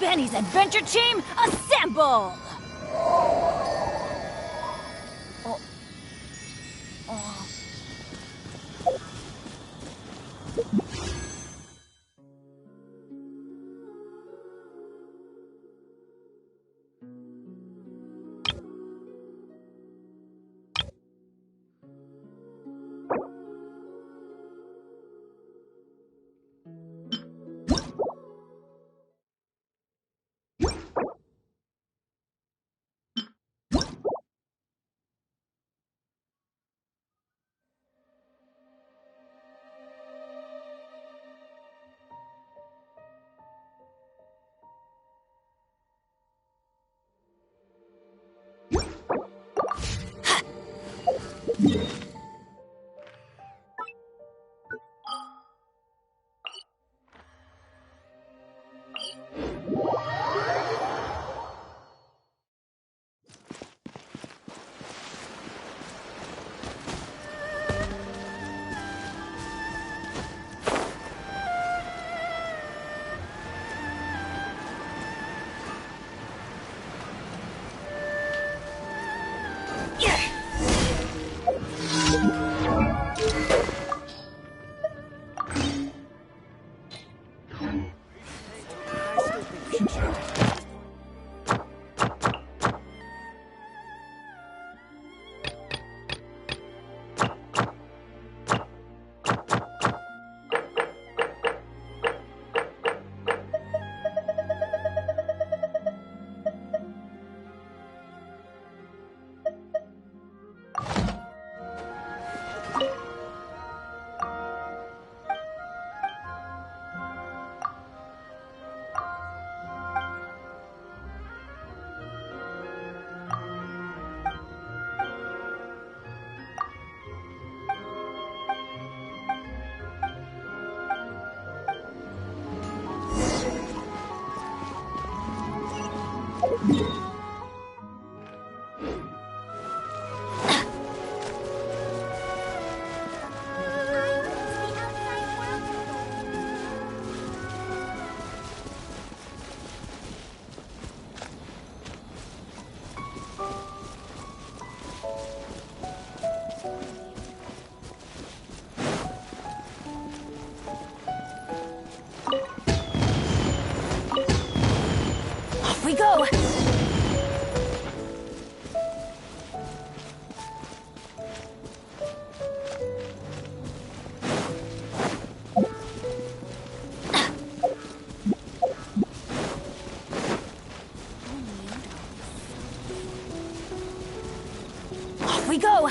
Benny's adventure team, assemble! We go! Off we go!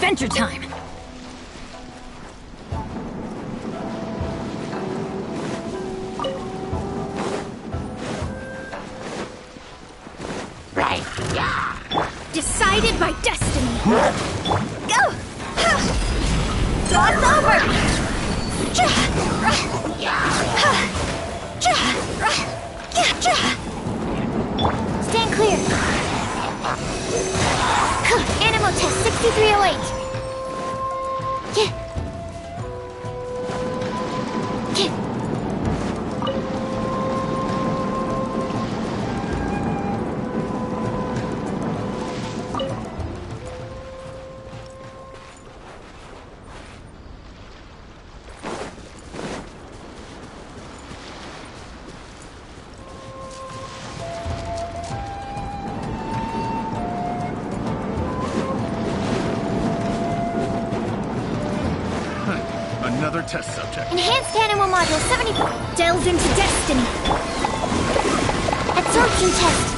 Adventure time! Decided by destiny. Go! Cross over! Stand clear. Animal test 6308. Another test subject. Enhanced Animal Module 74. Delve into destiny. Absorption test.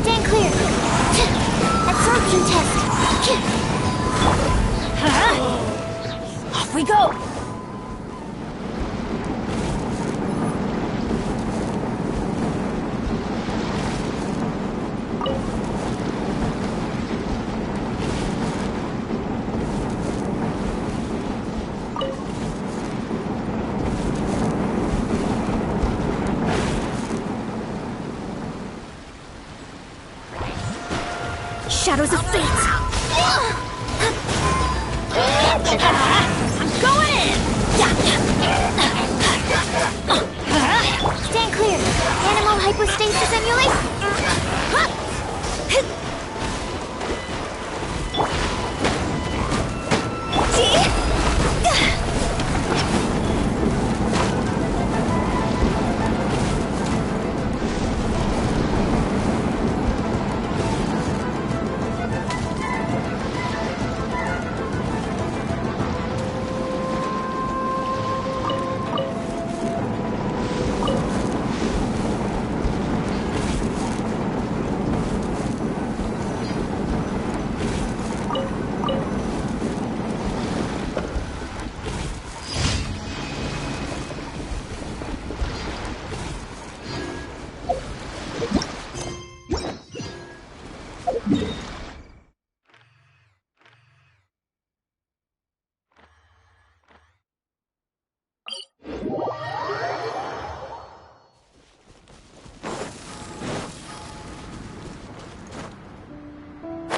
Stand clear. Absorption test. Off we go. Shadows of fate. I'm going in. Stand clear. Animal hypostasis emulation.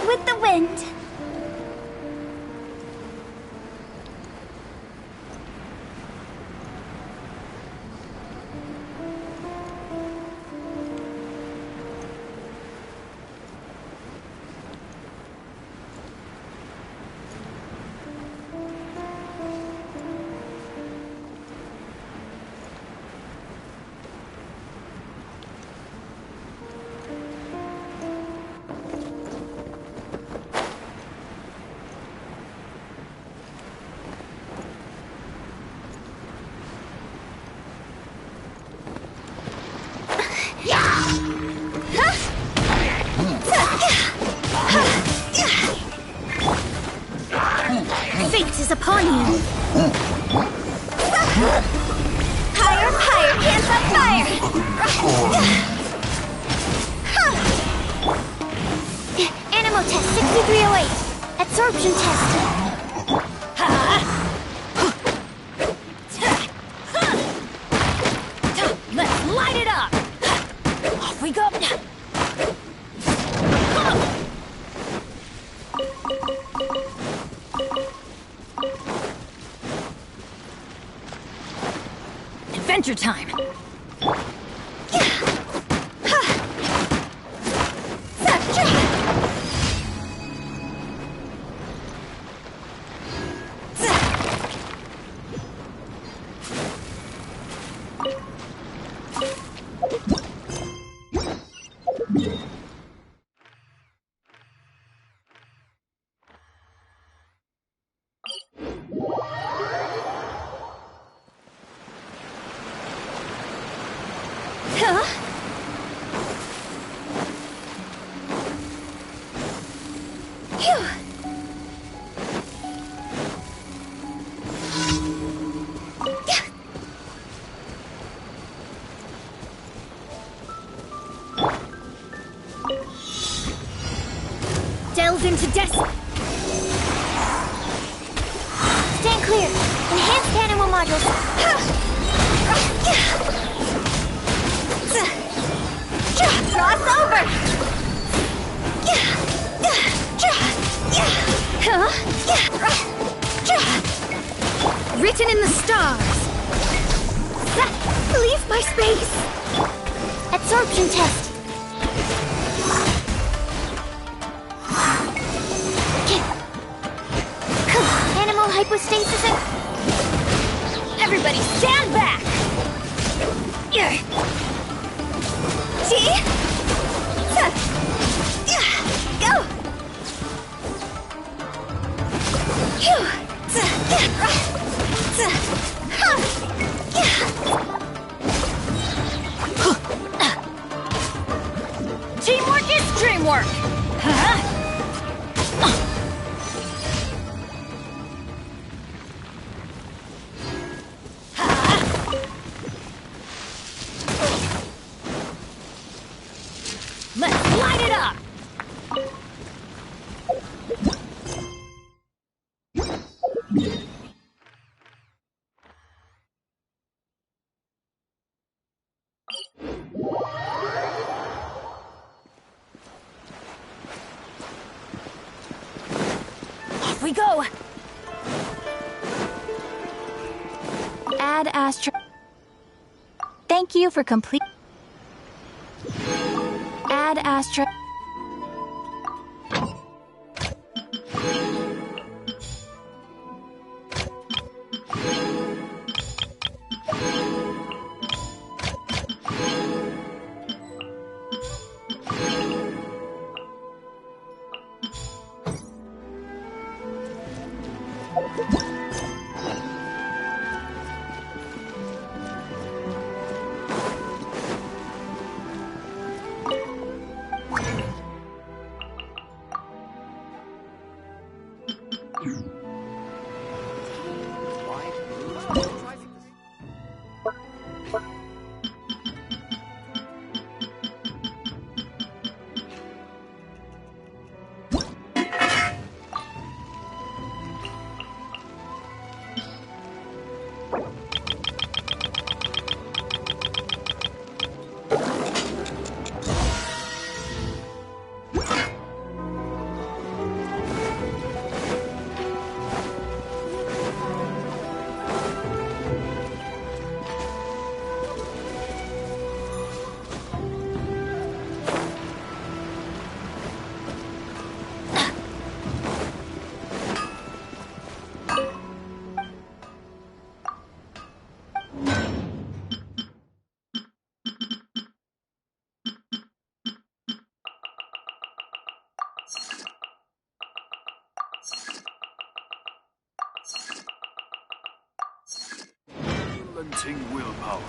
With the wind. Fate is upon you. Higher, higher, hands on fire. Animal test 6308. Absorption test. Let's light it up. Off we go. Adventure time! Phew. Delve into death. Stand clear. Enhanced animal modules. Cross over. Written in the stars. Leave my space. Absorption test. Animal hypostasis and... Everybody stand back! See? Go! Teamwork is dreamwork! Let's light it up! Off we go! Add Astra... Thank you for complete... Add Astra... Unrelenting willpower.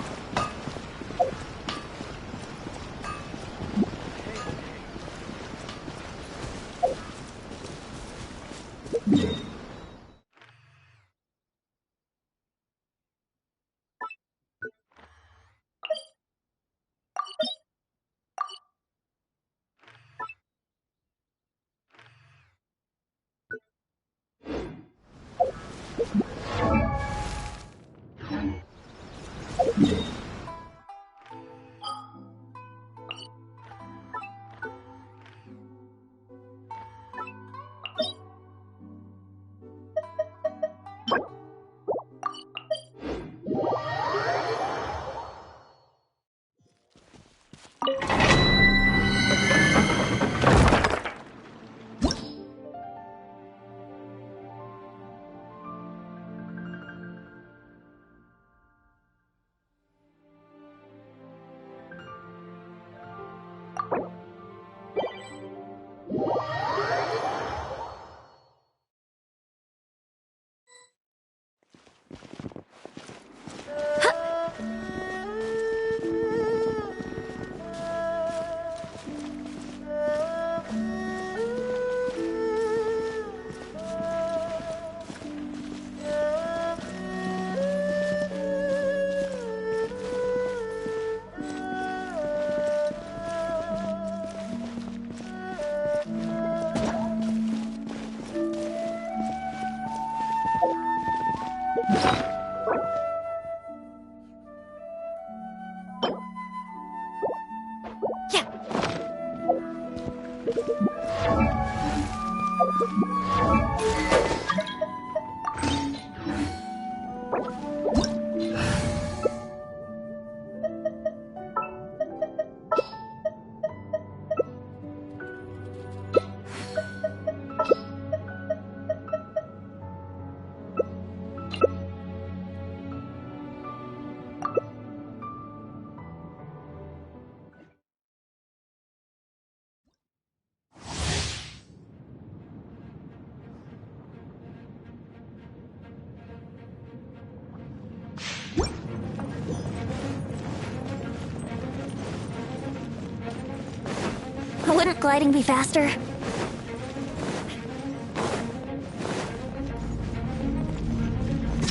Wouldn't gliding be faster?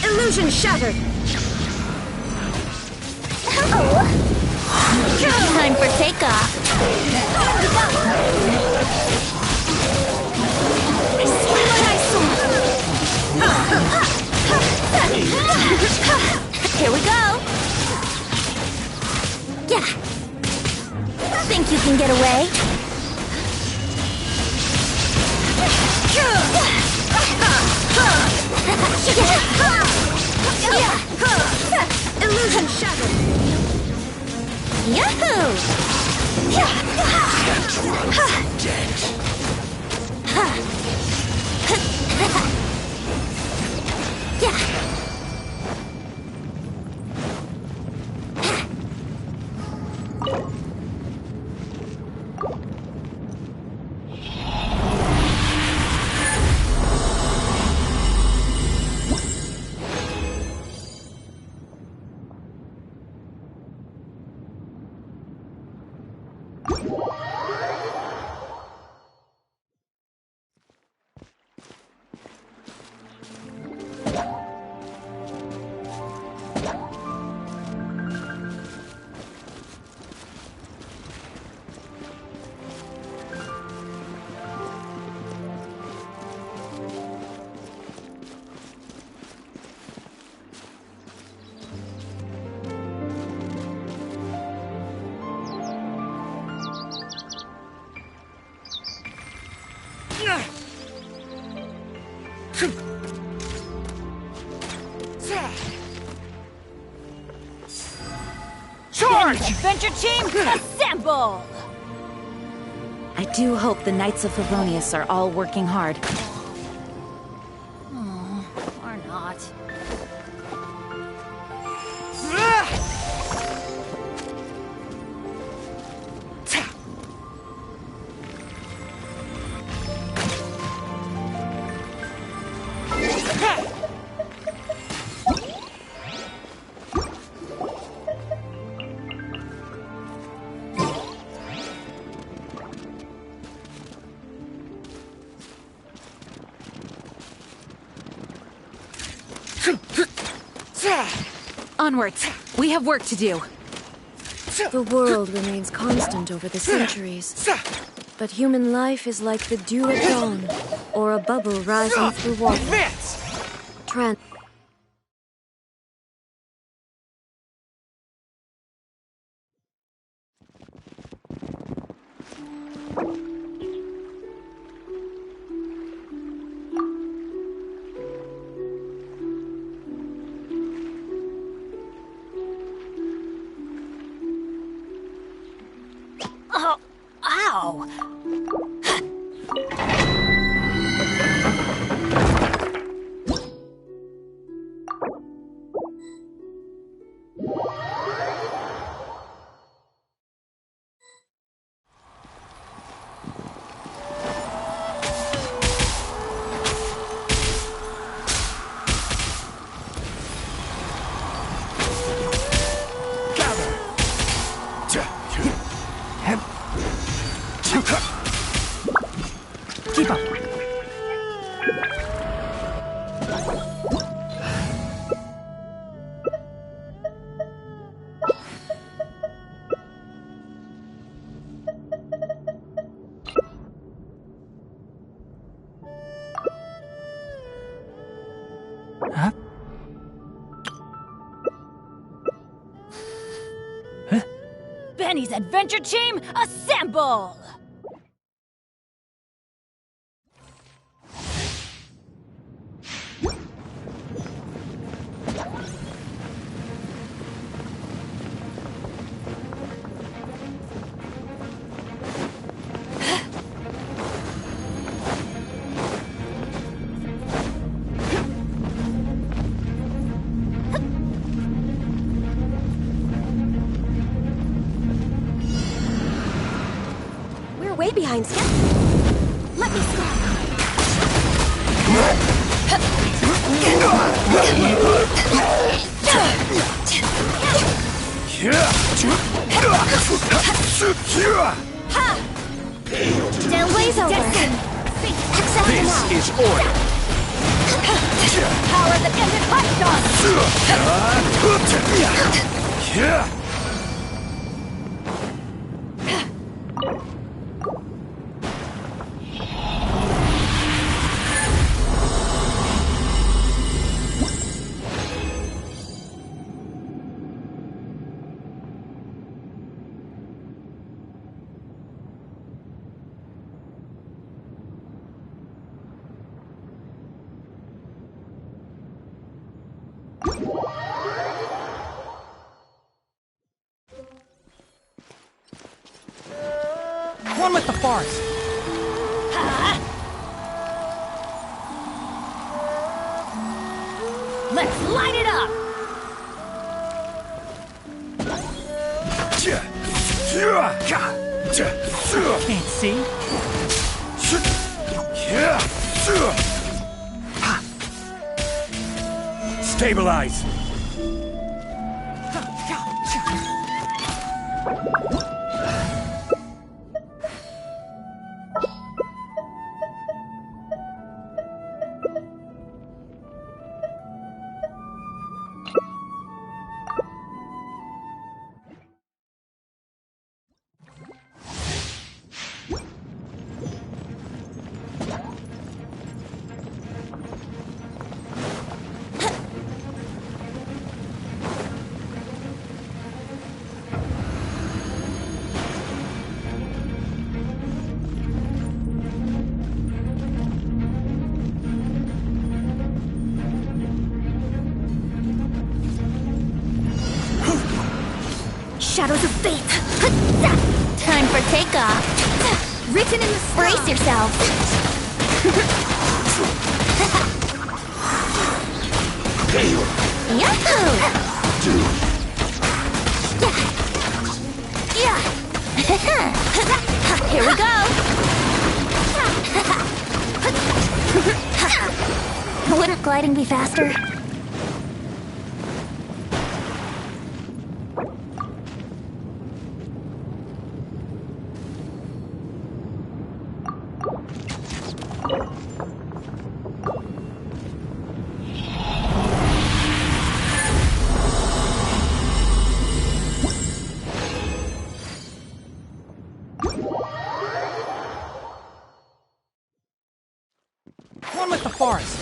Illusion shattered! Time for takeoff. Here we go. Yeah. Think you can get away? Illusion shattered! Yahoo! Charge! Adventure team, assemble! I do hope the Knights of Favonius are all working hard. Or not. Onwards! We have work to do. The world remains constant over the centuries. But human life is like the dew at dawn, or a bubble rising through water. Advance! Oh, ow! Keep up! Huh? Benny's adventure team, assemble! behind step. Let me stop. Day's over. This is order. Power that isn't touched on! One with the forest. Let's light it up! Can't see. Stabilize. Shadows of fate. Time for takeoff. Written in the stars. Brace yourselves. Yahoo! Yeah. Here we go. Wouldn't gliding be faster? One with the forest.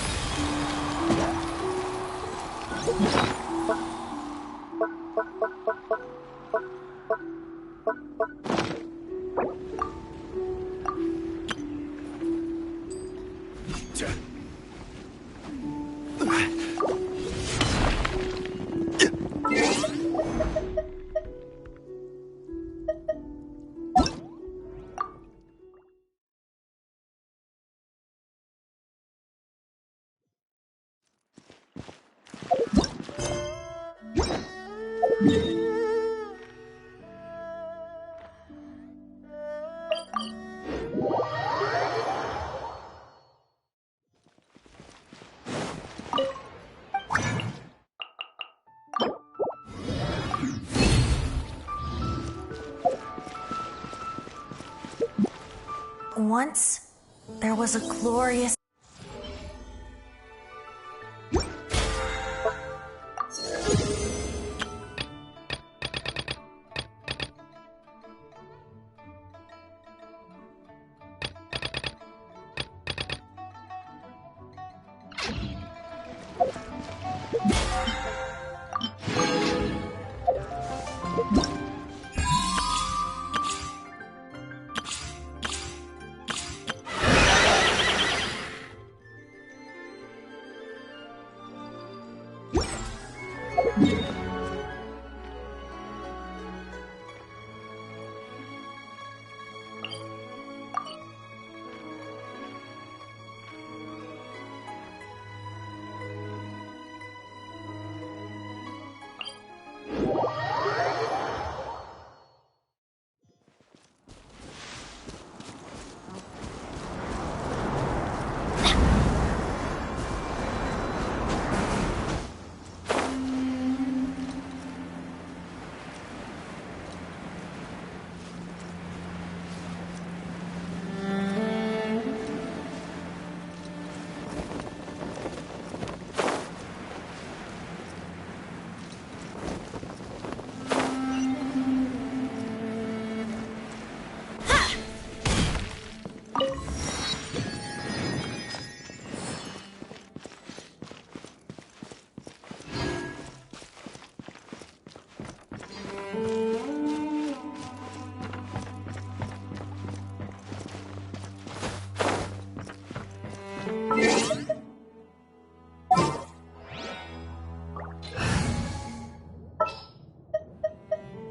Once, there was a glorious...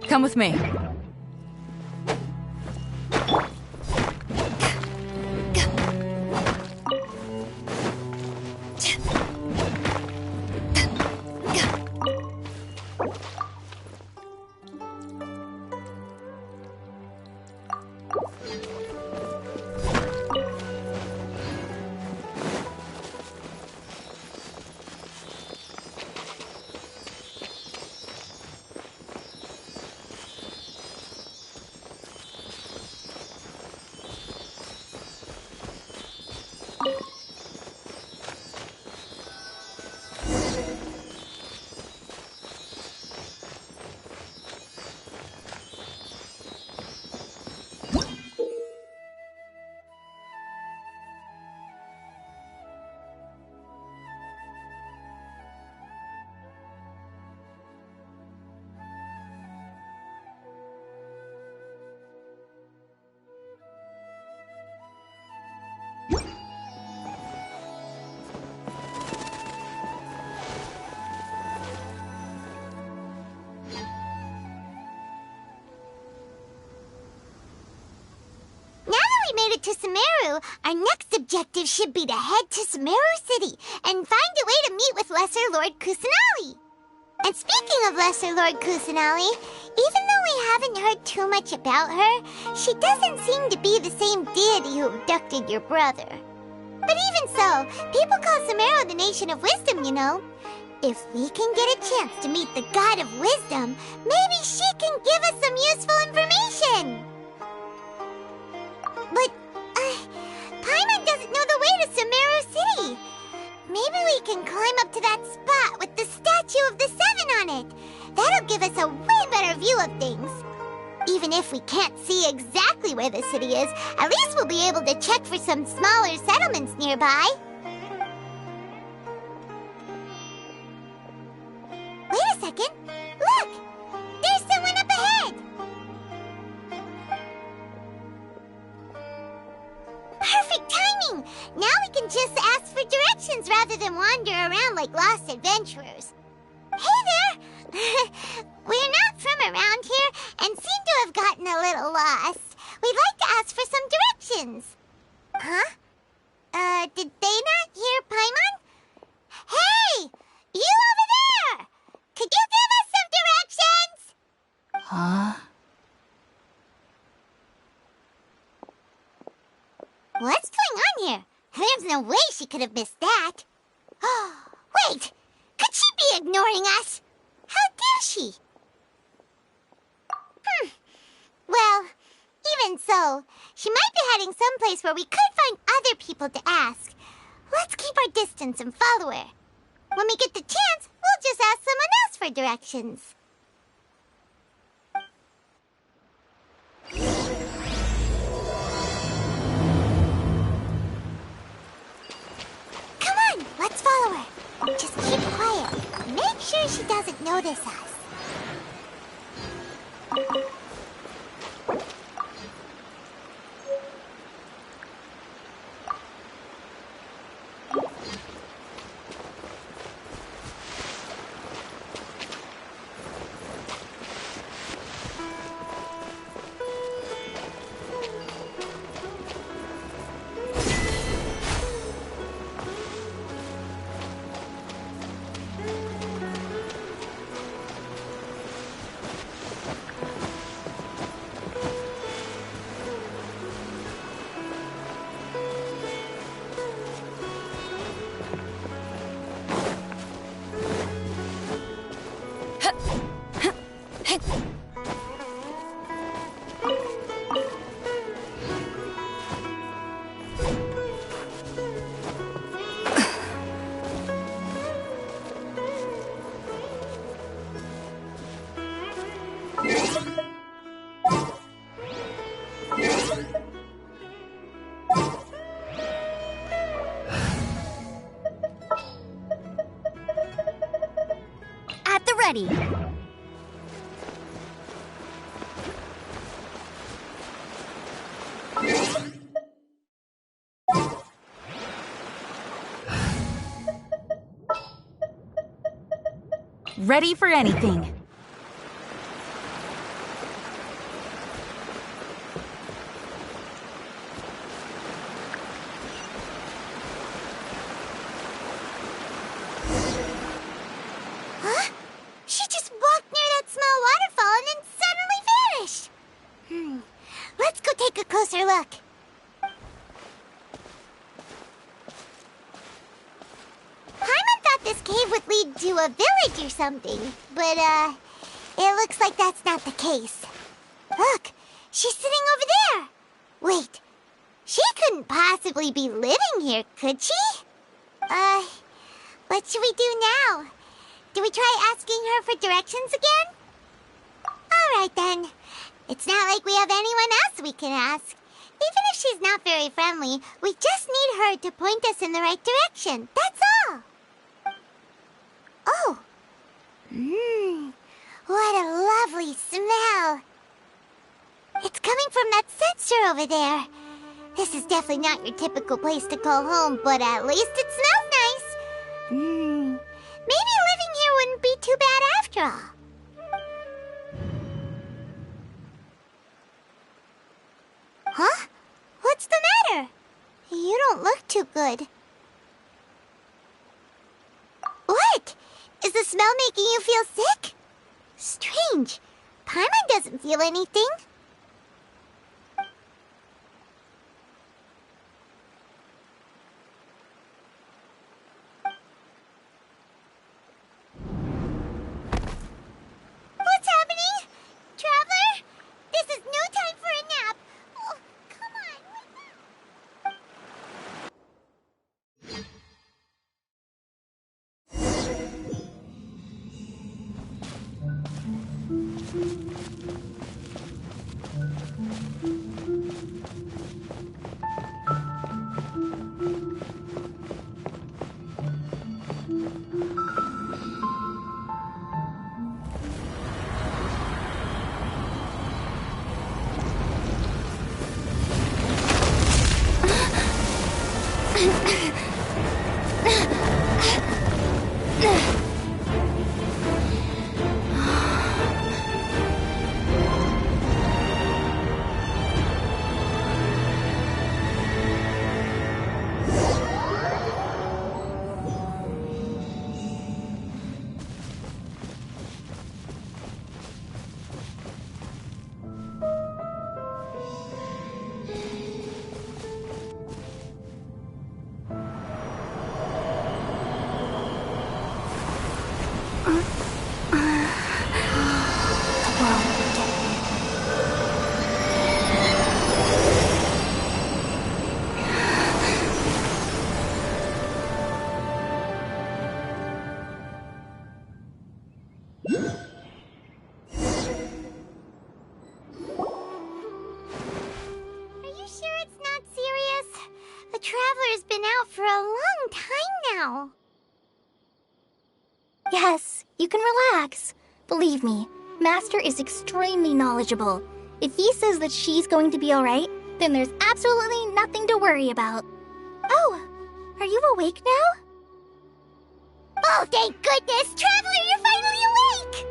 Come with me. To Sumeru, our next objective should be to head to Sumeru City and find a way to meet with Lesser Lord Kusanali. And speaking of Lesser Lord Kusanali, even though we haven't heard too much about her, she doesn't seem to be the same deity who abducted your brother. But even so, people call Sumeru the Nation of Wisdom, you know. If we can get a chance to meet the God of Wisdom, maybe she can give us some useful information. But Paimon doesn't know the way to Sumeru City. Maybe we can climb up to that spot with the statue of the Seven on it. That'll give us a way better view of things. Even if we can't see exactly where the city is, at least we'll be able to check for some smaller settlements nearby. Wait a second. Look! There's someone up ahead! Perfect timing! Now we can just ask for directions rather than wander around like lost adventurers. Hey there! We're not from around here and seem to have gotten a little lost. We'd like to ask for some directions. Huh? Did they not hear Paimon? Hey! You over there! Could you give us some directions? Huh? What's going on here? There's no way she could have missed that. Oh, wait! Could she be ignoring us? How dare she? Well, even so, she might be heading someplace where we could find other people to ask. Let's keep our distance and follow her. When we get the chance, we'll just ask someone else for directions. Come on, let's follow her. Just keep quiet. Make sure she doesn't notice us. At the ready. Ready for anything. Huh? She just walked near that small waterfall and then suddenly vanished. Let's go take a closer look. Paimon thought this cave would lead to a village or something, but, it looks like that's not the case. Look, she's sitting over there. Wait, she couldn't possibly be living here, could she? What should we do now? Do we try asking her for directions again? Alright then. It's not like we have anyone else we can ask. Even if she's not very friendly, we just need her to point us in the right direction. That's all. Oh. What a lovely smell. It's coming from that censer over there. This is definitely not your typical place to call home, but at least it smells nice. Maybe living here wouldn't be too bad after all. Huh? What's the matter? You don't look too good. What? Is the smell making you feel sick? Strange. Paimon doesn't feel anything. What's happening? Traveler? This is no time for a nap. Oh, come on, wake up. Are you sure it's not serious? The Traveler's been out for a long time now. Yes, you can relax. Believe me, Master is extremely knowledgeable. If he says that she's going to be alright, then there's absolutely nothing to worry about. Oh, are you awake now? Oh, thank goodness! Traveler, you're finally awake!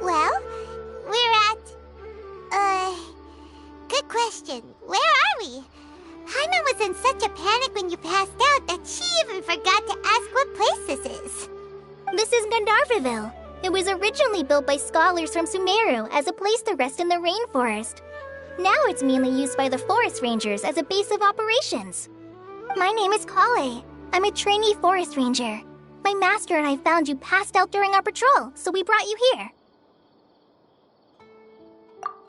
Well, we're at... good question. Where are we? Paimon was in such a panic when you passed out that she even forgot to ask what place this is. This is Gandharvaville. It was originally built by scholars from Sumeru as a place to rest in the rainforest. Now it's mainly used by the forest rangers as a base of operations. My name is Kale. I'm a trainee forest ranger. My master and I found you passed out during our patrol, so we brought you here.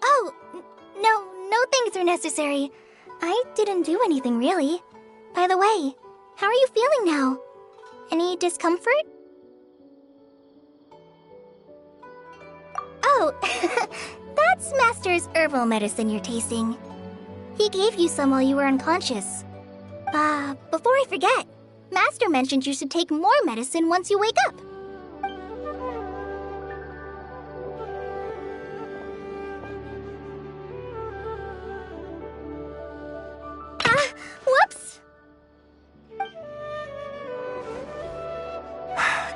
Oh, no things are necessary. I didn't do anything, really. By the way, how are you feeling now? Any discomfort? Oh, that's Master's herbal medicine you're tasting. He gave you some while you were unconscious. Before I forget, Master mentioned you should take more medicine once you wake up. Whoops!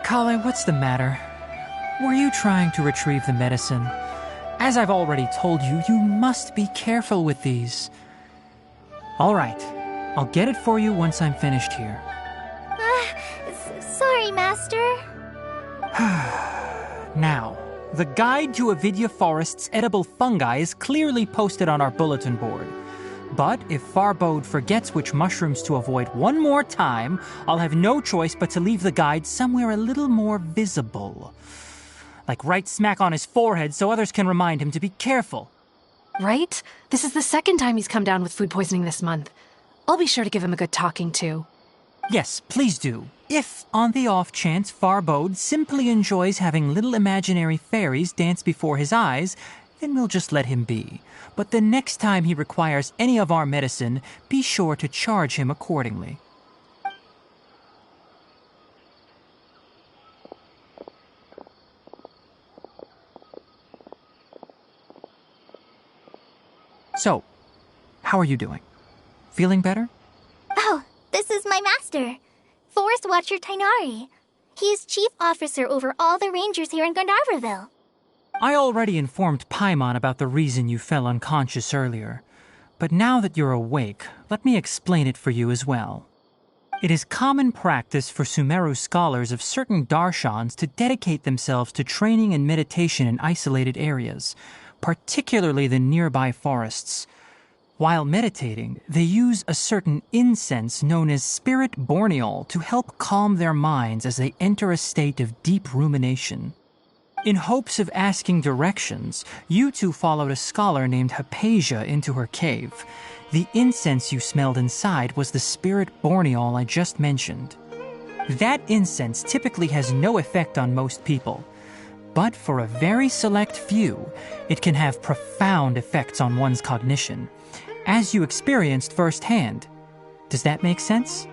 Kale, what's the matter? Were you trying to retrieve the medicine? As I've already told you, you must be careful with these. All right, I'll get it for you once I'm finished here. Sorry, Master. Now, the guide to Avidya Forest's edible fungi is clearly posted on our bulletin board. But if Farbode forgets which mushrooms to avoid one more time, I'll have no choice but to leave the guide somewhere a little more visible. Like right smack on his forehead so others can remind him to be careful. Right? This is the second time he's come down with food poisoning this month. I'll be sure to give him a good talking to. Yes, please do. If, on the off chance, Farbode simply enjoys having little imaginary fairies dance before his eyes, then we'll just let him be. But the next time he requires any of our medicine, be sure to charge him accordingly. So, how are you doing? Feeling better? Oh, this is my master, Forest Watcher Tainari. He is chief officer over all the rangers here in Gandharvaville. I already informed Paimon about the reason you fell unconscious earlier. But now that you're awake, let me explain it for you as well. It is common practice for Sumeru scholars of certain darshans to dedicate themselves to training and meditation in isolated areas, particularly the nearby forests. While meditating, they use a certain incense known as spirit borneol to help calm their minds as they enter a state of deep rumination. In hopes of asking directions, you two followed a scholar named Hypatia into her cave. The incense you smelled inside was the spirit borneol I just mentioned. That incense typically has no effect on most people, but for a very select few, it can have profound effects on one's cognition, as you experienced firsthand. Does that make sense?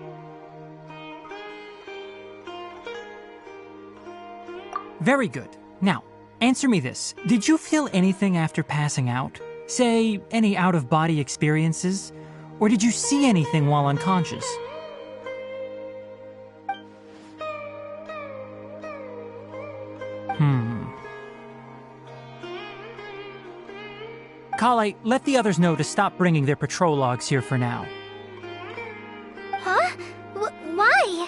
Very good. Now, answer me this. Did you feel anything after passing out? Say, any out-of-body experiences? Or did you see anything while unconscious? Kale, let the others know to stop bringing their patrol logs here for now. Huh? Why?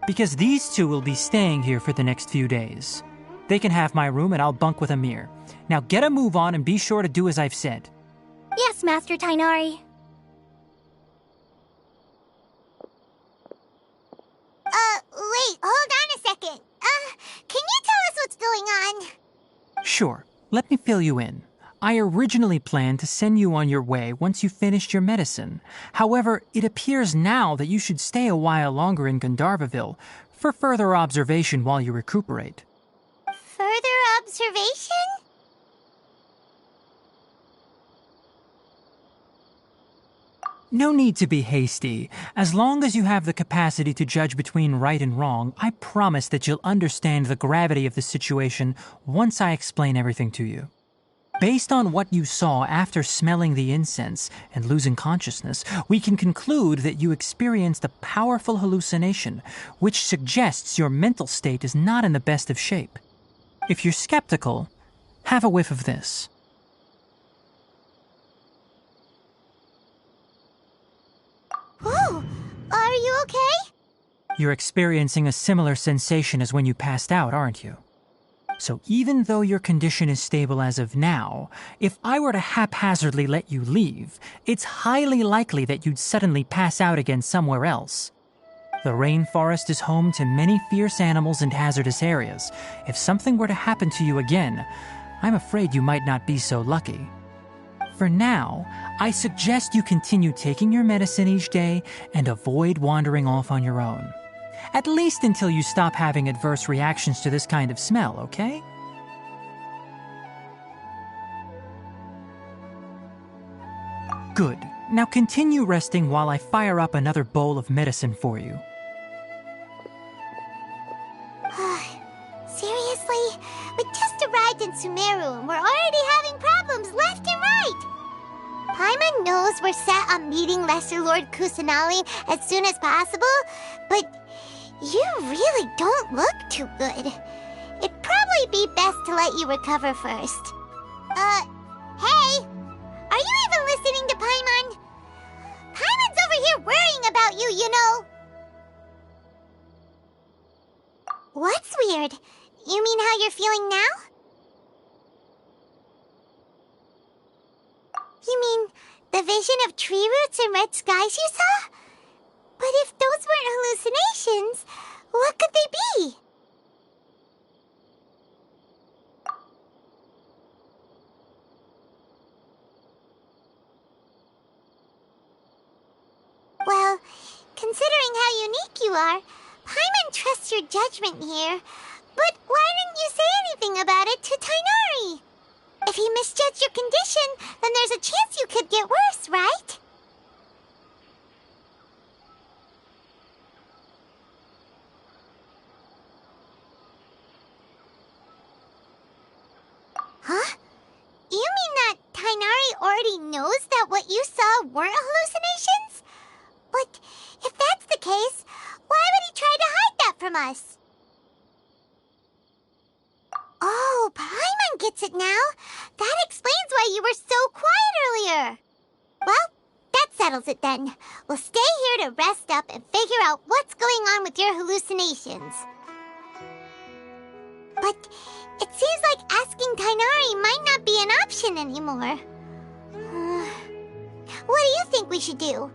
Because these two will be staying here for the next few days. They can have my room and I'll bunk with Amir. Now get a move on and be sure to do as I've said. Yes, Master Tainari. Wait, hold on a second. Can you tell us what's going on? Sure, let me fill you in. I originally planned to send you on your way once you finished your medicine. However, it appears now that you should stay a while longer in Gandharvaville for further observation while you recuperate. Further observation? No need to be hasty. As long as you have the capacity to judge between right and wrong, I promise that you'll understand the gravity of the situation once I explain everything to you. Based on what you saw after smelling the incense and losing consciousness, we can conclude that you experienced a powerful hallucination, which suggests your mental state is not in the best of shape. If you're skeptical, have a whiff of this. Whoa! Are you okay? You're experiencing a similar sensation as when you passed out, aren't you? So even though your condition is stable as of now, if I were to haphazardly let you leave, it's highly likely that you'd suddenly pass out again somewhere else. The rainforest is home to many fierce animals and hazardous areas. If something were to happen to you again, I'm afraid you might not be so lucky. For now, I suggest you continue taking your medicine each day and avoid wandering off on your own. At least until you stop having adverse reactions to this kind of smell, okay? Good. Now continue resting while I fire up another bowl of medicine for you. Seriously? We just arrived in Sumeru and we're already having problems left and right! Paimon knows we're set on meeting Lesser Lord Kusanali as soon as possible, but You really don't look too good. It'd probably be best to let you recover first. Hey! Are you even listening to Paimon? Paimon's over here worrying about you, you know. What's weird? You mean how you're feeling now? You mean the vision of tree roots and red skies you saw? But if those weren't hallucinations, what could they be? Well, considering how unique you are, Paimon trusts your judgment here. But why didn't you say anything about it to Tainari? If he misjudged your condition, then there's a chance you could get worse, right? Huh? You mean that Tainari already knows that what you saw weren't hallucinations? But if that's the case, why would he try to hide that from us? Oh, Paimon gets it now. That explains why you were so quiet earlier. Well, that settles it then. We'll stay here to rest up and figure out what's going on with your hallucinations. But it seems like asking Tainari might not be an option anymore. What do you think we should do?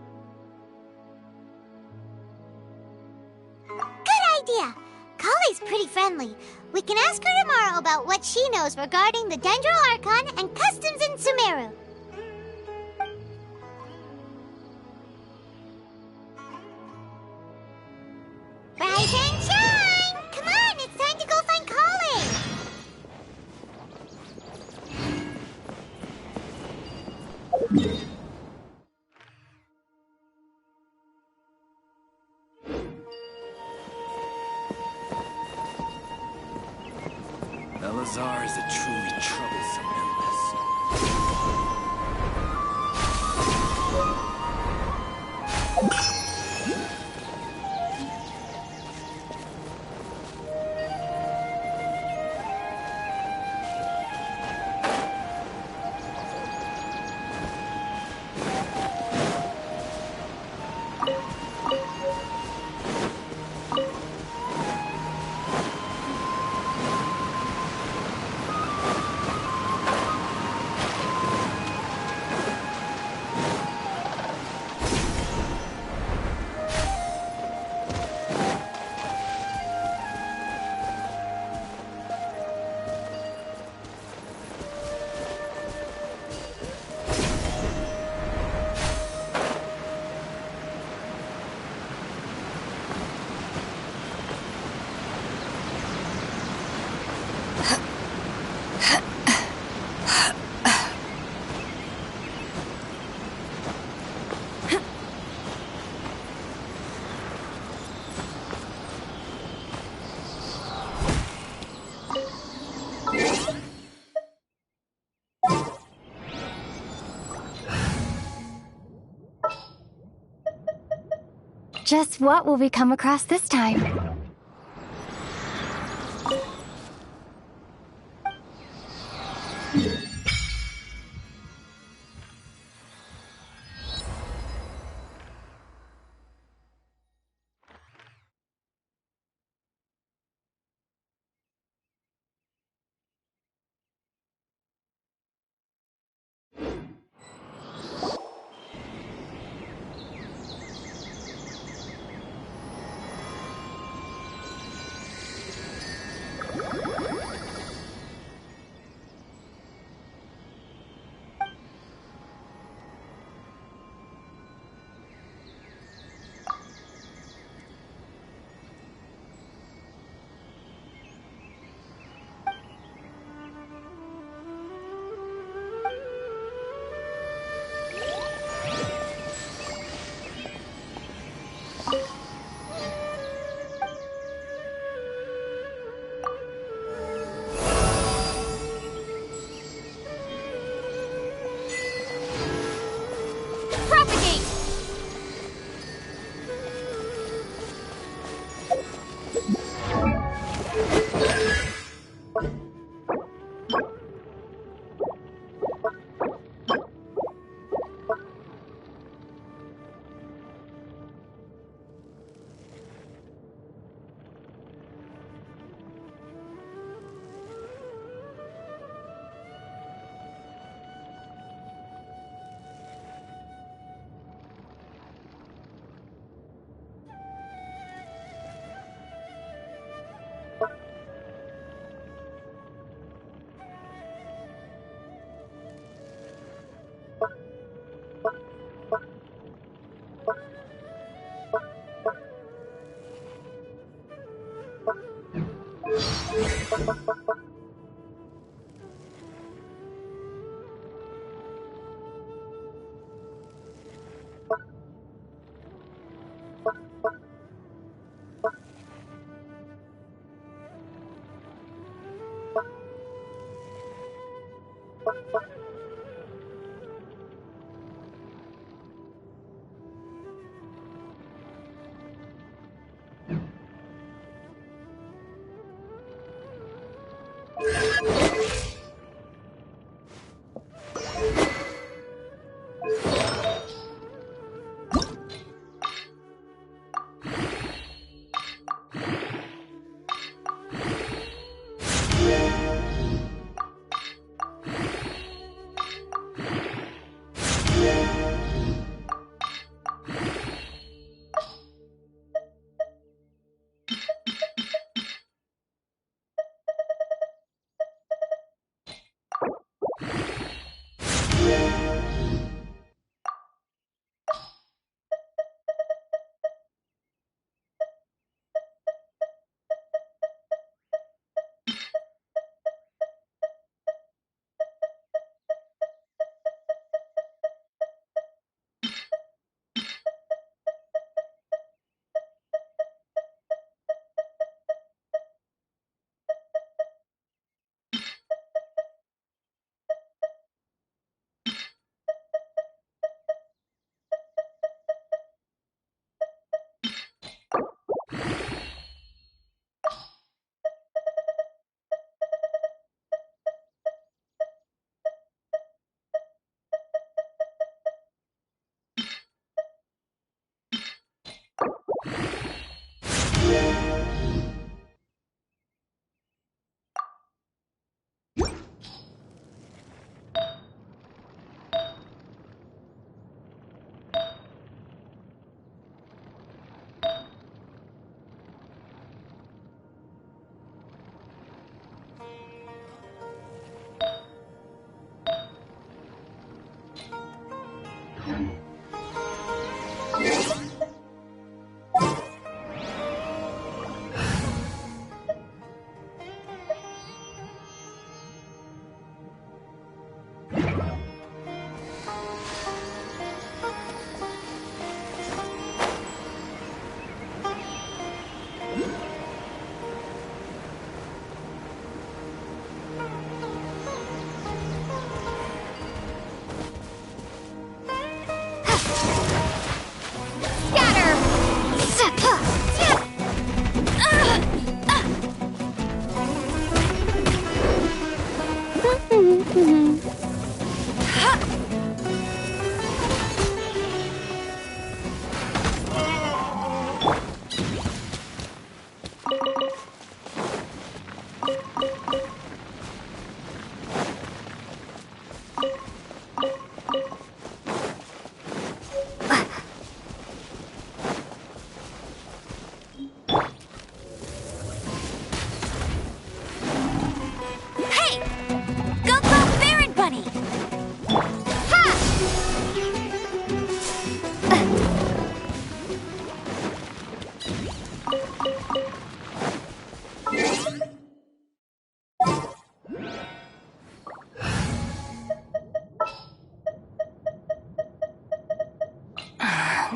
Good idea. Kale's pretty friendly. We can ask her tomorrow about what she knows regarding the Dendro Archon and customs in Sumeru. Rise and shine! Come on, it's time to go find Kale! Elazar is a truly troublesome endless. Just what will we come across this time? Propagate!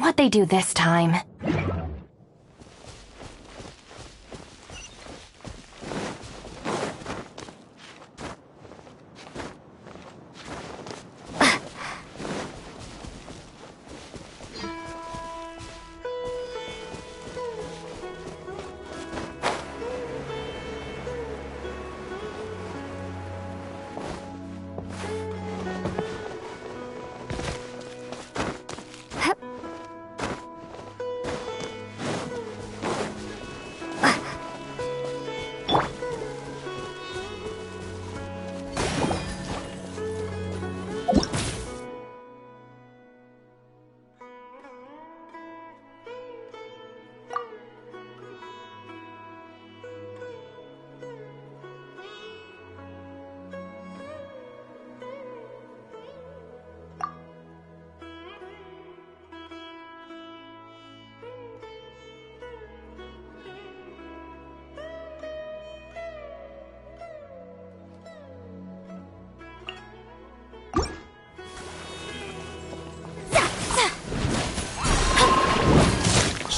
What'd they do this time?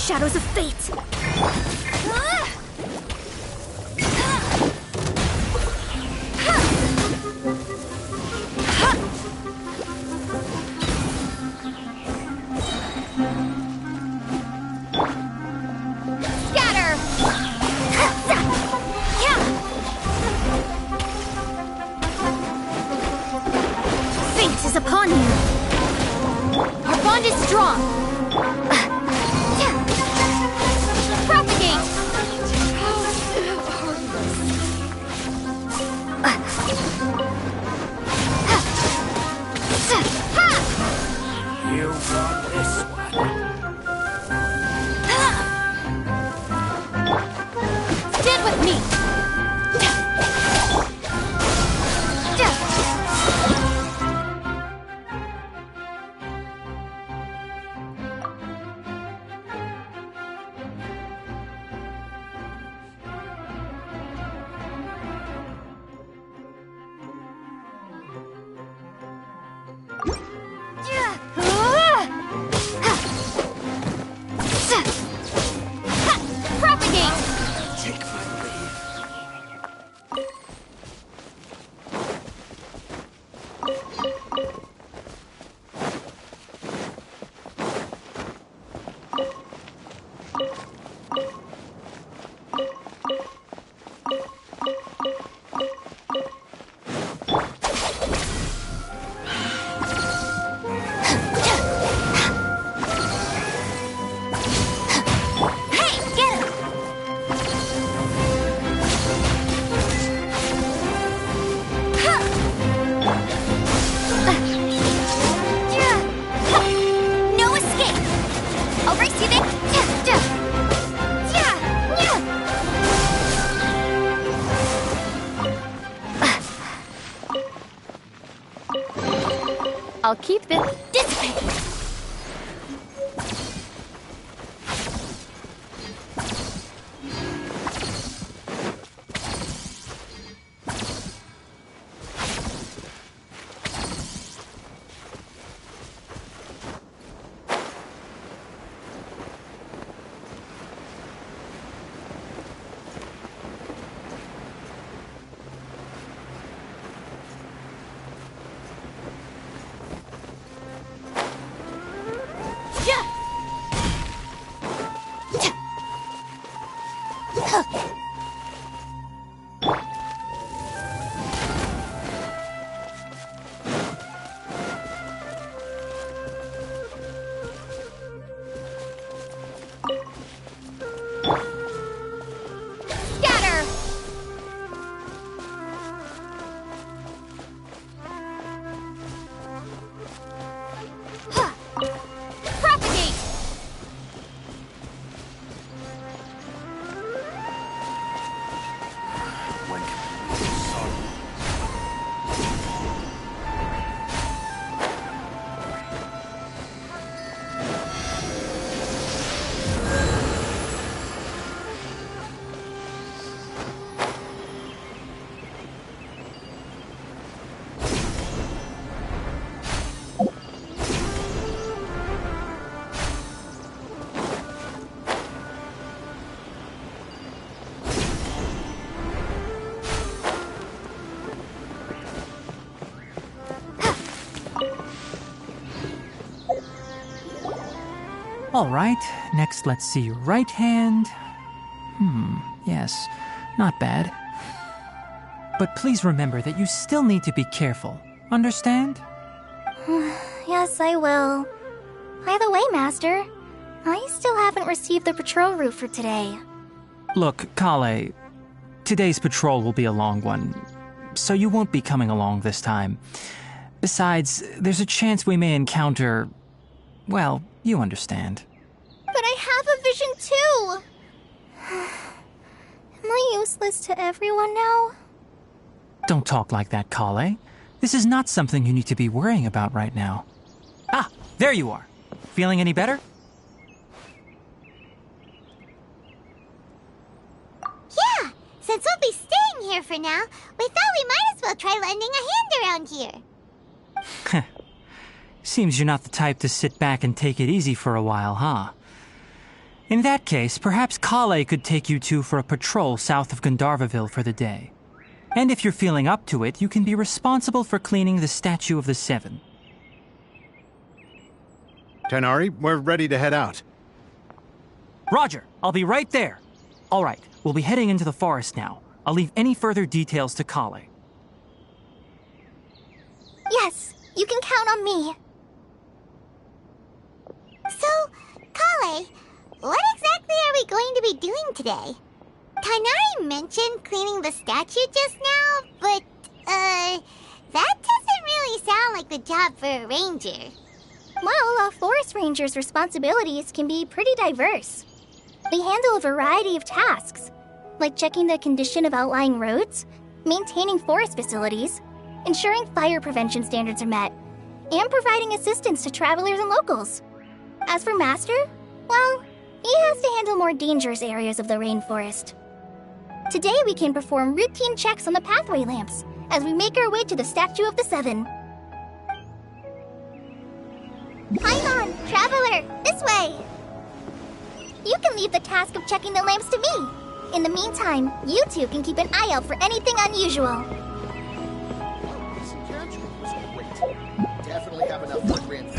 shadows of fate! Scatter! Fate is upon you! Our bond is strong! Propagate! You want this one? Stand with me! Propagate! Take my leave. Hey, get him! No escape! I'll race you there! I'll keep this dissipating. Scatter! Propagate! When can we sorrow? All right, next let's see your right hand. Yes, not bad. But please remember that you still need to be careful. Understand? Yes, I will. By the way, Master, I still haven't received the patrol route for today. Look, Kale, today's patrol will be a long one, so you won't be coming along this time. Besides, there's a chance we may encounter... well, you understand. But I have a vision too! Am I useless to everyone now? Don't talk like that, Kale. This is not something you need to be worrying about right now. Ah, there you are. Feeling any better? Yeah, since we'll be staying here for now, we thought we might as well try lending a hand around here. Seems you're not the type to sit back and take it easy for a while, huh? In that case, perhaps Kale could take you two for a patrol south of Gandharvaville for the day. And if you're feeling up to it, you can be responsible for cleaning the Statue of the Seven. Tighnari, we're ready to head out. Roger, I'll be right there. All right, we'll be heading into the forest now. I'll leave any further details to Kale. Yes, you can count on me. So, Kale, what exactly are we going to be doing today? Tighnari mentioned cleaning the statue just now, but, that doesn't really sound like the job for a ranger. Well, a forest ranger's responsibilities can be pretty diverse. They handle a variety of tasks, like checking the condition of outlying roads, maintaining forest facilities, ensuring fire prevention standards are met, and providing assistance to travelers and locals. As for Master, well, he has to handle more dangerous areas of the rainforest. Today we can perform routine checks on the pathway lamps as we make our way to the Statue of the Seven. Paimon, Traveler, this way! You can leave the task of checking the lamps to me. In the meantime, you two can keep an eye out for anything unusual. Definitely have enough for grand.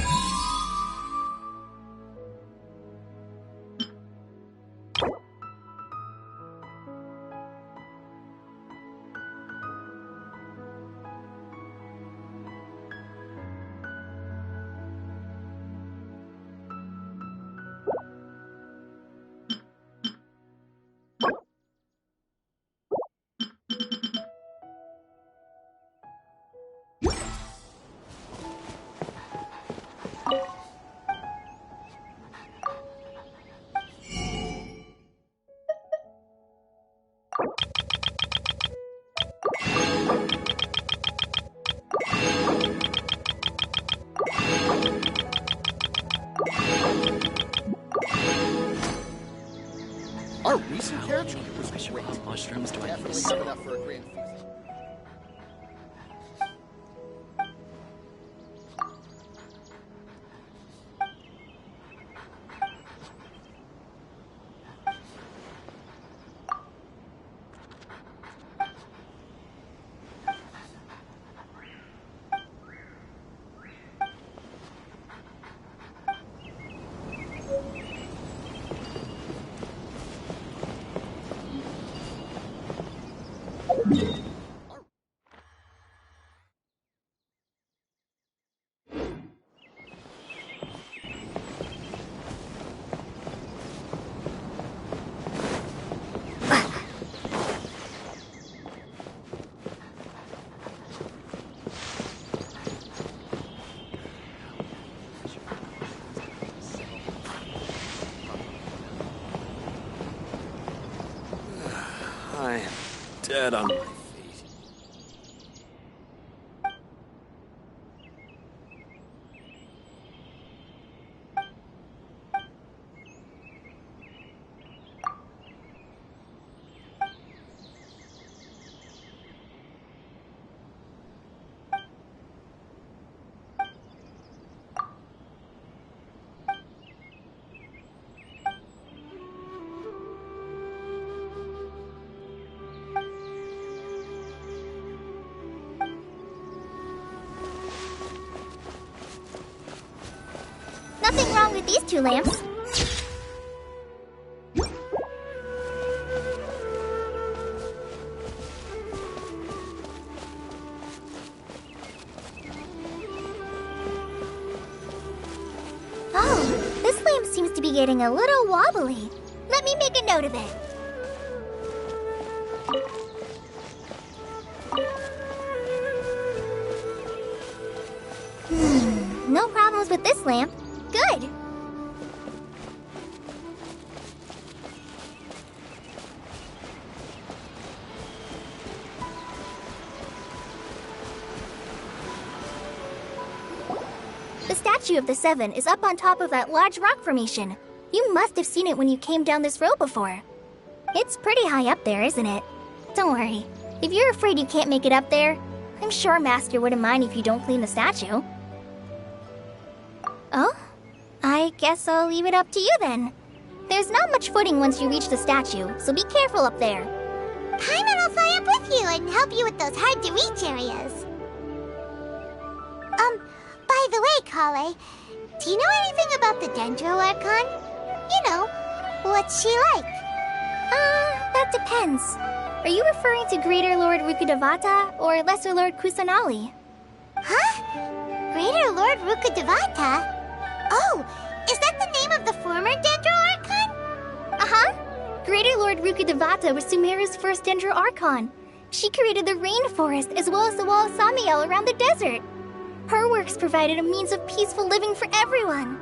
Our recent character was great. Mushrooms do I need to Definitely sell? have enough for a grand feast. I am dead on my feet. Nothing wrong with these two lamps. Oh, this lamp seems to be getting a little wobbly. Let me make a note of it. No problems with this lamp. Good. The Statue of the Seven is up on top of that large rock formation. You must have seen it when you came down this road before. It's pretty high up there, isn't it? Don't worry. If you're afraid you can't make it up there, I'm sure Master wouldn't mind if you don't clean the statue. Oh? I guess I'll leave it up to you then. There's not much footing once you reach the statue, so be careful up there. Paimon will fly up with you and help you with those hard-to-reach areas. By the way, Kale, do you know anything about the Dendro Archon? You know, what's she like? That depends. Are you referring to Greater Lord Rukkhadevata or Lesser Lord Kusanali? Huh? Greater Lord Rukkhadevata? Oh, is that the name of the former Dendro Archon? Uh-huh. Greater Lord Rukkhadevata was Sumeru's first Dendro Archon. She created the rainforest as well as the wall of Samiel around the desert. Her works provided a means of peaceful living for everyone.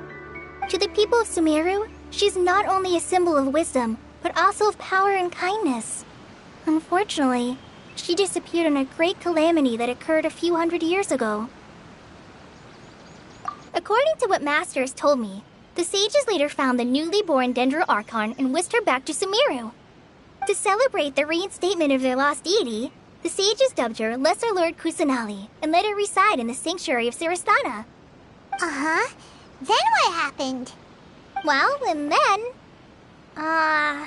To the people of Sumeru, she's not only a symbol of wisdom, but also of power and kindness. Unfortunately, she disappeared in a great calamity that occurred a few hundred years ago. According to what Masters told me, the sages later found the newly born Dendro Archon and whisked her back to Sumeru. To celebrate the reinstatement of their lost deity, the sages dubbed her Lesser Lord Kusanali and let her reside in the sanctuary of Sarastana. Uh-huh. Then what happened? Well, and then... I'm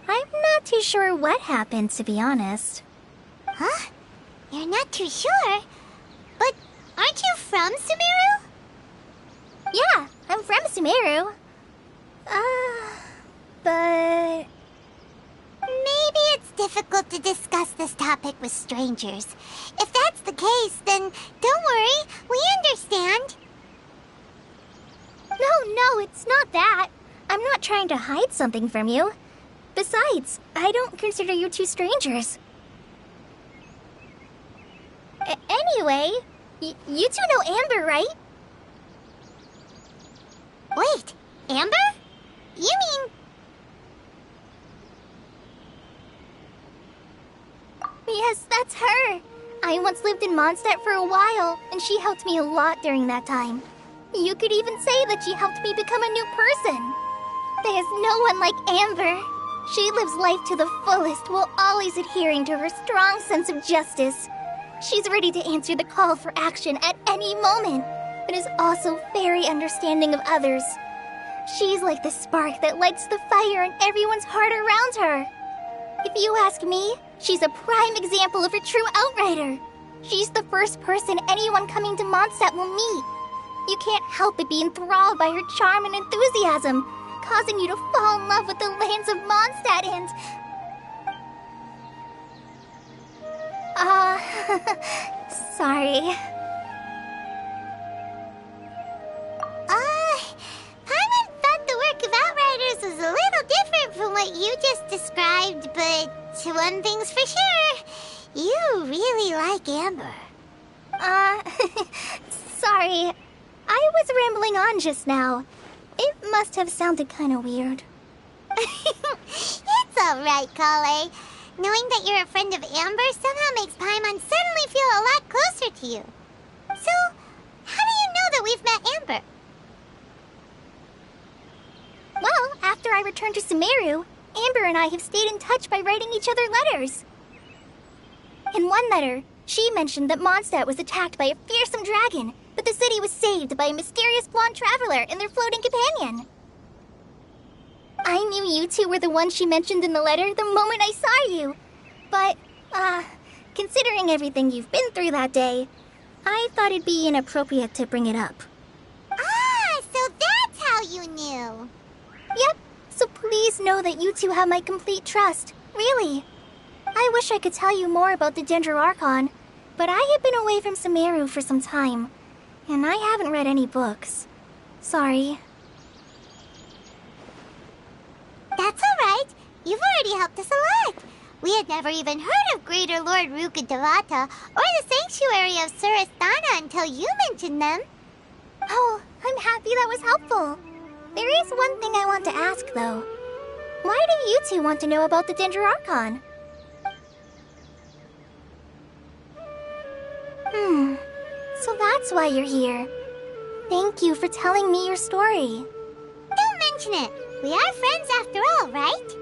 not too sure what happened, to be honest. Huh? You're not too sure? But aren't you from Sumeru? Yeah, I'm from Sumeru. But... Maybe it's difficult to discuss this topic with strangers. If that's the case, then don't worry, we understand. No, it's not that. I'm not trying to hide something from you. Besides, I don't consider you two strangers. Anyway, you two know Amber, right? Wait, Amber? You mean... Yes, that's her. I once lived in Mondstadt for a while, and she helped me a lot during that time. You could even say that she helped me become a new person. There's no one like Amber. She lives life to the fullest while always adhering to her strong sense of justice. She's ready to answer the call for action at any moment, but is also very understanding of others. She's like the spark that lights the fire in everyone's heart around her. If you ask me, she's a prime example of a true outrider. She's the first person anyone coming to Mondstadt will meet. You can't help but be enthralled by her charm and enthusiasm, causing you to fall in love with the lands of Mondstadt and... sorry. Paimon thought the work of Outriders was a little different from what you just described, but one thing's for sure, you really like Amber. Sorry. I was rambling on just now. It must have sounded kind of weird. It's alright, Kale. Knowing that you're a friend of Amber somehow makes Paimon suddenly feel a lot closer to you. So, how do you know that we've met Amber? Well, after I returned to Sumeru, Amber and I have stayed in touch by writing each other letters. In one letter, she mentioned that Mondstadt was attacked by a fearsome dragon, but the city was saved by a mysterious blonde traveler and their floating companion. I knew you two were the ones she mentioned in the letter the moment I saw you. But, considering everything you've been through that day, I thought it'd be inappropriate to bring it up. So that's how you knew. Yep, so please know that you two have my complete trust, really. I wish I could tell you more about the Dendro Archon, but I have been away from Sumeru for some time, and I haven't read any books. Sorry. That's alright. You've already helped us a lot. We had never even heard of Greater Lord Rukkhadevata or the Sanctuary of Sarastana until you mentioned them. Oh, I'm happy that was helpful. There is one thing I want to ask, though. Why do you two want to know about the Dendro Archon? So that's why you're here. Thank you for telling me your story. Don't mention it. We are friends after all, right?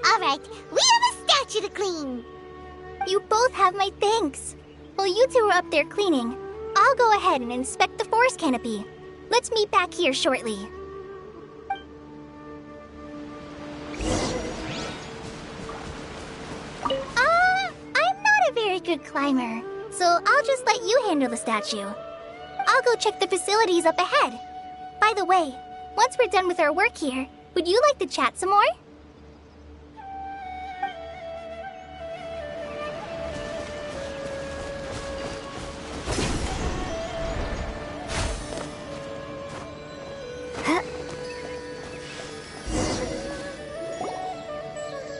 Alright, we have a statue to clean. You both have my thanks. While you two were up there cleaning, I'll go ahead and inspect the forest canopy. Let's meet back here shortly. I'm not a very good climber, so I'll just let you handle the statue. I'll go check the facilities up ahead. By the way, once we're done with our work here, would you like to chat some more?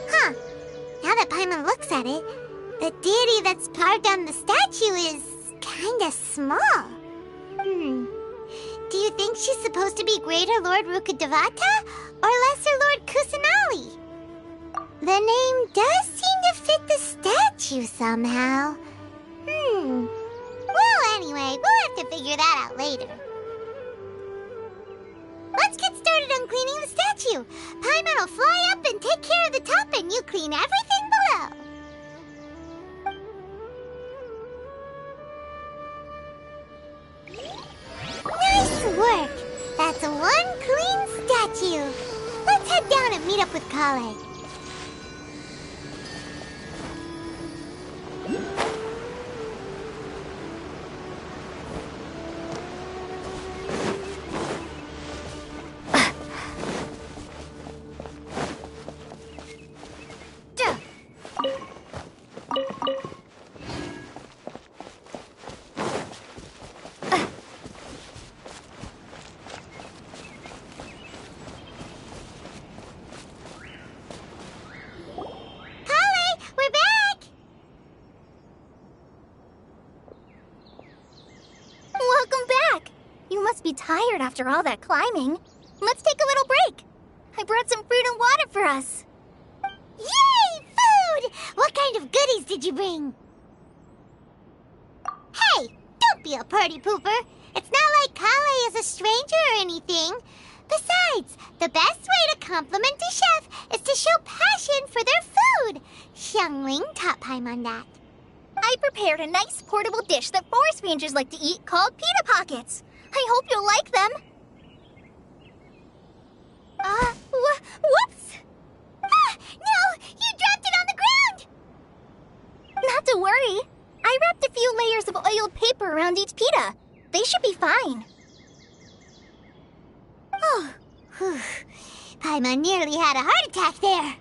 Huh. Now that Paimon looks at it, the deity that's carved on the statue is kinda small. Do you think she's supposed to be Greater Lord Rukkhadevata or Lesser Lord Kusanali? The name does seem to fit the statue somehow. Well, anyway, we'll have to figure that out later. Let's get started on cleaning the statue. Paimon will fly up and take care of the top, and you clean everything below. Nice work! That's one clean statue. Let's head down and meet up with Kale. Be tired after all that climbing. Let's take a little break. I brought some fruit and water for us. Yay! Food! What kind of goodies did you bring? Hey! Don't be a party pooper. It's not like Kale is a stranger or anything. Besides, the best way to compliment a chef is to show passion for their food. Xiangling taught Paimon that. I prepared a nice portable dish that forest rangers like to eat called pita pockets. I hope you'll like them. Whoops! Ah, no! You dropped it on the ground! Not to worry. I wrapped a few layers of oiled paper around each pita. They should be fine. Oh, whew. Paimon nearly had a heart attack there.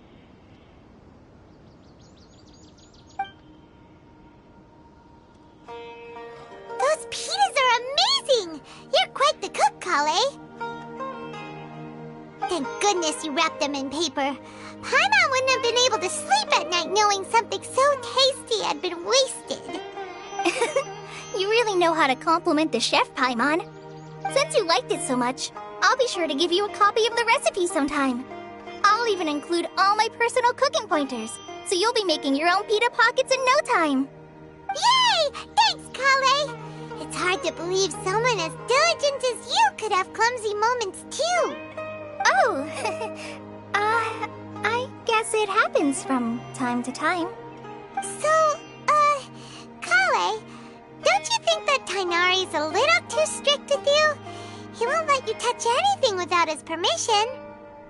Those pitas are amazing! You're quite the cook, Kale. Thank goodness you wrapped them in paper. Paimon wouldn't have been able to sleep at night knowing something so tasty had been wasted. You really know how to compliment the chef, Paimon. Since you liked it so much, I'll be sure to give you a copy of the recipe sometime. I'll even include all my personal cooking pointers, so you'll be making your own pita pockets in no time. Yay! Thanks, Kale! It's hard to believe someone as diligent as you could have clumsy moments, too. Oh, I guess it happens from time to time. So, Kale, don't you think that Tighnari's a little too strict with you? He won't let you touch anything without his permission.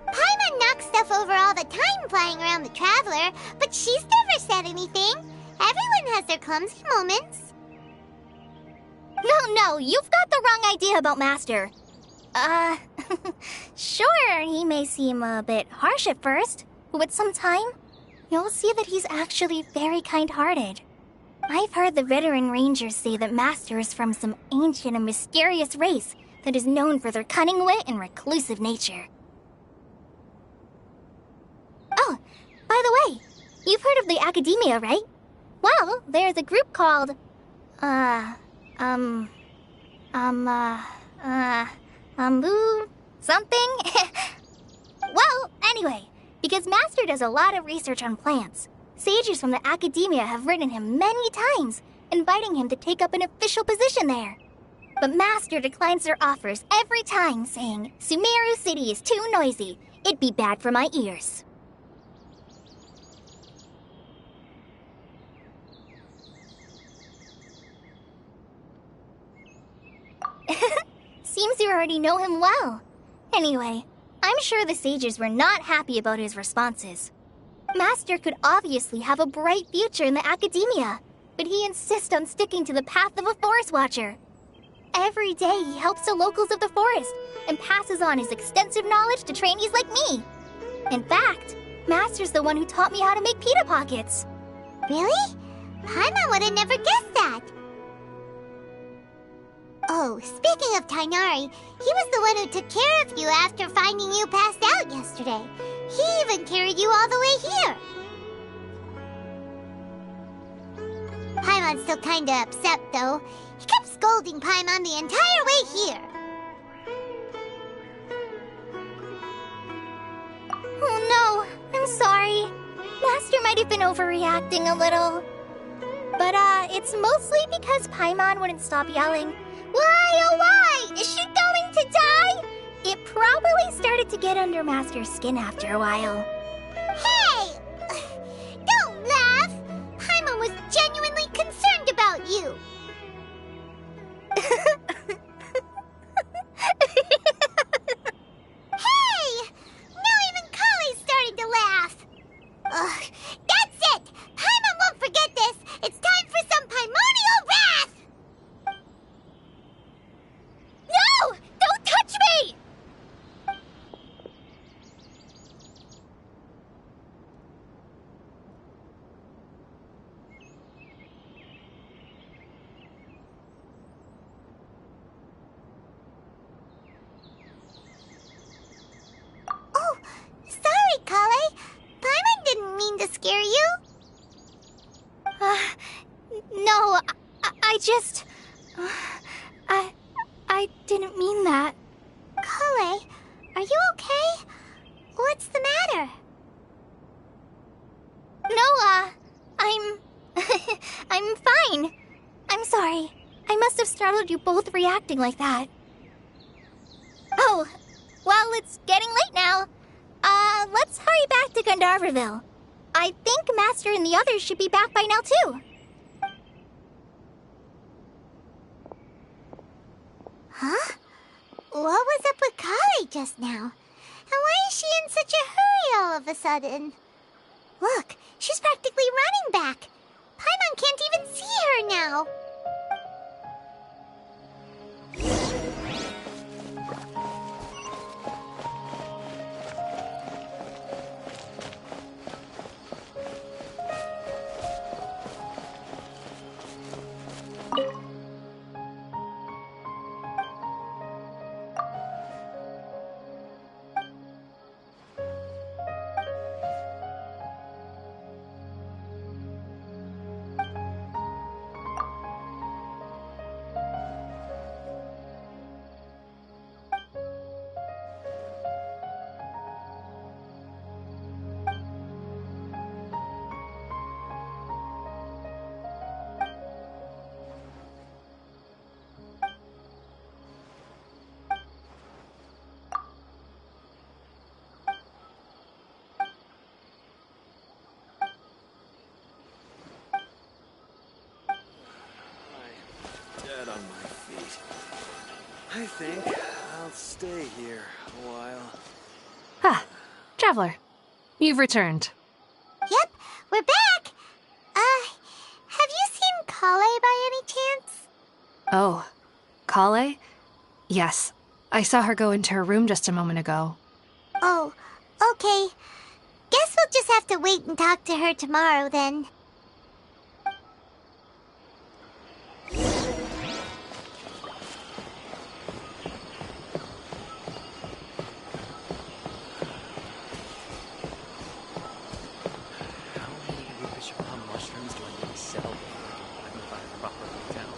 Paimon knocks stuff over all the time flying around the Traveler, but she's never said anything. Everyone has their clumsy moments. No, you've got the wrong idea about Master. Sure, he may seem a bit harsh at first, but with some time, you'll see that he's actually very kind-hearted. I've heard the veteran rangers say that Master is from some ancient and mysterious race that is known for their cunning wit and reclusive nature. Oh, by the way, you've heard of the Academia, right? Well, there's a group called, something? Well, anyway, because Master does a lot of research on plants, sages from the Academia have written him many times, inviting him to take up an official position there. But Master declines their offers every time, saying, Sumeru City is too noisy. It'd be bad for my ears. Seems you already know him well. Anyway, I'm sure the sages were not happy about his responses. Master could obviously have a bright future in the academia, but he insists on sticking to the path of a forest watcher. Every day he helps the locals of the forest and passes on his extensive knowledge to trainees like me. In fact, Master's the one who taught me how to make pita pockets. Really? Paimon would have never guessed that. Oh, speaking of Tainari, he was the one who took care of you after finding you passed out yesterday. He even carried you all the way here. Paimon's still kinda upset, though. He kept scolding Paimon the entire way here. Oh no, I'm sorry. Master might have been overreacting a little. But, it's mostly because Paimon wouldn't stop yelling, "Why, oh why? Is she going to die?" It probably started to get under Master's skin after a while. Hey! Don't laugh! Paimon was genuinely concerned about you. Hey! Now even Kali's starting to laugh. Ugh, that's it! Paimon won't forget this! It's time for some primordial wrath! No! Don't touch me! Oh, sorry, Kale. Paimon didn't mean to scare you. No, I just... I didn't mean that. Kale, are you okay? What's the matter? No, I'm... I'm fine. I'm sorry. I must have startled you both reacting like that. Oh, well, it's getting late now. Let's hurry back to Gandharville. I think Master and the others should be back by now, too. Huh? What was up with Kale just now? And why is she in such a hurry all of a sudden? Look, she's practically running back. Paimon can't even see her now. Dead on my feet. I think I'll stay here a while. Ah, Traveler. You've returned. Yep, we're back. Have you seen Kale by any chance? Oh, Kale? Yes. I saw her go into her room just a moment ago. Oh, okay. Guess we'll just have to wait and talk to her tomorrow then. How many Bishop mushrooms do I need to sell before I can find a proper hotel?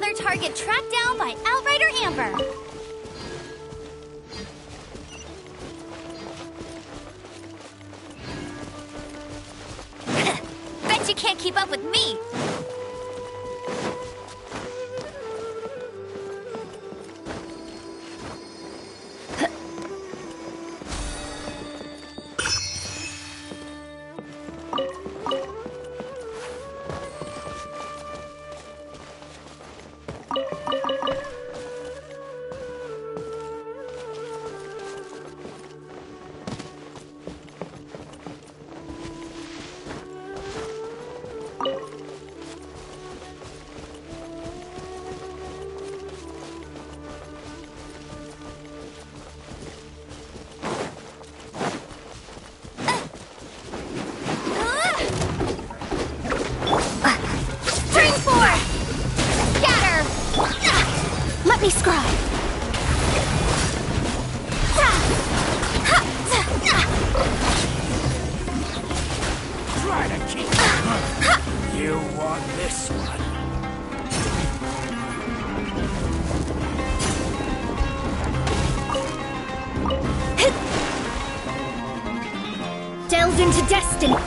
Another target tracked down by Outrider Amber. Bet you can't keep up with me! Let me scribe. Try to keep You want this one? Delve into destiny.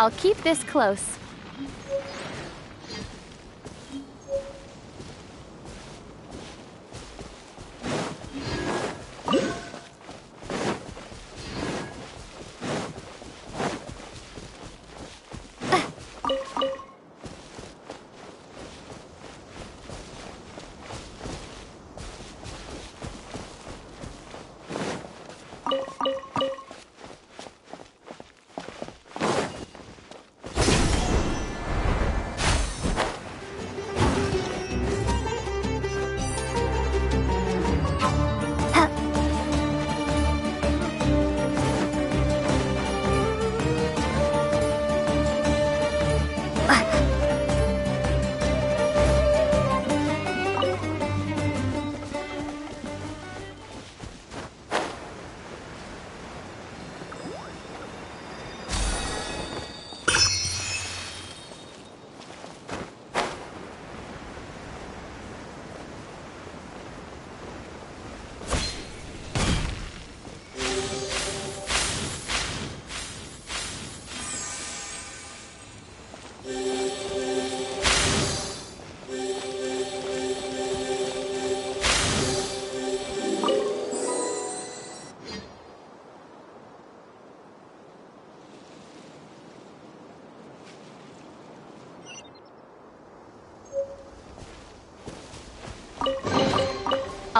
I'll keep this close.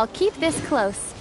I'll keep this close.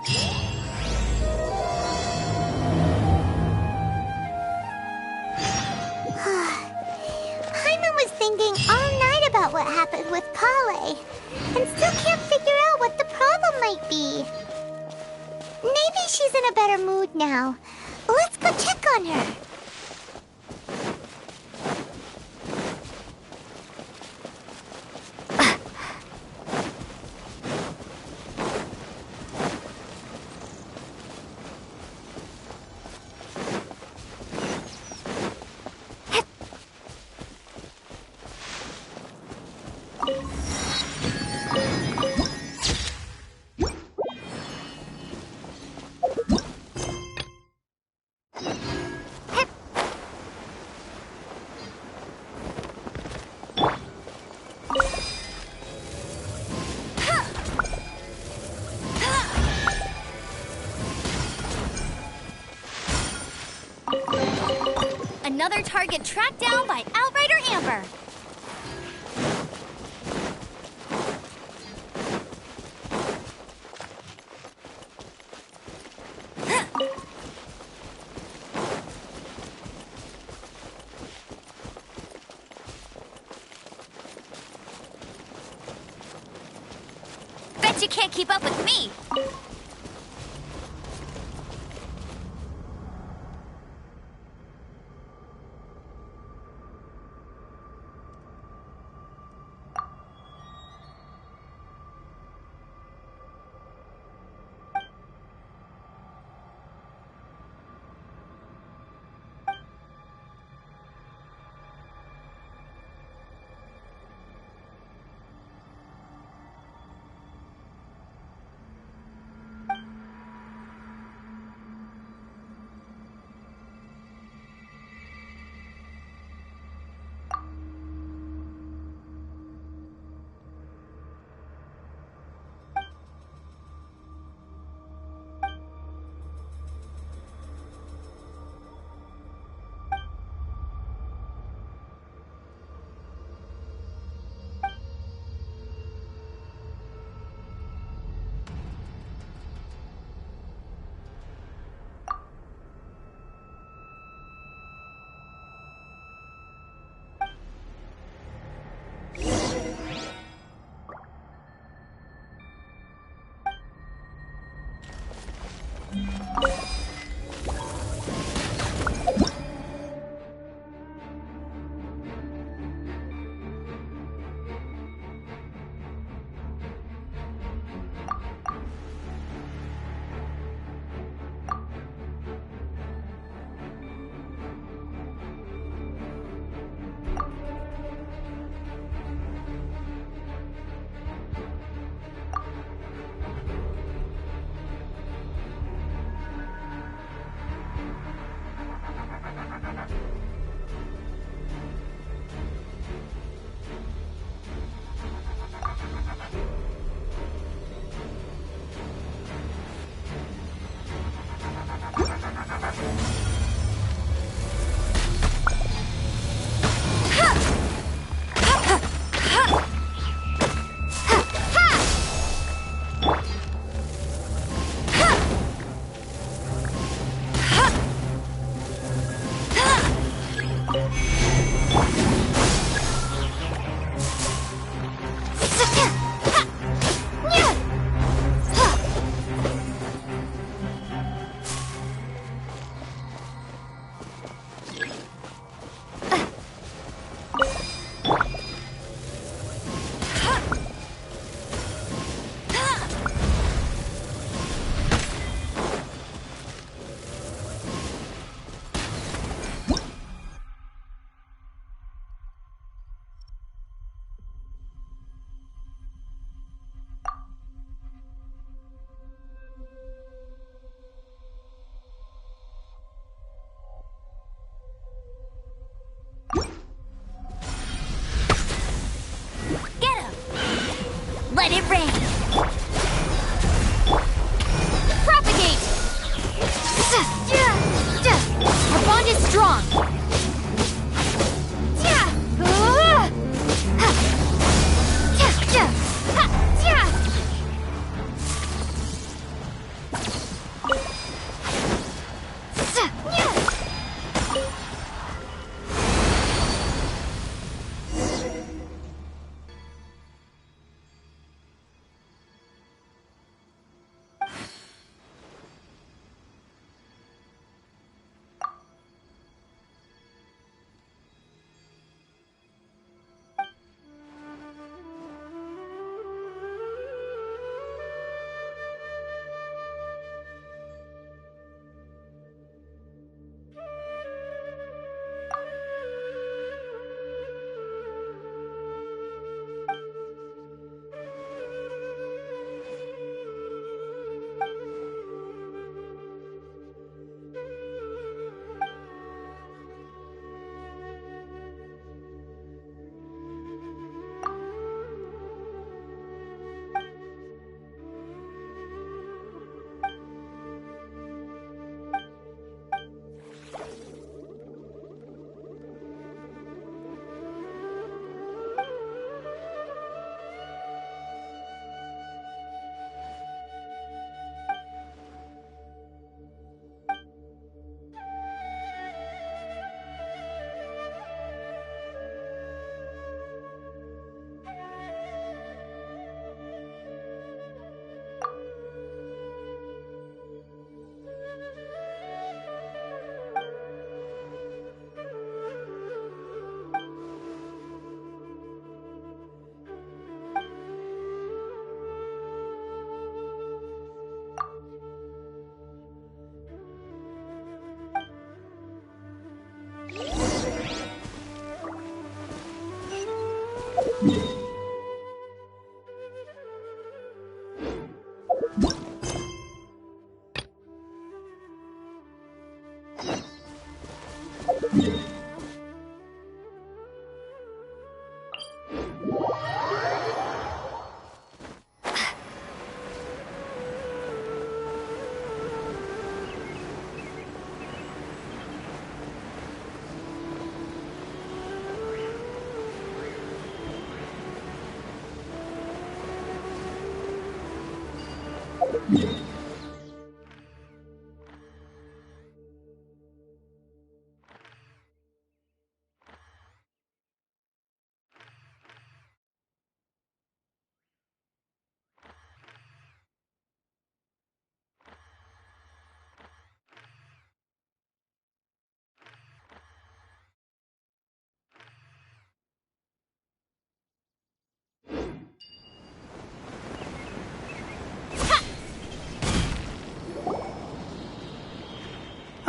Paimon was thinking all night about what happened with Kale, and still can't figure out what the problem might be. Maybe she's in a better mood now. Let's go check on her. Another target tracked down by Outrider Amber. Bet you can't keep up with me. Let it rain! Propagate! Our bond is strong!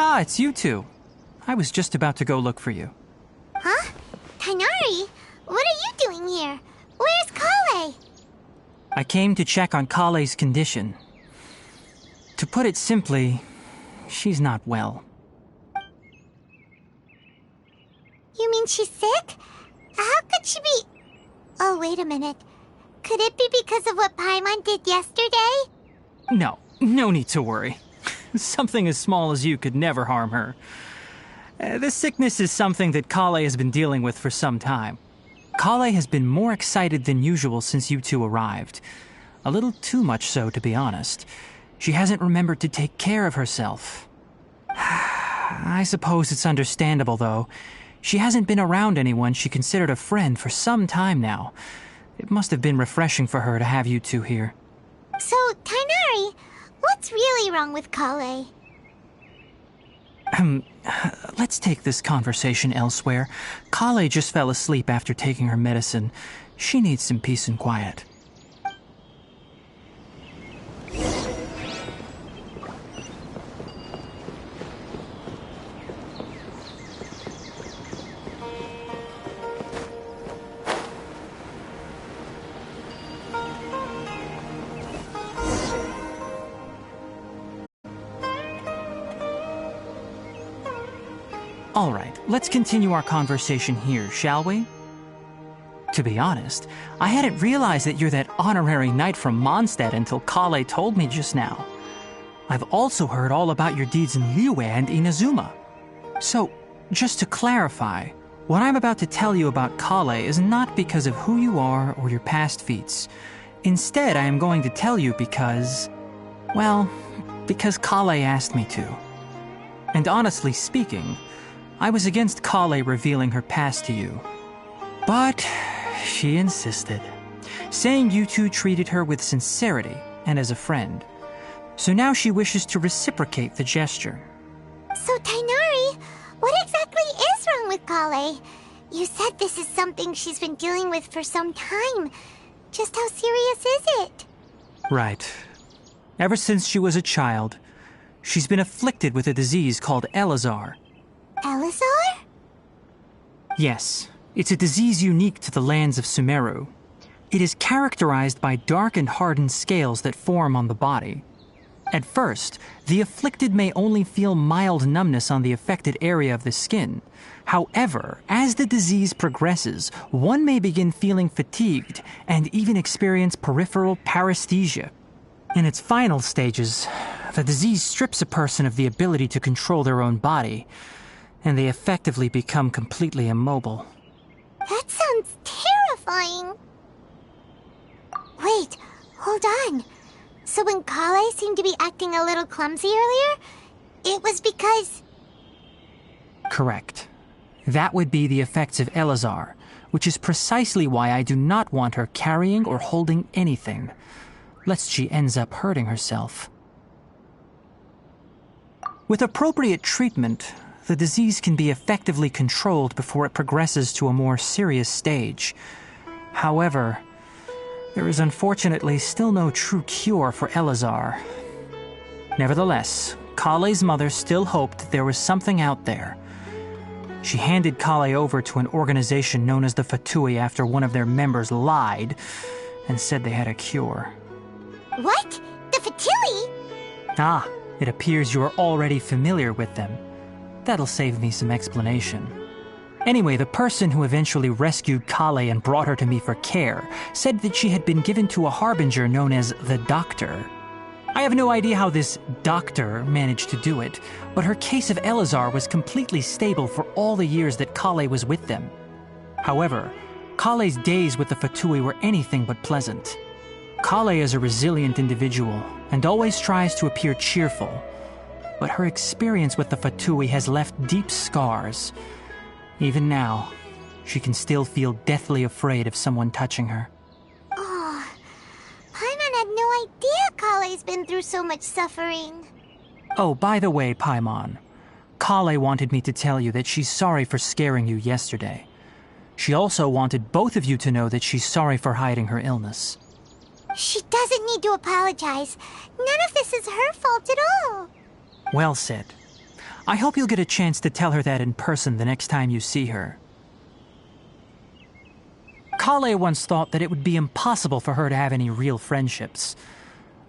Ah, it's you two. I was just about to go look for you. Huh? Tighnari, what are you doing here? Where's Kale? I came to check on Kale's condition. To put it simply, she's not well. You mean she's sick? How could she be... Oh, wait a minute. Could it be because of what Paimon did yesterday? No need to worry. Something as small as you could never harm her. This sickness is something that Kale has been dealing with for some time. Kale has been more excited than usual since you two arrived. A little too much so, to be honest. She hasn't remembered to take care of herself. I suppose it's understandable, though. She hasn't been around anyone she considered a friend for some time now. It must have been refreshing for her to have you two here. So, Tighnari, what's really wrong with Kale? Let's take this conversation elsewhere. Kale just fell asleep after taking her medicine. She needs some peace and quiet. All right, let's continue our conversation here, shall we? To be honest, I hadn't realized that you're that honorary knight from Mondstadt until Kale told me just now. I've also heard all about your deeds in Liyue and Inazuma. So, just to clarify, what I'm about to tell you about Kale is not because of who you are or your past feats. Instead, I am going to tell you because... well, because Kale asked me to. And honestly speaking, I was against Kale revealing her past to you. But she insisted, saying you two treated her with sincerity and as a friend. So now she wishes to reciprocate the gesture. So, Tighnari, what exactly is wrong with Kale? You said this is something she's been dealing with for some time. Just how serious is it? Right. Ever since she was a child, she's been afflicted with a disease called Elazar. Elazar? Yes, it's a disease unique to the lands of Sumeru. It is characterized by dark and hardened scales that form on the body. At first, the afflicted may only feel mild numbness on the affected area of the skin. However, as the disease progresses, one may begin feeling fatigued and even experience peripheral paresthesia. In its final stages, the disease strips a person of the ability to control their own body, and they effectively become completely immobile. That sounds terrifying. Wait, hold on. So when Kale seemed to be acting a little clumsy earlier, it was because... Correct. That would be the effects of Elazar, which is precisely why I do not want her carrying or holding anything, lest she ends up hurting herself. With appropriate treatment, the disease can be effectively controlled before it progresses to a more serious stage. However, there is unfortunately still no true cure for Elazar. Nevertheless, Kale's mother still hoped there was something out there. She handed Kale over to an organization known as the Fatui after one of their members lied and said they had a cure. What? The Fatui? Ah, it appears you are already familiar with them. That'll save me some explanation. Anyway, the person who eventually rescued Kale and brought her to me for care said that she had been given to a harbinger known as the Doctor. I have no idea how this doctor managed to do it, but her case of Elazar was completely stable for all the years that Kale was with them. However, Kale's days with the Fatui were anything but pleasant. Kale is a resilient individual and always tries to appear cheerful, but her experience with the Fatui has left deep scars. Even now, she can still feel deathly afraid of someone touching her. Oh, Paimon had no idea Kale's been through so much suffering. Oh, by the way, Paimon, Kale wanted me to tell you that she's sorry for scaring you yesterday. She also wanted both of you to know that she's sorry for hiding her illness. She doesn't need to apologize. None of this is her fault at all. Well said. I hope you'll get a chance to tell her that in person the next time you see her. Kale once thought that it would be impossible for her to have any real friendships.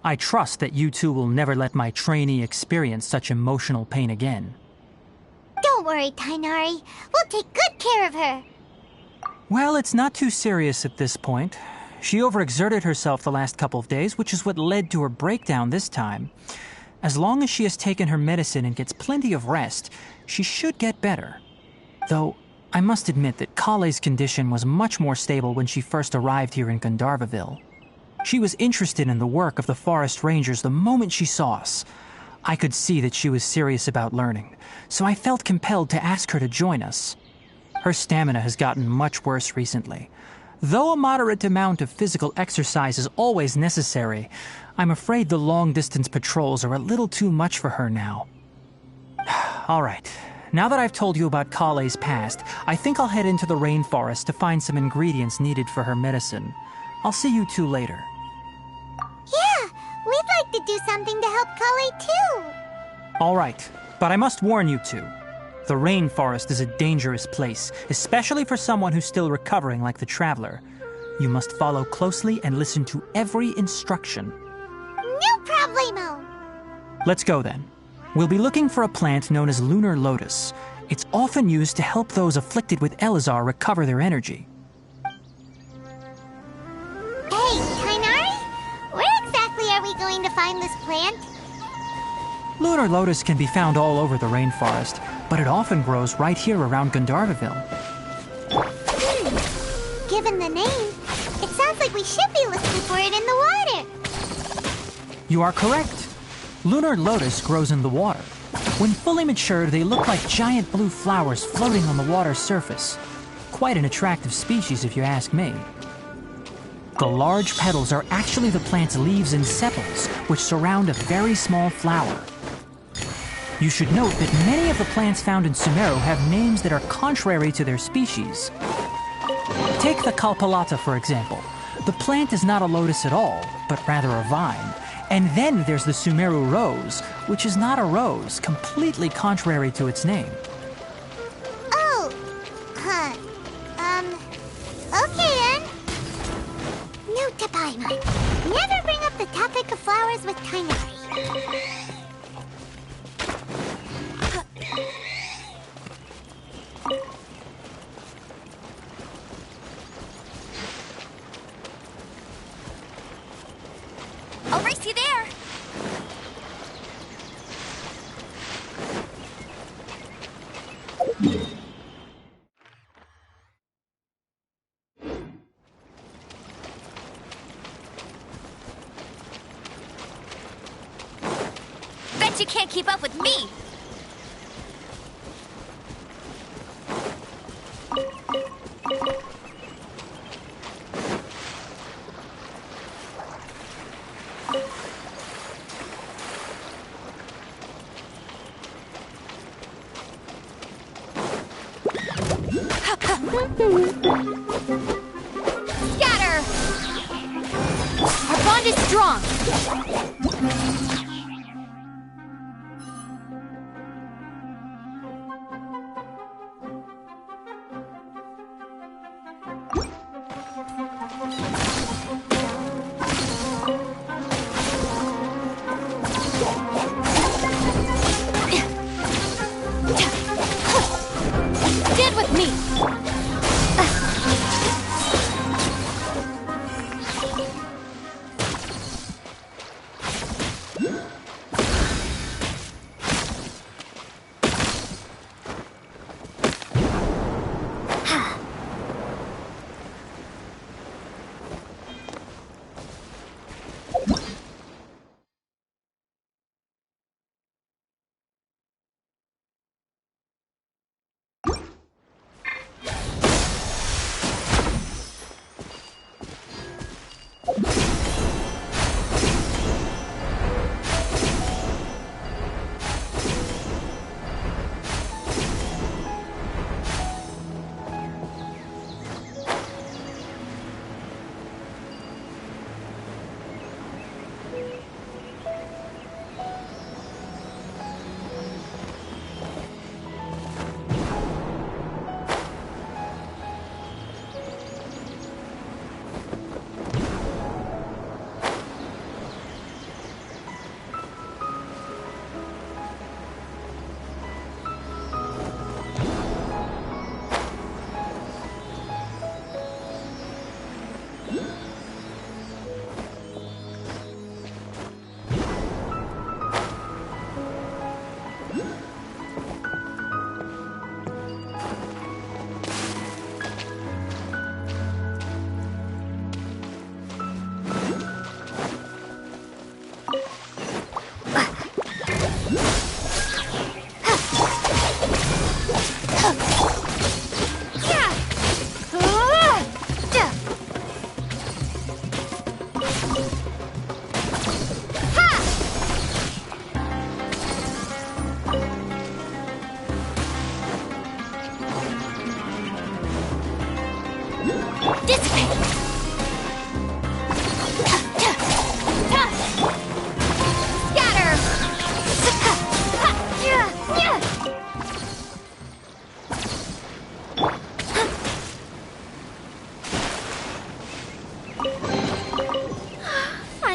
I trust that you two will never let my trainee experience such emotional pain again. Don't worry, Tainari. We'll take good care of her. Well, it's not too serious at this point. She overexerted herself the last couple of days, which is what led to her breakdown this time. As long as she has taken her medicine and gets plenty of rest, she should get better. Though, I must admit that Kale's condition was much more stable when she first arrived here in Gandharvaville. She was interested in the work of the forest rangers the moment she saw us. I could see that she was serious about learning, so I felt compelled to ask her to join us. Her stamina has gotten much worse recently. Though a moderate amount of physical exercise is always necessary, I'm afraid the long-distance patrols are a little too much for her now. All right, now that I've told you about Kale's past, I think I'll head into the rainforest to find some ingredients needed for her medicine. I'll see you two later. Yeah, we'd like to do something to help Kale too. All right, but I must warn you two. The rainforest is a dangerous place, especially for someone who's still recovering like the Traveler. You must follow closely and listen to every instruction. No problemo! Let's go then. We'll be looking for a plant known as lunar lotus. It's often used to help those afflicted with Elazar recover their energy. Hey, Tainari? Where exactly are we going to find this plant? Lunar lotus can be found all over the rainforest, but it often grows right here around Gandharvaville. Given the name, it sounds like we should be looking for it in the water. You are correct. Lunar lotus grows in the water. When fully matured, they look like giant blue flowers floating on the water's surface. Quite an attractive species, if you ask me. The large petals are actually the plant's leaves and sepals, which surround a very small flower. You should note that many of the plants found in Sumeru have names that are contrary to their species. Take the Kalpalata, for example. The plant is not a lotus at all, but rather a vine. And then there's the Sumeru rose, which is not a rose, completely contrary to its name. Oh, huh. Okay then. Note to Paimon. Never bring up the topic of flowers with Tainari. I'll race you there! Bet you can't keep up with me! Scatter! Our bond is strong!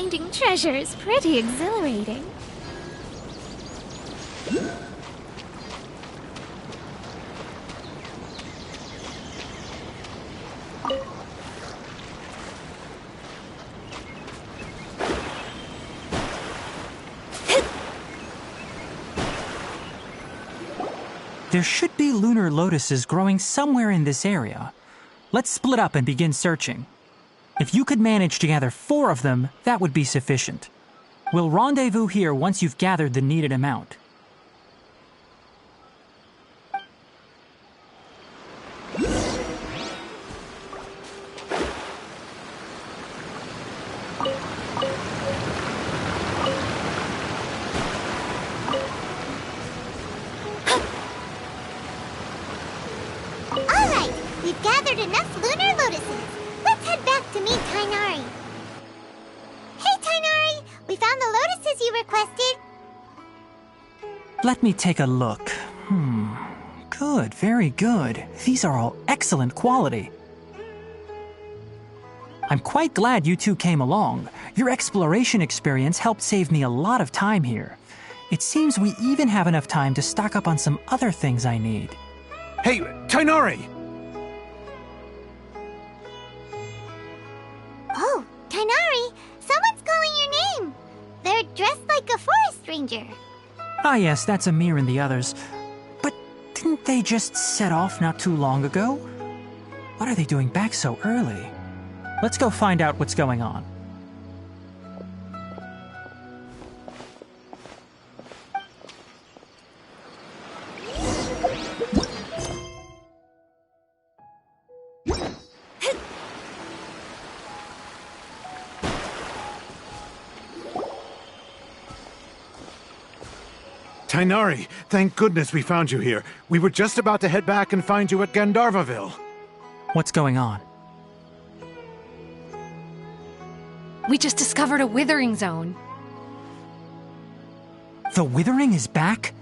Finding treasure is pretty exhilarating. There should be lunar lotuses growing somewhere in this area. Let's split up and begin searching. If you could manage to gather 4 of them, that would be sufficient. We'll rendezvous here once you've gathered the needed amount. Alright, we've gathered enough lunar lotuses. Let's head back to meet Tainari. Hey Tainari, we found the lotuses you requested. Let me take a look. Good, very good. These are all excellent quality. I'm quite glad you two came along. Your exploration experience helped save me a lot of time here. It seems we even have enough time to stock up on some other things I need. Hey, Tainari! Oh, Tainari, someone's calling your name. They're dressed like a forest ranger. Ah yes, that's Amir and the others. But didn't they just set off not too long ago? What are they doing back so early? Let's go find out what's going on. Tainari, thank goodness we found you here. We were just about to head back and find you at Gandharvaville. What's going on? We just discovered a withering zone. The withering is back?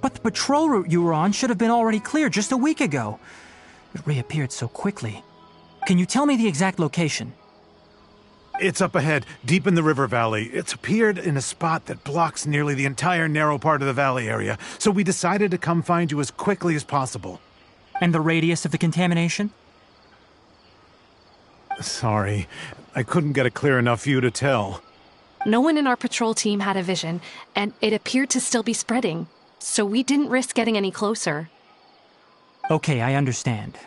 But the patrol route you were on should have been already clear just a week ago. It reappeared so quickly. Can you tell me the exact location? It's up ahead, deep in the river valley. It's appeared in a spot that blocks nearly the entire narrow part of the valley area, so we decided to come find you as quickly as possible. And the radius of the contamination? Sorry, I couldn't get a clear enough view to tell. No one in our patrol team had a vision, and it appeared to still be spreading, so we didn't risk getting any closer. Okay, I understand.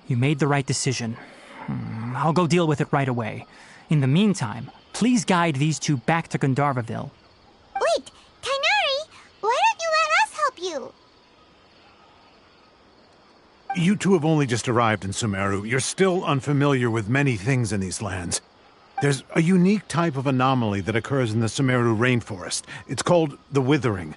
You made the right decision. I'll go deal with it right away. In the meantime, please guide these two back to Gandharvaville. Wait, Tainari, why don't you let us help you? You two have only just arrived in Sumeru. You're still unfamiliar with many things in these lands. There's a unique type of anomaly that occurs in the Sumeru rainforest. It's called the withering.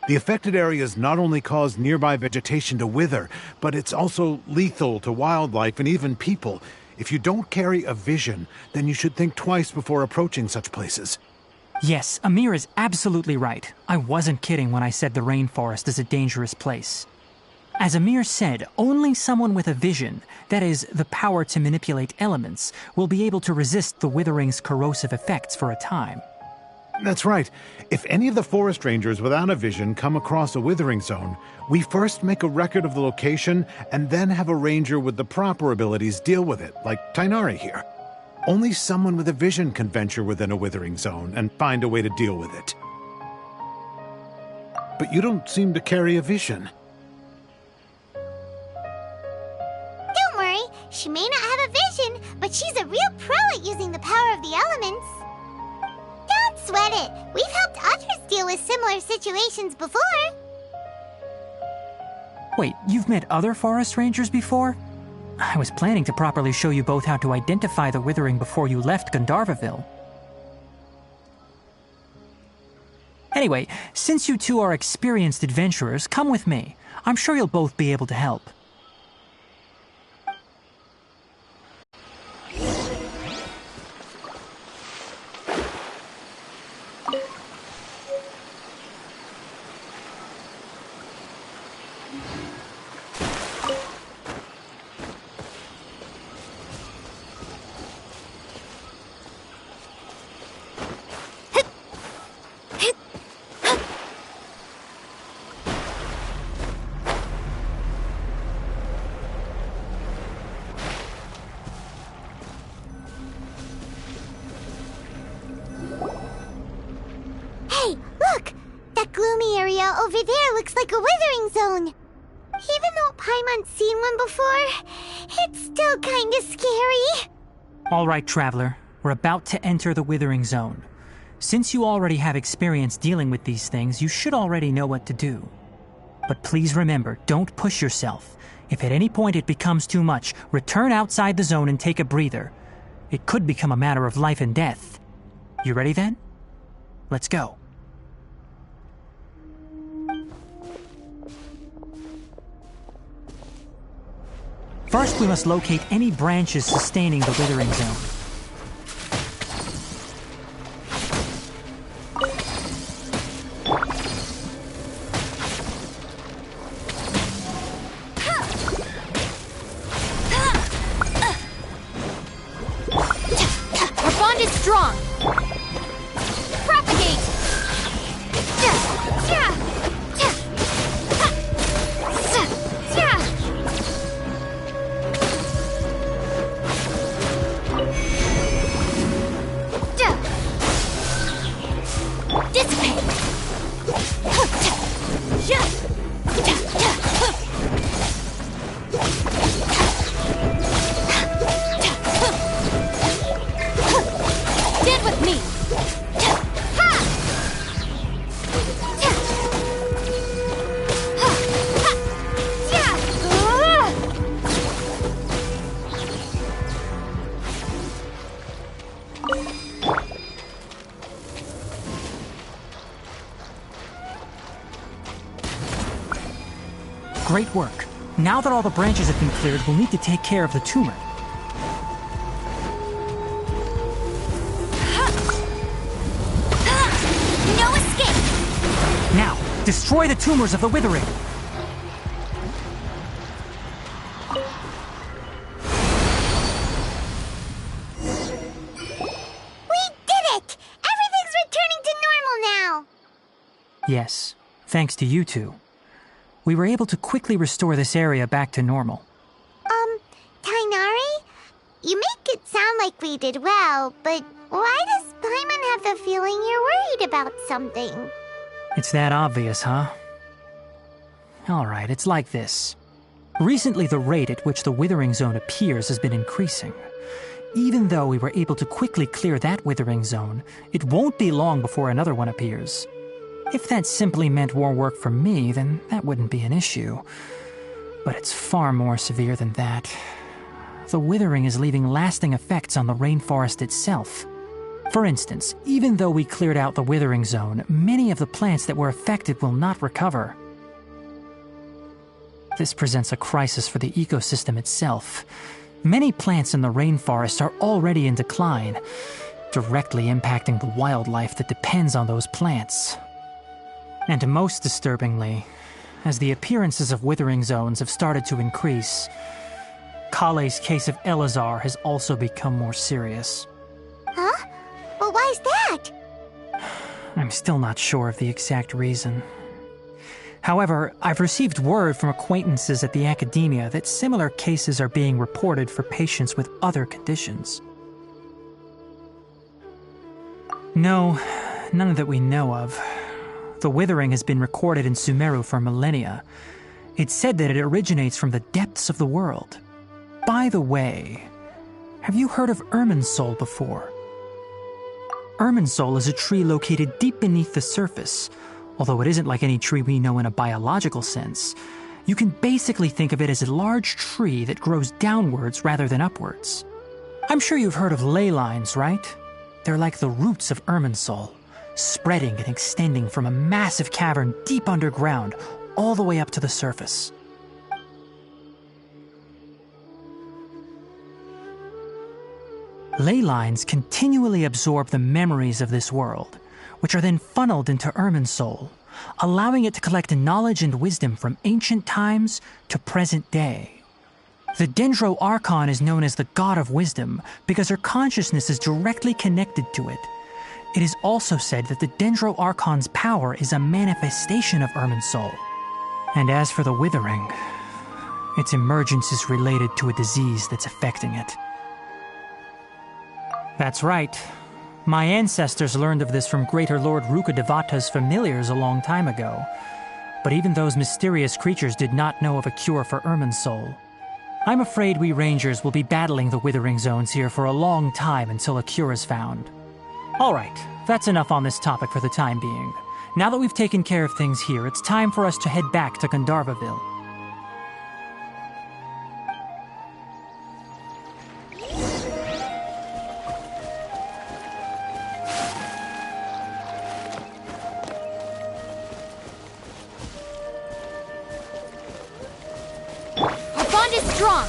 The affected areas not only cause nearby vegetation to wither, but it's also lethal to wildlife and even people. If you don't carry a vision, then you should think twice before approaching such places. Yes, Amir is absolutely right. I wasn't kidding when I said the rainforest is a dangerous place. As Amir said, only someone with a vision, that is, the power to manipulate elements, will be able to resist the withering's corrosive effects for a time. That's right. If any of the forest rangers without a vision come across a withering zone, we first make a record of the location and then have a ranger with the proper abilities deal with it, like Tainari here. Only someone with a vision can venture within a withering zone and find a way to deal with it. But you don't seem to carry a vision. Don't worry, she may not have a vision, but she's a real pro at using the power of the elements. Don't sweat it. We've helped others deal with similar situations before. Wait, you've met other forest rangers before? I was planning to properly show you both how to identify the withering before you left Gandharvaville. Anyway, since you two are experienced adventurers, come with me. I'm sure you'll both be able to help. gloomy area over there looks like a withering zone. Even though Paimon's seen one before, it's still kinda scary. All right, Traveler. We're about to enter the Withering Zone. Since you already have experience dealing with these things, you should already know what to do. But please remember, don't push yourself. If at any point it becomes too much, return outside the zone and take a breather. It could become a matter of life and death. You ready then? Let's go. First, we must locate any branches sustaining the Withering Zone. Our bond is strong. Propagate! Stand with me! Great work. Now that all the branches have been cleared, we'll need to take care of the tumor. No escape! Now, destroy the tumors of the Withering! We did it! Everything's returning to normal now! Yes, thanks to you two. We were able to quickly restore this area back to normal. Tainari? You make it sound like we did well, but why does Paimon have the feeling you're worried about something? It's that obvious, huh? Alright, it's like this. Recently, the rate at which the Withering Zone appears has been increasing. Even though we were able to quickly clear that Withering Zone, it won't be long before another one appears. If that simply meant more work for me, then that wouldn't be an issue. But it's far more severe than that. The Withering is leaving lasting effects on the rainforest itself. For instance, even though we cleared out the Withering Zone, many of the plants that were affected will not recover. This presents a crisis for the ecosystem itself. Many plants in the rainforest are already in decline, directly impacting the wildlife that depends on those plants. And most disturbingly, as the appearances of Withering Zones have started to increase, Kale's case of Elazar has also become more serious. Huh? Well, why's that? I'm still not sure of the exact reason. However, I've received word from acquaintances at the academia that similar cases are being reported for patients with other conditions. No, none that we know of. The Withering has been recorded in Sumeru for millennia. It's said that it originates from the depths of the world. By the way, have you heard of Irminsul before? Irminsul is a tree located deep beneath the surface. Although it isn't like any tree we know in a biological sense, you can basically think of it as a large tree that grows downwards rather than upwards. I'm sure you've heard of ley lines, right? They're like the roots of Irminsul, spreading and extending from a massive cavern deep underground all the way up to the surface. Ley lines continually absorb the memories of this world, which are then funneled into Irminsul, allowing it to collect knowledge and wisdom from ancient times to present day. The Dendro Archon is known as the God of Wisdom because her consciousness is directly connected to it. It is also said that the Dendro Archon's power is a manifestation of Irminsul. And as for the Withering, its emergence is related to a disease that's affecting it. That's right. My ancestors learned of this from Greater Lord Rukadevata's familiars a long time ago. But even those mysterious creatures did not know of a cure for Irminsul. I'm afraid we rangers will be battling the withering zones here for a long time until a cure is found. Alright, that's enough on this topic for the time being. Now that we've taken care of things here, it's time for us to head back to Gandharvaville. Our bond is strong!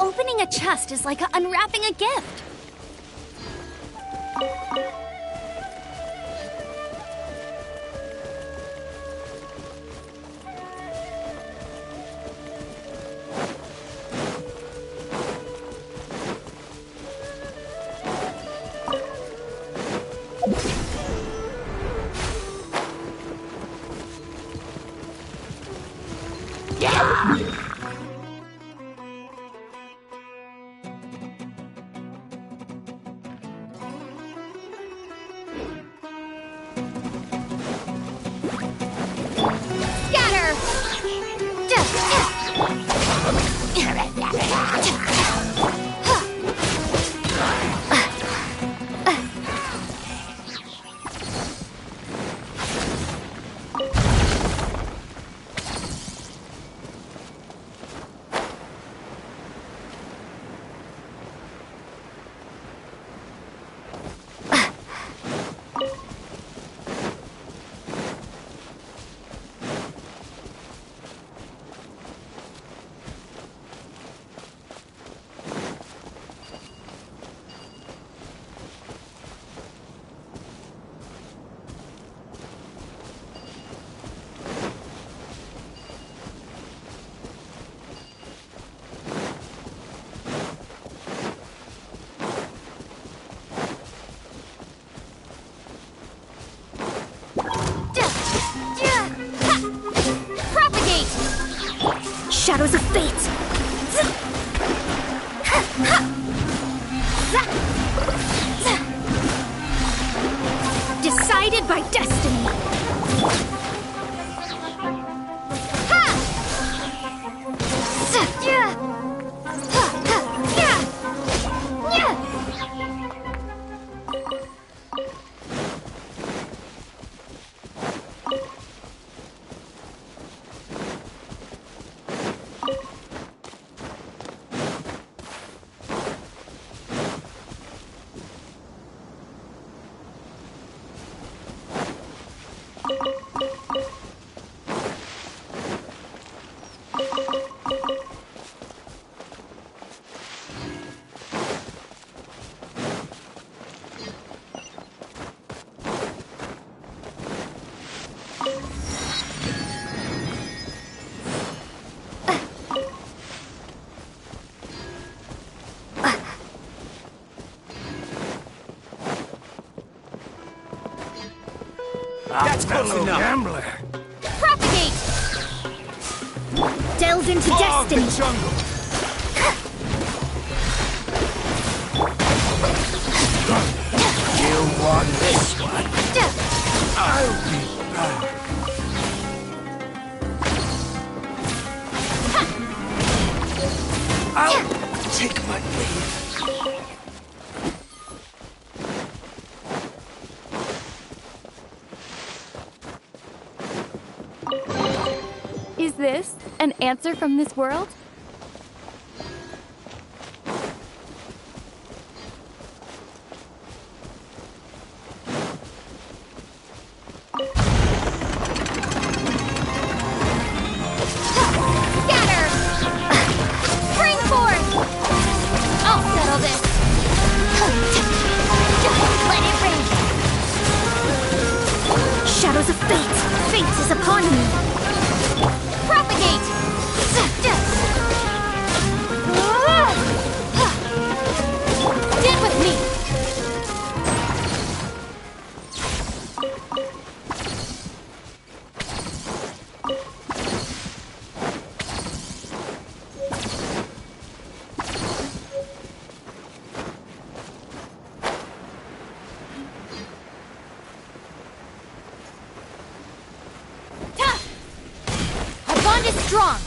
Opening a chest is like unwrapping a gift. Shadows of fate! Decided by destiny! That's close enough. Gambler. Propagate! Delve into destiny. The jungle. You want this one? I'll be back. I'll take my leave. Is this an answer from this world? Scatter! Spring forth! I'll settle this. Let it rain. Shadows of fate. Fate is upon me. Propagate! Stand with me! Our bond is strong!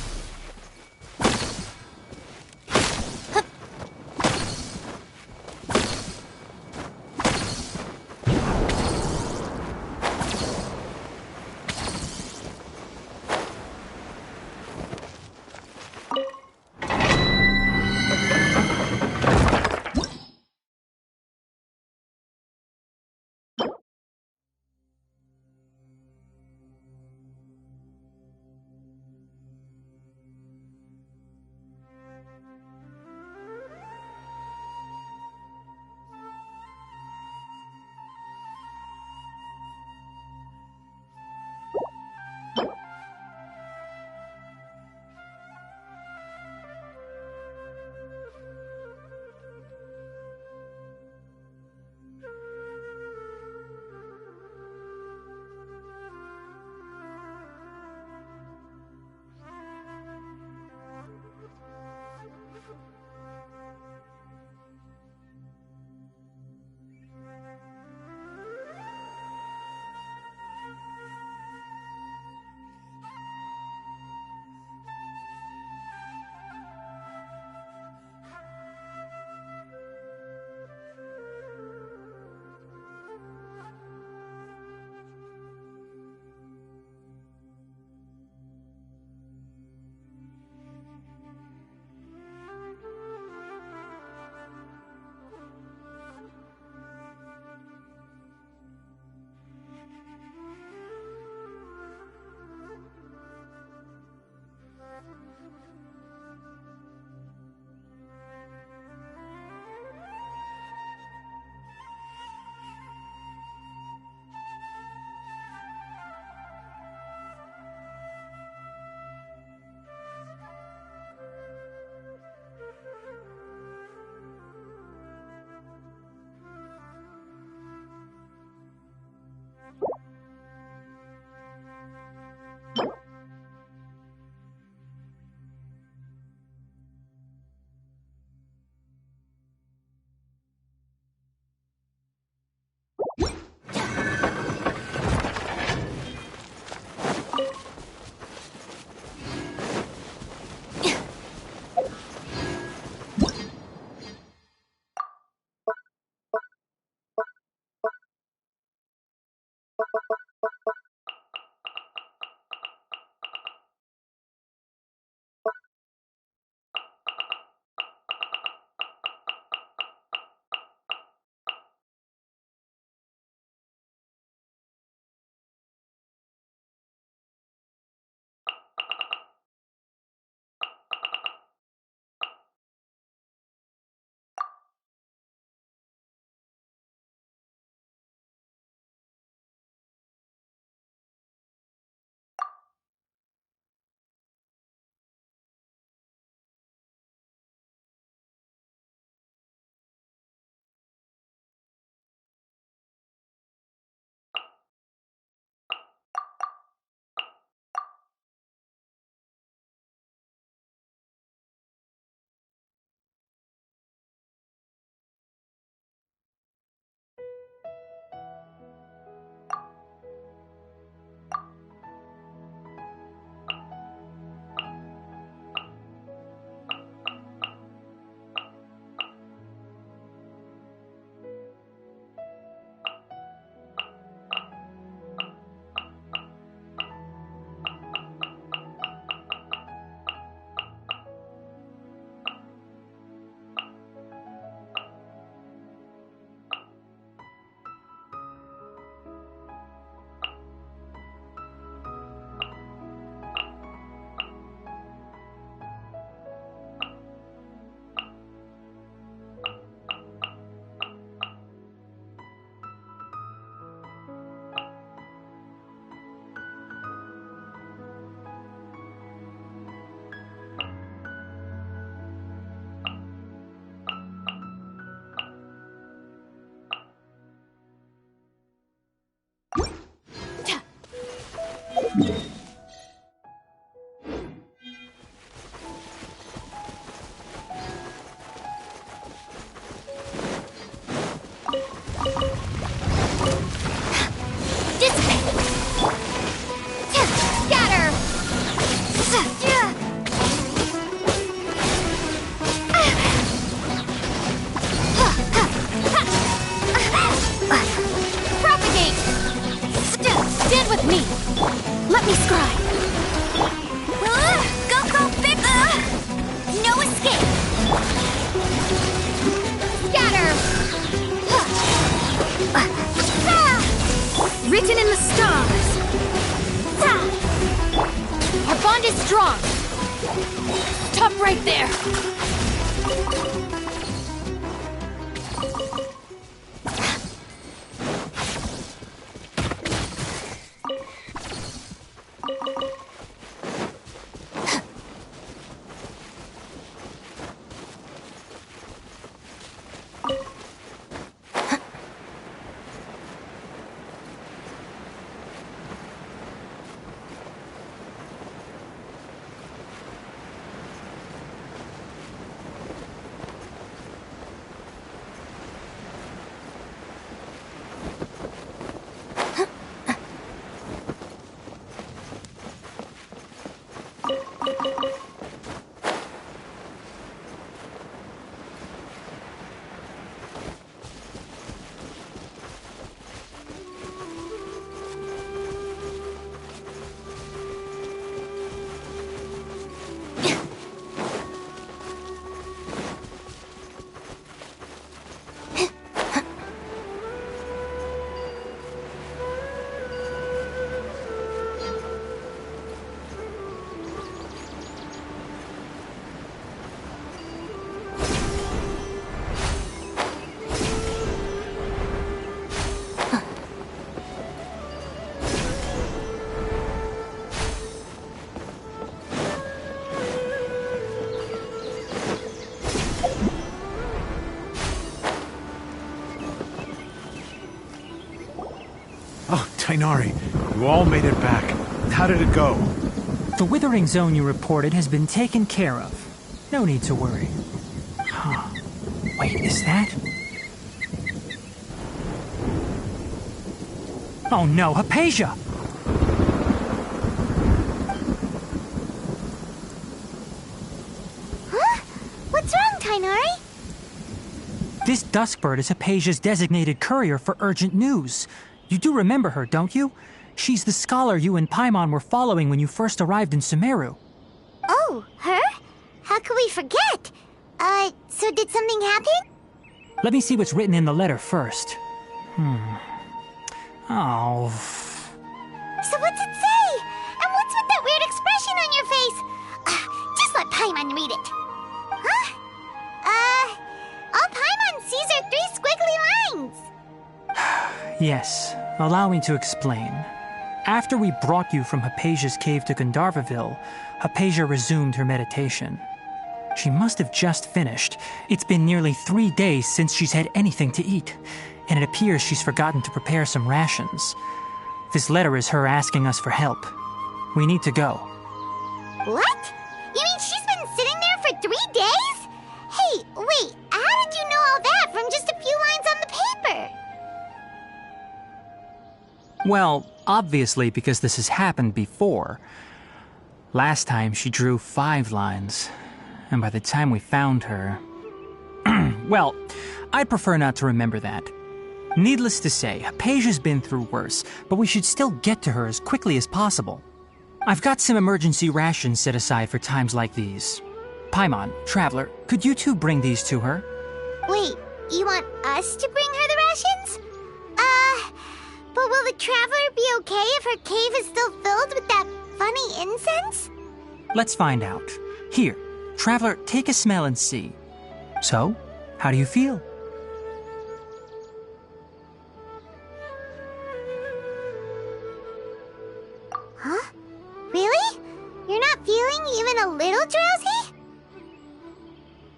Me! Let me scry! Go, go, big! No escape! Scatter! Written in the stars! Our bond is strong! Stop right there! Oh, Tainari, you all made it back. How did it go? The withering zone you reported has been taken care of. No need to worry. Huh. Wait, is that? Oh no, Hypatia! Huh? What's wrong, Tainari? This Duskbird is Hypatia's designated courier for urgent news. You do remember her, don't you? She's the scholar you and Paimon were following when you first arrived in Sumeru. Oh, her? How could we forget? So did something happen? Let me see what's written in the letter first. Oh. So what's it say? And what's with that weird expression on your face? Just let Paimon read it. Huh? All Paimon sees are 3 squiggly lines. Yes, allow me to explain. After we brought you from Hypatia's cave to Gandharvaville, Hypatia resumed her meditation. She must have just finished. It's been nearly 3 days since she's had anything to eat, and it appears she's forgotten to prepare some rations. This letter is her asking us for help. We need to go. What? You mean she's been sitting there for 3 days? Hey, wait, how did you know all that from just a few lines on the paper? Well, obviously because this has happened before. Last time she drew 5 lines, and by the time we found her... Well, I'd prefer not to remember that. Needless to say, Hypatia's been through worse, but we should still get to her as quickly as possible. I've got some emergency rations set aside for times like these. Paimon, Traveler, could you two bring these to her? Wait, you want us to bring her the rations? But will the Traveler be okay if her cave is still filled with that funny incense? Let's find out. Here, Traveler, take a smell and see. So, how do you feel? Huh? Really? You're not feeling even a little drowsy?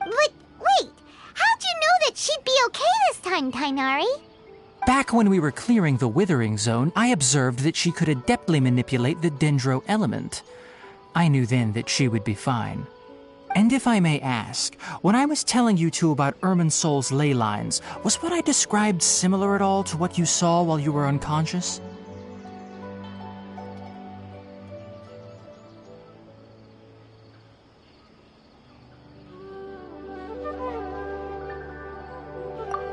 But wait, how'd you know that she'd be okay this time, Tainari? Back when we were clearing the withering zone, I observed that she could adeptly manipulate the dendro element. I knew then that she would be fine. And if I may ask, when I was telling you two about Irminsul's ley lines, was what I described similar at all to what you saw while you were unconscious?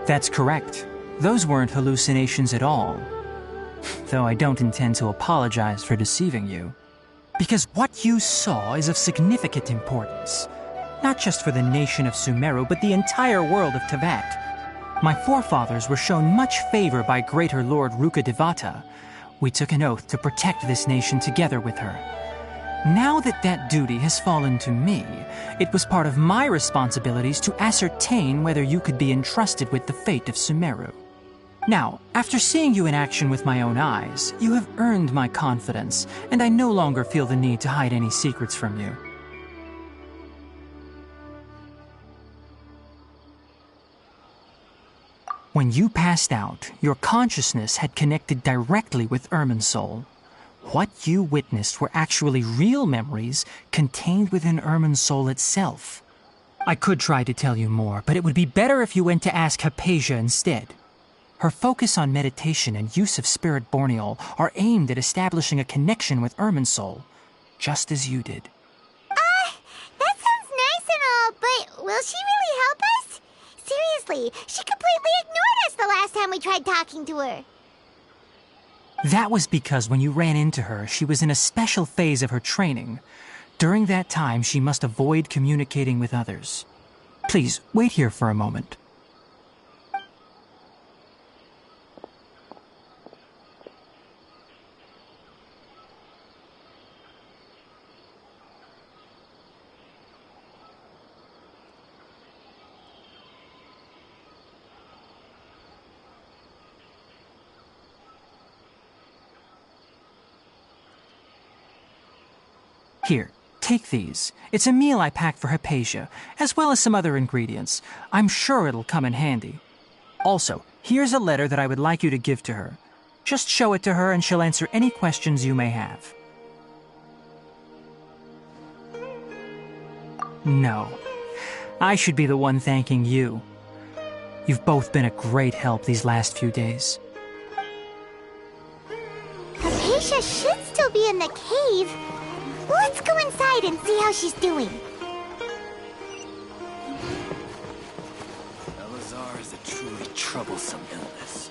That's correct. Those weren't hallucinations at all. though I don't intend to apologize for deceiving you. Because what you saw is of significant importance, not just for the nation of Sumeru, but the entire world of Teyvat. My forefathers were shown much favor by Greater Lord Rukkhadevata. We took an oath to protect this nation together with her. Now that that duty has fallen to me, it was part of my responsibilities to ascertain whether you could be entrusted with the fate of Sumeru. Now, after seeing you in action with my own eyes, you have earned my confidence, and I no longer feel the need to hide any secrets from you. When you passed out, your consciousness had connected directly with Irminsul. What you witnessed were actually real memories contained within Irminsul itself. I could try to tell you more, but it would be better if you went to ask Hypatia instead. Her focus on meditation and use of spirit borneol are aimed at establishing a connection with Irminsul, just as you did. That sounds nice and all, but will she really help us? Seriously, she completely ignored us the last time we tried talking to her. That was because when you ran into her, she was in a special phase of her training. During that time, she must avoid communicating with others. Please, wait here for a moment. Here, take these. It's a meal I packed for Hypatia, as well as some other ingredients. I'm sure it'll come in handy. Also, here's a letter that I would like you to give to her. Just show it to her and she'll answer any questions you may have. No. I should be the one thanking you. You've both been a great help these last few days. Hypatia should still be in the cave. Let's go inside and see how she's doing. Elazar is a truly troublesome illness.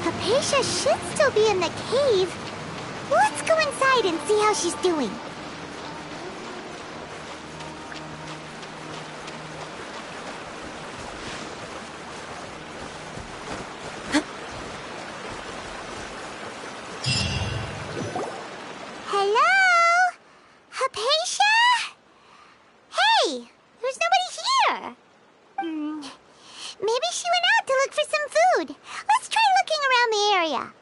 Hypatia should still be in the cave. Let's go inside and see how she's doing. Hello? Hypatia? Hey, there's nobody here. Maybe she went out to look for some food. Let's try looking around the area.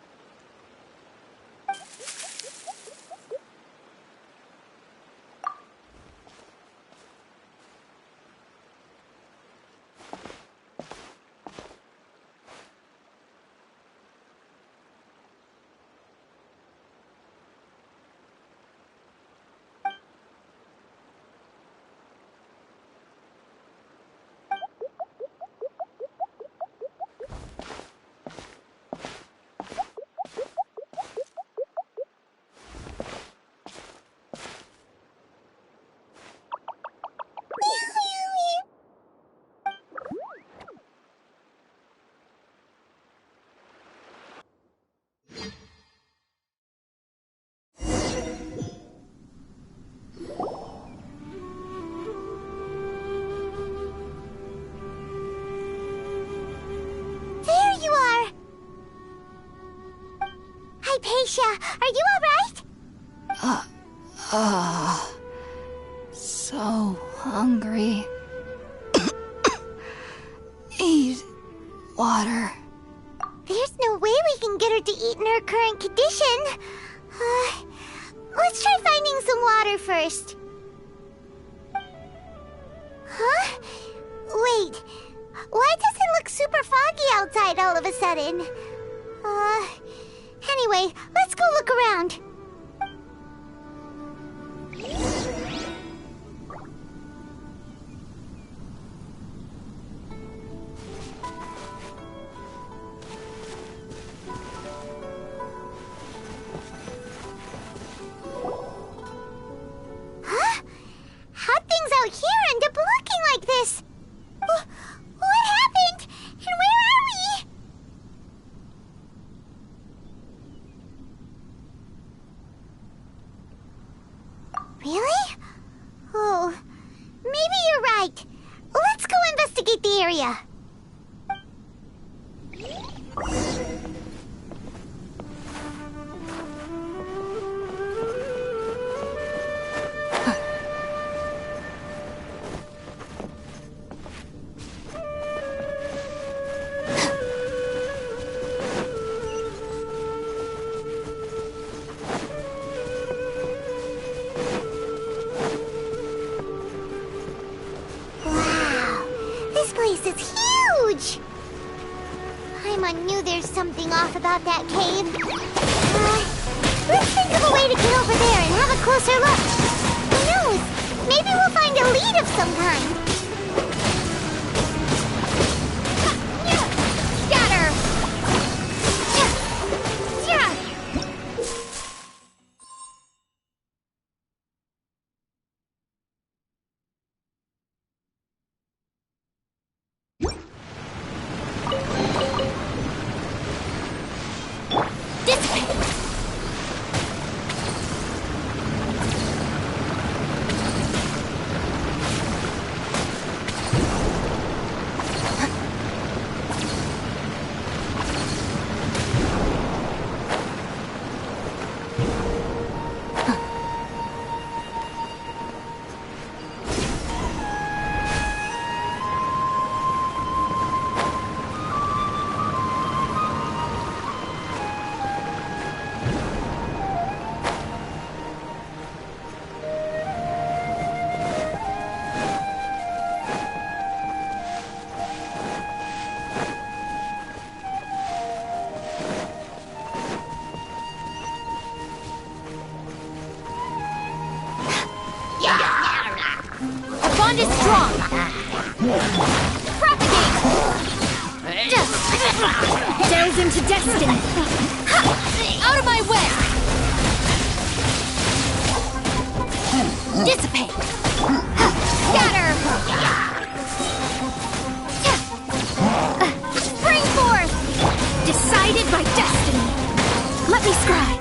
Hypatia, are you alright? So hungry. Need water. There's no way we can get her to eat in her current condition. Let's try finding some water first. Huh? Wait, why does it look super foggy outside all of a sudden? Anyway, let's go look around. investigate the area. Something off about that cave. Let's think of a way to get over there and have a closer look. Who knows? Maybe we'll find a lead of some kind. Scatter! Bond is strong! Propagate! Delve into destiny! Out of my way! Dissipate! Scatter! Spring forth! Decided by destiny! Let me scry!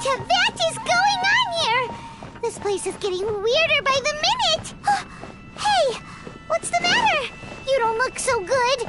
What is going on here? This place is getting weirder by the minute. Hey, what's the matter? You don't look so good.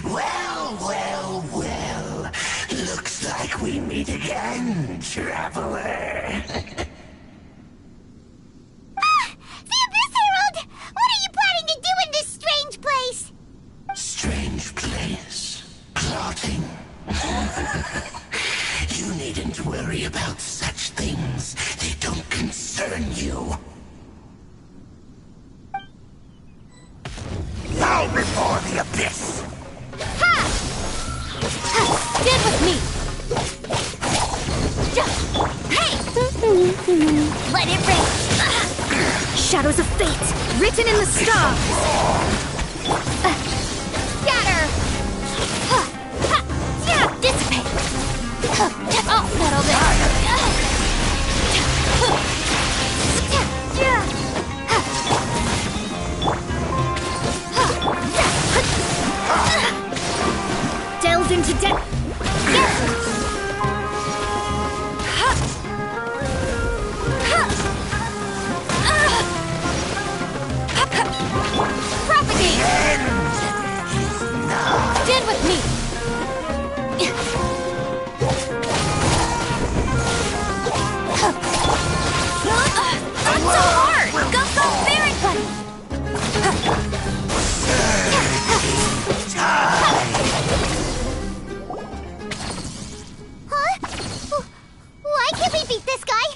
Well. Looks like we meet again, traveler. The Abyss Herald! What are you planning to do in this strange place? Strange place. Plotting. You needn't worry about such things. They don't concern you. Bow before the Abyss! Stand with me! Hey! Let it rain! Shadows of fate, written in the stars! Scatter! Dissipate! I'll settle this! Delve into death! Propagate! Stand with me! Not so hard! Go, Barret Buddy! Why can't we beat this guy?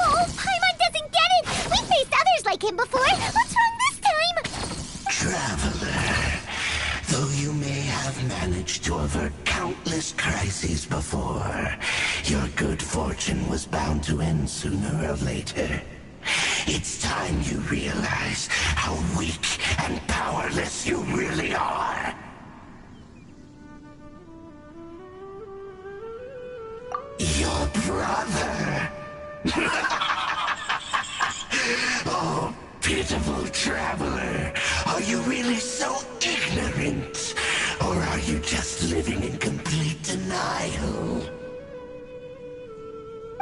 Oh, Paimon doesn't get it! We faced others like him before! What's wrong this time? Traveler, though you may have managed to avert countless crises before, your good fortune was bound to end sooner or later. It's time you realize how weak and powerless you really are. Your brother. Oh, pitiful traveler. Are you really so ignorant? Or are you just living in complete denial?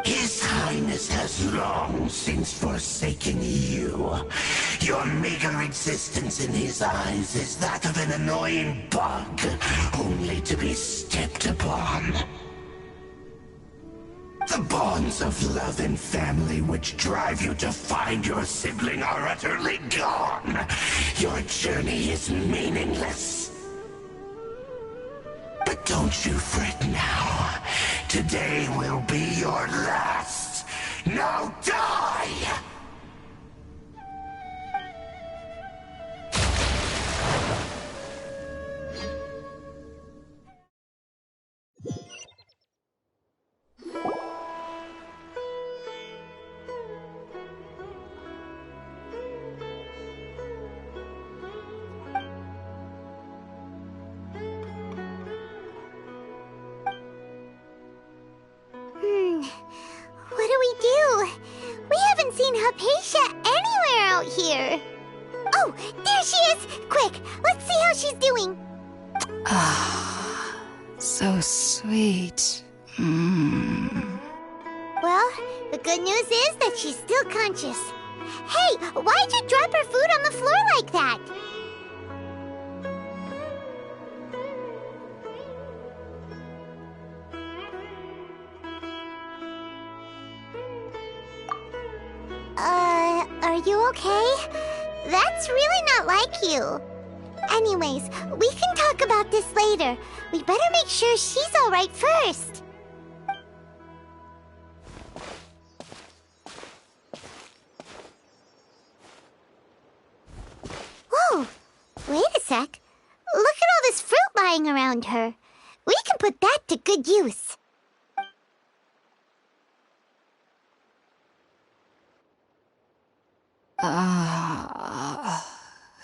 His Highness has long since forsaken you. Your meager existence in his eyes is that of an annoying bug, only to be stepped upon. The bonds of love and family which drive you to find your sibling are utterly gone. Your journey is meaningless. But don't you fret now. Today will be your last. Now die! So sweet. Well, the good news is that she's still conscious. Hey, why'd you drop her food on the floor like that? Are you okay? That's really not like you. Anyways, we can talk about this later. We better make sure she's alright first. Whoa! Wait a sec. Look at all this fruit lying around her. We can put that to good use.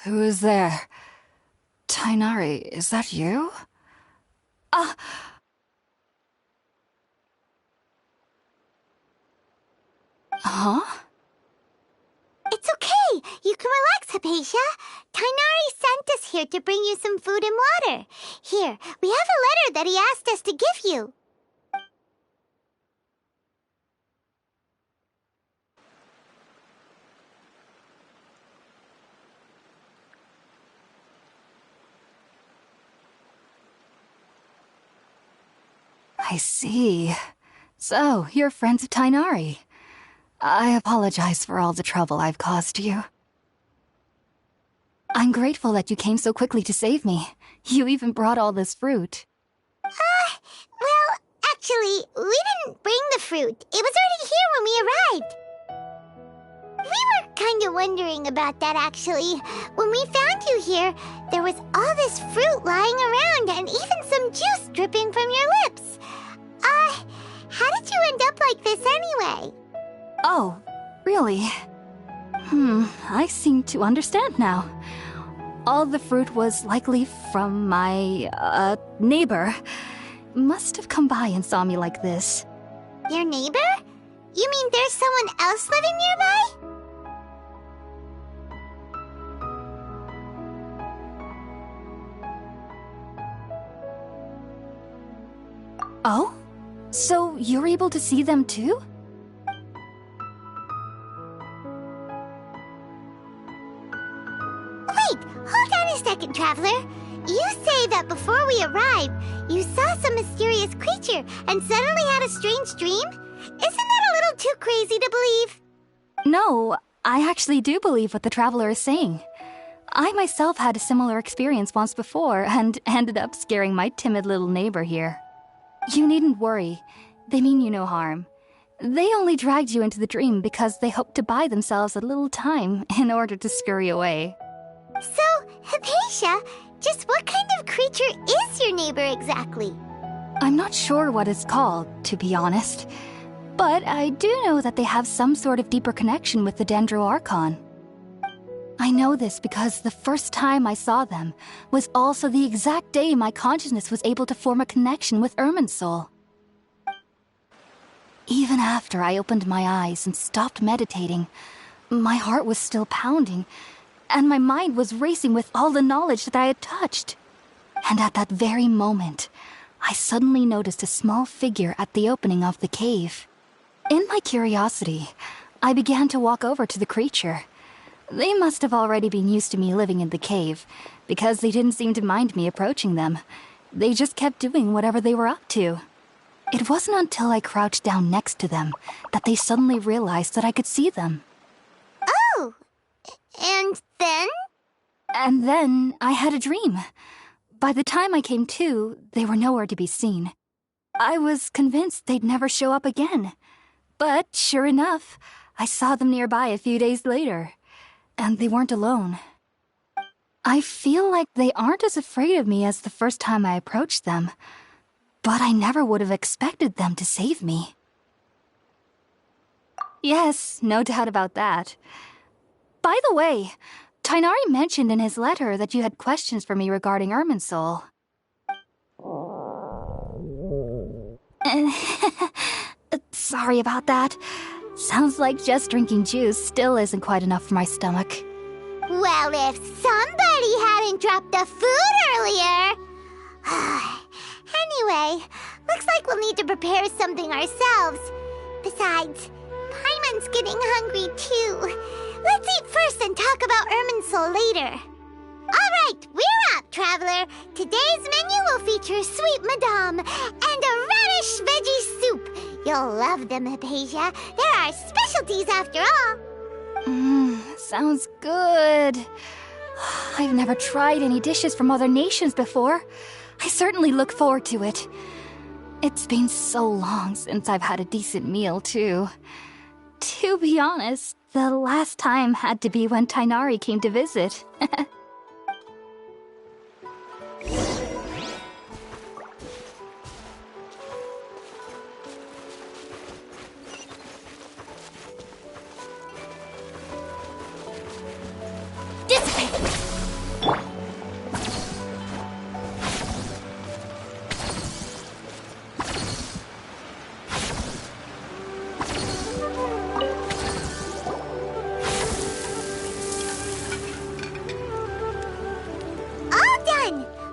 Who is there? Tainari, is that you? Huh? It's okay. You can relax, Hypatia. Tainari sent us here to bring you some food and water. Here, we have a letter that he asked us to give you. I see. So, you're friends of Tainari. I apologize for all the trouble I've caused you. I'm grateful that you came so quickly to save me. You even brought all this fruit. Well, actually, we didn't bring the fruit. It was already here when we arrived. We were kind of wondering about that, actually. When we found you here, there was all this fruit lying around and even some juice dripping from your lips. How did you end up like this anyway? Oh, really? I seem to understand now. All the fruit was likely from my, neighbor. Must have come by and saw me like this. Your neighbor? You mean there's someone else living nearby? Oh? So you're able to see them too? Wait, hold on a second, Traveler. You say that before we arrived, you saw some mysterious creature and suddenly had a strange dream? Isn't that a little too crazy to believe? No, I actually do believe what the Traveler is saying. I myself had a similar experience once before and ended up scaring my timid little neighbor here. You needn't worry. They mean you no harm. They only dragged you into the dream because they hoped to buy themselves a little time in order to scurry away. So, Hypatia, just what kind of creature is your neighbor exactly? I'm not sure what it's called, to be honest. But I do know that they have some sort of deeper connection with the Dendro Archon. I know this because the first time I saw them was also the exact day my consciousness was able to form a connection with Irminsul. Even after I opened my eyes and stopped meditating, my heart was still pounding, and my mind was racing with all the knowledge that I had touched. And at that very moment, I suddenly noticed a small figure at the opening of the cave. In my curiosity, I began to walk over to the creature. They must have already been used to me living in the cave, because they didn't seem to mind me approaching them. They just kept doing whatever they were up to. It wasn't until I crouched down next to them that they suddenly realized that I could see them. Oh! And then? And then I had a dream. By the time I came to, they were nowhere to be seen. I was convinced they'd never show up again. But sure enough, I saw them nearby a few days later. And they weren't alone. I feel like they aren't as afraid of me as the first time I approached them. But I never would have expected them to save me. Yes, no doubt about that. By the way, Tainari mentioned in his letter that you had questions for me regarding Irminsul. Sorry about that. Sounds like just drinking juice still isn't quite enough for my stomach. Well, if somebody hadn't dropped the food earlier... prepare something ourselves. Besides, Paimon's getting hungry too. Let's eat first and talk about Irminsul later. Alright, we're up, Traveler. Today's menu will feature sweet madame and a radish veggie soup. You'll love them, Hypatia. They're our specialties after all. Sounds good. I've never tried any dishes from other nations before. I certainly look forward to it. It's been so long since I've had a decent meal, too. To be honest, the last time had to be when Tighnari came to visit.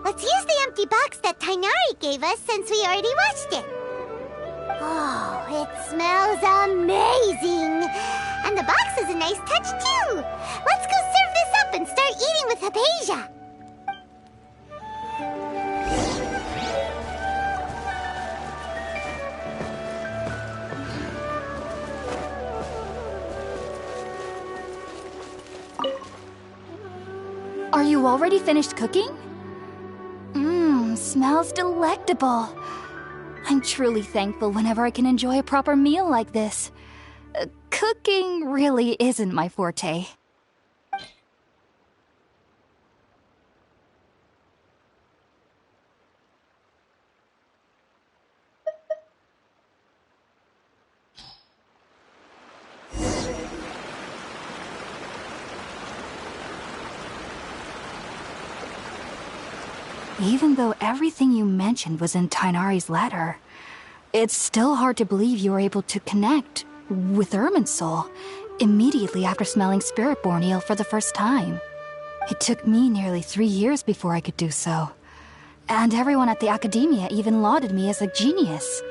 Let's use the empty box that Tighnari gave us since we already washed it. Oh, it smells amazing! And the box is a nice touch too! Let's go serve this up and start eating with Hypatia! Are you already finished cooking? Smells delectable. I'm truly thankful whenever I can enjoy a proper meal like this. Cooking really isn't my forte. Even though everything you mentioned was in Tighnari's letter, it's still hard to believe you were able to connect with Irminsul immediately after smelling Spiritborn eel for the first time. It took me nearly 3 years before I could do so. And everyone at the Academia even lauded me as a genius.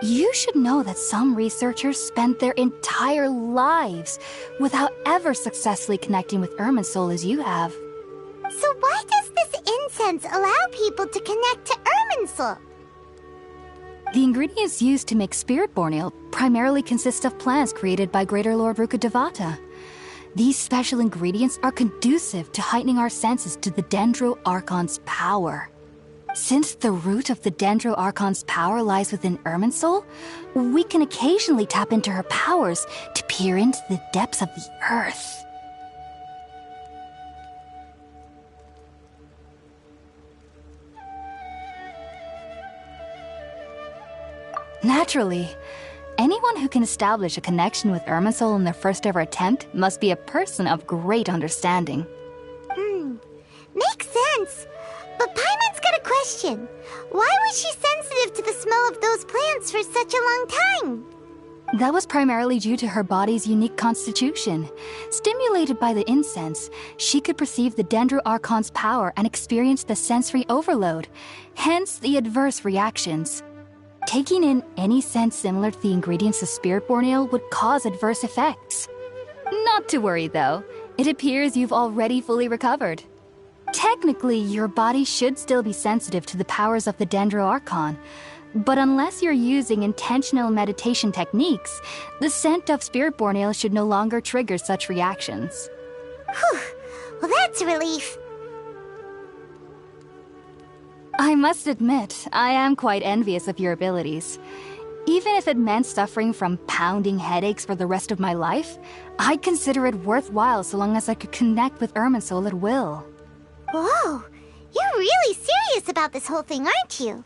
You should know that some researchers spent their entire lives without ever successfully connecting with Irminsul as you have. So why does this incense allow people to connect to Irminsul? The ingredients used to make Spiritborn eel primarily consist of plants created by Greater Lord Rukkhadevata. These special ingredients are conducive to heightening our senses to the Dendro Archon's power. Since the root of the Dendro Archon's power lies within Irminsul, we can occasionally tap into her powers to peer into the depths of the earth. Naturally, anyone who can establish a connection with Irminsul in their first ever attempt must be a person of great understanding. Makes sense. But Paimon's got a question. Why was she sensitive to the smell of those plants for such a long time? That was primarily due to her body's unique constitution. Stimulated by the incense, she could perceive the Dendro Archon's power and experience the sensory overload, hence the adverse reactions. Taking in any scent similar to the ingredients of Spiritborn eel would cause adverse effects. Not to worry, though. It appears you've already fully recovered. Technically, your body should still be sensitive to the powers of the Dendro Archon, but unless you're using intentional meditation techniques, the scent of Spiritborn eel should no longer trigger such reactions. Whew. Well, that's a relief. I must admit, I am quite envious of your abilities. Even if it meant suffering from pounding headaches for the rest of my life, I'd consider it worthwhile so long as I could connect with Irminsul at will. Whoa, you're really serious about this whole thing, aren't you?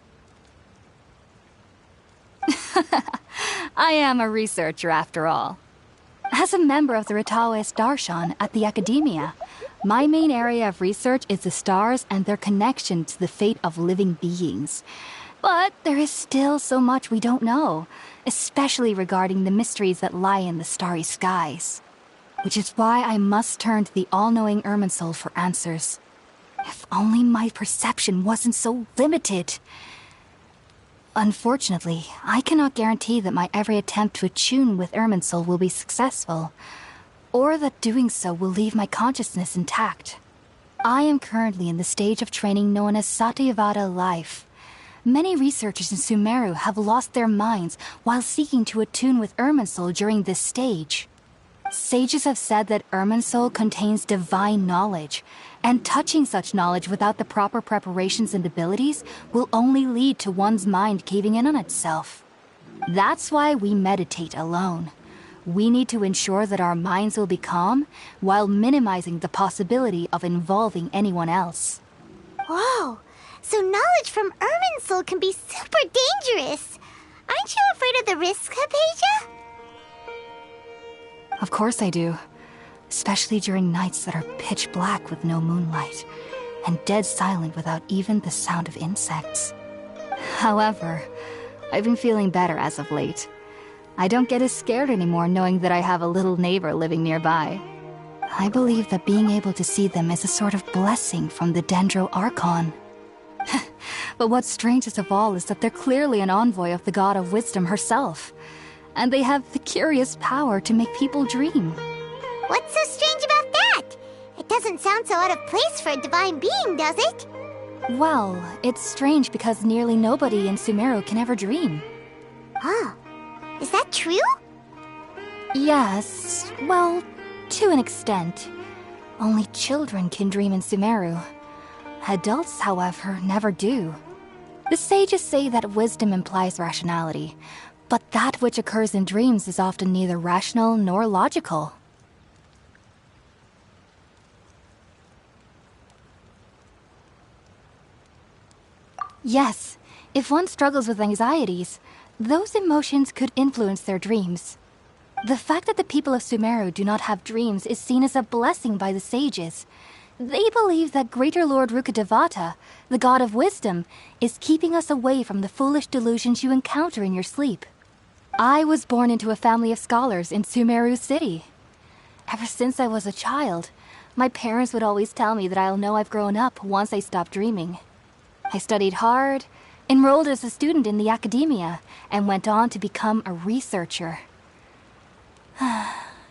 I am a researcher after all. As a member of the Ritaoist Darshan at the Academia, my main area of research is the stars and their connection to the fate of living beings. But there is still so much we don't know, especially regarding the mysteries that lie in the starry skies. Which is why I must turn to the all-knowing Irminsul for answers. If only my perception wasn't so limited. Unfortunately, I cannot guarantee that my every attempt to attune with Irminsul will be successful, or that doing so will leave my consciousness intact. I am currently in the stage of training known as Satyavada life. Many researchers in Sumeru have lost their minds while seeking to attune with Irminsul during this stage. Sages have said that Irminsul contains divine knowledge, and touching such knowledge without the proper preparations and abilities will only lead to one's mind caving in on itself. That's why we meditate alone. We need to ensure that our minds will be calm while minimizing the possibility of involving anyone else. Whoa! So knowledge from Irminsul can be super dangerous! Aren't you afraid of the risks, Hypatia? Of course I do. Especially during nights that are pitch black with no moonlight, and dead silent without even the sound of insects. However, I've been feeling better as of late. I don't get as scared anymore knowing that I have a little neighbor living nearby. I believe that being able to see them is a sort of blessing from the Dendro Archon. But what's strangest of all is that they're clearly an envoy of the God of Wisdom herself, and they have the curious power to make people dream. What's so strange about that? It doesn't sound so out of place for a divine being, does it? Well, it's strange because nearly nobody in Sumeru can ever dream. Huh. Is that true? Yes, well, to an extent. Only children can dream in Sumeru. Adults, however, never do. The sages say that wisdom implies rationality, but that which occurs in dreams is often neither rational nor logical. Yes, if one struggles with anxieties, those emotions could influence their dreams. The fact that the people of Sumeru do not have dreams is seen as a blessing by the sages. They believe that Greater Lord Rukkhadevata, the God of Wisdom, is keeping us away from the foolish delusions you encounter in your sleep. I was born into a family of scholars in Sumeru City. Ever since I was a child, my parents would always tell me that I'll know I've grown up once I stop dreaming. I studied hard, enrolled as a student in the academia, and went on to become a researcher.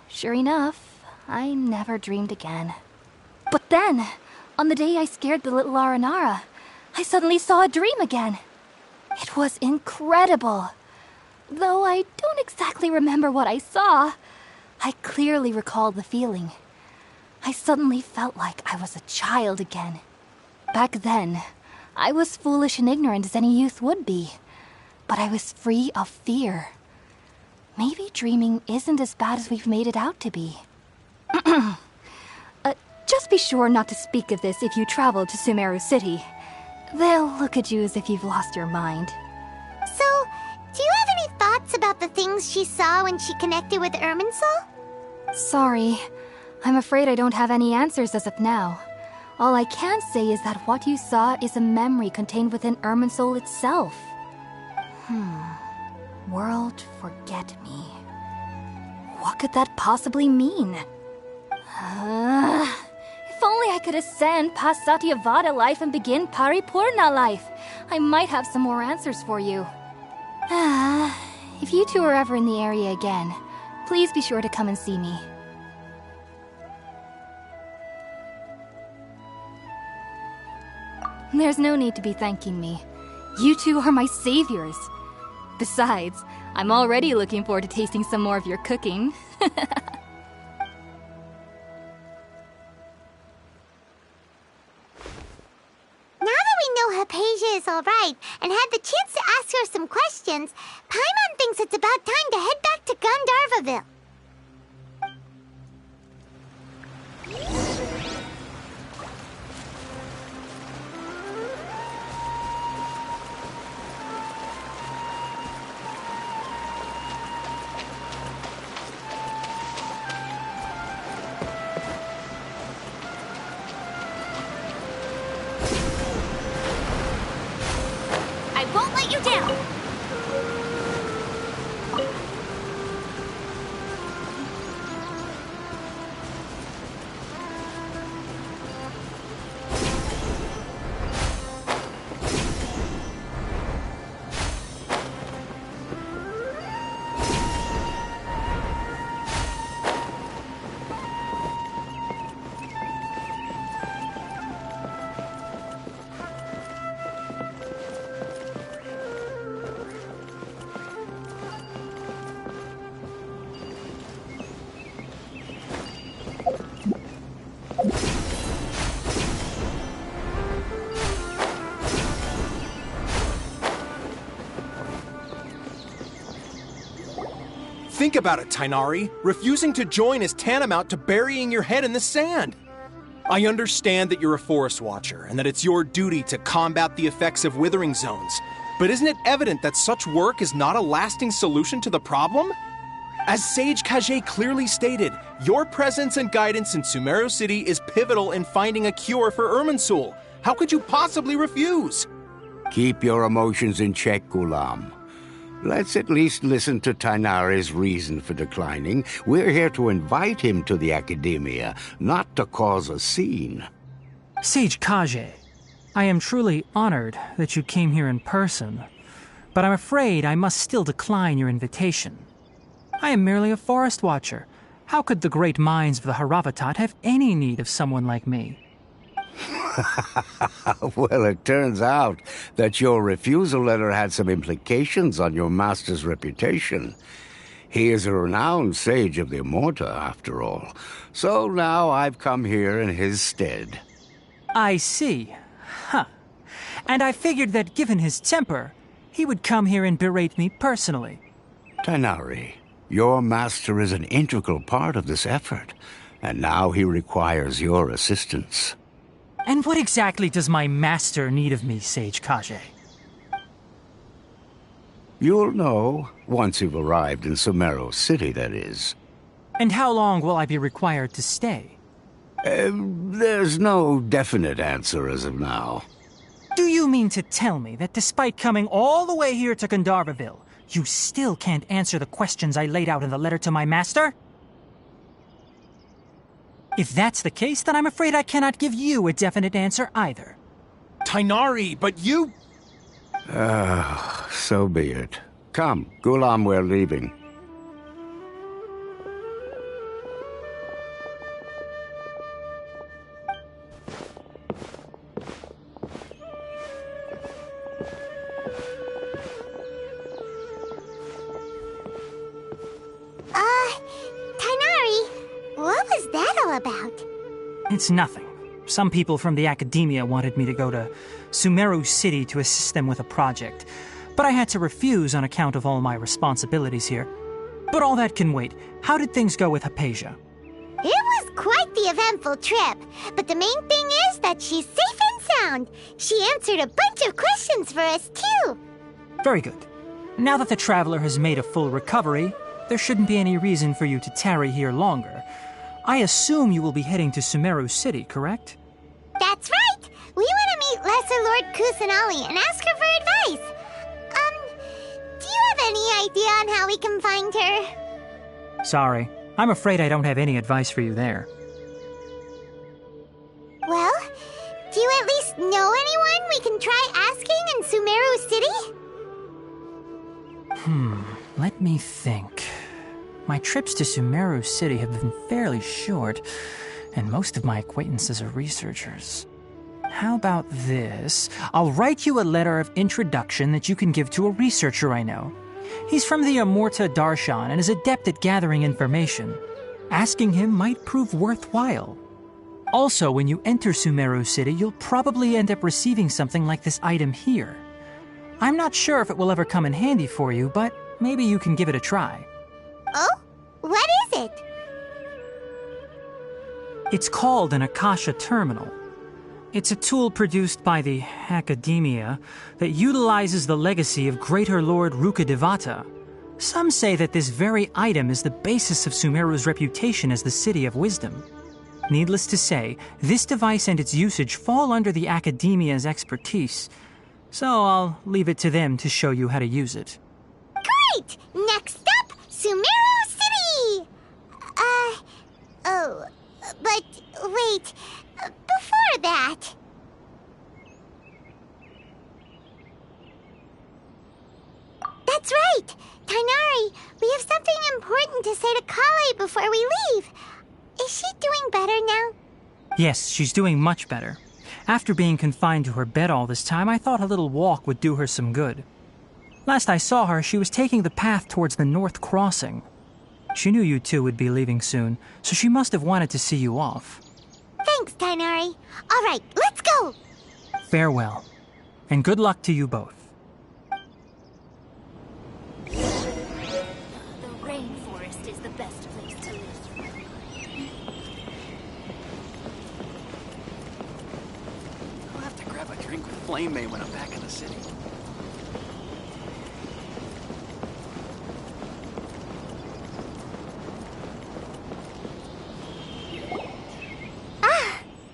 Sure enough, I never dreamed again. But then, on the day I scared the little Aranara, I suddenly saw a dream again. It was incredible. Though I don't exactly remember what I saw, I clearly recall the feeling. I suddenly felt like I was a child again. Back then, I was foolish and ignorant as any youth would be, but I was free of fear. Maybe dreaming isn't as bad as we've made it out to be. Just be sure not to speak of this if you travel to Sumeru City. They'll look at you as if you've lost your mind. So, do you have any thoughts about the things she saw when she connected with Irminsul? Sorry. I'm afraid I don't have any answers as of now. All I can say is that what you saw is a memory contained within Irminsul itself. World forget me. What could that possibly mean? If only I could ascend past Satyavada life and begin Paripurna life, I might have some more answers for you. If you two are ever in the area again, please be sure to come and see me. There's no need to be thanking me. You two are my saviors. Besides, I'm already looking forward to tasting some more of your cooking. Now that we know Hypatia is alright and had the chance to ask her some questions, Paimon thinks it's about time to head back to Gandharvaville. I won't let you down! Think about it, Tainari. Refusing to join is tantamount to burying your head in the sand. I understand that you're a forest watcher and that it's your duty to combat the effects of withering zones. But isn't it evident that such work is not a lasting solution to the problem? As Sage Kage clearly stated, your presence and guidance in Sumeru City is pivotal in finding a cure for Irminsul. How could you possibly refuse? Keep your emotions in check, Gulam. Let's at least listen to Tainari's reason for declining. We're here to invite him to the Academia, not to cause a scene. Sage Kage, I am truly honored that you came here in person, but I'm afraid I must still decline your invitation. I am merely a forest watcher. How could the great minds of the Haravatat have any need of someone like me? Well, it turns out that your refusal letter had some implications on your master's reputation. He is a renowned sage of the Immorta, after all. So now I've come here in his stead. I see. Huh. And I figured that given his temper, he would come here and berate me personally. Tainari, your master is an integral part of this effort, and now he requires your assistance. And what exactly does my master need of me, Sage Kage? You'll know once you've arrived in Sumeru City, that is. And how long will I be required to stay? There's no definite answer as of now. Do you mean to tell me that despite coming all the way here to Gandharvaville, you still can't answer the questions I laid out in the letter to my master? If that's the case, then I'm afraid I cannot give you a definite answer either. Tainari, but you... So be it. Come, Gulam, we're leaving. Tainari, what was that all about? It's nothing. Some people from the Academia wanted me to go to Sumeru City to assist them with a project, but I had to refuse on account of all my responsibilities here. But all that can wait. How did things go with Hypatia? It was quite the eventful trip, but the main thing is that she's safe and sound. She answered a bunch of questions for us, too. Very good. Now that the traveler has made a full recovery, there shouldn't be any reason for you to tarry here longer. I assume you will be heading to Sumeru City, correct? That's right! We want to meet Lesser Lord Kusanali and ask her for advice. Do you have any idea on how we can find her? Sorry. I'm afraid I don't have any advice for you there. Well, do you at least know anyone we can try asking in Sumeru City? Let me think. My trips to Sumeru City have been fairly short, and most of my acquaintances are researchers. How about this? I'll write you a letter of introduction that you can give to a researcher I know. He's from the Immorta Darshan and is adept at gathering information. Asking him might prove worthwhile. Also, when you enter Sumeru City, you'll probably end up receiving something like this item here. I'm not sure if it will ever come in handy for you, but maybe you can give it a try. Oh? What is it? It's called an Akasha Terminal. It's a tool produced by the Academia that utilizes the legacy of Greater Lord Rukkhadevata. Some say that this very item is the basis of Sumeru's reputation as the City of Wisdom. Needless to say, this device and its usage fall under the Academia's expertise, so I'll leave it to them to show you how to use it. Great! Next up, Sumeru City! But wait, before that... That's right! Tainari, we have something important to say to Kale before we leave. Is she doing better now? Yes, she's doing much better. After being confined to her bed all this time, I thought a little walk would do her some good. Last I saw her, she was taking the path towards the North Crossing. She knew you two would be leaving soon, so she must have wanted to see you off. Thanks, Tainari. All right, let's go! Farewell, and good luck to you both. The rainforest. flame May when I'm back in the city.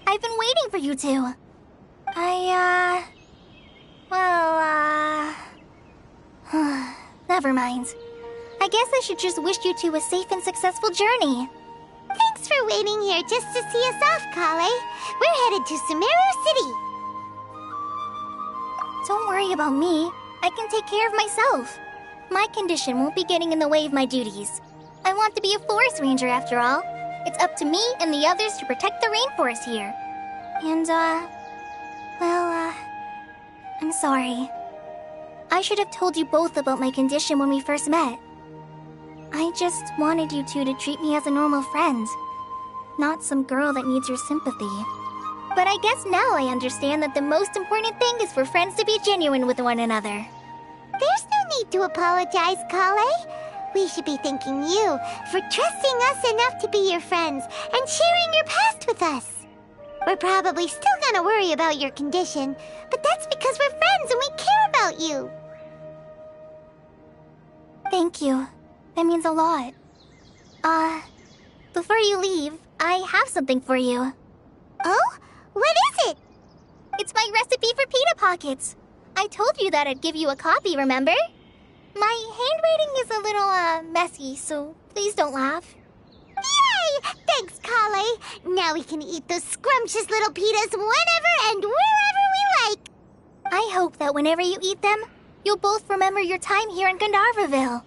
I've been waiting for you two. Never mind. I guess I should just wish you two a safe and successful journey. Thanks for waiting here just to see us off, Kale. We're headed to Sumeru City. Don't worry about me. I can take care of myself. My condition won't be getting in the way of my duties. I want to be a forest ranger after all. It's up to me and the others to protect the rainforest here. And, I'm sorry. I should have told you both about my condition when we first met. I just wanted you two to treat me as a normal friend, not some girl that needs your sympathy. But I guess now I understand that the most important thing is for friends to be genuine with one another. There's no need to apologize, Kale. We should be thanking you for trusting us enough to be your friends and sharing your past with us. We're probably still gonna worry about your condition, but that's because we're friends and we care about you. Thank you. That means a lot. Before you leave, I have something for you. Oh? What is it? It's my recipe for pita pockets. I told you that I'd give you a copy, remember? My handwriting is a little, messy, so please don't laugh. Yay! Thanks, Kale. Now we can eat those scrumptious little pitas whenever and wherever we like. I hope that whenever you eat them, you'll both remember your time here in Gandharvaville.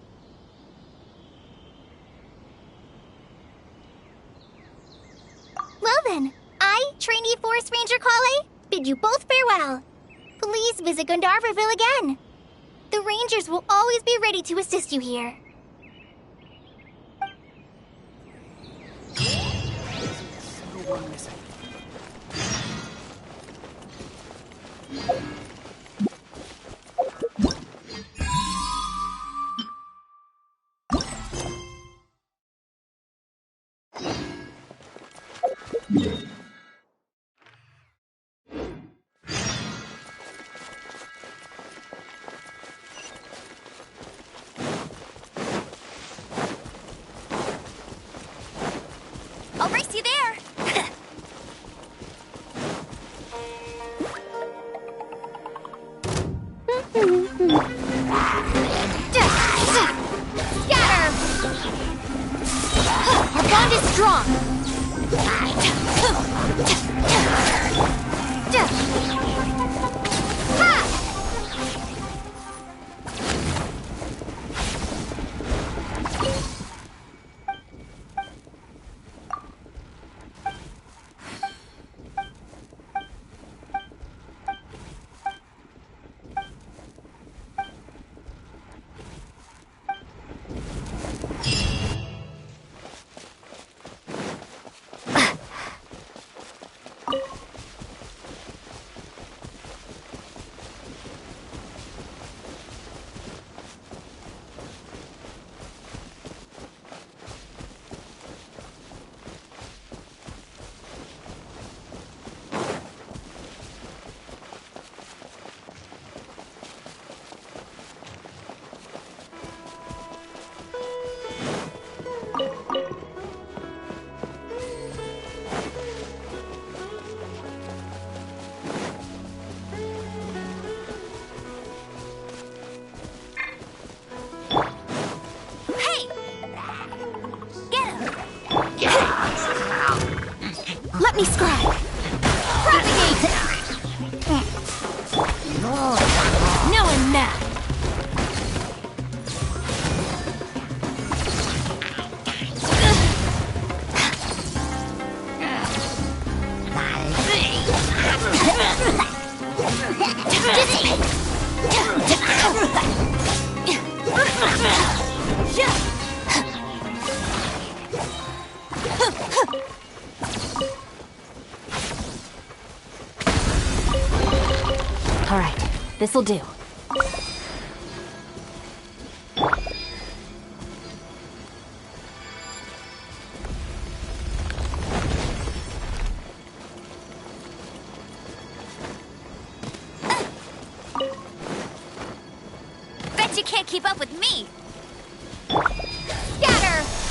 Well then, I, trainee Forest Ranger Kale, bid you both farewell. Please visit Gandharvaville again. The Rangers will always be ready to assist you here. I'll race you there! Scatter! Our bond is strong! Let me scry! Propagate! No and now! All right, this'll do. Bet you can't keep up with me! Scatter!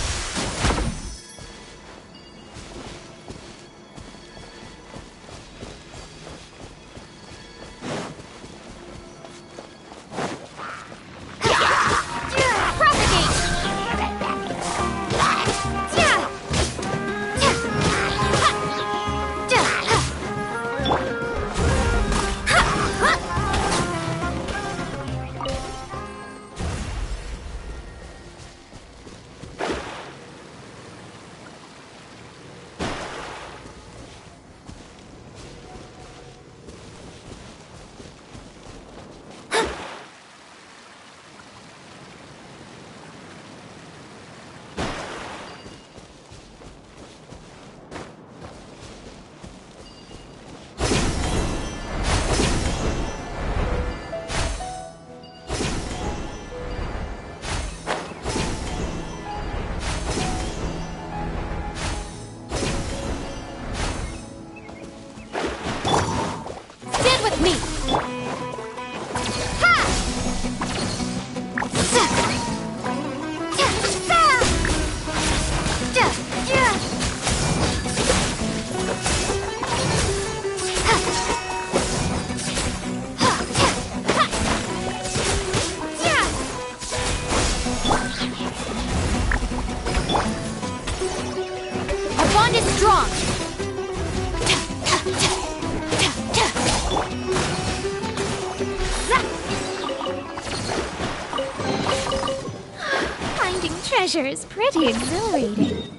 Treasure is pretty exhilarating.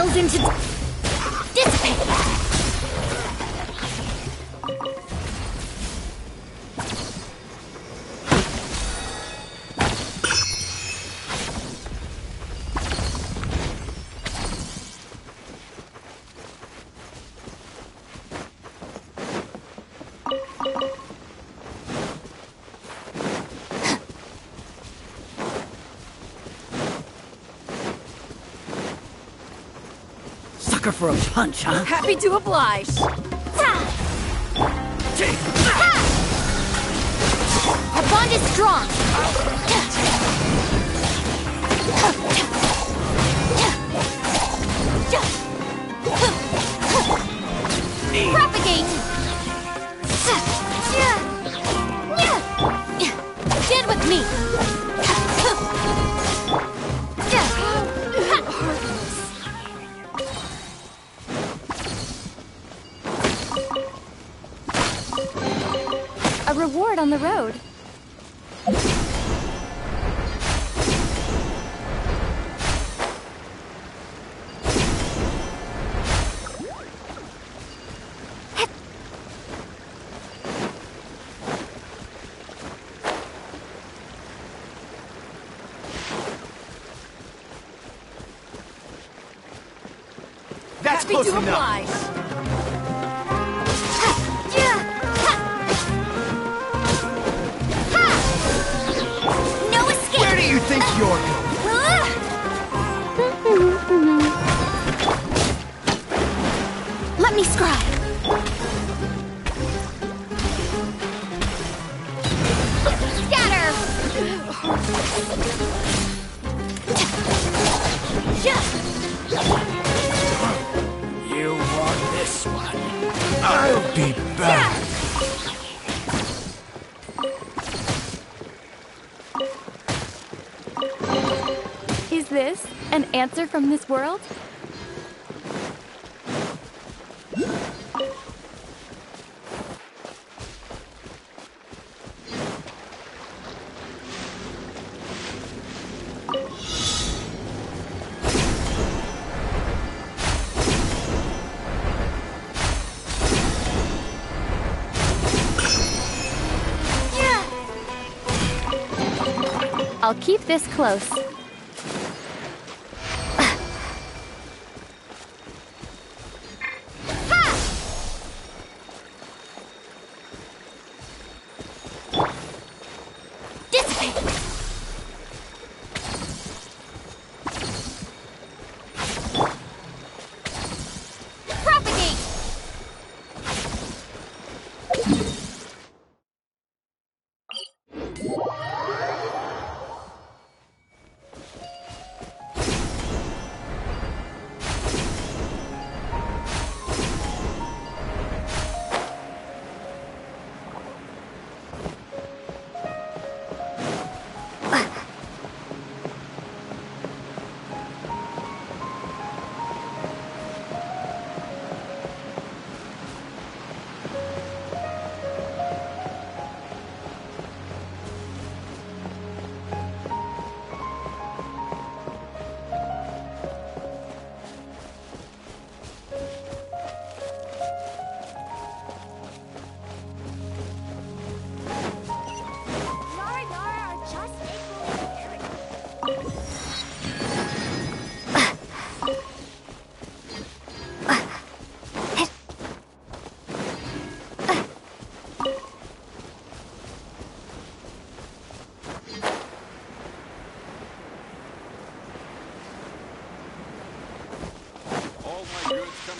boils into dissipate. Sucker for a punch, huh? Happy to oblige. Our bond is strong. Propagate. Stand with me. A reward on the road. That's Happy close to enough. oblige. No escape. Where do you think you're going? Let me scribe. Scatter. You want this one? I'll be back. Is this an answer from this world? I'll keep this close.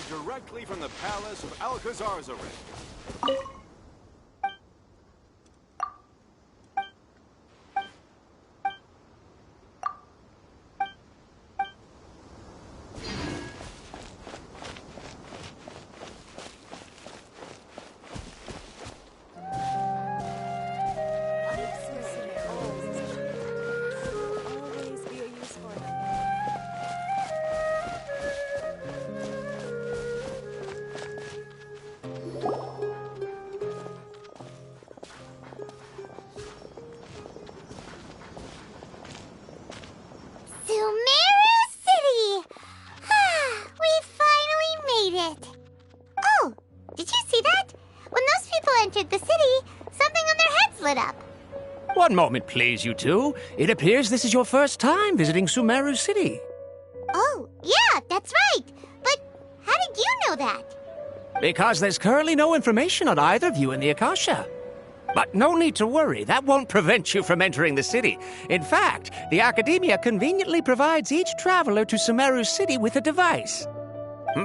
Directly from the palace of Alcazarzaret. One moment, please, you two. It appears this is your first time visiting Sumeru City. Oh, yeah, that's right. But how did you know that? Because there's currently no information on either of you in the Akasha. But no need to worry, that won't prevent you from entering the city. In fact, the Academia conveniently provides each traveler to Sumeru City with a device.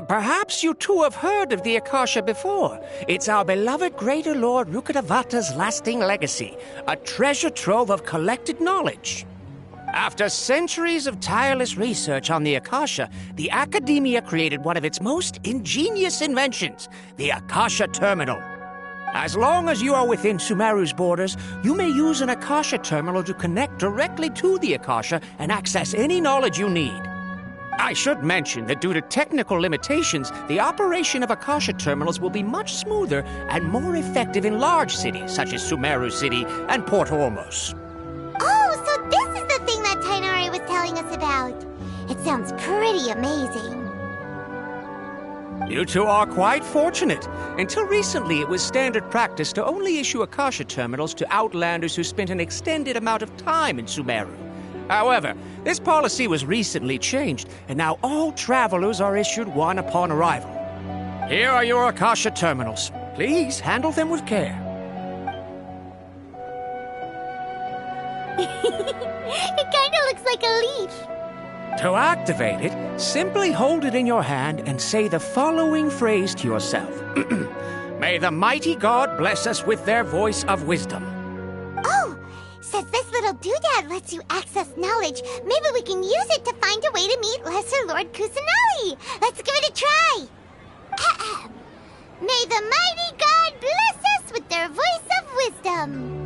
Perhaps you two have heard of the Akasha before. It's our beloved Greater Lord Rukkhadevata's lasting legacy, a treasure trove of collected knowledge. After centuries of tireless research on the Akasha, the Academia created one of its most ingenious inventions, the Akasha Terminal. As long as you are within Sumeru's borders, you may use an Akasha terminal to connect directly to the Akasha and access any knowledge you need. I should mention that due to technical limitations, the operation of Akasha terminals will be much smoother and more effective in large cities such as Sumeru City and Port Ormos. Oh, so this is the thing that Tainari was telling us about. It sounds pretty amazing. You two are quite fortunate. Until recently, it was standard practice to only issue Akasha terminals to outlanders who spent an extended amount of time in Sumeru. However, this policy was recently changed, and now all travelers are issued one upon arrival. Here are your Akasha terminals. Please handle them with care. It kinda looks like a leaf. To activate it, simply hold it in your hand and say the following phrase to yourself. May the mighty God bless us with their voice of wisdom. Oh, since this little doodad lets you access knowledge, maybe we can use it to find a way to meet Lesser Lord Kusanali. Let's give it a try. Ahem. May the mighty God bless us with their voice of wisdom.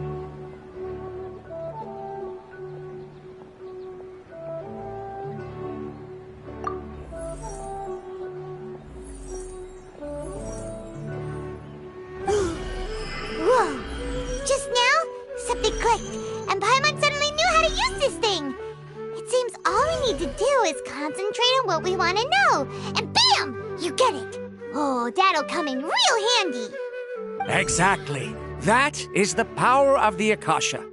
Whoa! Just now, something clicked, and Paimon suddenly knew how to use this thing. It seems all we need to do is concentrate on what we want to know, and bam! You get it. Oh, that'll come in real handy. Exactly. That is the power of the Akasha.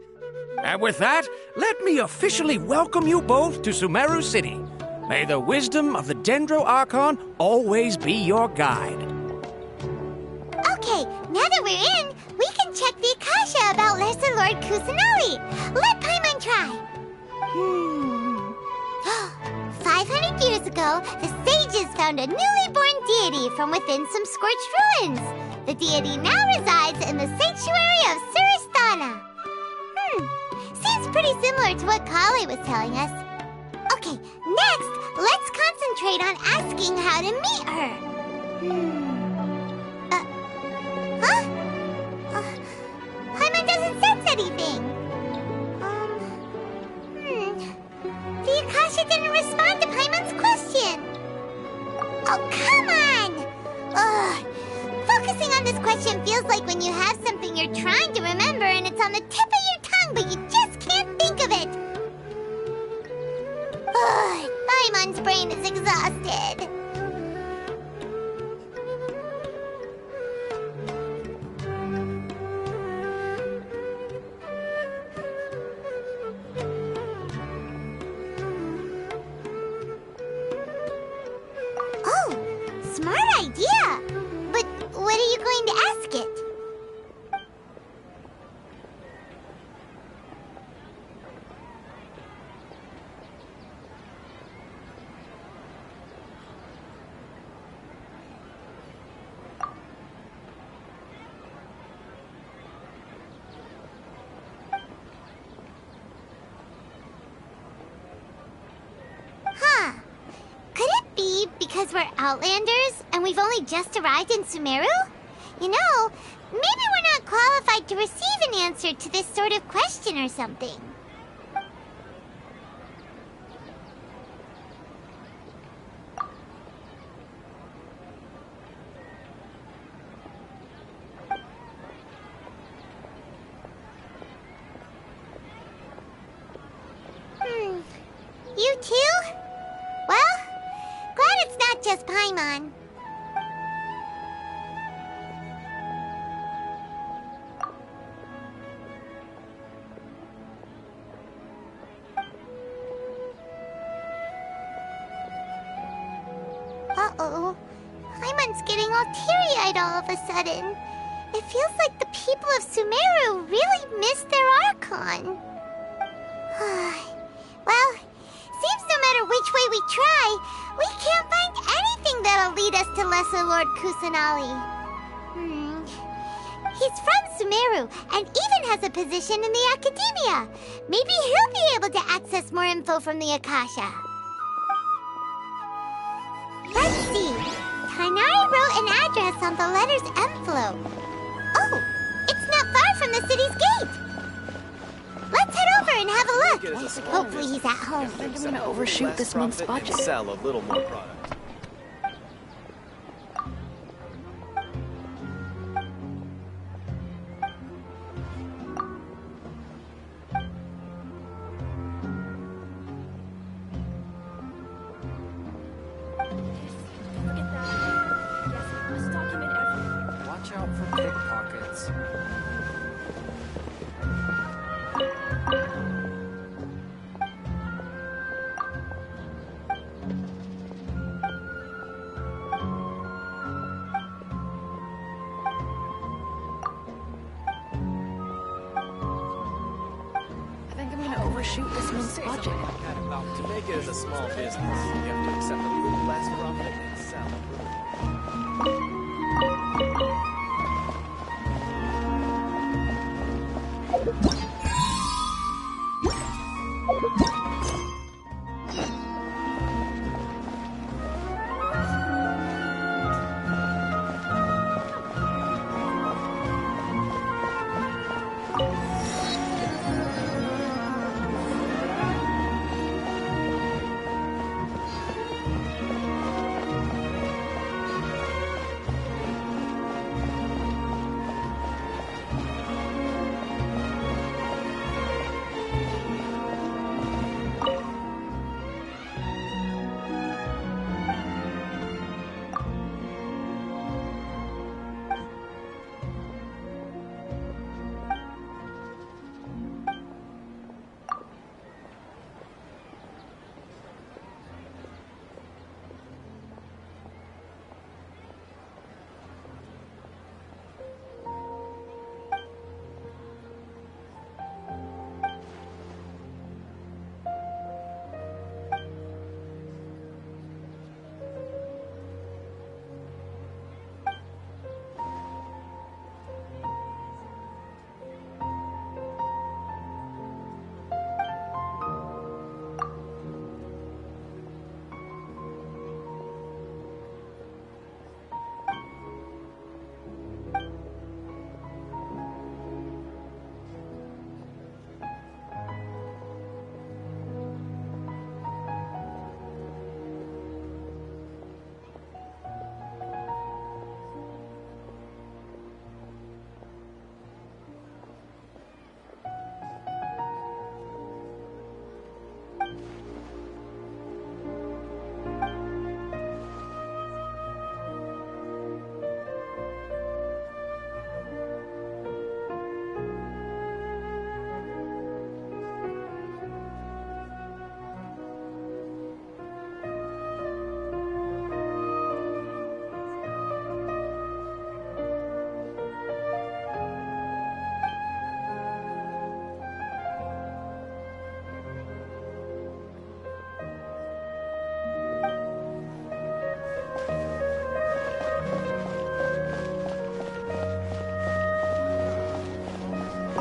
And with that, let me officially welcome you both to Sumeru City. May the wisdom of the Dendro Archon always be your guide. Okay, now that we're in, we can check the Akasha about Lesser Lord Kusanali. Let Paimon try. 500 years ago, the sages found a newly born deity from within some scorched ruins. The deity now resides in the sanctuary of Suristana. Seems pretty similar to what Kali was telling us. Okay, next, let's concentrate on asking how to meet her. Paimon doesn't sense anything. The Akasha didn't respond to Paimon's question. Oh, come on! Ugh. Focusing on this question feels like when you have something you're trying to remember and it's on the tip of your tongue, but you just can't think of it. Ugh. Paimon's brain is exhausted. Smart idea! But what are you going to ask it? Because we're Outlanders and we've only just arrived in Sumeru? You know, maybe we're not qualified to receive an answer to this sort of question or something. You too? Well, glad it's not just Paimon. Uh-oh. Paimon's getting all teary-eyed all of a sudden. It feels like the people of Sumeru really missed their Archon. Well, seems no matter which way we try, we can't find anything that'll lead us to Lesser Lord Kusanali. He's from Sumeru and even has a position in the Academia. Maybe he'll be able to access more info from the Akasha. Let's see. Tainari wrote an address on the letter's envelope. Oh, it's not far from the city's gate. Let's head over and have a look. Hopefully he's at home. I think I'm gonna overshoot this month's budget. Sell a little more product. Watch out for pickpockets. I think I'm gonna overshoot this month's budget. To make it as a small business, you have to accept a little less profit and sell a little more.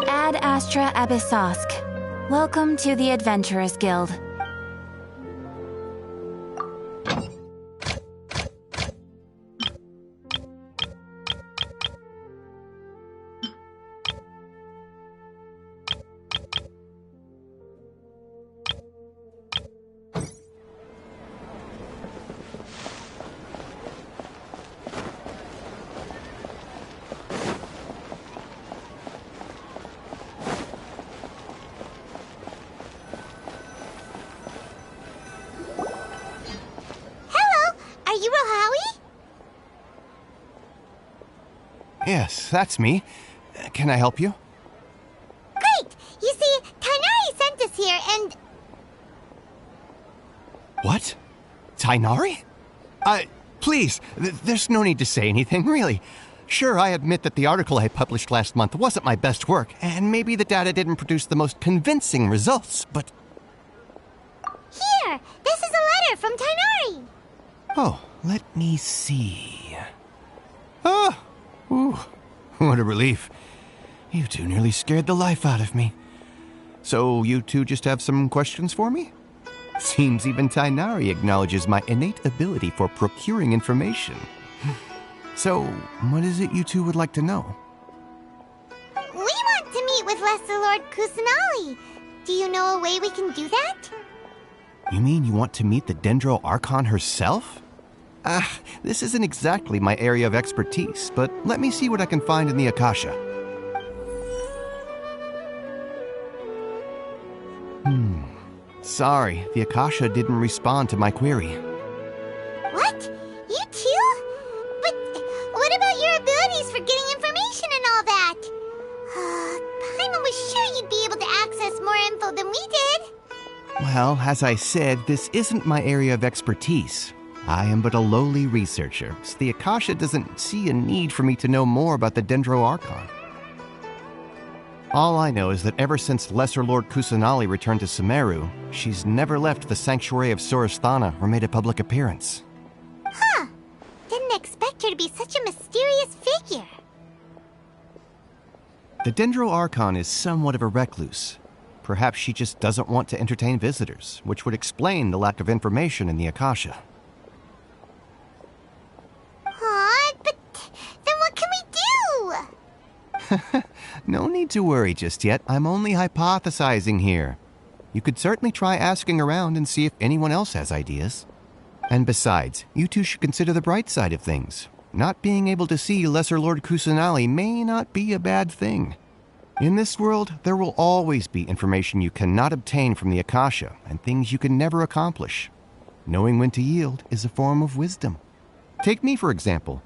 Ad Astra Abyssosk. Welcome to the Adventurers Guild. Yes, that's me. Can I help you? Great! You see, Tainari sent us here and... What? Tainari? please, there's no need to say anything, really. Sure, I admit that the article I published last month wasn't my best work, and maybe the data didn't produce the most convincing results, but... Here! This is a letter from Tainari! Oh, let me see... Oh! Ooh, what a relief. You two nearly scared the life out of me. So you two just have some questions for me? Seems even Tainari acknowledges my innate ability for procuring information. So, what is it you two would like to know? We want to meet with Lesser Lord Kusanali. Do you know a way we can do that? You mean you want to meet the Dendro Archon herself? This isn't exactly my area of expertise, but let me see what I can find in the Akasha. Sorry, the Akasha didn't respond to my query. What? You too? But what about your abilities for getting information and all that? Paimon was sure you'd be able to access more info than we did. Well, as I said, this isn't my area of expertise. I am but a lowly researcher, so the Akasha doesn't see a need for me to know more about the Dendro Archon. All I know is that ever since Lesser Lord Kusanali returned to Sumeru, she's never left the Sanctuary of Sorasthana or made a public appearance. Huh. Didn't expect her to be such a mysterious figure. The Dendro Archon is somewhat of a recluse. Perhaps she just doesn't want to entertain visitors, which would explain the lack of information in the Akasha. But then what can we do? No need to worry just yet. I'm only hypothesizing here. You could certainly try asking around and see if anyone else has ideas. And besides, you two should consider the bright side of things. Not being able to see Lesser Lord Kusanali may not be a bad thing. In this world, there will always be information you cannot obtain from the Akasha and things you can never accomplish. Knowing when to yield is a form of wisdom. Take me, for example.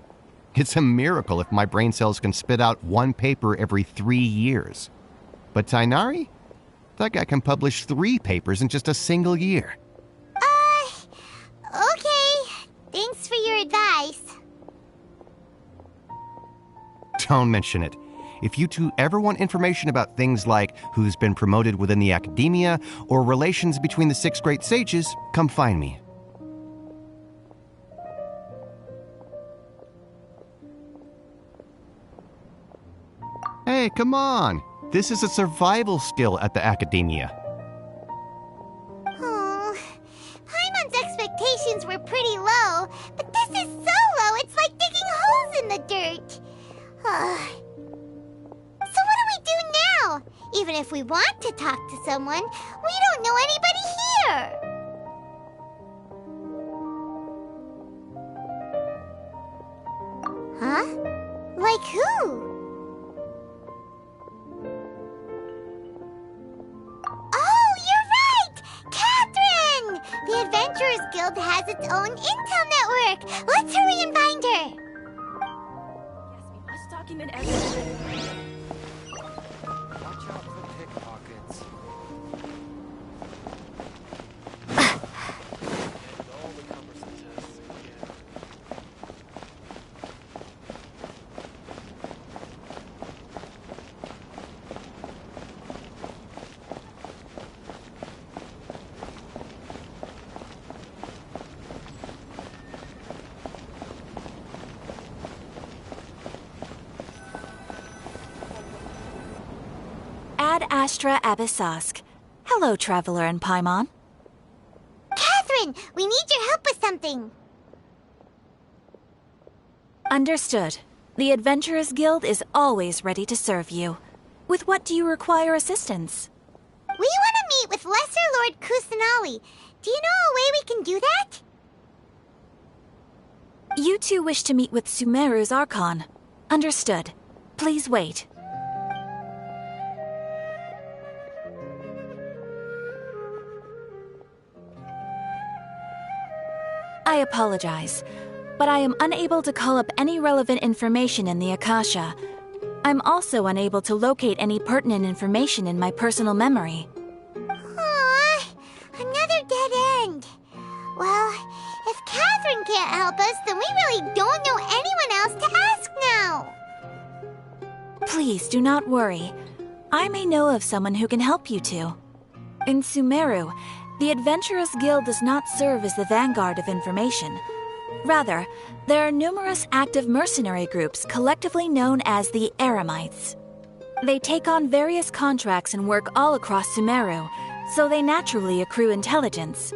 It's a miracle if my brain cells can spit out one paper every 3 years. But Tainari? That guy can publish 3 papers in just a single year. Okay. Thanks for your advice. Don't mention it. If you two ever want information about things like who's been promoted within the academia or relations between the 6 great sages, come find me. Hey, come on! This is a survival skill at the academia. Oh, Paimon's expectations were pretty low, but this is so low it's like digging holes in the dirt. So what do we do now? Even if we want to talk to someone, we don't know anybody here. Huh? Like who? Oh, you're right! Catherine! The Adventurers Guild has its own intel network. Let's hurry and find her. Yes, we must document everything. Watch out for pickpockets. And all the cumbersome tests again. Ad Astra Abyssosk. Hello, Traveler and Paimon. Catherine, we need your help with something. Understood. The Adventurers Guild is always ready to serve you. With what do you require assistance? We want to meet with Lesser Lord Kusanali. Do you know a way we can do that? You two wish to meet with Sumeru's Archon. Understood. Please wait. I apologize, but I am unable to call up any relevant information in the Akasha. I'm also unable to locate any pertinent information in my personal memory. Aww, another dead end. Well, if Catherine can't help us, then we really don't know anyone else to ask now. Please do not worry. I may know of someone who can help you two. In Sumeru, the Adventurers Guild does not serve as the vanguard of information. Rather, there are numerous active mercenary groups collectively known as the Eremites. They take on various contracts and work all across Sumeru, so they naturally accrue intelligence.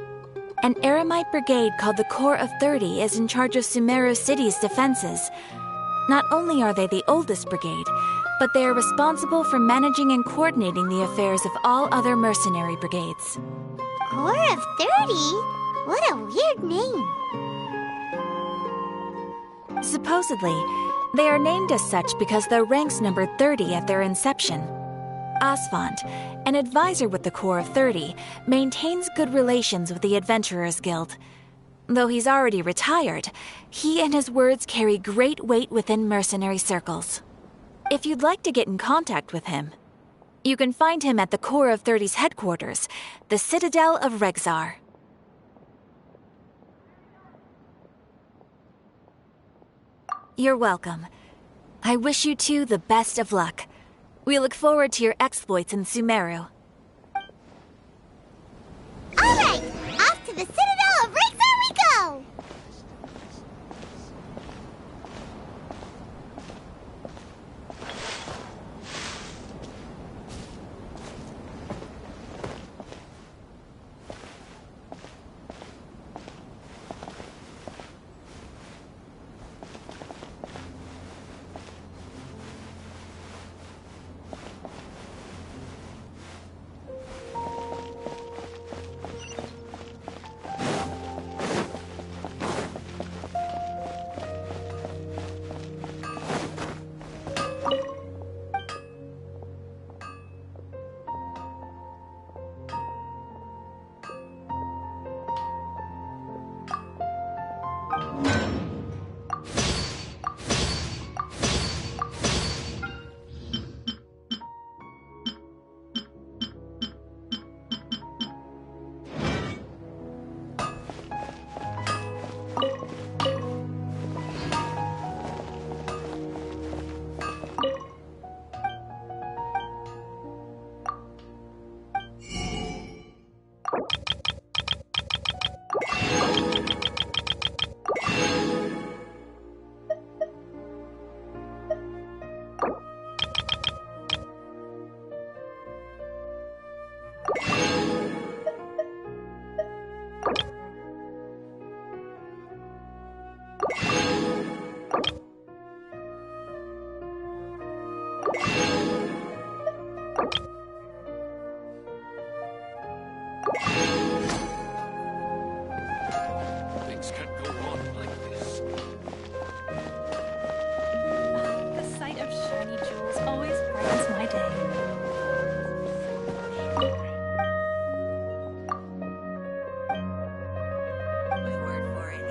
An Eremite brigade called the Corps of 30 is in charge of Sumeru City's defenses. Not only are they the oldest brigade, but they are responsible for managing and coordinating the affairs of all other mercenary brigades. Corps of 30? What a weird name. Supposedly, they are named as such because their ranks numbered 30 at their inception. Asfant, an advisor with the Corps of 30, maintains good relations with the Adventurers Guild. Though he's already retired, he and his words carry great weight within mercenary circles. If you'd like to get in contact with him, you can find him at the Corps of 30's headquarters, the Citadel of Rexar. You're welcome. I wish you two the best of luck. We look forward to your exploits in Sumeru. All right, off to the Citadel of Rexar we go! Things can't go on like this. The sight of shiny jewels always brightens my day. My word for it.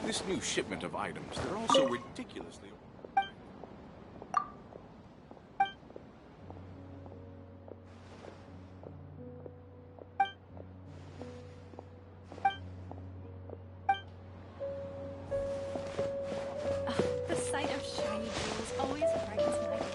This new shipment of items, they're all so ridiculously... The sight of shiny jewels always brightens my day.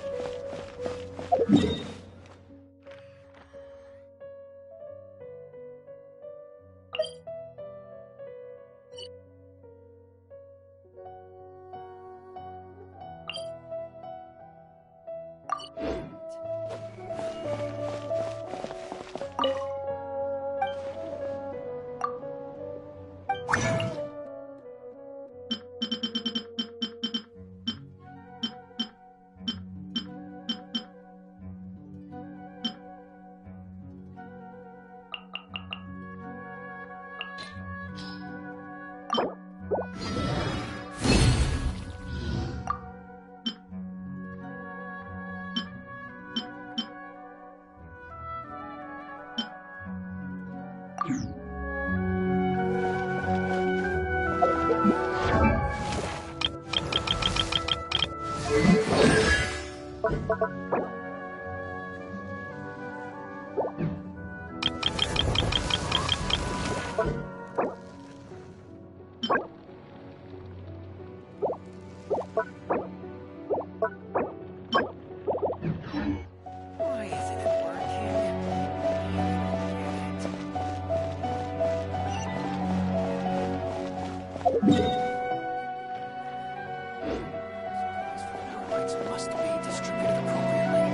Must be distributed appropriately.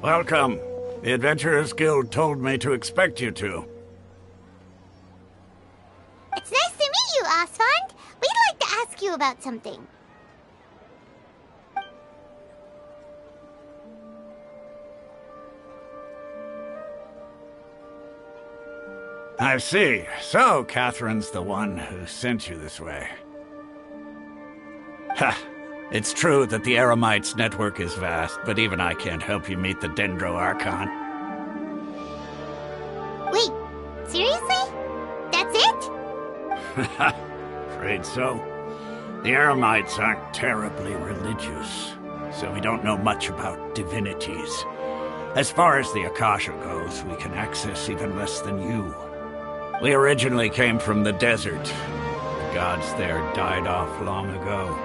Welcome. The Adventurers Guild told me to expect you to. It's nice to meet you, Osfond. We'd like to ask you about something. I see. So, Catherine's the one who sent you this way. Ha! It's true that the Eremites' network is vast, but even I can't help you meet the Dendro Archon. Wait, seriously? That's it? Afraid so. The Eremites aren't terribly religious, so we don't know much about divinities. As far as the Akasha goes, we can access even less than you. We originally came from the desert. The gods there died off long ago.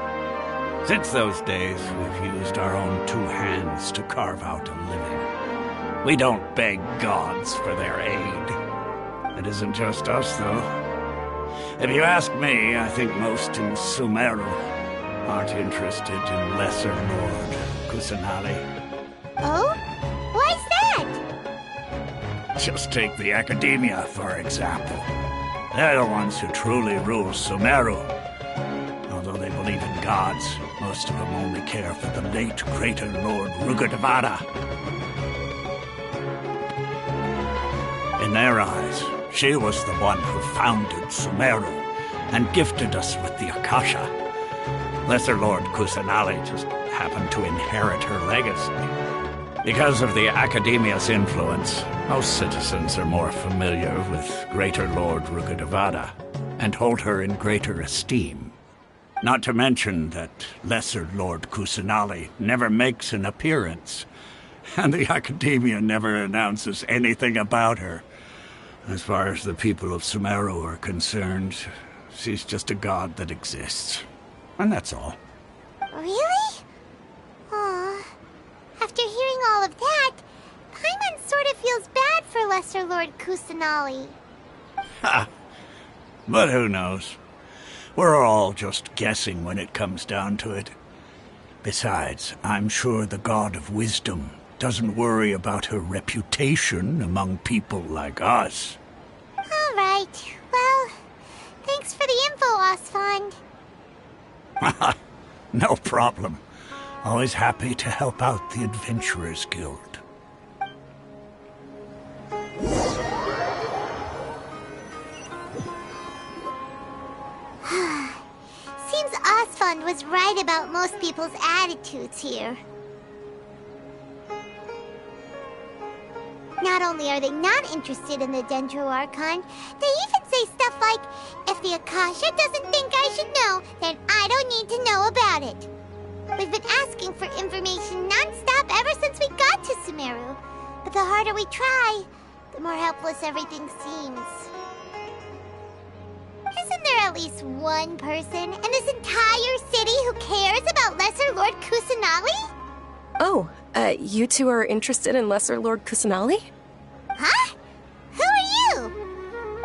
Since those days, we've used our own two hands to carve out a living. We don't beg gods for their aid. It isn't just us, though. If you ask me, I think most in Sumeru aren't interested in Lesser Lord Kusanali. Oh? Why's that? Just take the Academia, for example. They're the ones who truly rule Sumeru. Although they believe in gods, most of them only care for the late Greater Lord Rugadavada. In their eyes, she was the one who founded Sumeru and gifted us with the Akasha. Lesser Lord Kusanali just happened to inherit her legacy. Because of the Academia's influence, most citizens are more familiar with Greater Lord Rugadavada and hold her in greater esteem. Not to mention that Lesser Lord Kusanali never makes an appearance, and the Academia never announces anything about her. As far as the people of Sumeru are concerned, she's just a god that exists. And that's all. Really? Aw. After hearing all of that, Paimon sort of feels bad for Lesser Lord Kusanali. Ha! But who knows? We're all just guessing when it comes down to it. Besides, I'm sure the God of Wisdom doesn't worry about her reputation among people like us. All right. Well, thanks for the info, Osfond. No problem. Always happy to help out the Adventurers Guild. Seems Osfond was right about most people's attitudes here. Not only are they not interested in the Dendro Archon, they even say stuff like, if the Akasha doesn't think I should know, then I don't need to know about it. We've been asking for information non-stop ever since we got to Sumeru. But the harder we try, the more helpless everything seems. Isn't there at least one person in this entire city who cares about Lesser Lord Kusanali? Oh, you two are interested in Lesser Lord Kusanali? Huh? Who are you?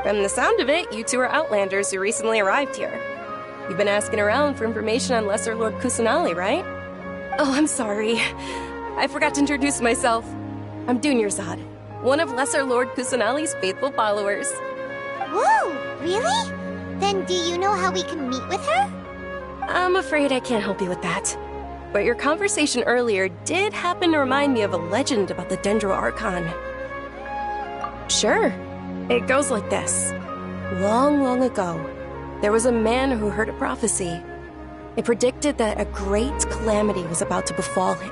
From the sound of it, you two are Outlanders who recently arrived here. You've been asking around for information on Lesser Lord Kusanali, right? Oh, I'm sorry. I forgot to introduce myself. I'm Dunyarzad, one of Lesser Lord Kusanali's faithful followers. Whoa, really? Then do you know how we can meet with her? I'm afraid I can't help you with that. But your conversation earlier did happen to remind me of a legend about the Dendro Archon. Sure. It goes like this. Long, long ago, there was a man who heard a prophecy. It predicted that a great calamity was about to befall him.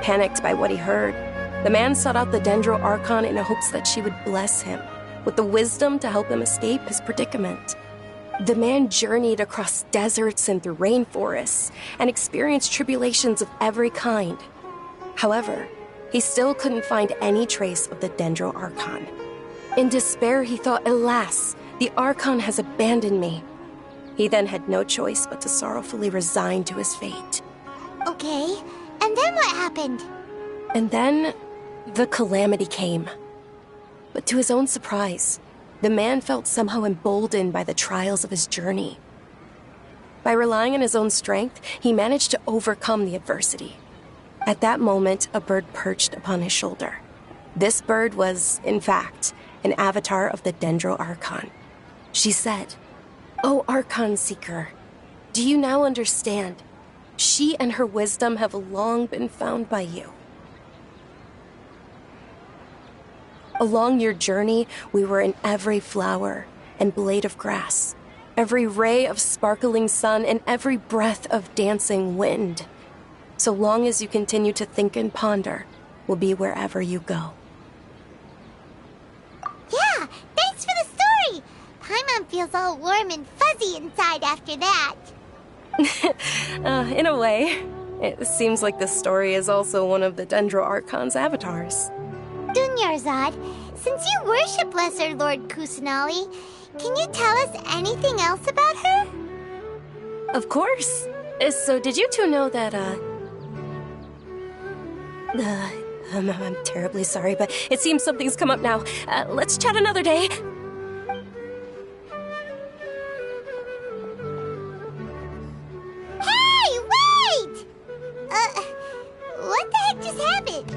Panicked by what he heard, The man sought out the Dendro Archon in hopes that she would bless him with the wisdom to help him escape his predicament. The man journeyed across deserts and through rainforests and experienced tribulations of every kind. However, he still couldn't find any trace of the Dendro Archon. In despair, he thought, alas, the Archon has abandoned me. He then had no choice but to sorrowfully resign to his fate. Okay, and then what happened? And then, the calamity came. But to his own surprise, the man felt somehow emboldened by the trials of his journey. By relying on his own strength, he managed to overcome the adversity. At that moment, a bird perched upon his shoulder. This bird was, in fact, an avatar of the Dendro Archon. She said, "O Archon Seeker, do you now understand? She and her wisdom have long been found by you. Along your journey, we were in every flower and blade of grass, every ray of sparkling sun, and every breath of dancing wind. So long as you continue to think and ponder, we'll be wherever you go." Yeah, thanks for the story! Paimon feels all warm and fuzzy inside after that. In a way. It seems like this story is also one of the Dendro Archon's avatars. Dunyarzad, since you worship Lesser Lord Kusanali, can you tell us anything else about her? Of course. So did you two know that, I'm terribly sorry, but it seems something's come up now. Let's chat another day. Hey, wait! What the heck just happened?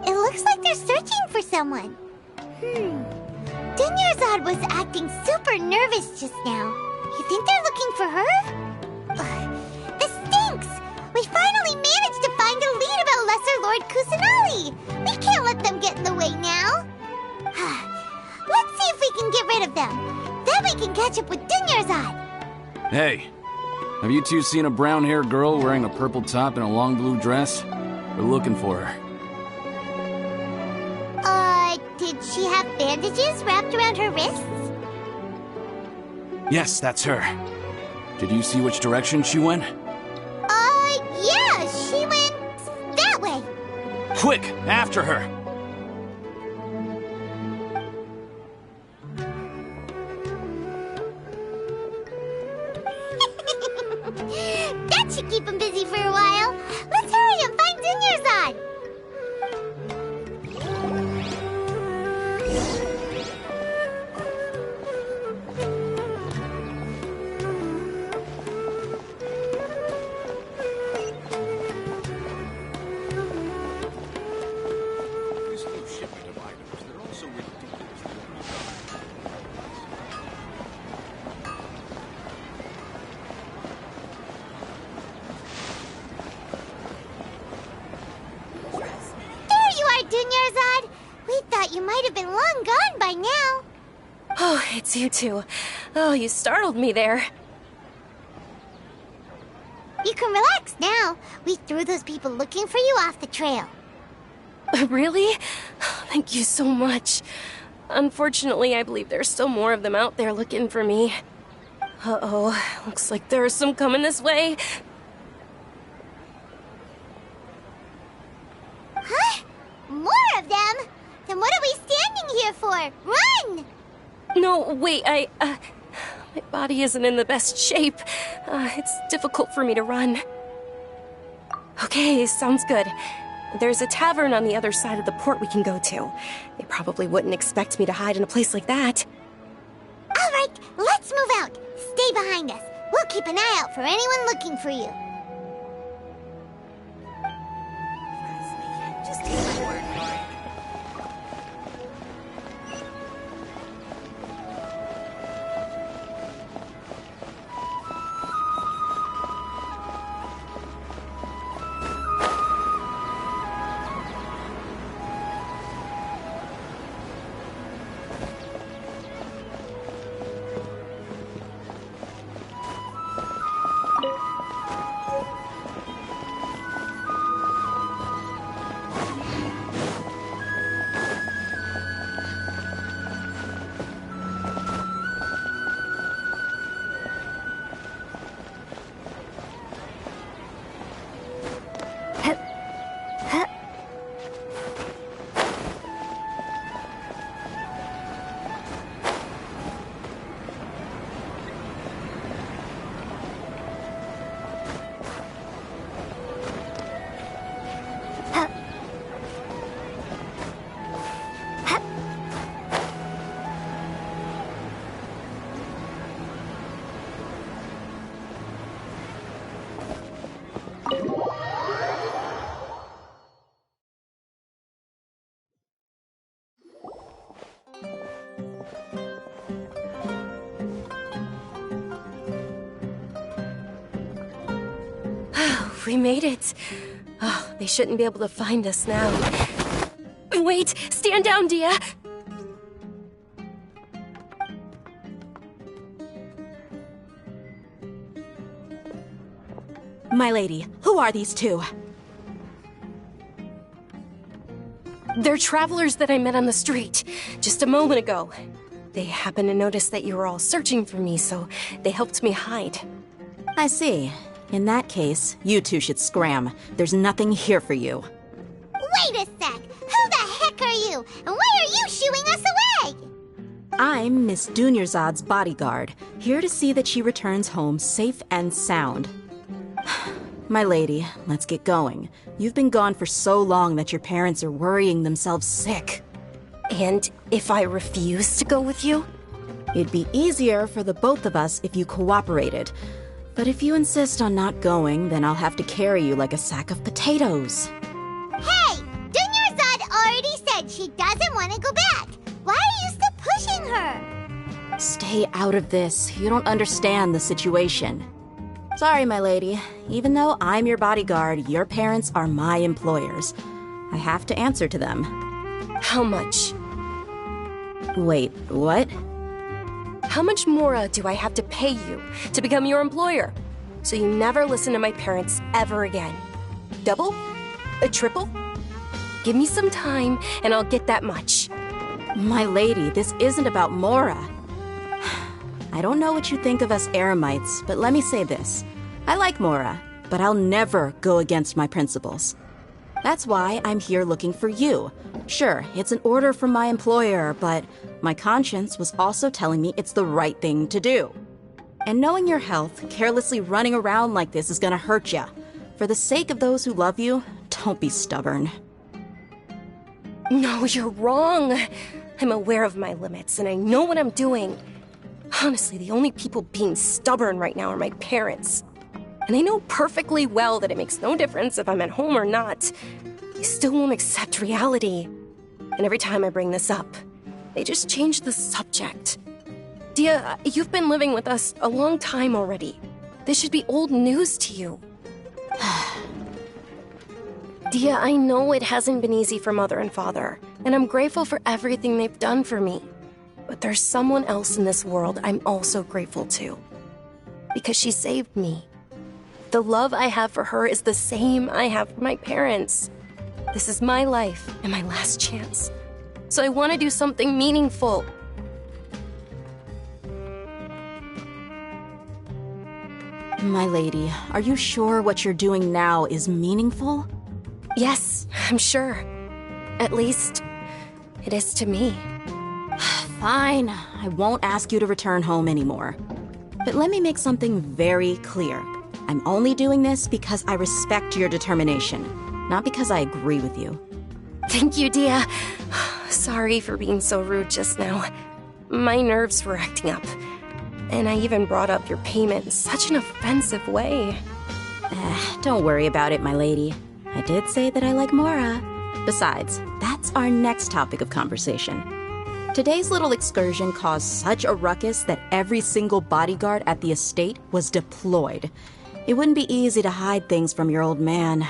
It looks like they're searching for someone. Dunyarzad was acting super nervous just now. You think they're looking for her? This stinks! We finally managed to find a lead about Lesser Lord Kusanali! We can't let them get in the way now! Let's see if we can get rid of them. Then we can catch up with Dunyarzad! Hey, have you two seen a brown-haired girl wearing a purple top and a long blue dress? We're looking for her. Did she have bandages wrapped around her wrists? Yes, that's her. Did you see which direction she went? Yeah, she went that way. Quick, after her! That should keep him busy for a while. Let's hurry and find Dunyarzad! Dunyarzad, we thought you might have been long gone by now. Oh, it's you two. Oh, you startled me there. You can relax now. We threw those people looking for you off the trail. Really? Thank you so much. Unfortunately, I believe there's still more of them out there looking for me. Uh-oh, looks like there are some coming this way. Huh? More of them? Then what are we standing here for? Run! No, wait, my body isn't in the best shape. It's difficult for me to run. Okay, sounds good. There's a tavern on the other side of the port we can go to. They probably wouldn't expect me to hide in a place like that. All right, let's move out. Stay behind us. We'll keep an eye out for anyone looking for you. Just take my word for it. We made it. Oh, they shouldn't be able to find us now. Wait! Stand down, Dia! My lady, who are these two? They're travelers that I met on the street just a moment ago. They happened to notice that you were all searching for me, so they helped me hide. I see. In that case, you two should scram. There's nothing here for you. Wait a sec! Who the heck are you? And why are you shooing us away? I'm Miss Dunyarzad's bodyguard, here to see that she returns home safe and sound. My lady, let's get going. You've been gone for so long that your parents are worrying themselves sick. And if I refuse to go with you? It'd be easier for the both of us if you cooperated. But if you insist on not going, then I'll have to carry you like a sack of potatoes. Hey! Dunyarzad already said she doesn't want to go back. Why are you still pushing her? Stay out of this. You don't understand the situation. Sorry, my lady. Even though I'm your bodyguard, your parents are my employers. I have to answer to them. How much? Wait, what? How much more do I have to pay you to become your employer? So you never listen to my parents ever again. Double? A triple? Give me some time and I'll get that much. My lady, this isn't about Mora. I don't know what you think of us Eremites, but let me say this. I like Mora, but I'll never go against my principles. That's why I'm here looking for you. Sure, it's an order from my employer, but my conscience was also telling me it's the right thing to do. And knowing your health, carelessly running around like this is gonna hurt ya. For the sake of those who love you, don't be stubborn. No, you're wrong. I'm aware of my limits, and I know what I'm doing. Honestly, the only people being stubborn right now are my parents. And I know perfectly well that it makes no difference if I'm at home or not. They still won't accept reality. And every time I bring this up, they just change the subject. Dia, you've been living with us a long time already. This should be old news to you. Dia, I know it hasn't been easy for Mother and Father, and I'm grateful for everything they've done for me. But there's someone else in this world I'm also grateful to. Because she saved me. The love I have for her is the same I have for my parents. This is my life and my last chance. So I want to do something meaningful. My lady, are you sure what you're doing now is meaningful? Yes, I'm sure. At least, it is to me. Fine, I won't ask you to return home anymore. But let me make something very clear. I'm only doing this because I respect your determination, not because I agree with you. Thank you, Dia. Sorry for being so rude just now. My nerves were acting up. And I even brought up your payment in such an offensive way. Don't worry about it, my lady. I did say that I like Mora. Besides, that's our next topic of conversation. Today's little excursion caused such a ruckus that every single bodyguard at the estate was deployed. It wouldn't be easy to hide things from your old man.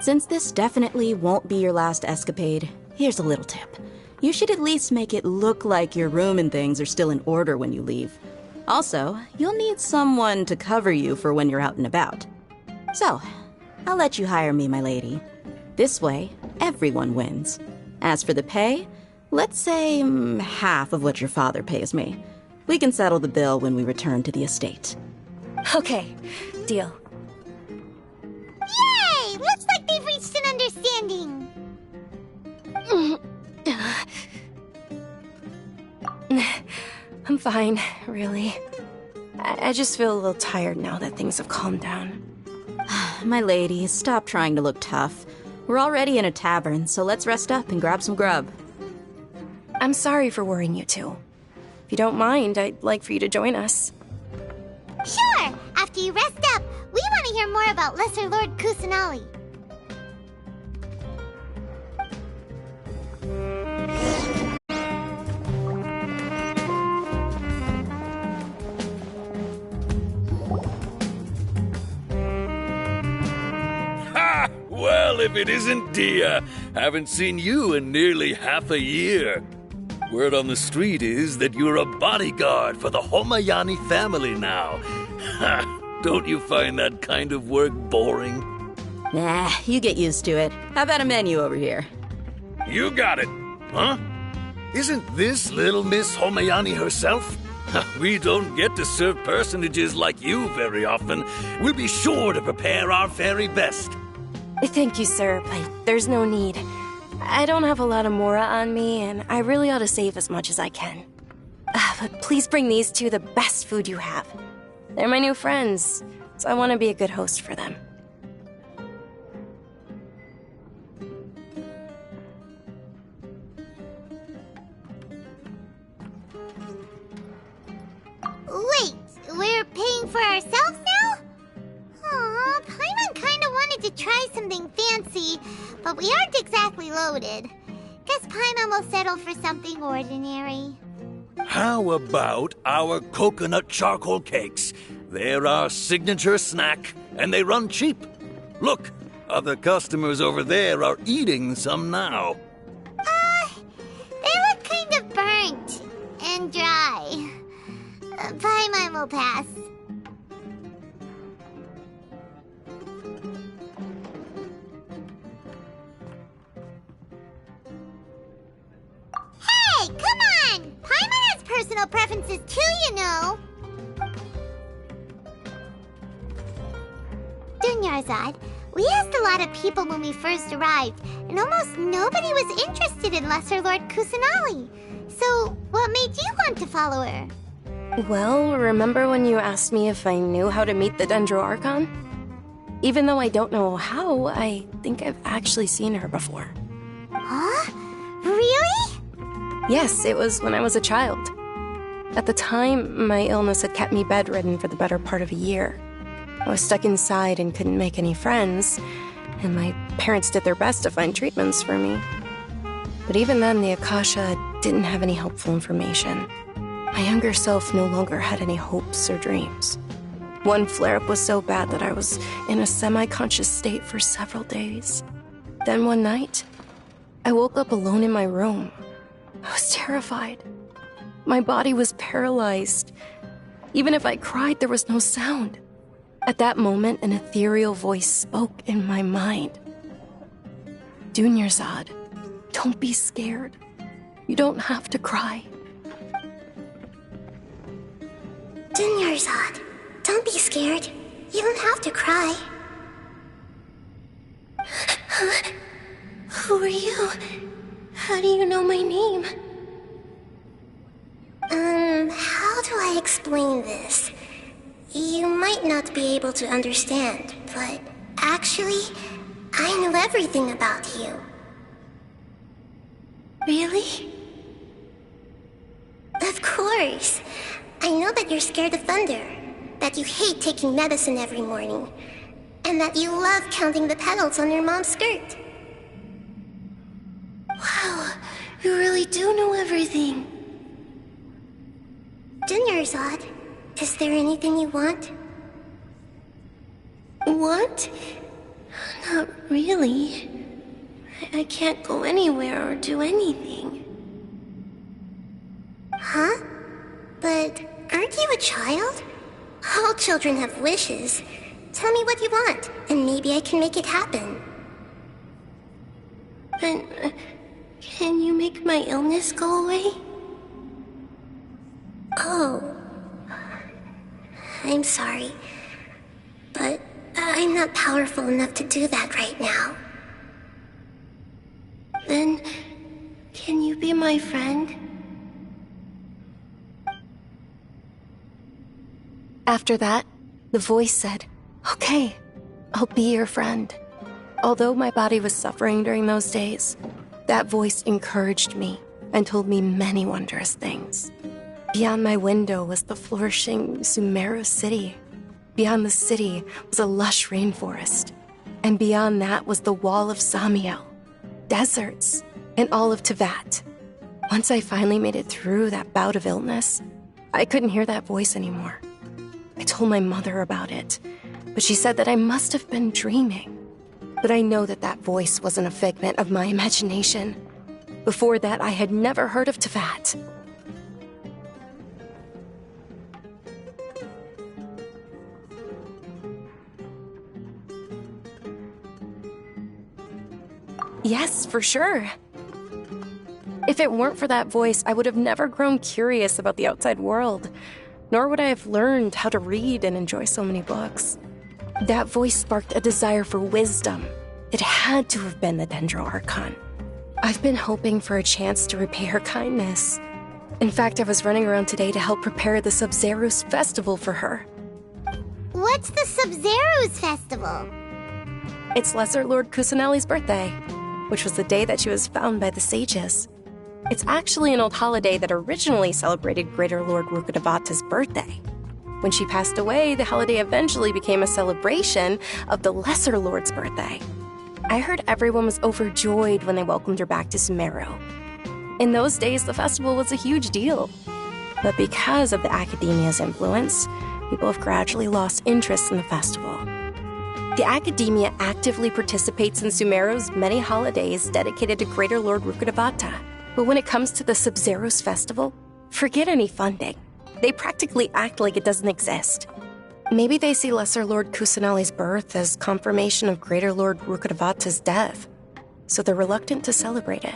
Since this definitely won't be your last escapade, here's a little tip. You should at least make it look like your room and things are still in order when you leave. Also, you'll need someone to cover you for when you're out and about. So, I'll let you hire me, my lady. This way, everyone wins. As for the pay, let's say half of what your father pays me. We can settle the bill when we return to the estate. Okay, deal. Yay! Looks like they've reached an understanding. I'm fine, really. I just feel a little tired now that things have calmed down. My lady, stop trying to look tough. We're already in a tavern, so let's rest up and grab some grub. I'm sorry for worrying you two. If you don't mind, I'd like for you to join us. Sure! After you rest up, we want to hear more about Lesser Lord Kusanali. if it isn't Dia. Haven't seen you in nearly half a year. Word on the street is that you're a bodyguard for the Homayani family now. Ha! Don't you find that kind of work boring? Nah, you get used to it. How about a menu over here? You got it. Huh? Isn't this little Miss Homayani herself? We don't get to serve personages like you very often. We'll be sure to prepare our very best. Thank you, sir, but there's no need. I don't have a lot of Mora on me, and I really ought to save as much as I can. But please bring these two the best food you have. They're my new friends, so I want to be a good host for them. Wait, we're paying for ourselves now? Aw, Paimon kinda wanted to try something fancy, but we aren't exactly loaded. Guess Paimon will settle for something ordinary. How about our coconut charcoal cakes? They're our signature snack, and they run cheap. Look, other customers over there are eating some now. They look kind of burnt and dry. Paimon will pass. Hey, come on! Paimon has personal preferences too, you know. Dunyarzad, we asked a lot of people when we first arrived, and almost nobody was interested in Lesser Lord Kusanali. So, what made you want to follow her? Well, remember when you asked me if I knew how to meet the Dendro Archon? Even though I don't know how, I think I've actually seen her before. Huh? Really? Yes, it was when I was a child. At the time, my illness had kept me bedridden for the better part of a year. I was stuck inside and couldn't make any friends, and my parents did their best to find treatments for me. But even then, the Akasha didn't have any helpful information. My younger self no longer had any hopes or dreams. One flare-up was so bad that I was in a semi-conscious state for several days. Then one night, I woke up alone in my room. I was terrified. My body was paralyzed. Even if I cried, there was no sound. At that moment, an ethereal voice spoke in my mind. Dunyarzad, don't be scared. You don't have to cry. Dunyarzad, don't be scared. You don't have to cry. Who are you? How do you know my name? How do I explain this? You might not be able to understand, but actually, I know everything about you. Really? Of course. I know that you're scared of thunder, that you hate taking medicine every morning, and that you love counting the petals on your mom's skirt. Wow, you really do know everything. Dunyarzad, is there anything you want? Want? Not really. I can't go anywhere or do anything. Huh? But aren't you a child? All children have wishes. Tell me what you want, and maybe I can make it happen. But can you make my illness go away? Oh. I'm sorry. But I'm not powerful enough to do that right now. Then, can you be my friend? After that, the voice said, "Okay, I'll be your friend." Although my body was suffering during those days, that voice encouraged me and told me many wondrous things. Beyond my window was the flourishing Sumeru city. Beyond the city was a lush rainforest. And beyond that was the wall of Samiel, deserts, and all of Tevat. Once I finally made it through that bout of illness, I couldn't hear that voice anymore. I told my mother about it, but she said that I must have been dreaming. But I know that that voice wasn't a figment of my imagination. Before that, I had never heard of Teyvat. Yes, for sure. If it weren't for that voice, I would have never grown curious about the outside world, nor would I have learned how to read and enjoy so many books. That voice sparked a desire for wisdom. It had to have been the Dendro Archon. I've been hoping for a chance to repay her kindness. In fact, I was running around today to help prepare the Sub-Zerus festival for her. What's the Sub-Zerus festival? It's Lesser Lord Kusanali's birthday, which was the day that she was found by the sages. It's actually an old holiday that originally celebrated Greater Lord Rukkhadevata's birthday. When she passed away, the holiday eventually became a celebration of the Lesser Lord's birthday. I heard everyone was overjoyed when they welcomed her back to Sumeru. In those days, the festival was a huge deal. But because of the Academia's influence, people have gradually lost interest in the festival. The Academia actively participates in Sumeru's many holidays dedicated to Greater Lord Rukkhadevata. But when it comes to the Sub-Zerus festival, forget any funding. They practically act like it doesn't exist. Maybe they see Lesser Lord Kusanali's birth as confirmation of Greater Lord Rukkhadevata's death, so they're reluctant to celebrate it.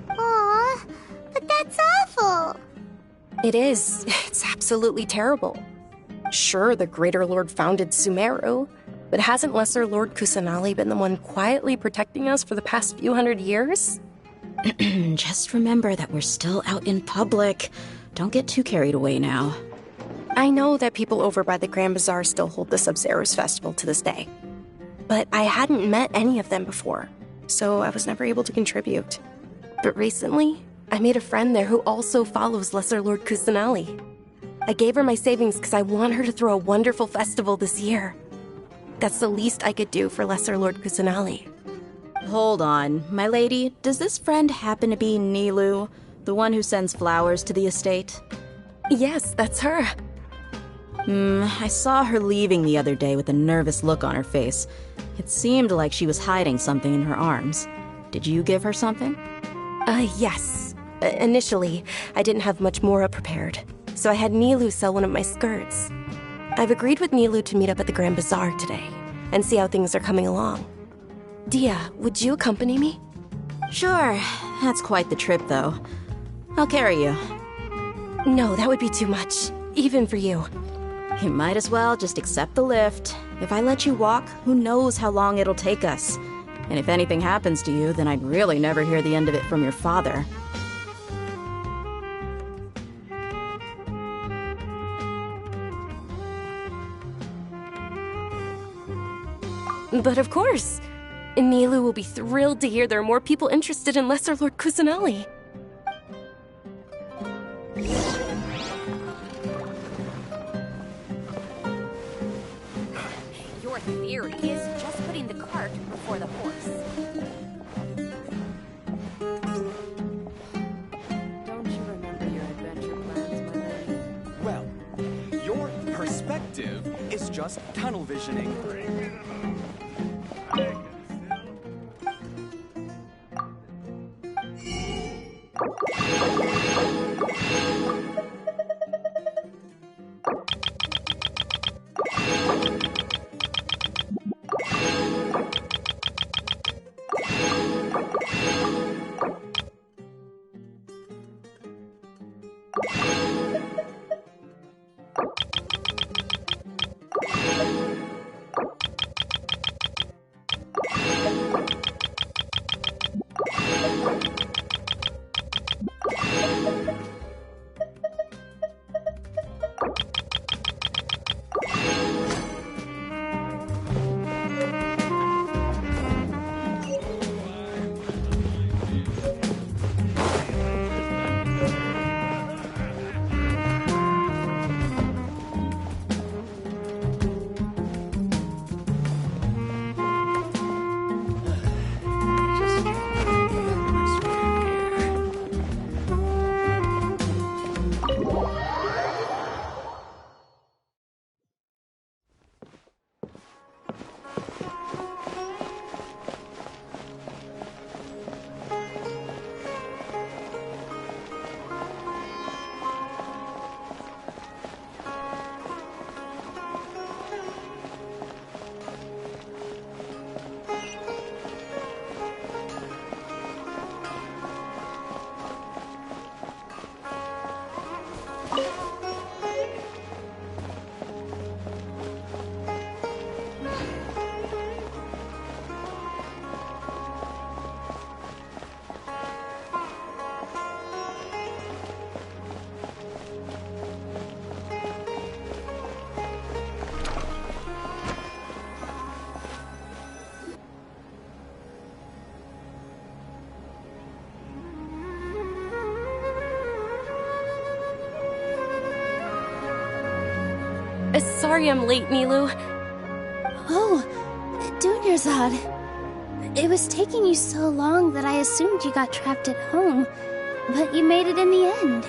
Aww, but that's awful. It is. It's absolutely terrible. Sure, the Greater Lord founded Sumeru, but hasn't Lesser Lord Kusanali been the one quietly protecting us for the past few hundred years? Just remember that we're still out in public. Don't get too carried away now. I know that people over by the Grand Bazaar still hold the Sub-Zerus festival to this day. But I hadn't met any of them before, so I was never able to contribute. But recently, I made a friend there who also follows Lesser Lord Kusanali. I gave her my savings because I want her to throw a wonderful festival this year. That's the least I could do for Lesser Lord Kusanali. Hold on, my lady. Does this friend happen to be Nilu, the one who sends flowers to the estate? Yes, that's her. I saw her leaving the other day with a nervous look on her face. It seemed like she was hiding something in her arms. Did you give her something? Yes. Initially, I didn't have much Mora prepared, so I had Nilu sell one of my skirts. I've agreed with Nilu to meet up at the Grand Bazaar today and see how things are coming along. Dia, would you accompany me? Sure. That's quite the trip, though. I'll carry you. No, that would be too much, even for you. You might as well just accept the lift. If I let you walk, who knows how long it'll take us. And if anything happens to you, then I'd really never hear the end of it from your father. But of course. Nilu will be thrilled to hear there are more people interested in Lesser Lord Kusanali. Your theory is just putting the cart before the horse. Don't you remember your adventure plans, my lady? Well, your perspective is just tunnel visioning. sorry I'm late, Nilu. Oh, Dunyarzad. It was taking you so long that I assumed you got trapped at home, but you made it in the end.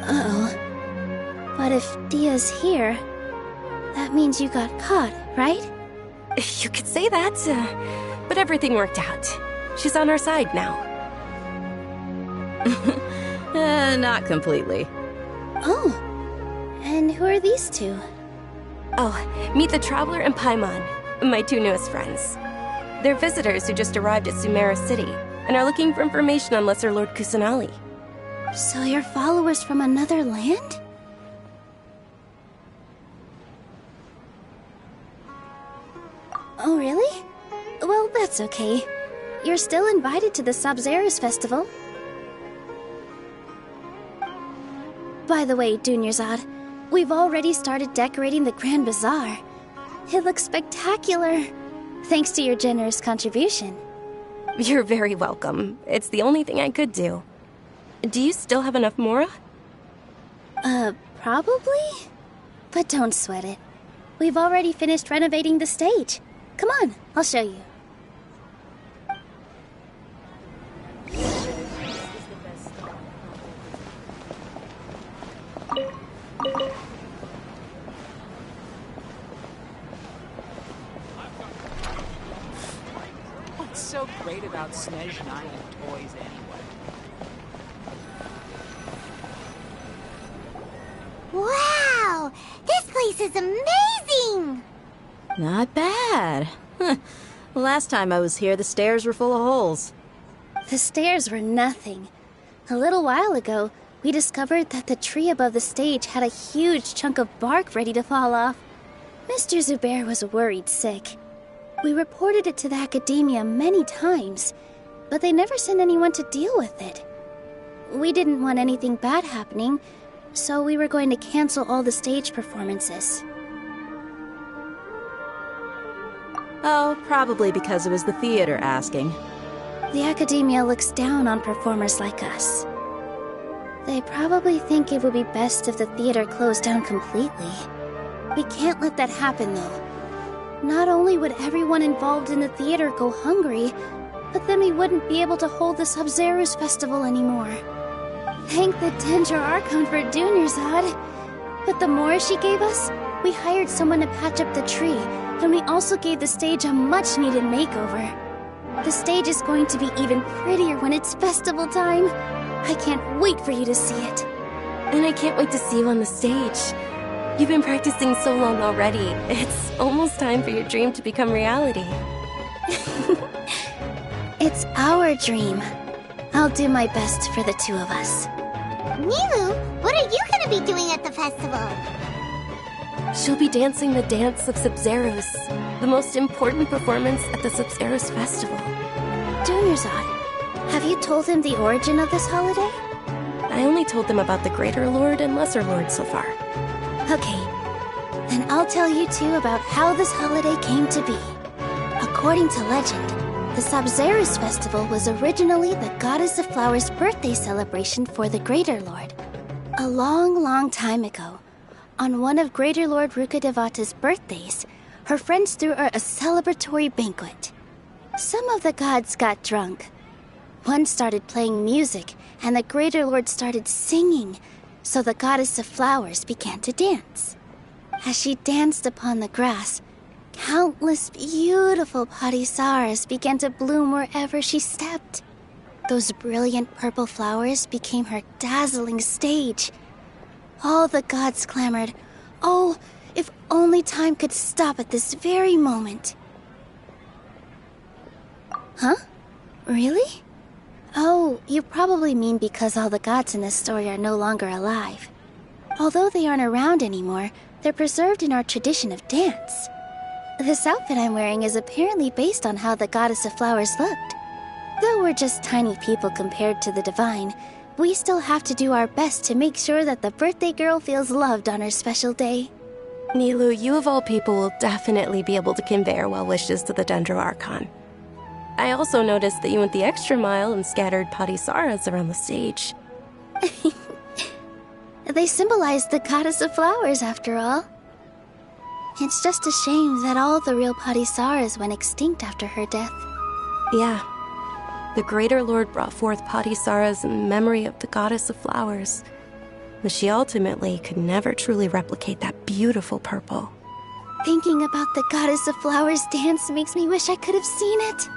Uh-oh. But if Dia's here, that means you got caught, right? You could say that, but everything worked out. She's on our side now. Not completely. Oh, and who are these two? Oh, meet the Traveler and Paimon, my two newest friends. They're visitors who just arrived at Sumeru City and are looking for information on Lesser Lord Kusanali. So you're followers from another land? Oh, really? Well, that's okay. You're still invited to the Sabzeruz Festival. By the way, Dunyarzad, we've already started decorating the Grand Bazaar. It looks spectacular, thanks to your generous contribution. You're very welcome. It's the only thing I could do. Do you still have enough Mora? Probably? But don't sweat it. We've already finished renovating the stage. Come on, I'll show you. What's so great about Snezhnaya and toys anyway? Wow! This place is amazing! Not bad. Last time I was here, the stairs were full of holes. The stairs were nothing. A little while ago, we discovered that the tree above the stage had a huge chunk of bark ready to fall off. Mr. Zubair was worried sick. We reported it to the academia many times, but they never sent anyone to deal with it. We didn't want anything bad happening, so we were going to cancel all the stage performances. Oh, probably because it was the theater asking. The academia looks down on performers like us. They probably think it would be best if the theater closed down completely. We can't let that happen, though. Not only would everyone involved in the theater go hungry, but then we wouldn't be able to hold the Sabzeruz Festival anymore. Thank the Dendro Archon for Dunyarzad. But the more she gave us, we hired someone to patch up the tree, and we also gave the stage a much-needed makeover. The stage is going to be even prettier when it's festival time. I can't wait for you to see it. And I can't wait to see you on the stage. You've been practicing so long already. It's almost time for your dream to become reality. It's our dream. I'll do my best for the two of us. Nilu, what are you gonna be doing at the festival? She'll be dancing the dance of Sabzeruz, the most important performance at the Sabzeruz Festival. Dunyarzad, have you told him the origin of this holiday? I only told them about the Greater Lord and Lesser Lord so far. Okay, then I'll tell you two about how this holiday came to be. According to legend, the Sabzeruz Festival was originally the Goddess of Flowers' birthday celebration for the Greater Lord. A long, long time ago, on one of Greater Lord Rukkhadevata's birthdays, her friends threw her a celebratory banquet. Some of the gods got drunk. One started playing music, and the Greater Lord started singing, so the Goddess of Flowers began to dance. As she danced upon the grass, countless beautiful parisaras began to bloom wherever she stepped. Those brilliant purple flowers became her dazzling stage. All the gods clamored, "Oh, if only time could stop at this very moment." Huh? Really? Oh, you probably mean because all the gods in this story are no longer alive. Although they aren't around anymore, they're preserved in our tradition of dance. This outfit I'm wearing is apparently based on how the Goddess of Flowers looked. Though we're just tiny people compared to the divine, we still have to do our best to make sure that the birthday girl feels loved on her special day. Nilu, you of all people will definitely be able to convey our well wishes to the Dendro Archon. I also noticed that you went the extra mile and scattered parisaras around the stage. They symbolize the Goddess of Flowers, after all. It's just a shame that all the real Patisaras went extinct after her death. Yeah. The Greater Lord brought forth Patisaras in memory of the Goddess of Flowers. But she ultimately could never truly replicate that beautiful purple. Thinking about the Goddess of Flowers dance makes me wish I could have seen it.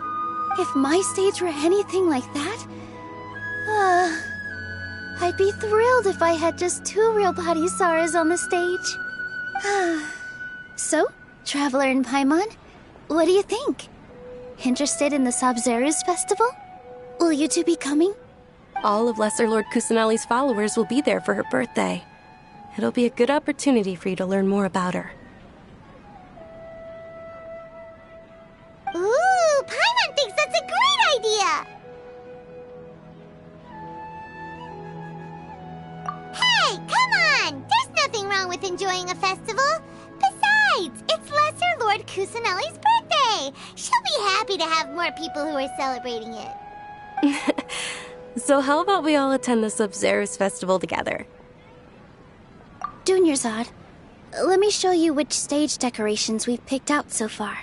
If my stage were anything like that, I'd be thrilled if I had just 2 real Patisaras on the stage. So, Traveler and Paimon, what do you think? Interested in the Sabzeruz festival? Will you two be coming? All of Lesser Lord Kusanali's followers will be there for her birthday. It'll be a good opportunity for you to learn more about her. Ooh, Paimon thinks that's a great idea! Hey, come on! There's nothing wrong with enjoying a festival. Besides, it's Lesser Lord Kusanali's birthday. She'll be happy to have more people who are celebrating it. So how about we all attend the Sabzeruz festival together? Dunyarzad, let me show you which stage decorations we've picked out so far.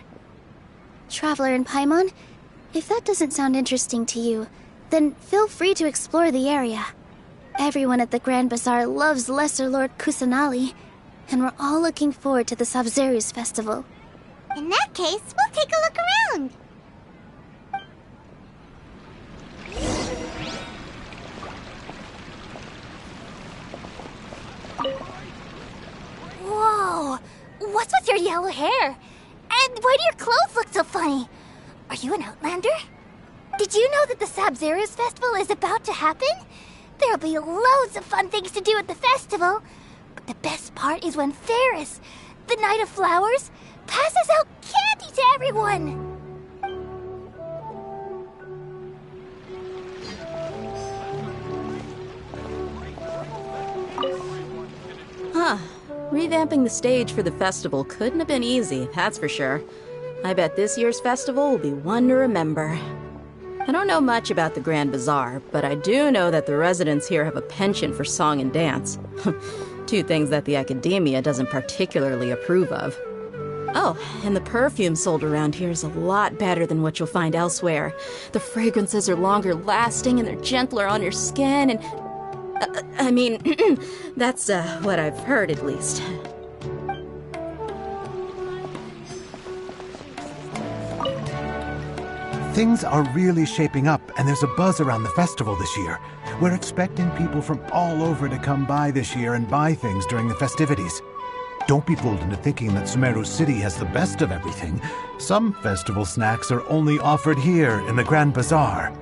Traveler and Paimon, if that doesn't sound interesting to you, then feel free to explore the area. Everyone at the Grand Bazaar loves Lesser Lord Kusanali, and we're all looking forward to the Sabzeruz festival. In that case, we'll take a look around. Whoa! What's with your yellow hair? And why do your clothes look so funny? Are you an Outlander? Did you know that the Sabzeruz festival is about to happen? There'll be loads of fun things to do at the festival. But the best part is when Ferris, the Knight of Flowers, passes out candy to everyone. Huh. Revamping the stage for the festival couldn't have been easy, that's for sure. I bet this year's festival will be one to remember. I don't know much about the Grand Bazaar, but I do know that the residents here have a penchant for song and dance. 2 things that the Academia doesn't particularly approve of. Oh, and the perfume sold around here is a lot better than what you'll find elsewhere. The fragrances are longer lasting and they're gentler on your skin and... I mean, that's what I've heard at least. Things are really shaping up, and there's a buzz around the festival this year. We're expecting people from all over to come by this year and buy things during the festivities. Don't be fooled into thinking that Sumeru City has the best of everything. Some festival snacks are only offered here in the Grand Bazaar.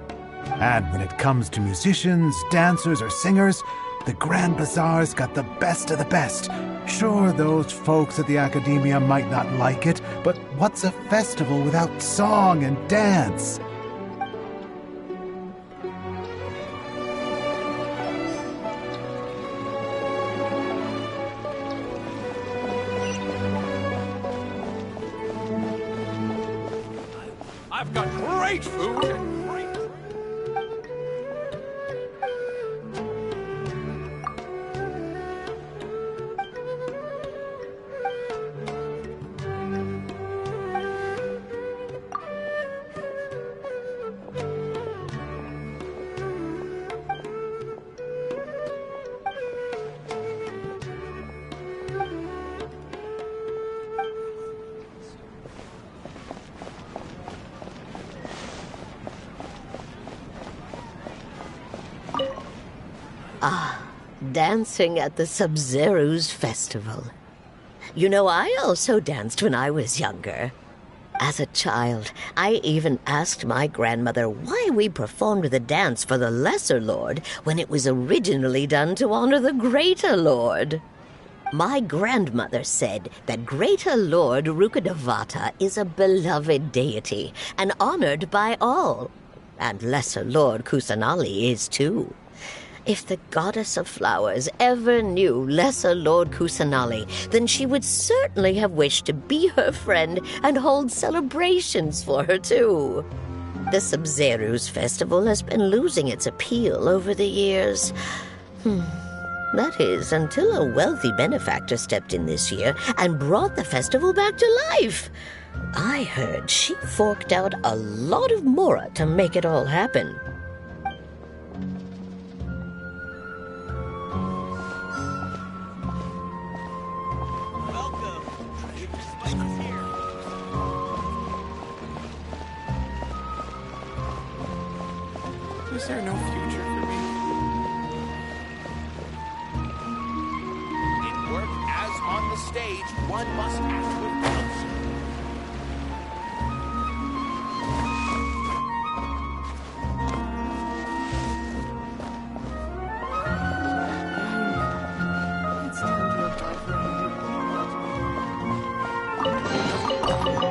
And when it comes to musicians, dancers, or singers, the Grand Bazaar's got the best of the best. Sure, those folks at the Academia might not like it, but what's a festival without song and dance? I've got great food. Ah, dancing at the Sabzeruz festival. You know, I also danced when I was younger. As a child, I even asked my grandmother why we performed the dance for the Lesser Lord when it was originally done to honor the Greater Lord. My grandmother said that Greater Lord Rukkhadevata is a beloved deity and honored by all. And Lesser Lord Kusanali is too. If the Goddess of Flowers ever knew Lesser Lord Kusanali, then she would certainly have wished to be her friend and hold celebrations for her, too. The Sabzeruz festival has been losing its appeal over the years. That is, until a wealthy benefactor stepped in this year and brought the festival back to life. I heard she forked out a lot of mora to make it all happen. Is there no future for me? In work as on the stage, one must act with grace.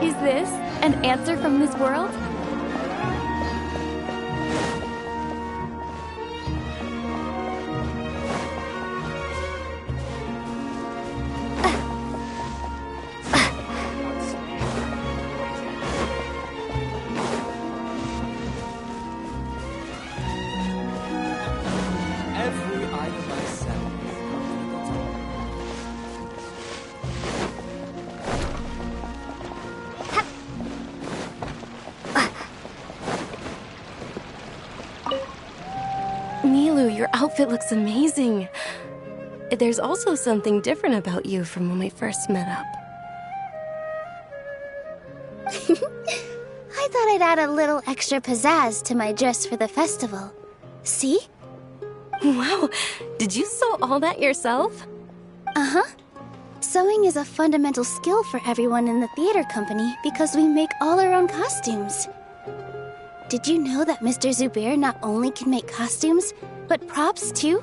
Is this an answer from this world? Every item I sell. Nilu, your outfit looks amazing. There's also something different about you from when we first met up. I thought I'd add a little extra pizzazz to my dress for the festival. See? Wow, did you sew all that yourself? Uh-huh. Sewing is a fundamental skill for everyone in the theater company because we make all our own costumes. Did you know that Mr. Zubair not only can make costumes, but props too?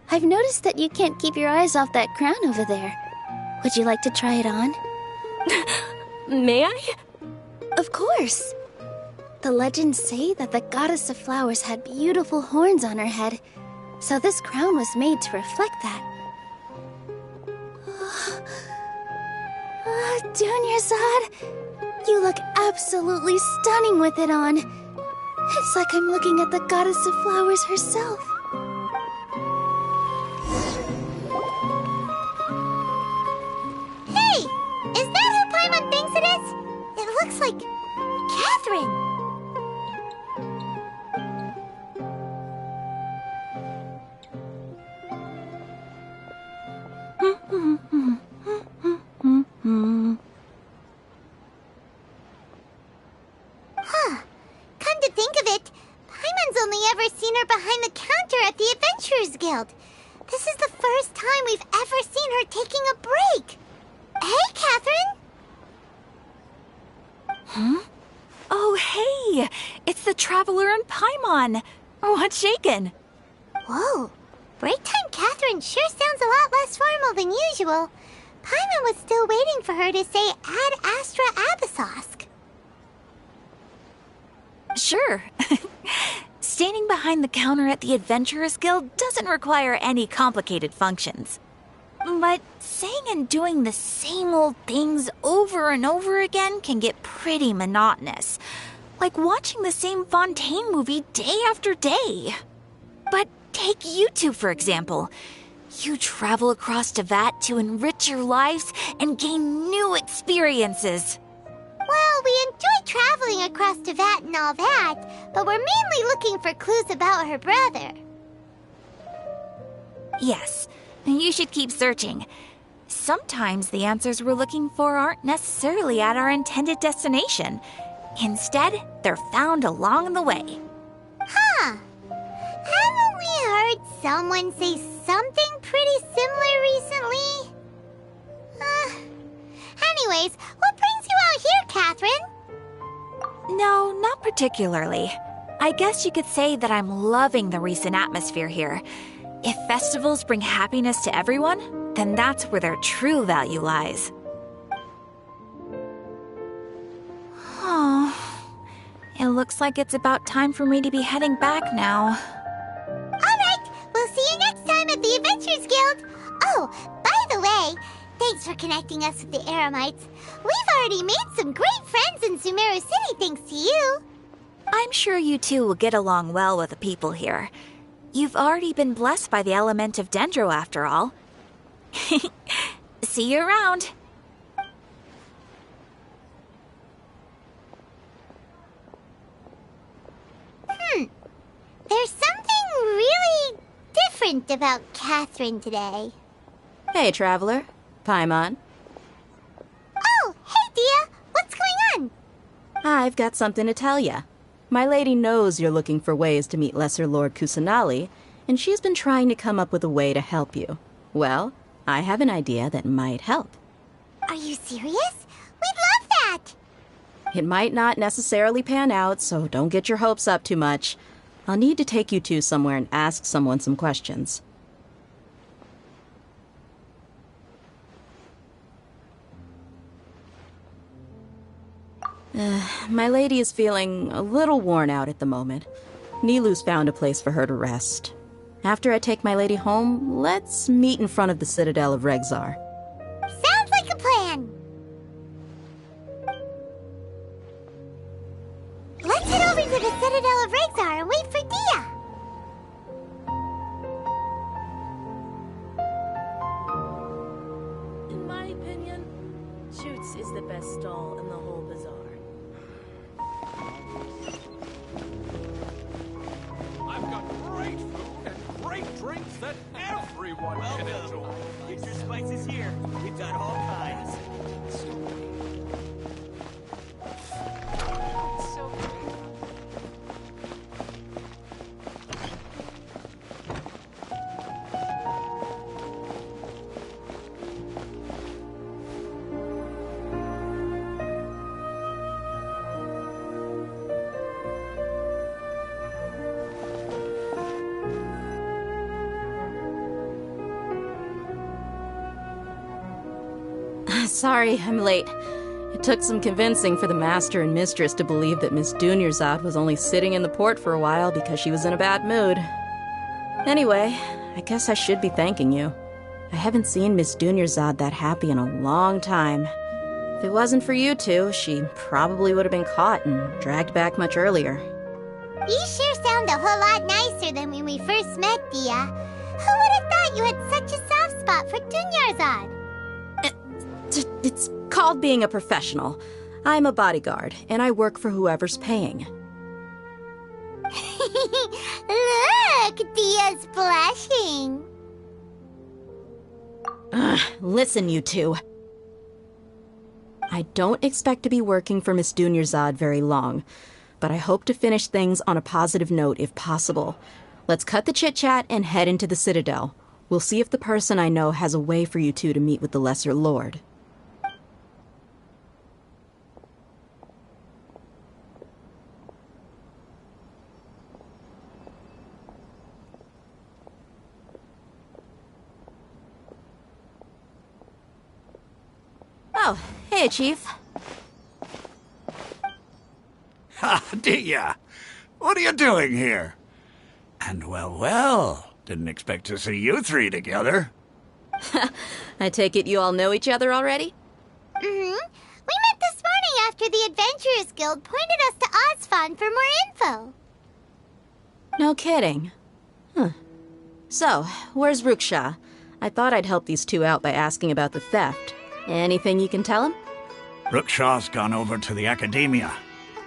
I've noticed that you can't keep your eyes off that crown over there. Would you like to try it on? May I? Of course. The legends say that the goddess of flowers had beautiful horns on her head, so this crown was made to reflect that. Dunyazad, you look absolutely stunning with it on. It's like I'm looking at the goddess of flowers herself. Hey! Is that who Paimon thinks it is? It looks like Catherine. Huh. Come to think of it, Paimon's only ever seen her behind the counter at the Adventurers Guild. This is the first time we've ever seen her taking a break. Hey, Catherine! Huh? Oh, hey! It's the Traveler and Paimon! What's shaken? Whoa. Break time Catherine sure sounds a lot less formal than usual. Paimon was still waiting for her to say Ad Astra Abyssosque. Sure. Standing behind the counter at the Adventurers Guild doesn't require any complicated functions. But saying and doing the same old things over and over again can get pretty monotonous. Like watching the same Fontaine movie day after day. But take you two, for example. You travel across Tevat to enrich your lives and gain new experiences. Well, we enjoy traveling across Tevat and all that, but we're mainly looking for clues about her brother. Yes, you should keep searching. Sometimes the answers we're looking for aren't necessarily at our intended destination. Instead, they're found along the way. Huh. Haven't we heard someone say something pretty similar recently? Anyways, what brings you out here, Catherine? No, not particularly. I guess you could say that I'm loving the recent atmosphere here. If festivals bring happiness to everyone, then that's where their true value lies. Oh, it looks like it's about time for me to be heading back now. Alright, we'll see you next time at the Adventurers Guild. Oh, by the way, thanks for connecting us with the Eremites. We've already made some great friends in Sumeru City thanks to you. I'm sure you two will get along well with the people here. You've already been blessed by the element of Dendro after all. See you around. There's something really different about Catherine today. Hey, traveler. Paimon. Oh, hey, Dia. What's going on? I've got something to tell ya. My lady knows you're looking for ways to meet Lesser Lord Kusanali, and she's been trying to come up with a way to help you. Well, I have an idea that might help. Are you serious? We'd love that! It might not necessarily pan out, so don't get your hopes up too much. I'll need to take you two somewhere and ask someone some questions. My lady is feeling a little worn out at the moment. Nilu's found a place for her to rest. After I take my lady home, let's meet in front of the Citadel of Regzar. Sounds like a plan! Let's head over to the Citadel of Regzar and wait for Dia! In my opinion, Shoots is the best stall in the whole bazaar. I've got great food and great drinks that everyone can enjoy. Get your spices here. We've got all kinds. Sorry, I'm late. It took some convincing for the master and mistress to believe that Miss Dunyarzad was only sitting in the port for a while because she was in a bad mood. Anyway, I guess I should be thanking you. I haven't seen Miss Dunyarzad that happy in a long time. If it wasn't for you two, she probably would have been caught and dragged back much earlier. You sure sound a whole lot nicer than when we first met, Dia. Who would have thought you had such a soft spot for Dunyarzad? It's called being a professional. I'm a bodyguard, and I work for whoever's paying. Look, Dia's blushing. Listen, you two. I don't expect to be working for Miss Dunyarzad very long, but I hope to finish things on a positive note if possible. Let's cut the chit-chat and head into the Citadel. We'll see if the person I know has a way for you two to meet with the Lesser Lord. Oh, hey, Chief. Ha, Dia! What are you doing here? And well, didn't expect to see you three together. I take it you all know each other already? Mm-hmm. We met this morning after the Adventurers Guild pointed us to Ozfon for more info. No kidding. Huh. So, where's Ruksha? I thought I'd help these two out by asking about the theft. Anything you can tell him? Ruksha's gone over to the Academia.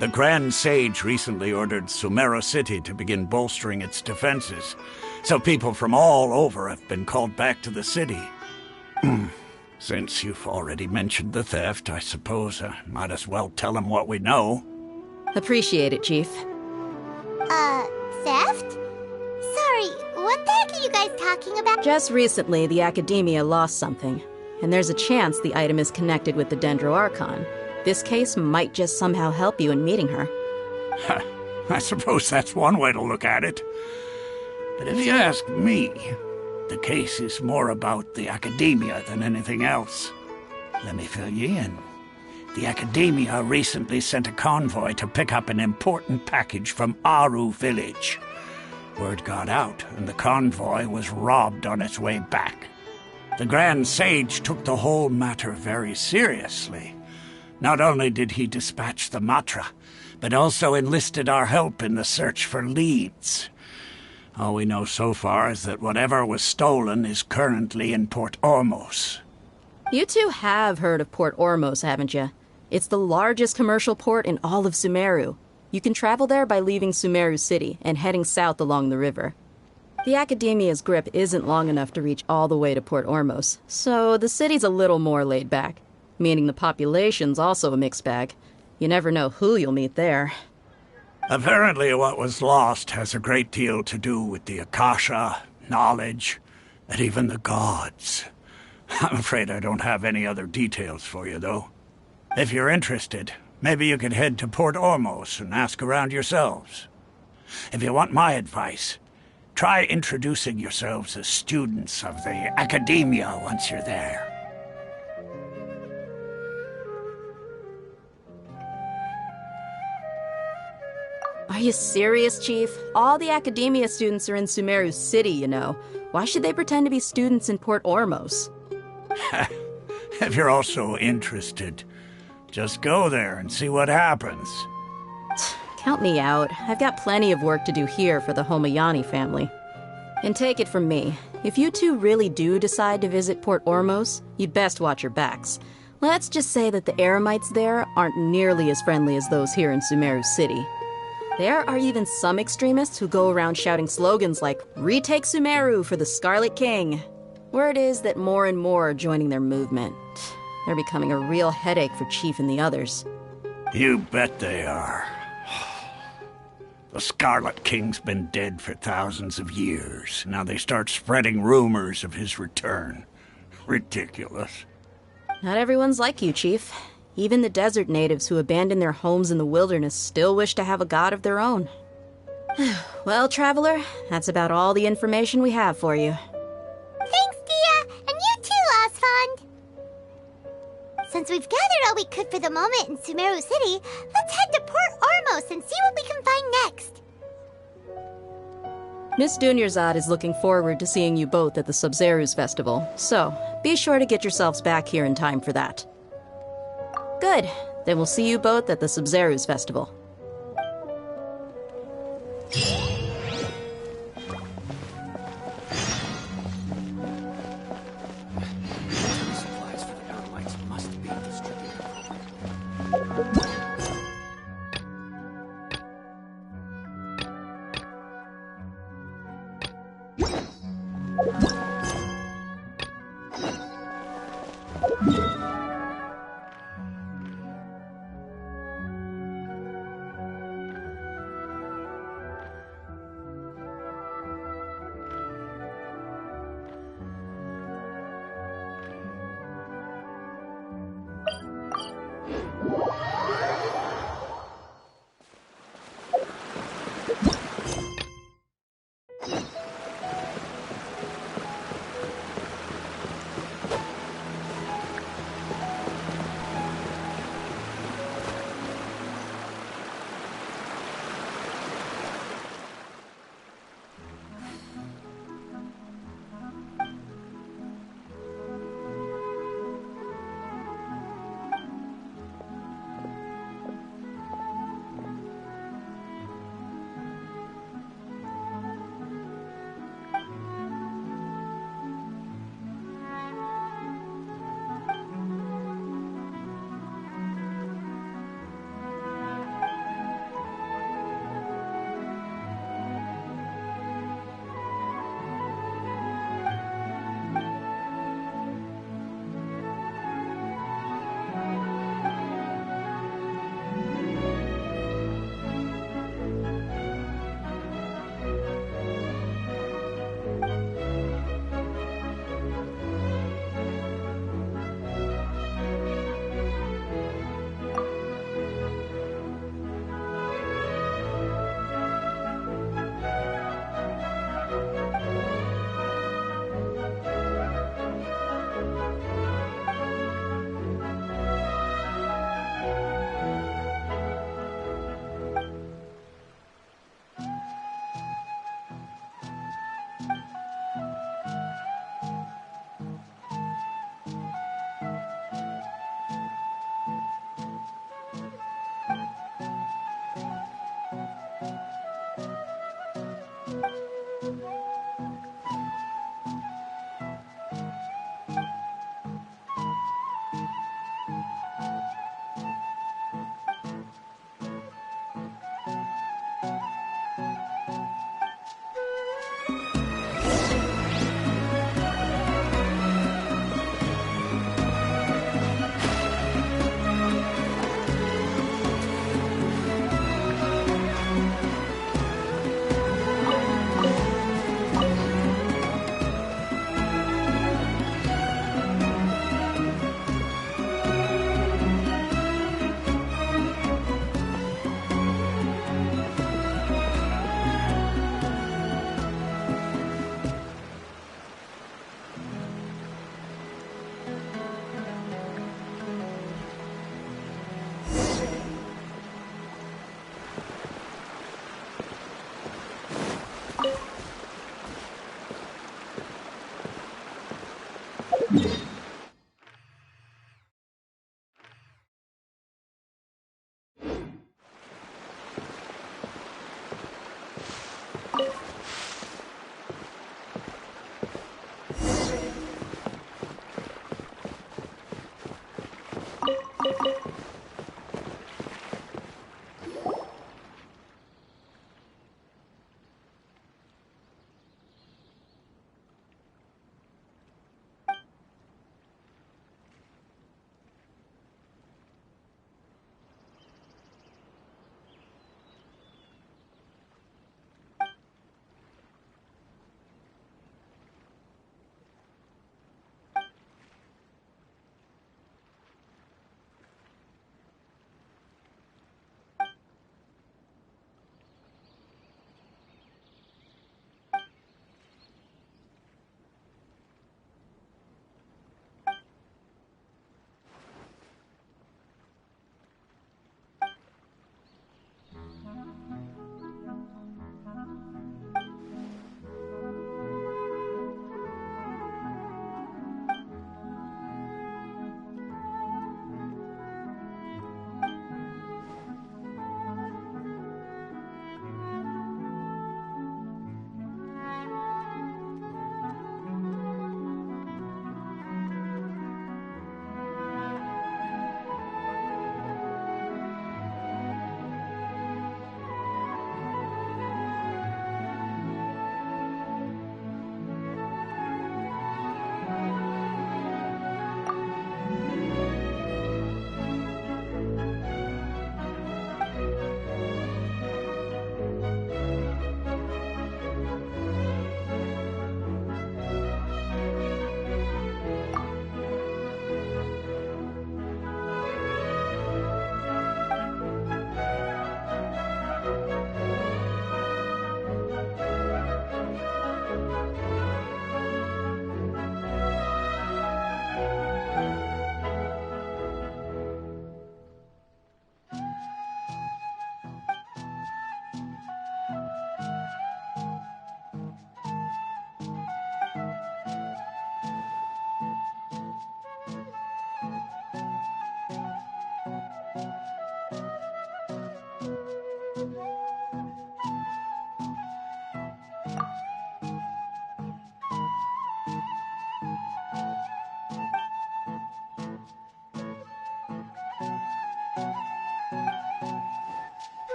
The Grand Sage recently ordered Sumeru City to begin bolstering its defenses, so people from all over have been called back to the city. Since you've already mentioned the theft, I suppose I might as well tell them what we know. Appreciate it, Chief. Theft? Sorry, what the heck are you guys talking about? Just recently, the Academia lost something, and there's a chance the item is connected with the Dendro Archon. This case might just somehow help you in meeting her. I suppose that's one way to look at it. But if you ask me, the case is more about the Academia than anything else. Let me fill you in. The Academia recently sent a convoy to pick up an important package from Aru village. Word got out, and the convoy was robbed on its way back. The Grand Sage took the whole matter very seriously. Not only did he dispatch the Matra, but also enlisted our help in the search for leads. All we know so far is that whatever was stolen is currently in Port Ormos. You two have heard of Port Ormos, haven't you? It's the largest commercial port in all of Sumeru. You can travel there by leaving Sumeru City and heading south along the river. The Academia's grip isn't long enough to reach all the way to Port Ormos, so the city's a little more laid back, meaning the population's also a mixed bag. You never know who you'll meet there. Apparently what was lost has a great deal to do with the Akasha, knowledge, and even the gods. I'm afraid I don't have any other details for you, though. If you're interested, maybe you could head to Port Ormos and ask around yourselves. If you want my advice, try introducing yourselves as students of the Academia once you're there. Are you serious, Chief? All the Academia students are in Sumeru City, you know. Why should they pretend to be students in Port Ormos? If you're also interested, just go there and see what happens. Count me out. I've got plenty of work to do here for the Homayani family. And take it from me, if you two really do decide to visit Port Ormos, you'd best watch your backs. Let's just say that the Eremites there aren't nearly as friendly as those here in Sumeru City. There are even some extremists who go around shouting slogans like, "Retake Sumeru for the Scarlet King." Word is that more and more are joining their movement. They're becoming a real headache for Chief and the others. You bet they are. The Scarlet King's been dead for thousands of years. Now they start spreading rumors of his return. Ridiculous. Not everyone's like you, Chief. Even the desert natives who abandoned their homes in the wilderness still wish to have a god of their own. Well, Traveler, that's about all the information we have for you. Thanks, Dia! And you too, Osfond! Since we've gathered all we could for the moment in Sumeru City, let's head to Port Ormos and see what we can find next. Miss Dunyarzad is looking forward to seeing you both at the Sub-Zerus Festival, so be sure to get yourselves back here in time for that. Good. Then we'll see you both at the Sub-Zerus Festival. Supplies for the Eremites must be distributed.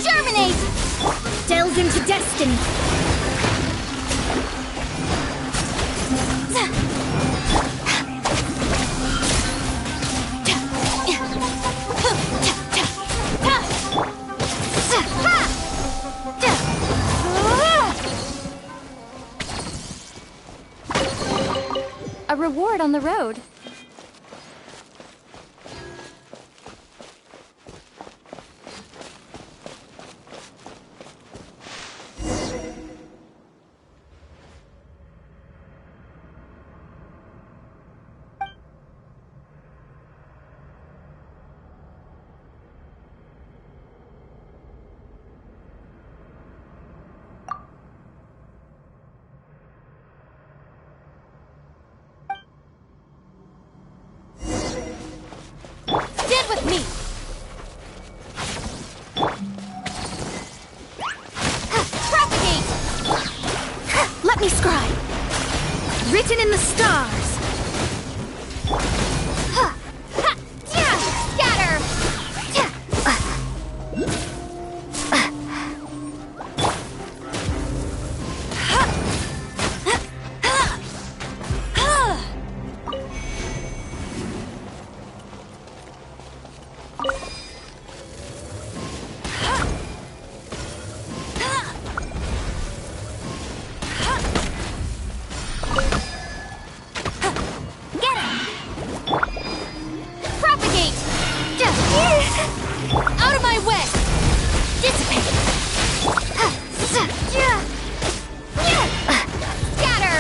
Germinate! Delve into destiny! A reward on the road. Stand with me! Propagate! Let me scribe! Written in the stars! Scatter! Get him! Propagate! Out of my way! Dissipate! Scatter!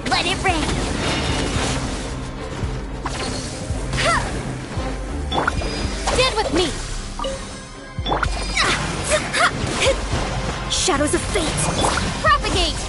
Let it rain! Stand with me! Shadows of fate! Propagate!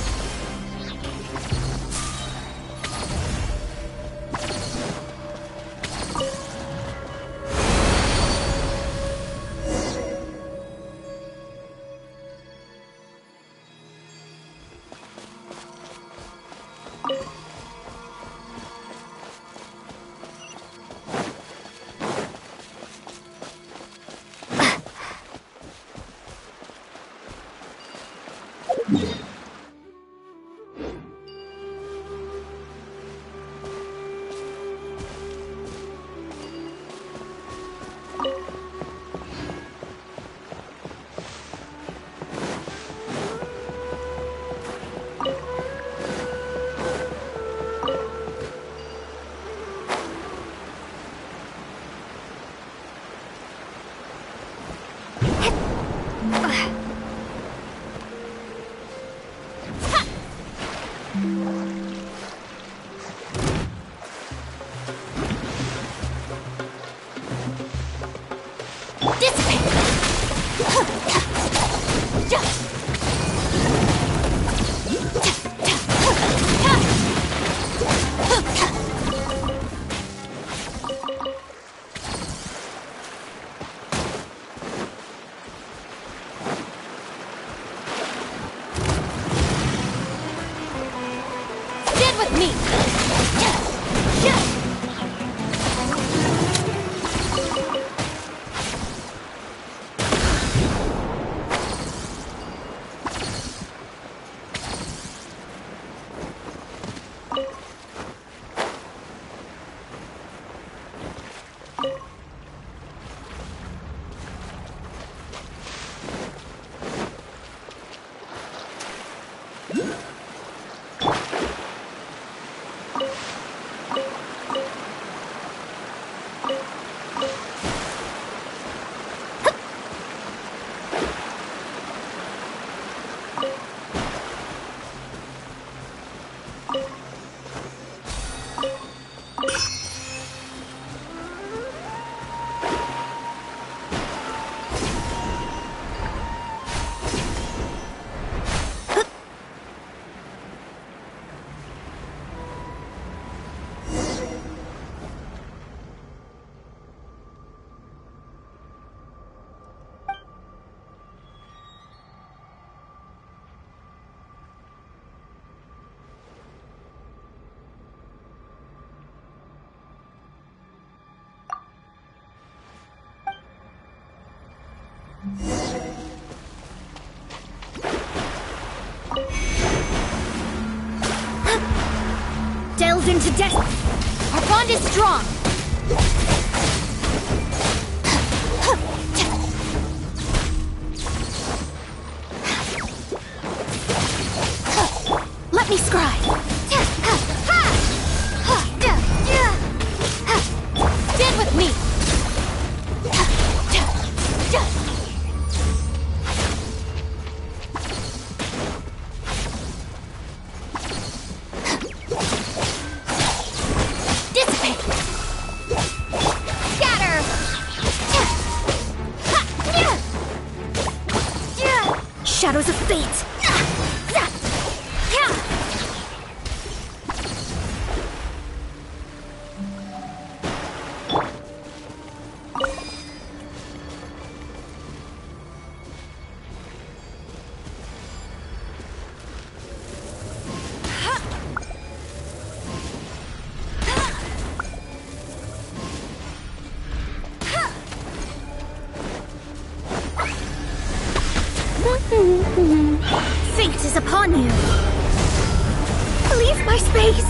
Stand with me! beholden to death. Our bond is strong. Let me scry. Stand with me. Dissipate. Scatter. Shadows of fate. Fate is upon you. Leave my space.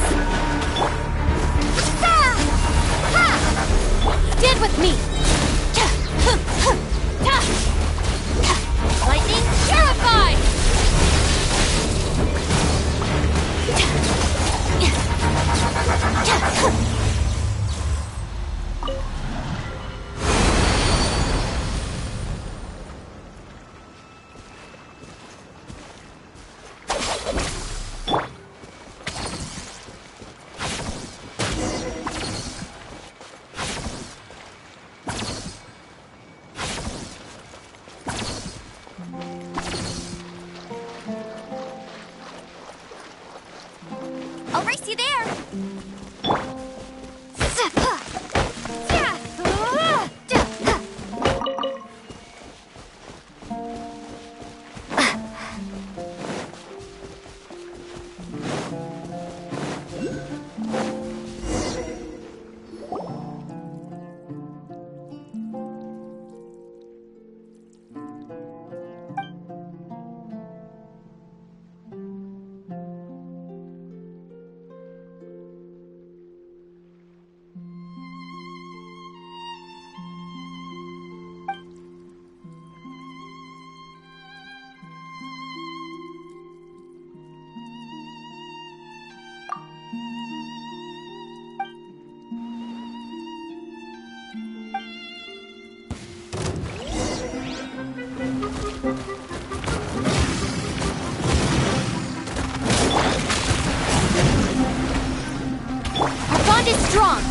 Stand with me. Lightning purified. I'll race you there! Our bond is strong.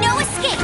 No escape!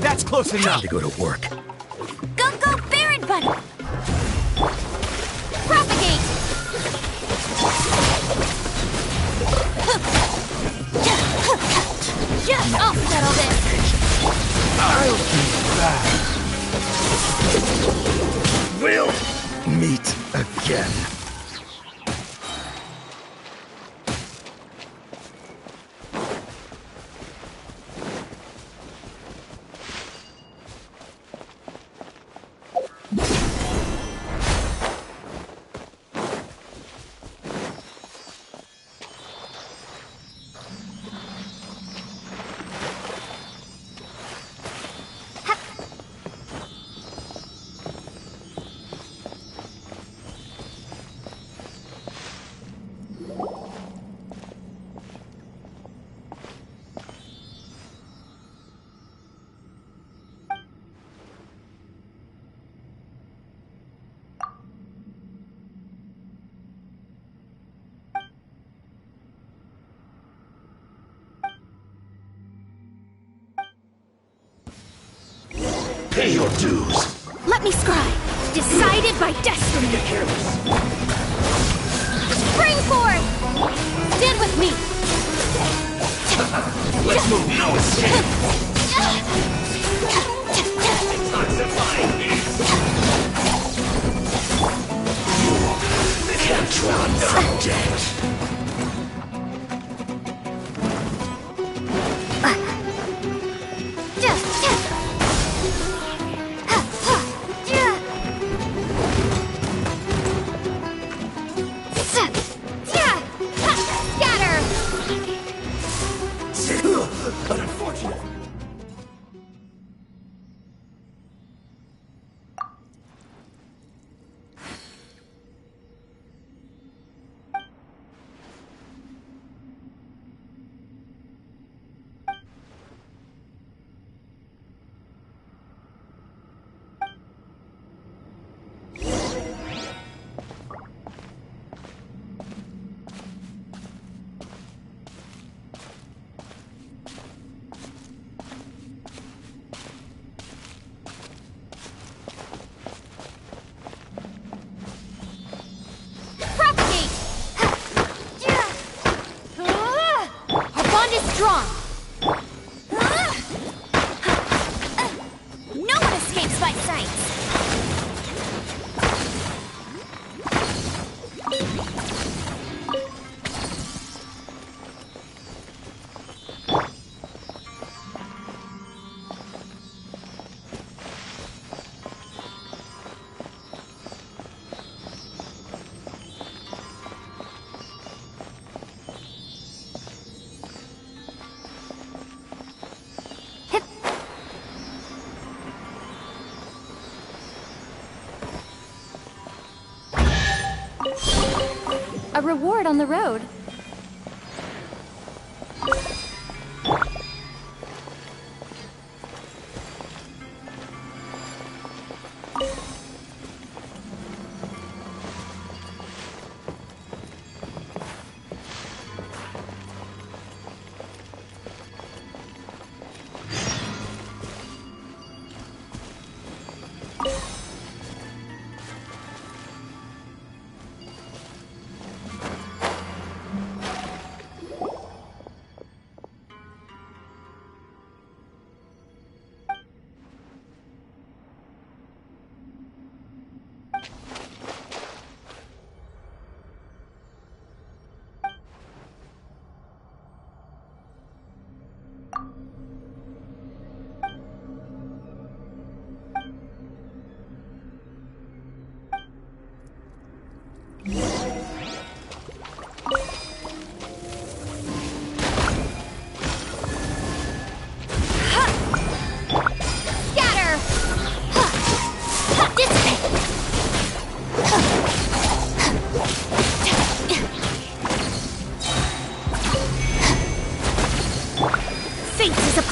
That's close enough. Time to go to work. Go, go, Baron Bunny! Propagate! I'll settle this! I'll be back. We'll meet again. Pay your dues. Let me scry. Decided by destiny. Get careless. Spring forth! Stand with me. Let's move. No escape. Time to find peace. You can't run from death. But unfortunate. Strong. No one escapes my sight. A reward on the road.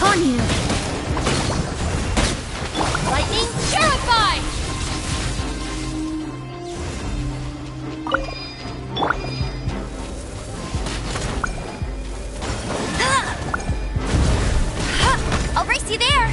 upon you! Lightning Purify! I'll race you there!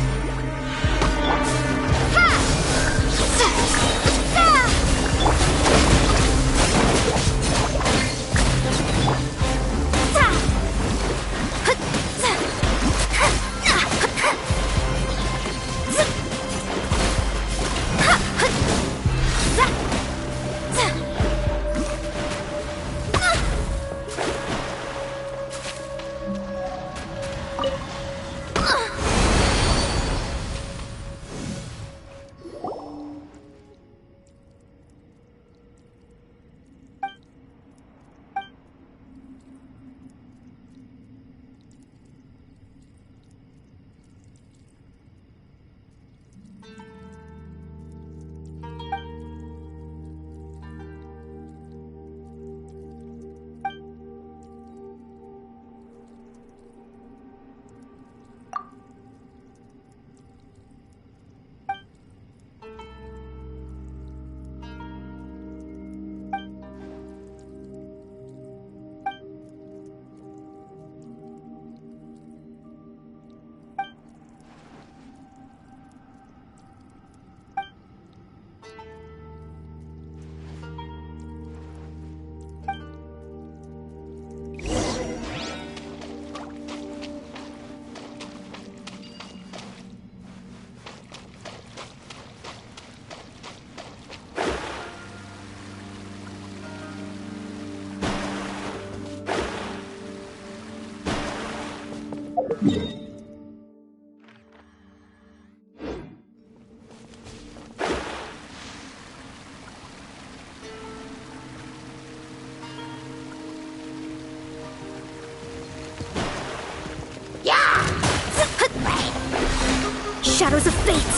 Shadows of fate!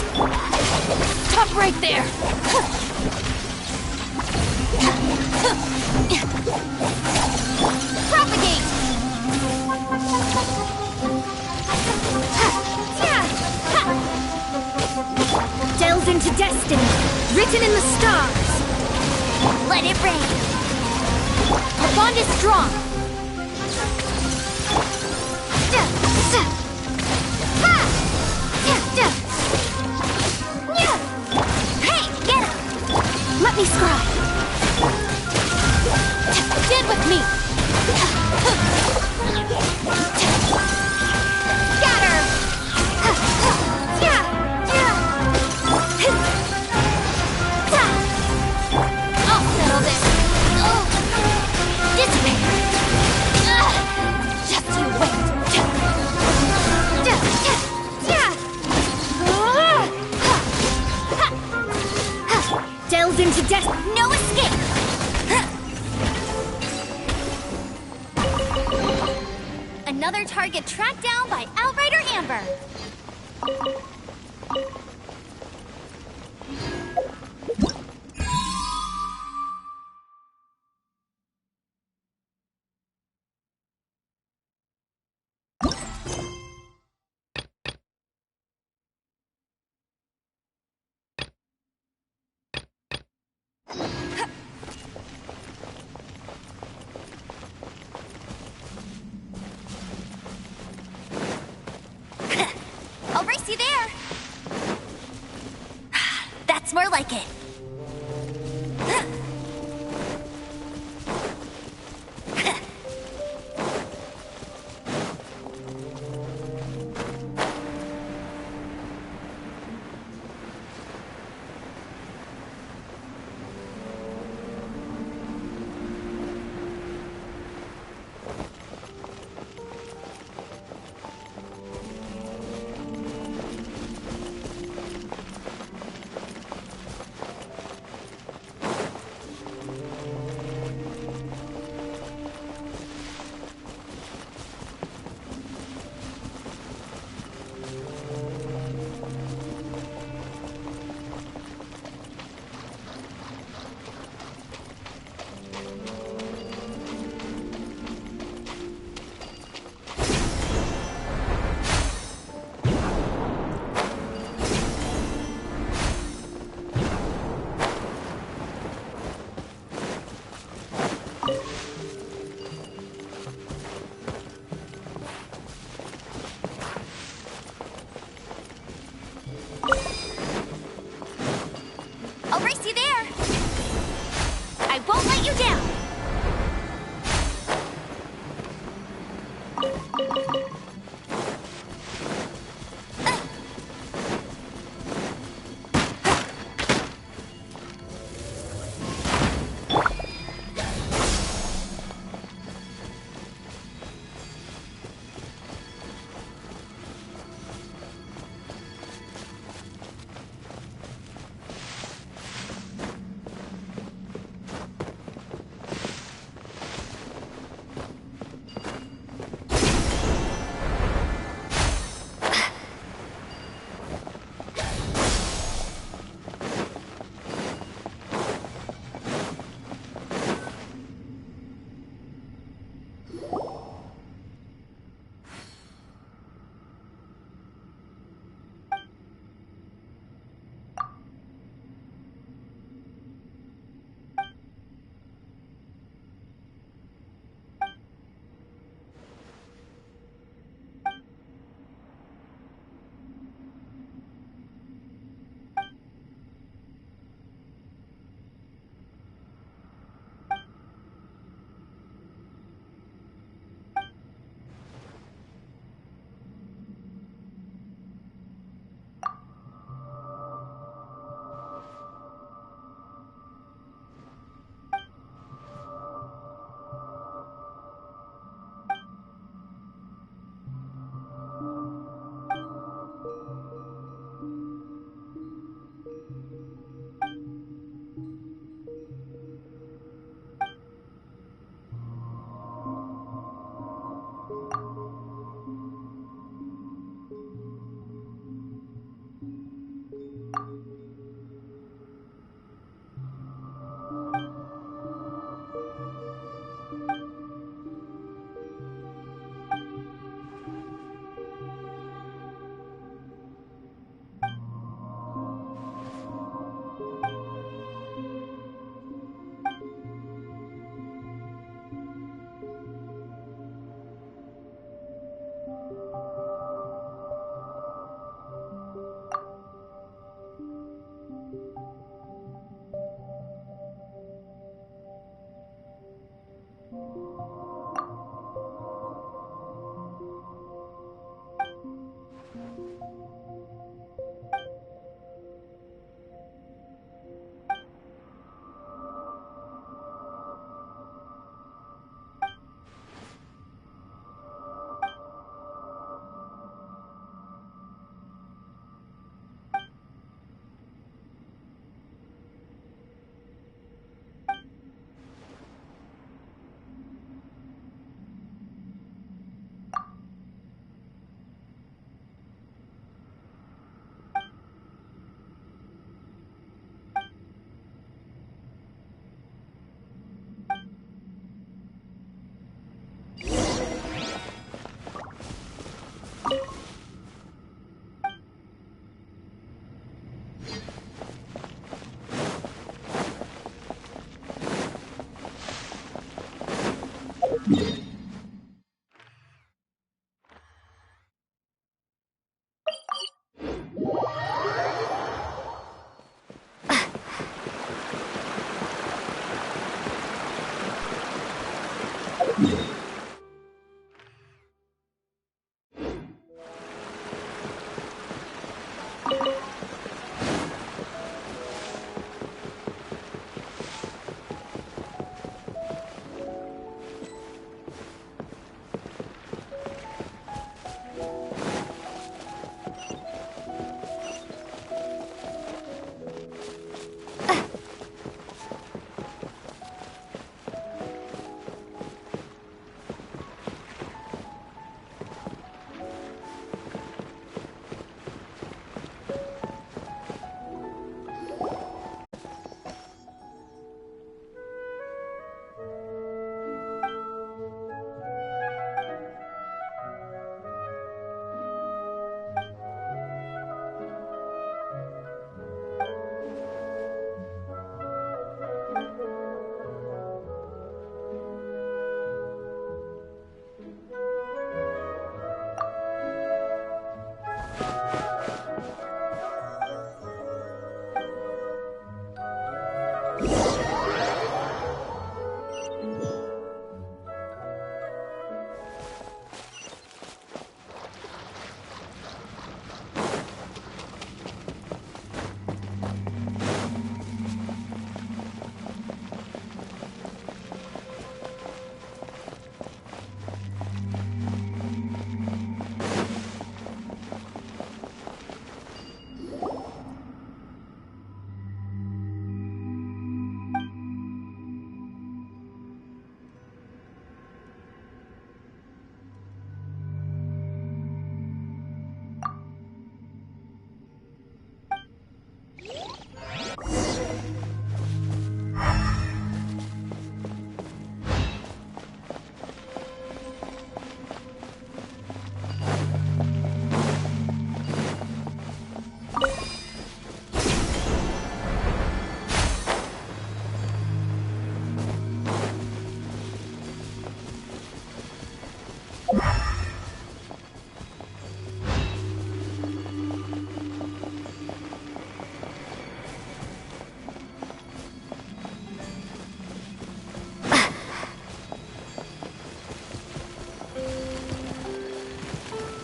Stop right there! Propagate! Delve into destiny, written in the stars! Let it rain! Our bond is strong! Hey, get him! Let me scry! Stand with me! Scatter! I'll settle this! Dissipate! Just you wait! Delve into death! No escape! Another target tracked down by Outrider Amber! I'll race you there! That's more like it!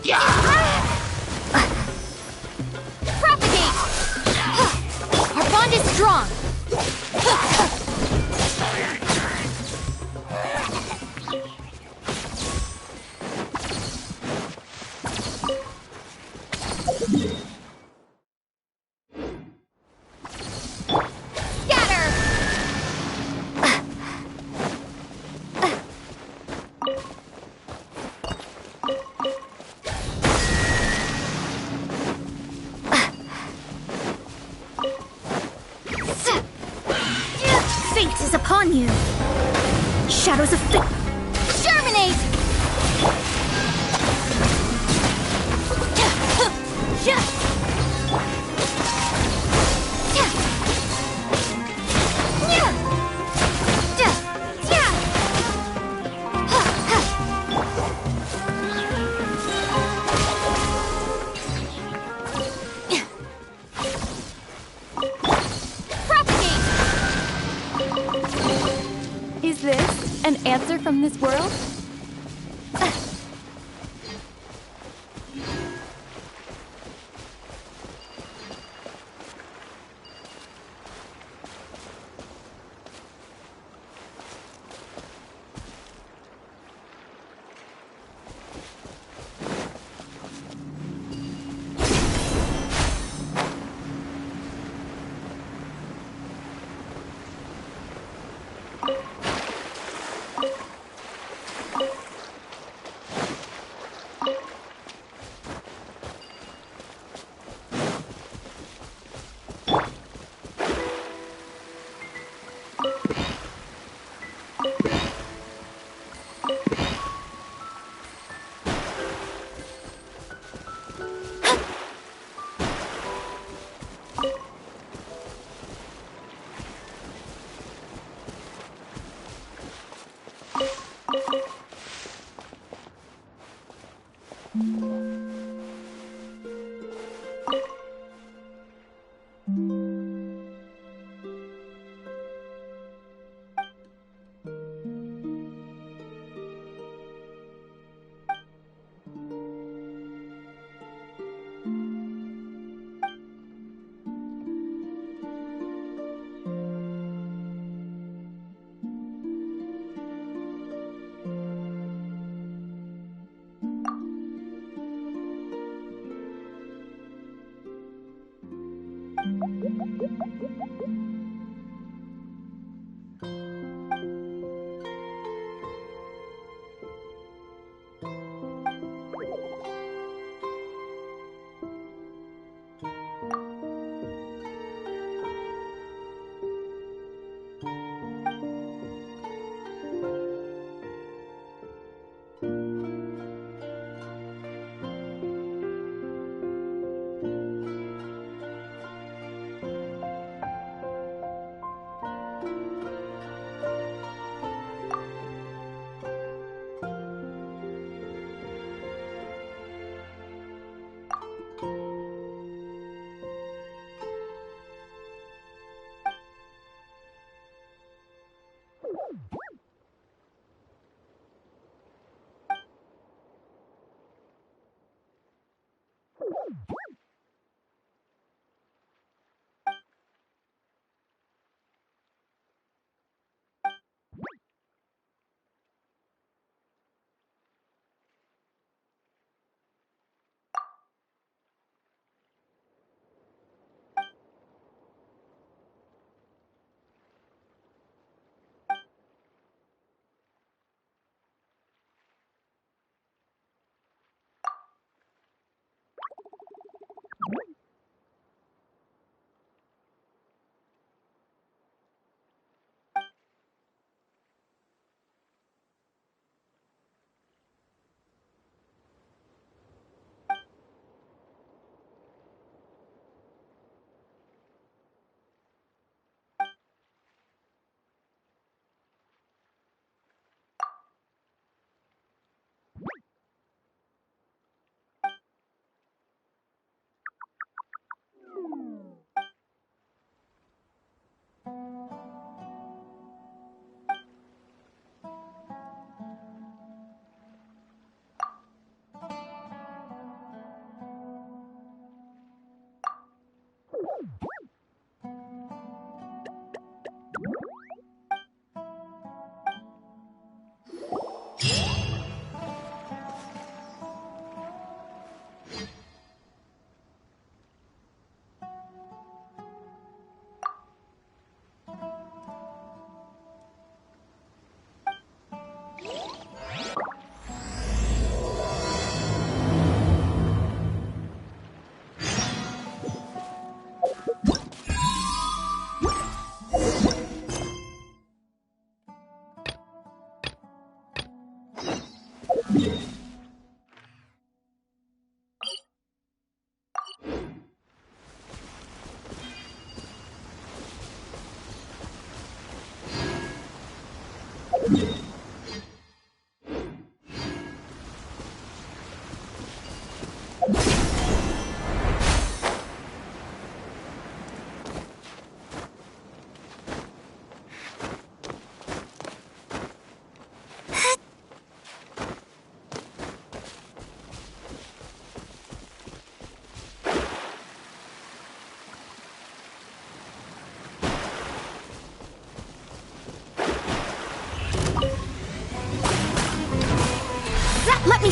Propagate! Our bond is strong! Fate is upon you! Shadows of fate! Germinate! Is this an answer from this world?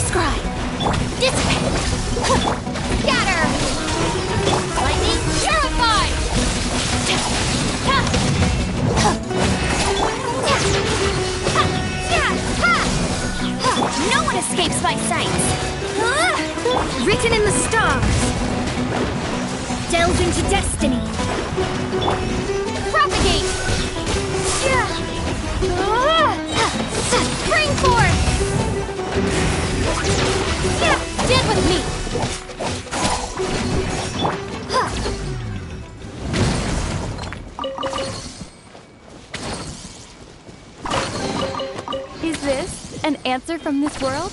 Scry! Dissipate! Scatter! Lightning Purify! No one escapes my sight! Written in the stars! Delve into destiny! Propagate! Spring forth! Stand with me! Is this an answer from this world?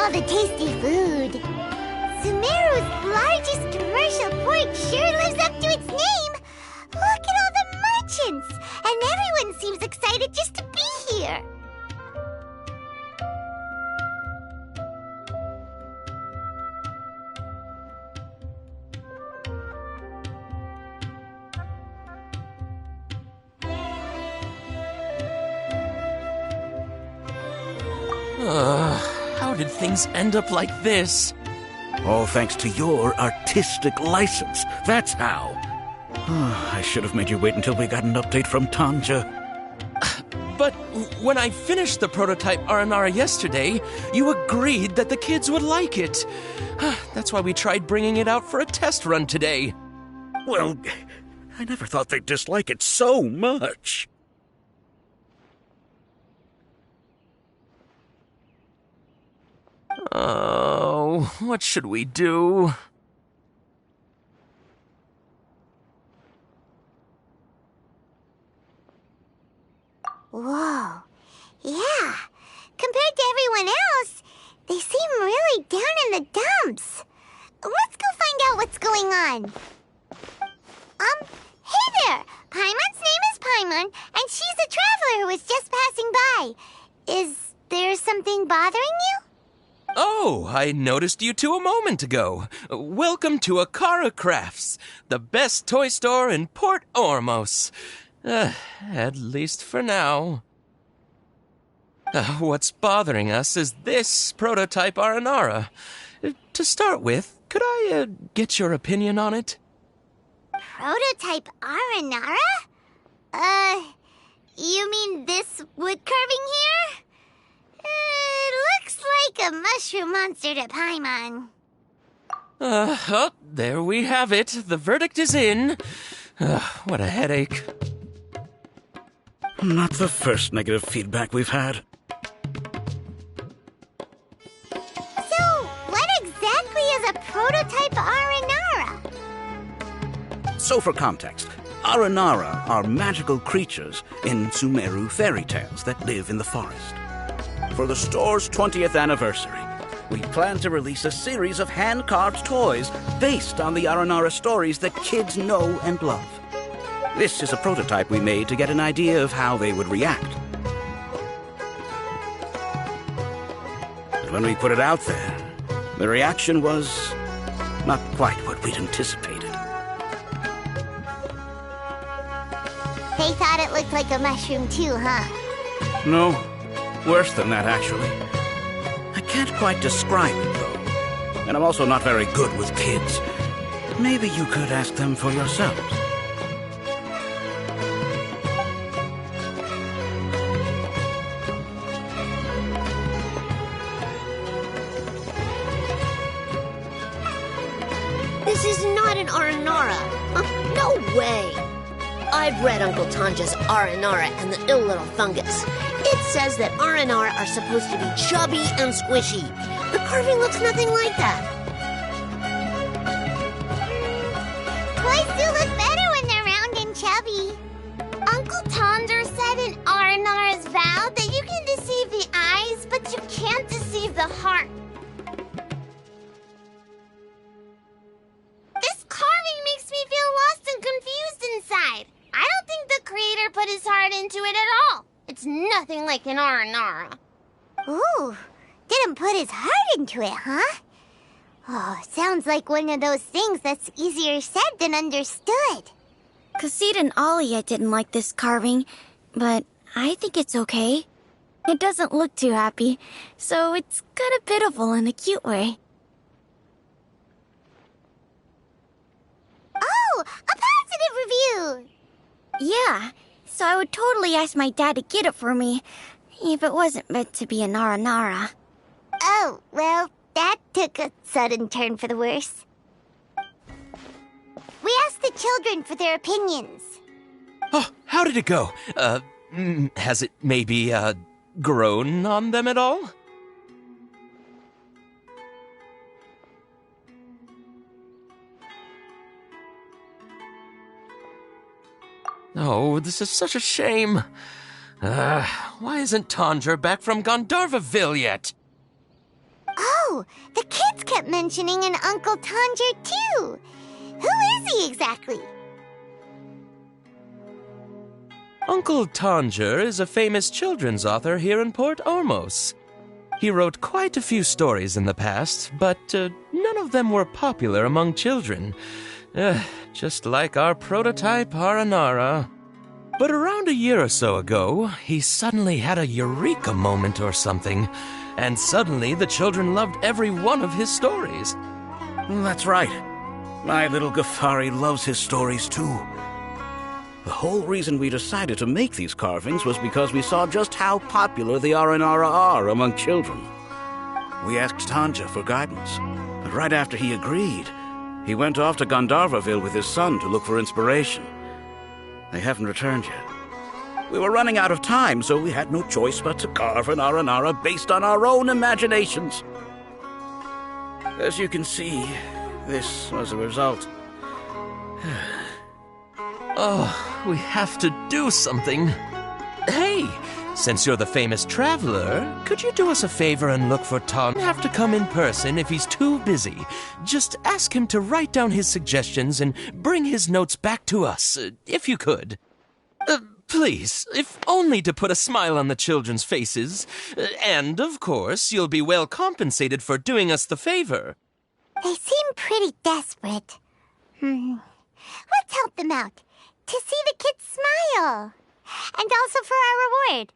all the tasty food. Sumeru's largest commercial port sure lives up to its name. Look at all the merchants, and everyone seems excited just to be here. How did things end up like this? All thanks to your artistic license. That's how. I should have made you wait until we got an update from Tanja. But when I finished the prototype Aranara yesterday, you agreed that the kids would like it. That's why we tried bringing it out for a test run today. Well, I never thought they'd dislike it so much. Oh, what should we do? Whoa. Yeah, Yeah. Compared to everyone else, they seem really down in the dumps. Let's go find out what's going on. Hey there! Paimon's name is Paimon, and she's a traveler who was just passing by. Is there something bothering you? Oh, I noticed you two a moment ago. Welcome to Akara Crafts, the best toy store in Port Ormos. At least for now. What's bothering us is this prototype Aranara. To start with, could I get your opinion on it? Prototype Aranara? You mean this wood carving here? It looks like a mushroom monster to Paimon. Oh, there we have it. The verdict is in. What a headache. Not the first negative feedback we've had. So, what exactly is a prototype Aranara? So for context, Aranara are magical creatures in Sumeru fairy tales that live in the forest. For the store's 20th anniversary, we plan to release a series of hand-carved toys based on the Aranara stories that kids know and love. This is a prototype we made to get an idea of how they would react. But when we put it out there, the reaction was not quite what we'd anticipated. They thought it looked like a mushroom too, huh? No, worse than that, actually. I can't quite describe it, though. And I'm also not very good with kids. Maybe you could ask them for yourselves. This is not an Aranara. No way. I've read Uncle Tanja's Aranara and the Ill Little Fungus. It says that Aranara are supposed to be chubby and squishy. The carving looks nothing like that. Toys do look better when they're round and chubby. Uncle Tonder said in Aranara's vow that you can deceive the eyes, but you can't deceive the heart. This carving makes me feel lost and confused inside. I don't think the creator put his heart into it at all. It's nothing like an Aranara. Ooh, didn't put his heart into it, huh? Oh, sounds like one of those things that's easier said than understood. Kassid and Alia didn't like this carving, but I think it's okay. It doesn't look too happy, so it's kind of pitiful in a cute way. Oh, a positive review! Yeah, so I would totally ask my dad to get it for me, if it wasn't meant to be an Aranara. Oh, well, that took a sudden turn for the worse. We asked the children for their opinions. Oh, how did it go? Has it maybe, grown on them at all? Oh, this is such a shame. Why isn't Tondra back from Gandharvaville yet? Oh, the kids kept mentioning an Uncle Tondra too. Who is he exactly? Uncle Tondra is a famous children's author here in Port Ormos. He wrote quite a few stories in the past, but none of them were popular among children. Just like our prototype Aranara. But around a year or so ago, he suddenly had a eureka moment or something, and suddenly the children loved every one of his stories. That's right. My little Ghaffari loves his stories too. The whole reason we decided to make these carvings was because we saw just how popular the Aranara are among children. We asked Tanja for guidance, but right after he agreed, he went off to Gandharvaville with his son to look for inspiration. They haven't returned yet. We were running out of time, so we had no choice but to carve an Aranara based on our own imaginations. As you can see, this was the result. Oh, we have to do something. Hey, Since you're the famous traveler, could you do us a favor and look for Tom? Have to come in person if he's too busy. Just ask him to write down his suggestions and bring his notes back to us, if you could. Please, if only to put a smile on the children's faces. And, of course, you'll be well compensated for doing us the favor. They seem pretty desperate. Let's help them out. To see the kids smile. And also for our reward.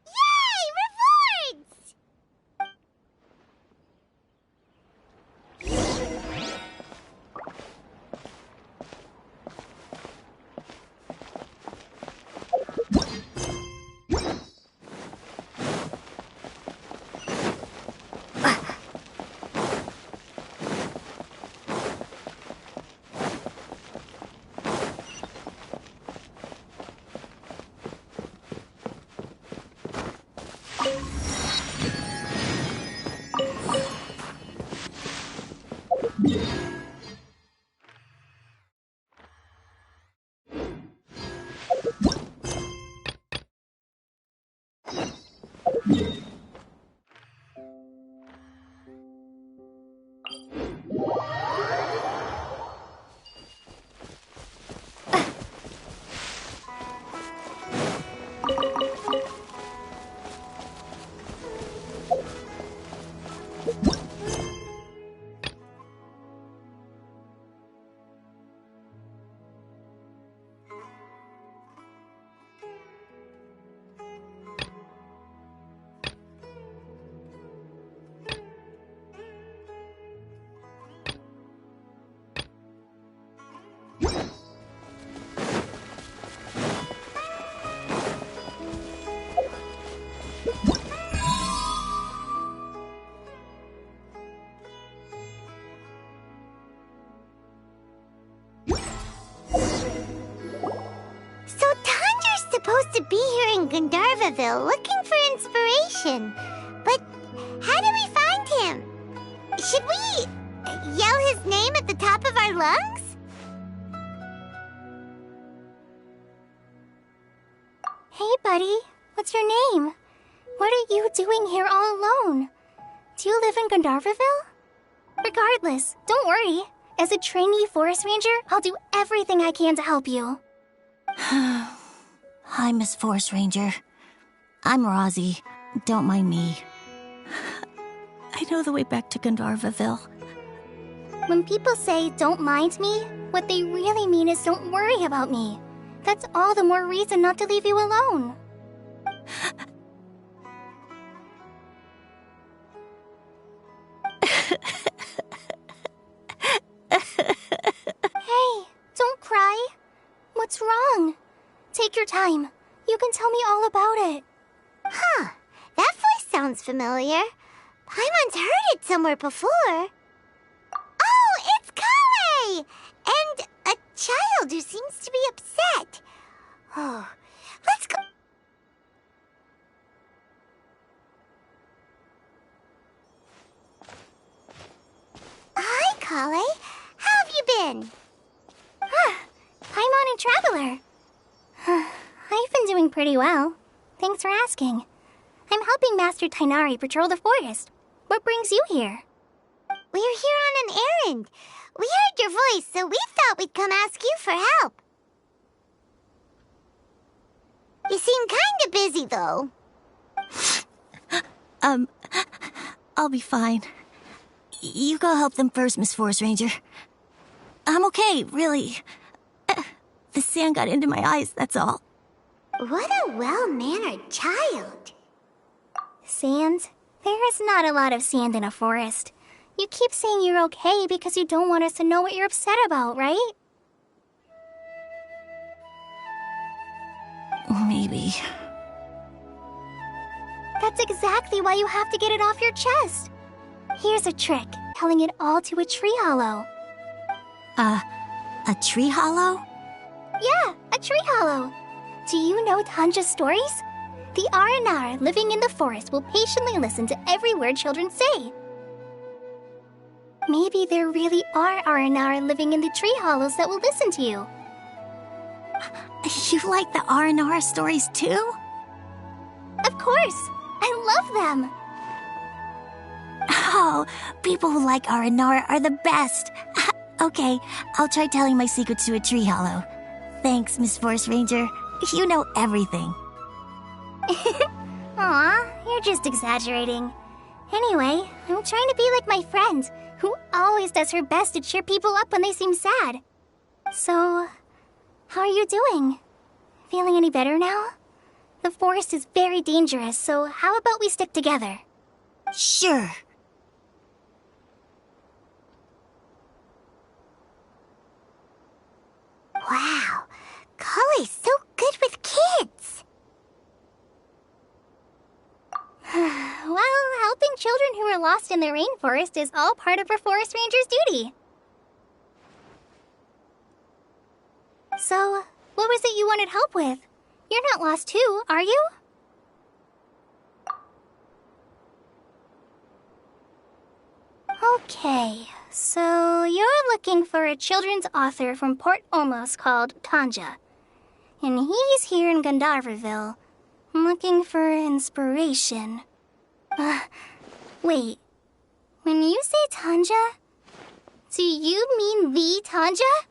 Yay! Rewards! Supposed to be here in Gandharvaville looking for inspiration. But how do we find him? Should we yell his name at the top of our lungs? Hey, buddy. What's your name? What are you doing here all alone? Do you live in Gandharvaville? Regardless, don't worry. As a trainee forest ranger, I'll do everything I can to help you. Hi, Miss Forest Ranger. I'm Rosie. Don't mind me. I know the way back to Gandharvaville. When people say, don't mind me, what they really mean is don't worry about me. That's all the more reason not to leave you alone. Hey, don't cry. What's wrong? Take your time. You can tell me all about it. Huh. That voice sounds familiar. Paimon's heard it somewhere before. Oh, it's Kale! And a child who seems to be upset. Oh, let's go. Hi, Kale. How have you been? Paimon and Traveler. I've been doing pretty well. Thanks for asking. I'm helping Master Tainari patrol the forest. What brings you here? We're here on an errand. We heard your voice, so we thought we'd come ask you for help. You seem kinda busy, though. I'll be fine. You go help them first, Miss Forest Ranger. I'm okay, really. The sand got into my eyes, that's all. What a well-mannered child. Sand? There is not a lot of sand in a forest. You keep saying you're okay because you don't want us to know what you're upset about, right? Maybe. That's exactly why you have to get it off your chest. Here's a trick, telling it all to a tree hollow. A tree hollow? Yeah, a tree hollow. Do you know Tanja's stories? The Aranara living in the forest will patiently listen to every word children say. Maybe there really are Aranara living in the tree hollows that will listen to you. You like the R&R stories too? Of course! I love them! Oh, people who like R&R are the best. Okay, I'll try telling my secrets to a tree hollow. Thanks, Miss Forest Ranger. You know everything. Aw, you're just exaggerating. Anyway, I'm trying to be like my friend, who always does her best to cheer people up when they seem sad. So, how are you doing? Feeling any better now? The forest is very dangerous, so how about we stick together? Sure. Wow, Kale's so good with kids. Well, helping children who are lost in the rainforest is all part of a forest ranger's duty. So, what was it you wanted help with? You're not lost too, are you? Okay, so you're looking for a children's author from Port Olmos called Tanja. And he's here in Gandharvaville, looking for inspiration. Wait. When you say Tanja, do you mean the Tanja?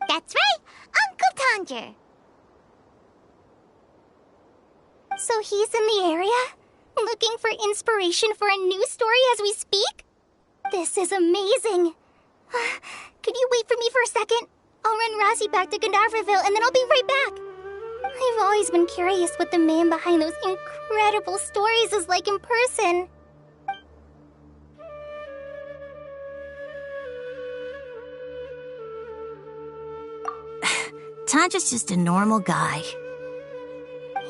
That's right, Uncle Tanger. So he's in the area, looking for inspiration for a new story as we speak? This is amazing. Could you wait for me for a second? I'll run Razi back to Gandharvaville and then I'll be right back. I've always been curious what the man behind those incredible stories is like in person. Tanja's just a normal guy.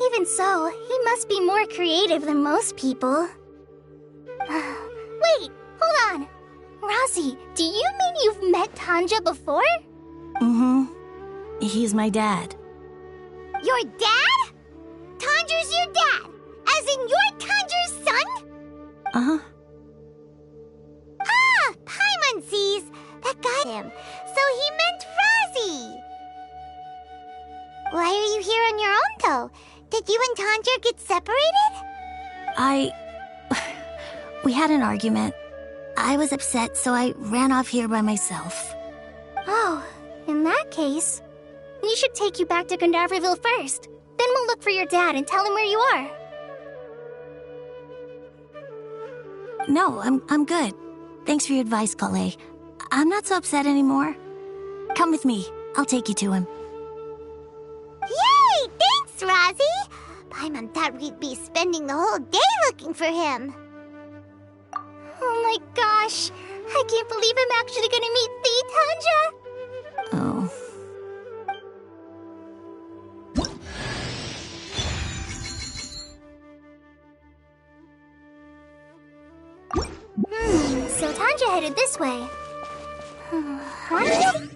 Even so, he must be more creative than most people. Wait, hold on. Razi, do you mean you've met Tanja before? Mm-hmm. He's my dad. Your dad? Tanger's your dad? As in you're Tanger's son? Uh-huh. Ah, Paimon sees. That got him. So he meant Razi. Why are you here on your own, though? Did you and Tanger get separated? We had an argument. I was upset, so I ran off here by myself. Oh, in that case, we should take you back to Gandharvaville first. Then we'll look for your dad and tell him where you are. No, I'm good. Thanks for your advice, Kale. I'm not so upset anymore. Come with me. I'll take you to him. Yay! Thanks, Razi! Paimon thought we'd be spending the whole day looking for him. Oh my gosh! I can't believe I'm actually gonna meet the Tanja! Oh. So Tanja headed this way. Huh?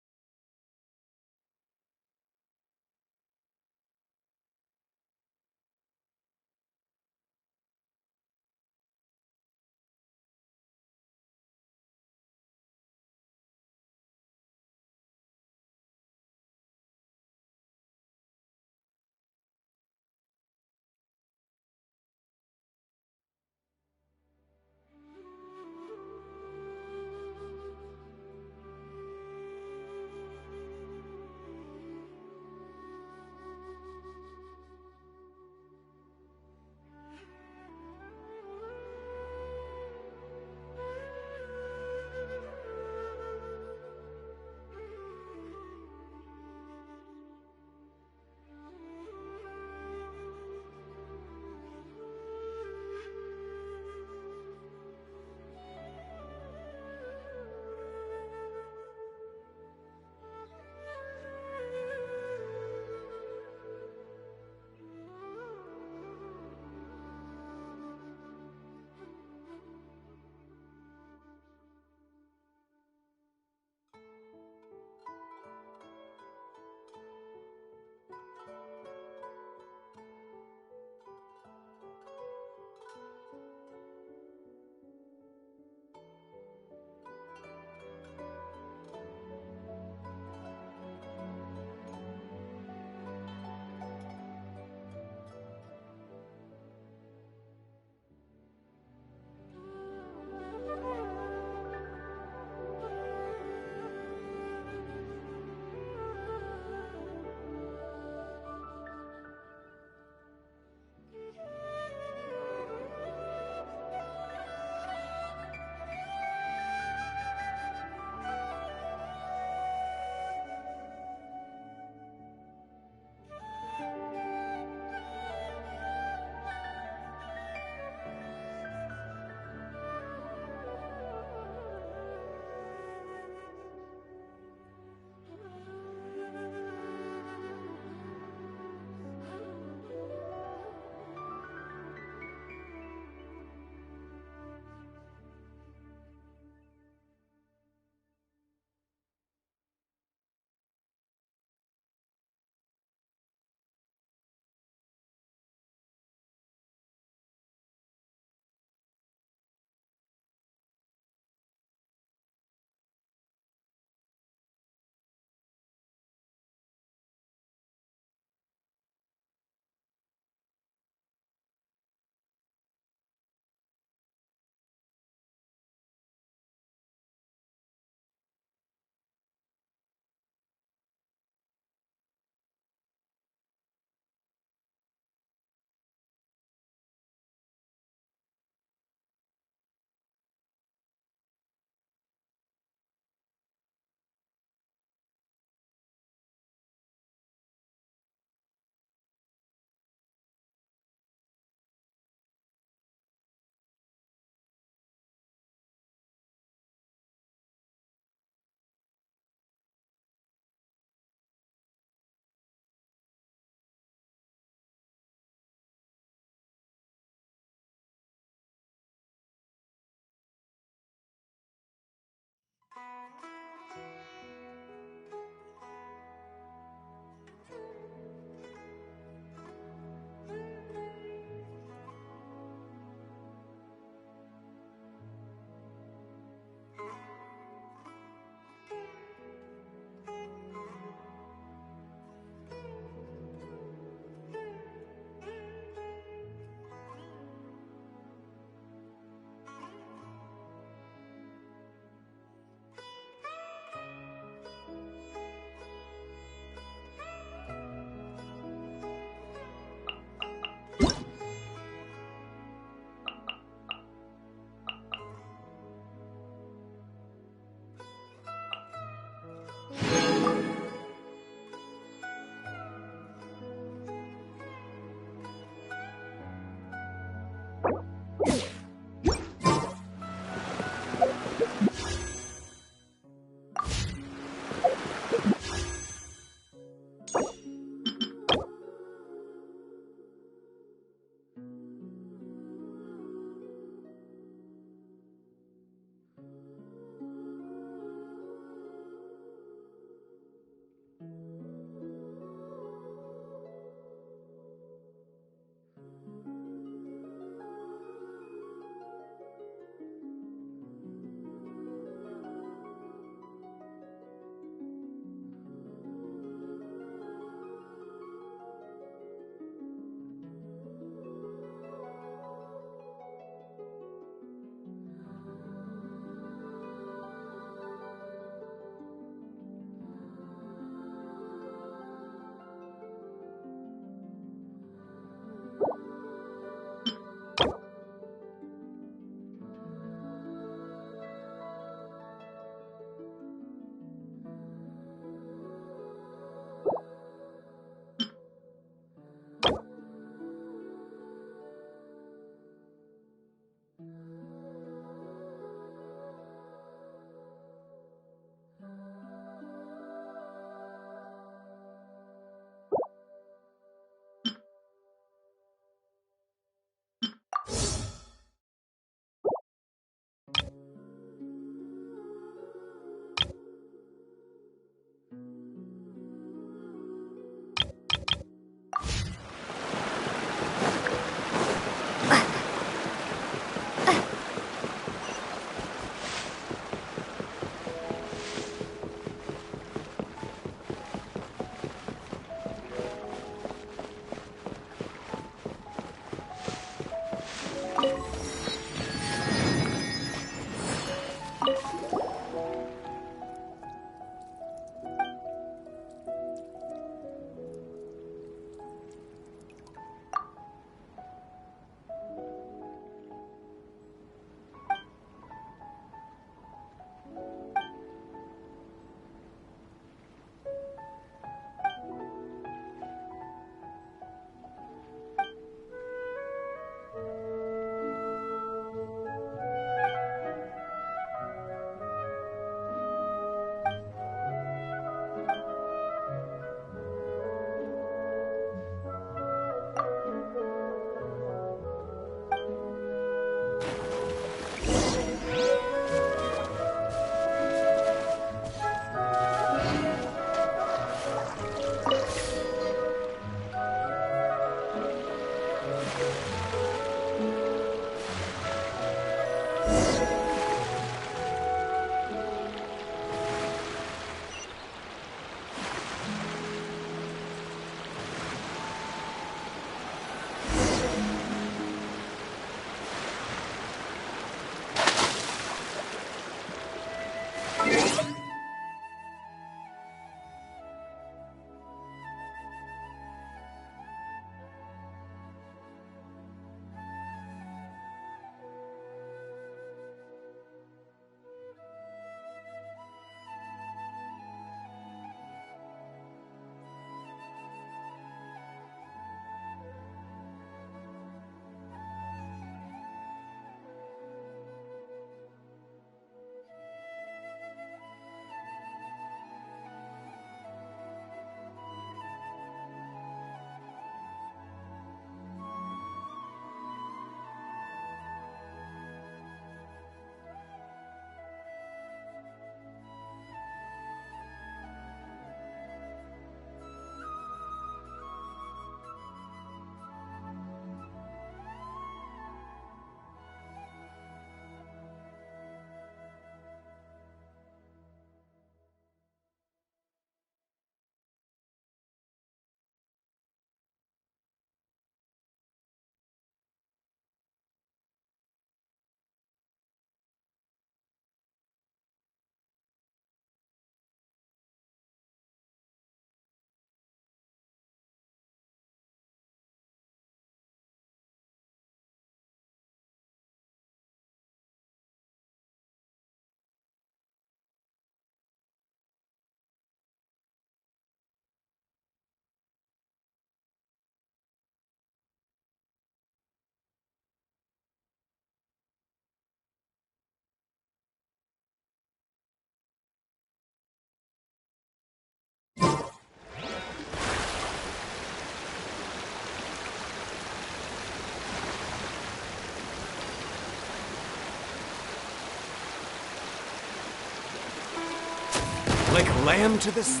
Like lamb to this.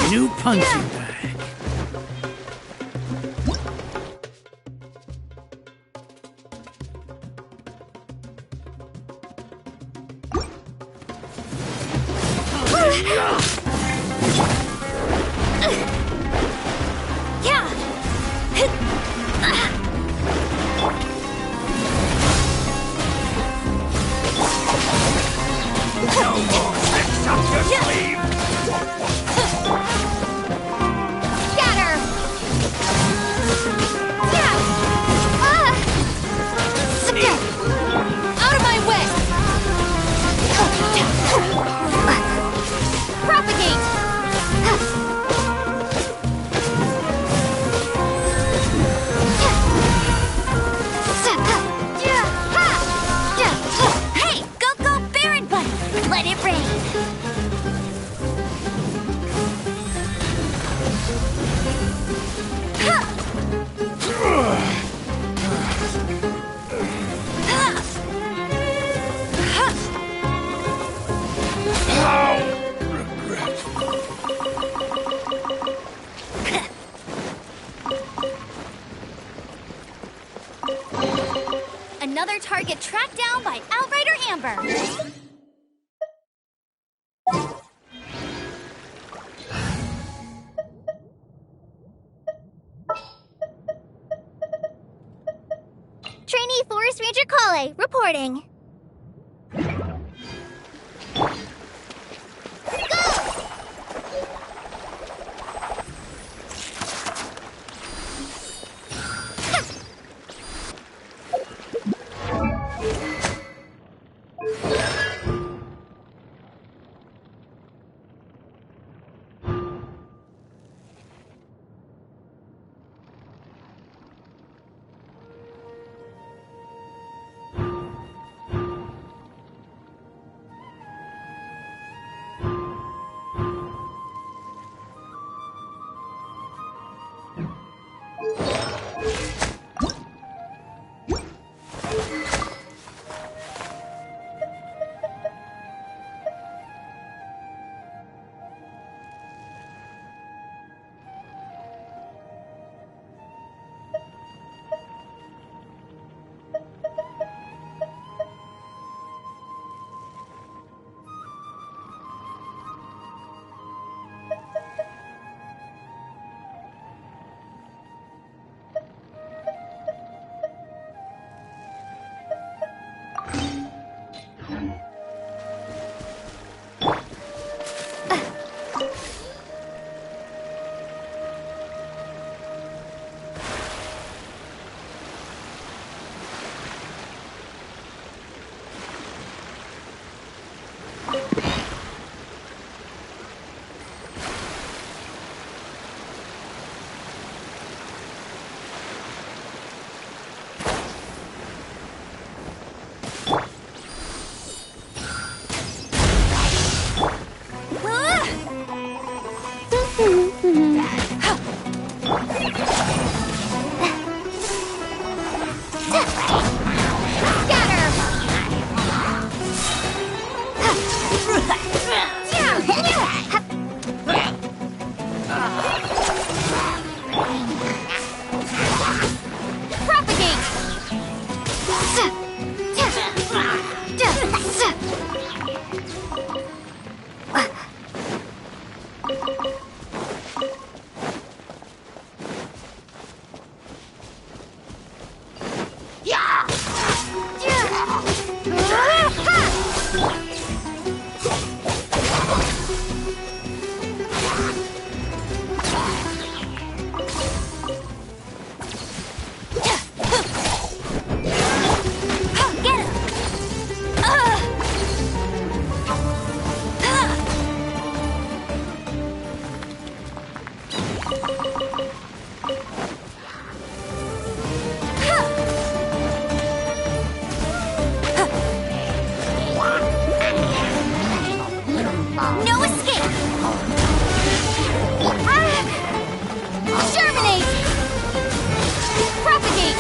New punching bag. No more tricks up your sleeve! Another target tracked down by Outrider Amber. Trainee Forest Ranger Kale, reporting. No escape! Germinate! Propagate!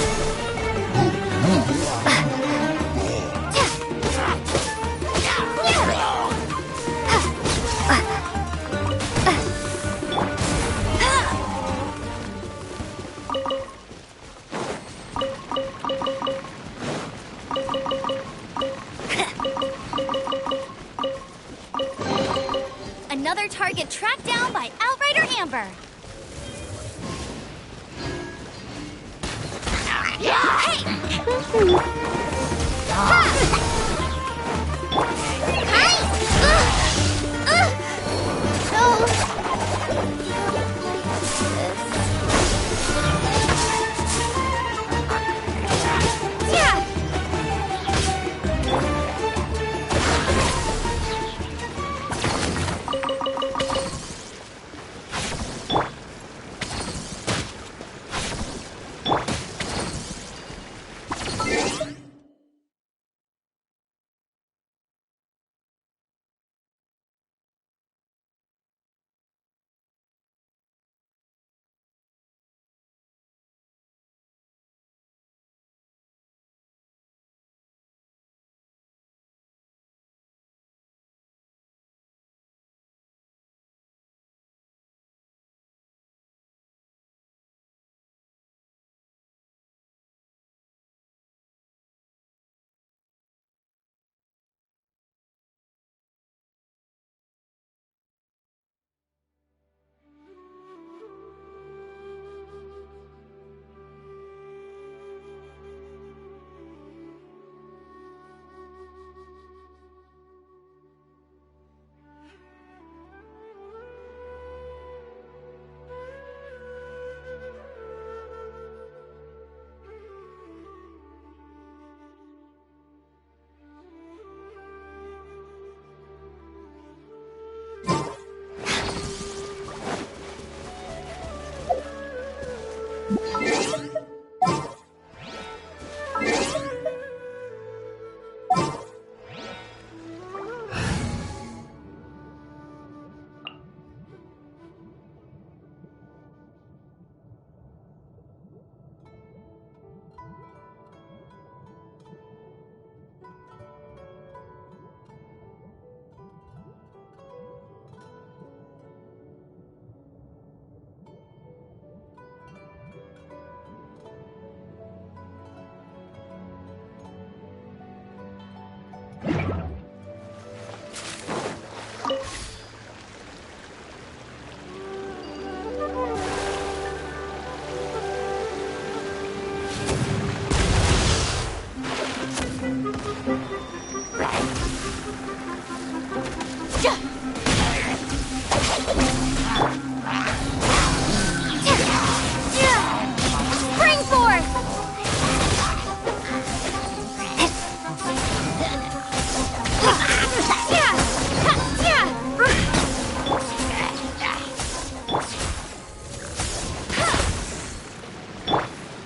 Another target tracked down by Outrider Amber. Spring forth!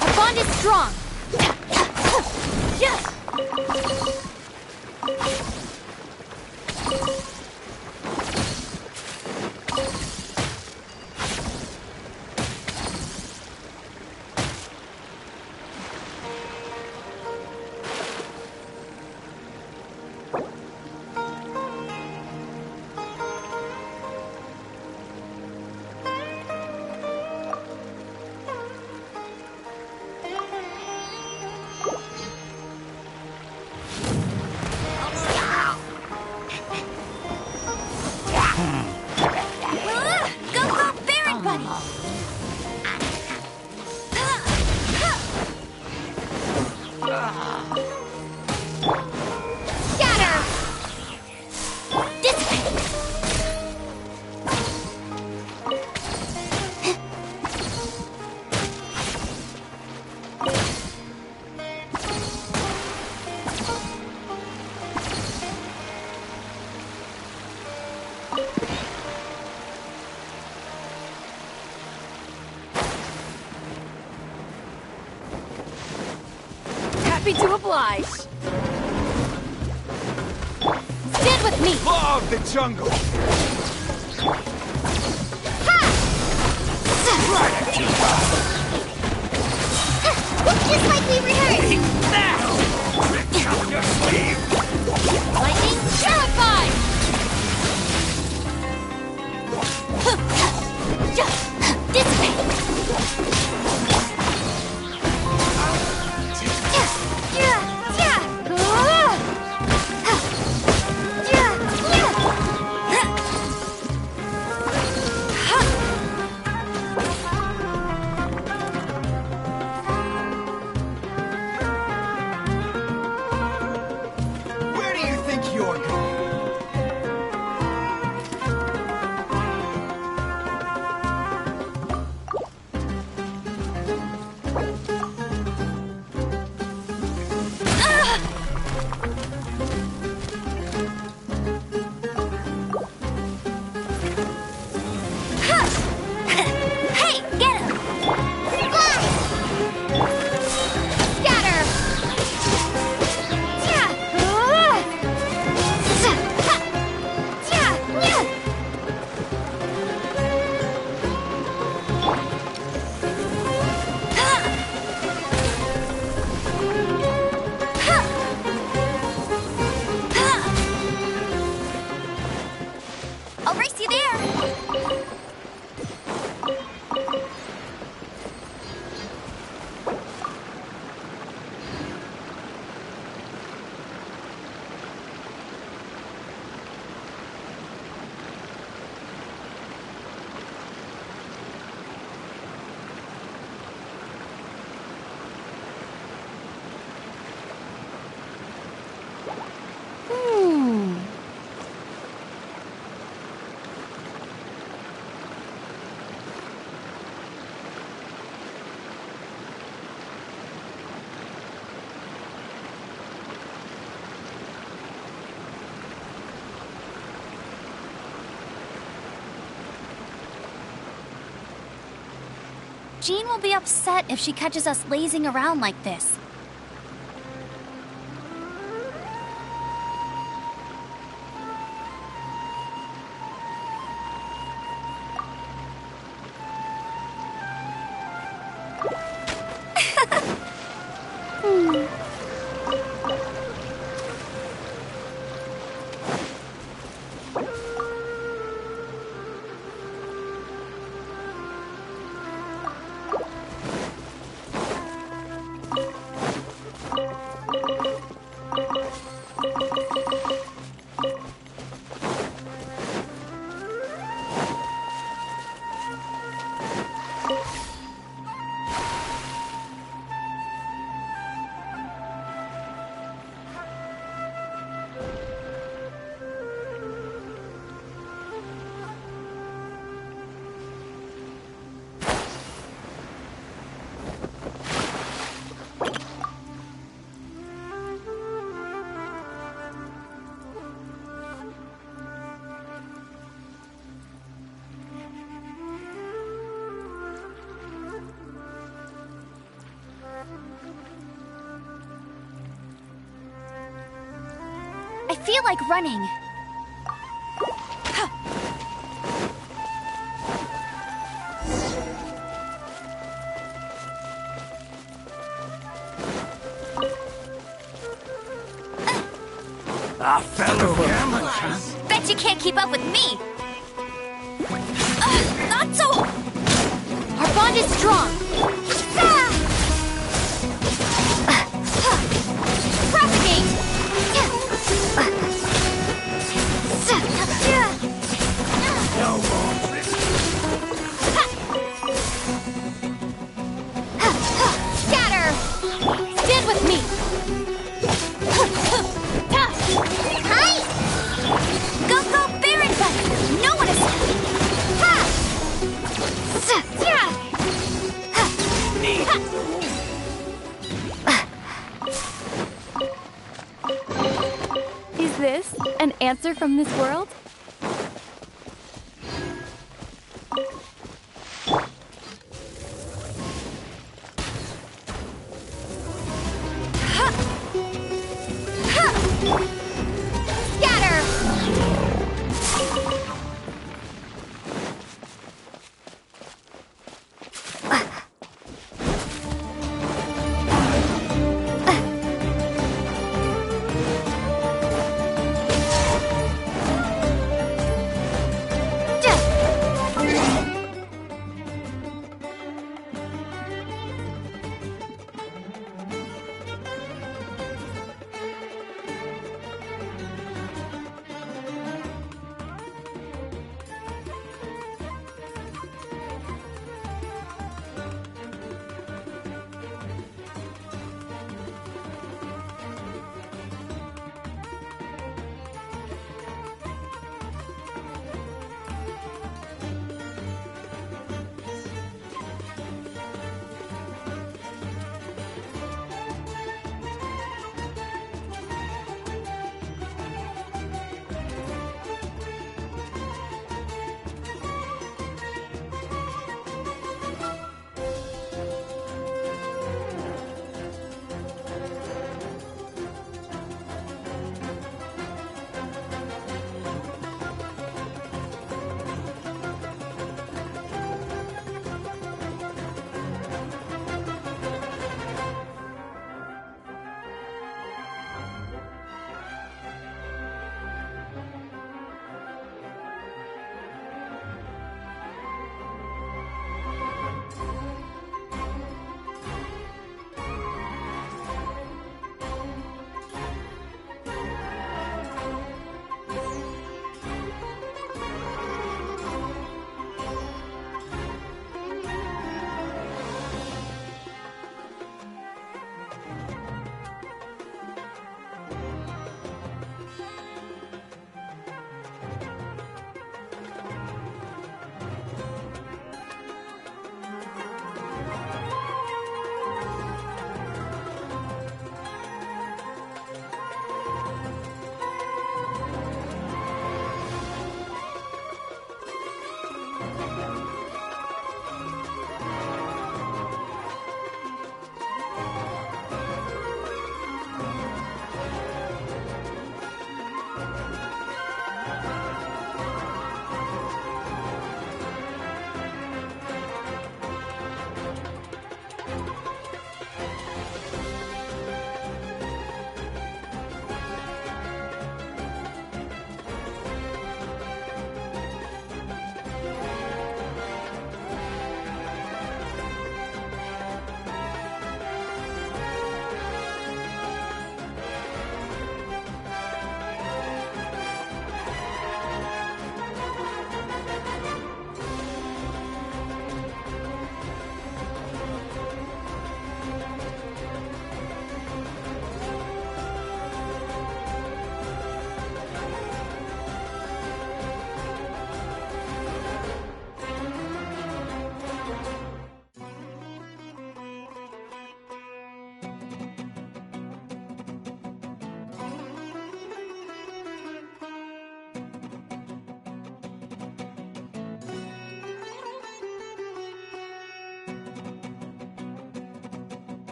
Our bond is strong! Happy to oblige. Stand with me! Law of the jungle! Just like we rehearsed! Your sleeve! Lightning terrified! Jean will be upset if she catches us lazing around like this. I feel like running. A fellow amateur. Bet you can't keep up with me. Not so. Our bond is strong. Propagate. No more. Scatter. Stand with me. Hi! Go, go, Baron Button! No one is... Ha! Is this an answer from this world?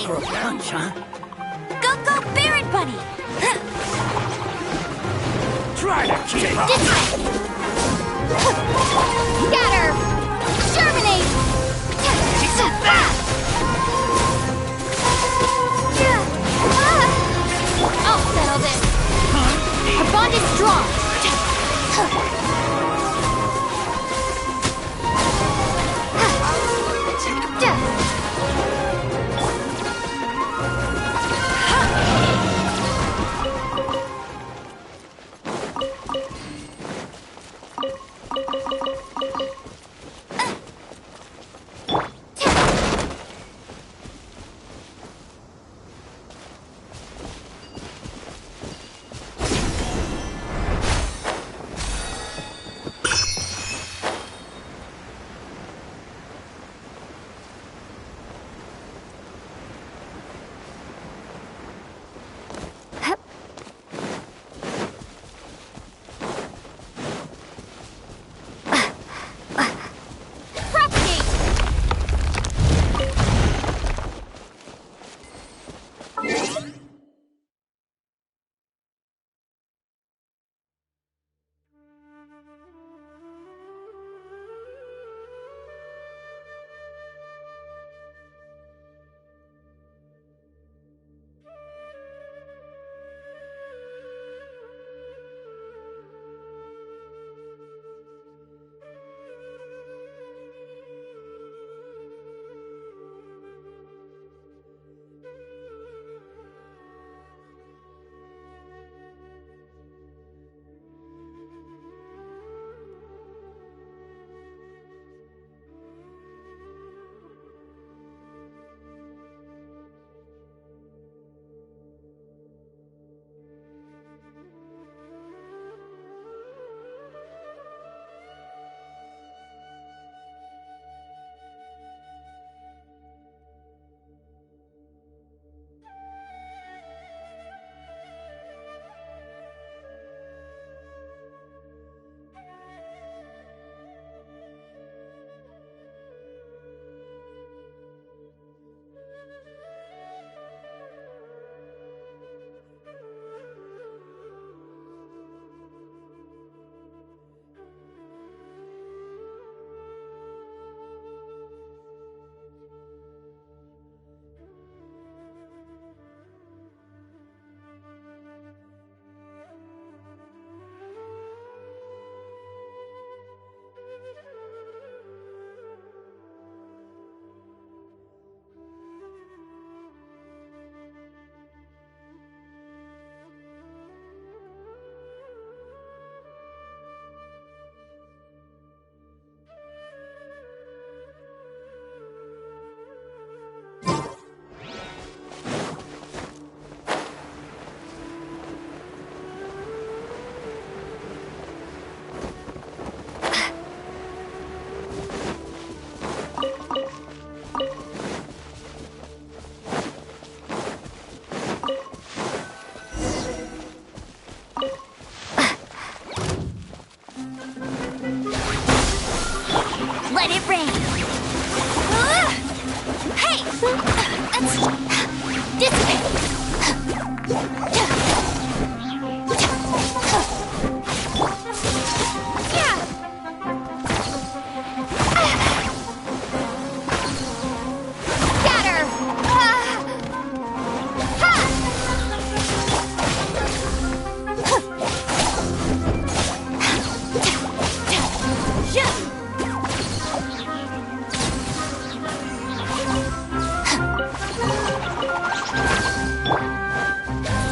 Micro punch, huh? Go, go, Barret Bunny! Try to keep up. Scatter! Germinate! So fast! I'll settle this. Our bond is strong.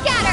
Scatter!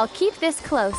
I'll keep this close.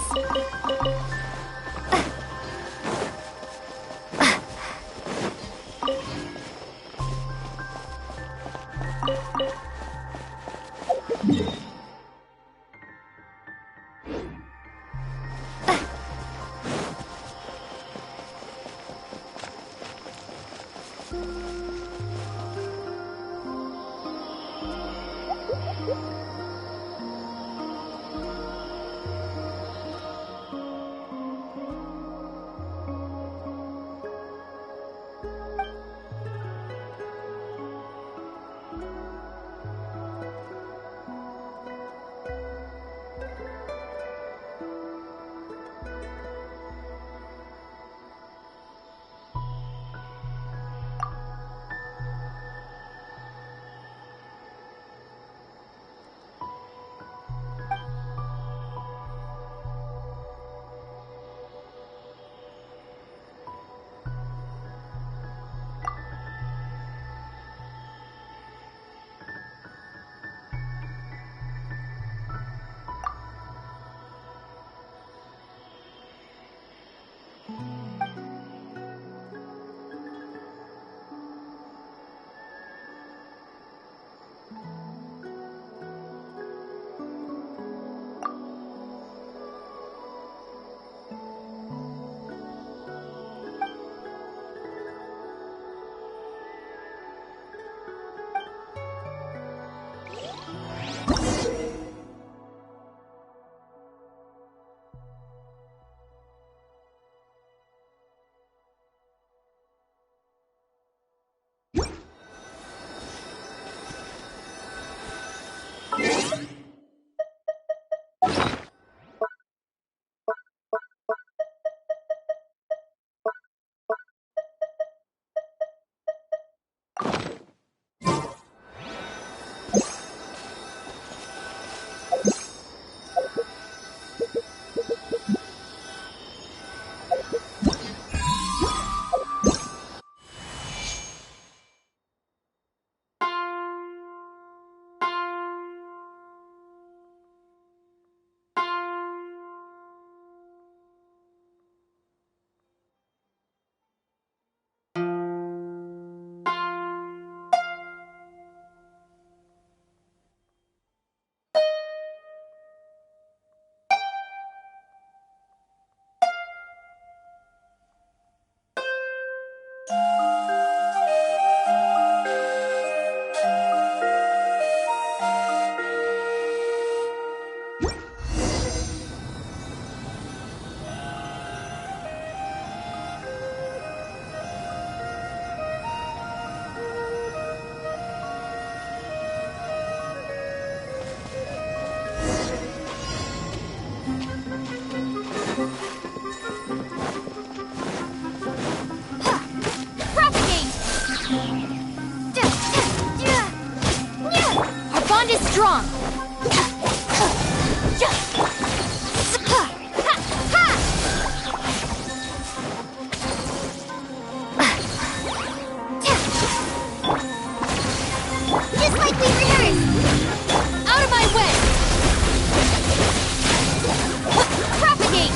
Strong! Just like we rehearsed! Out of my way! Propagate!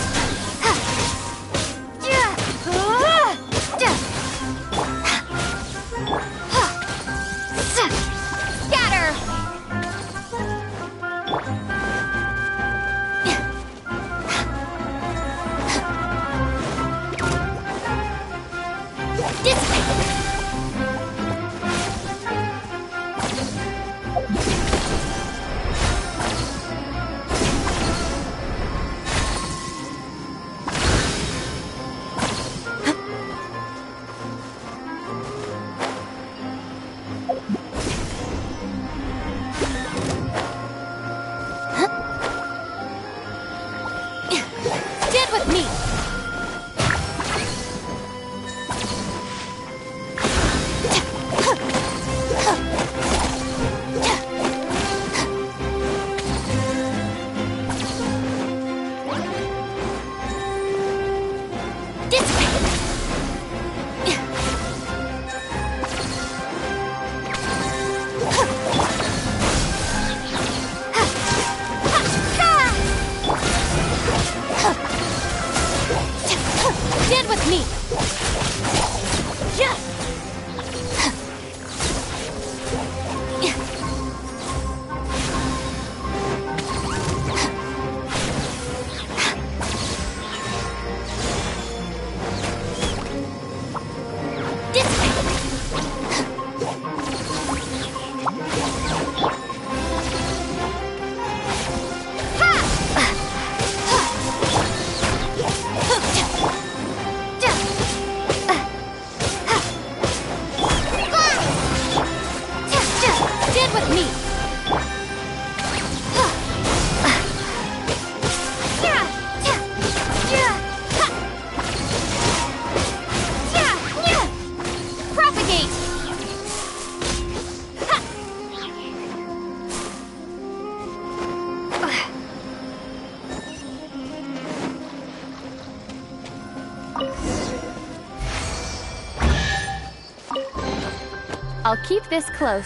Scatter! I'll keep this close.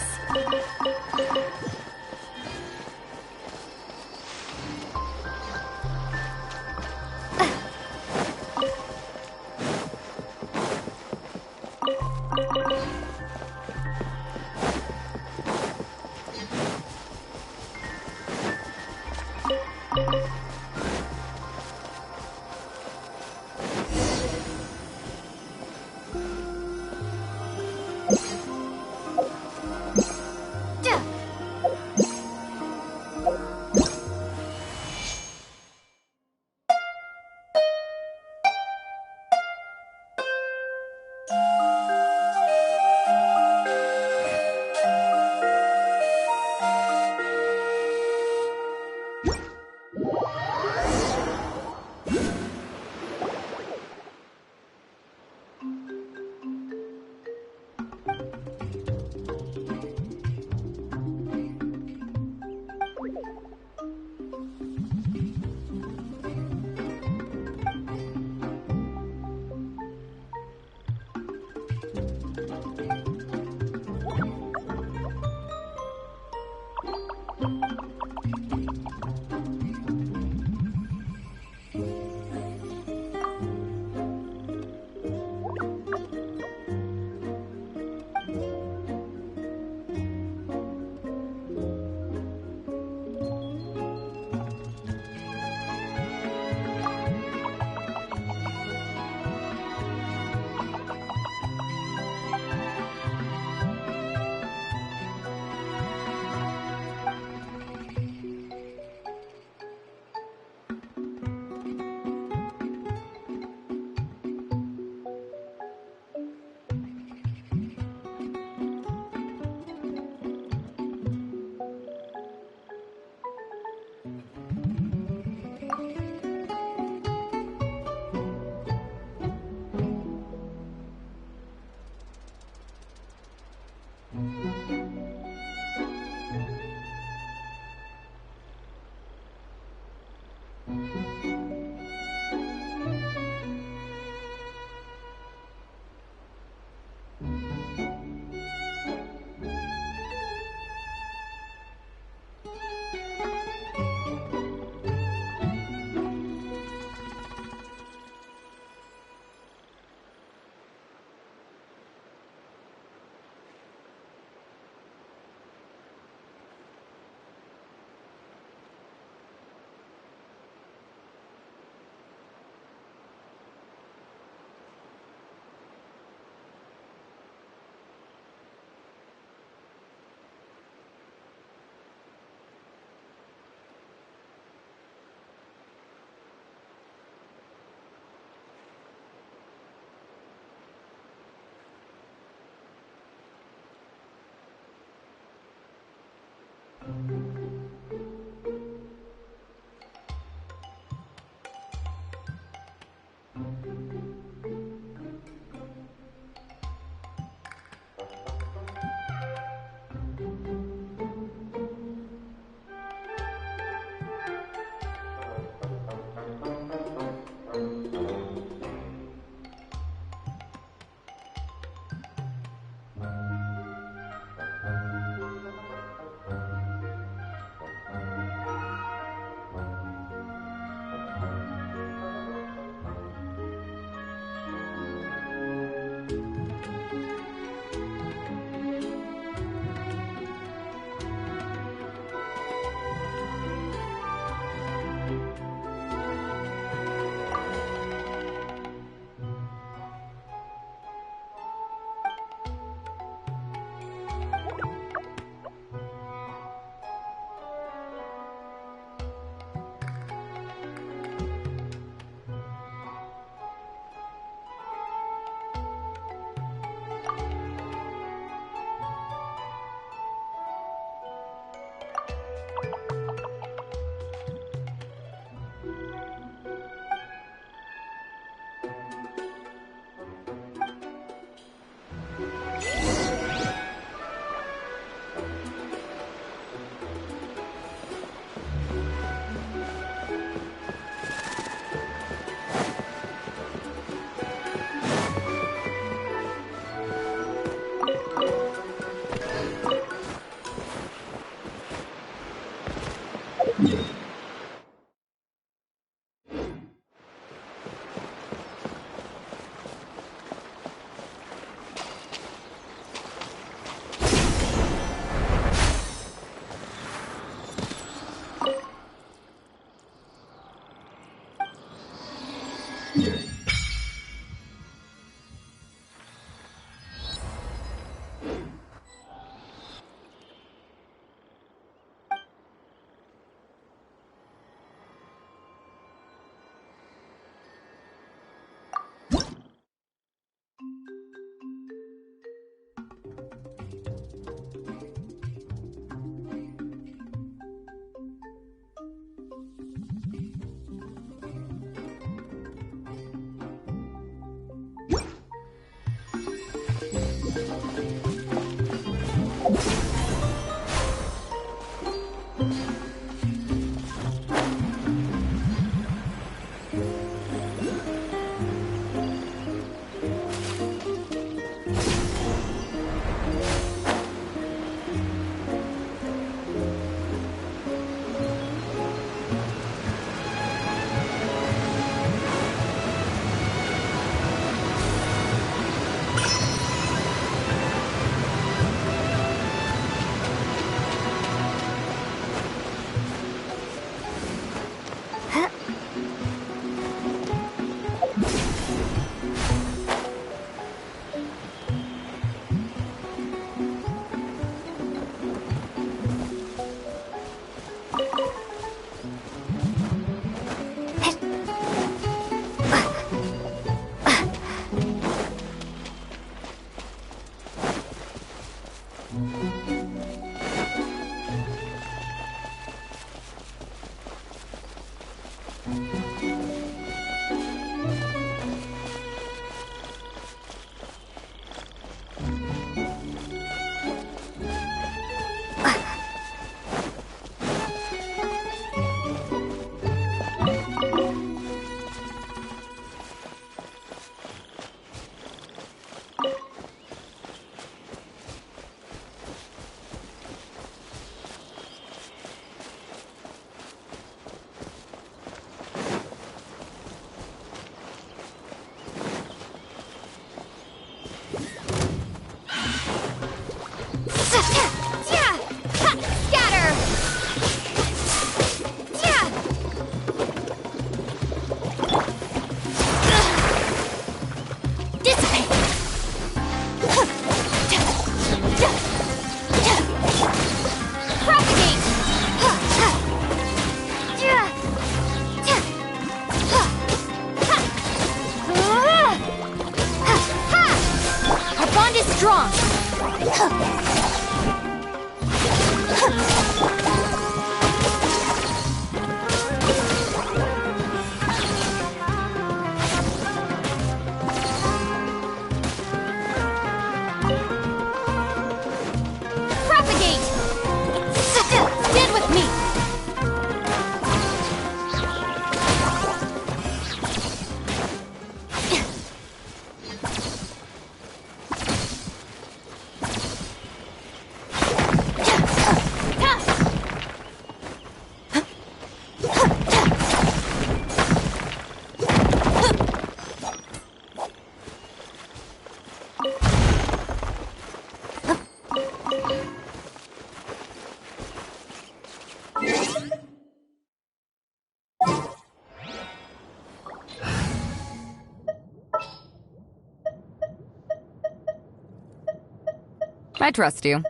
I trust you.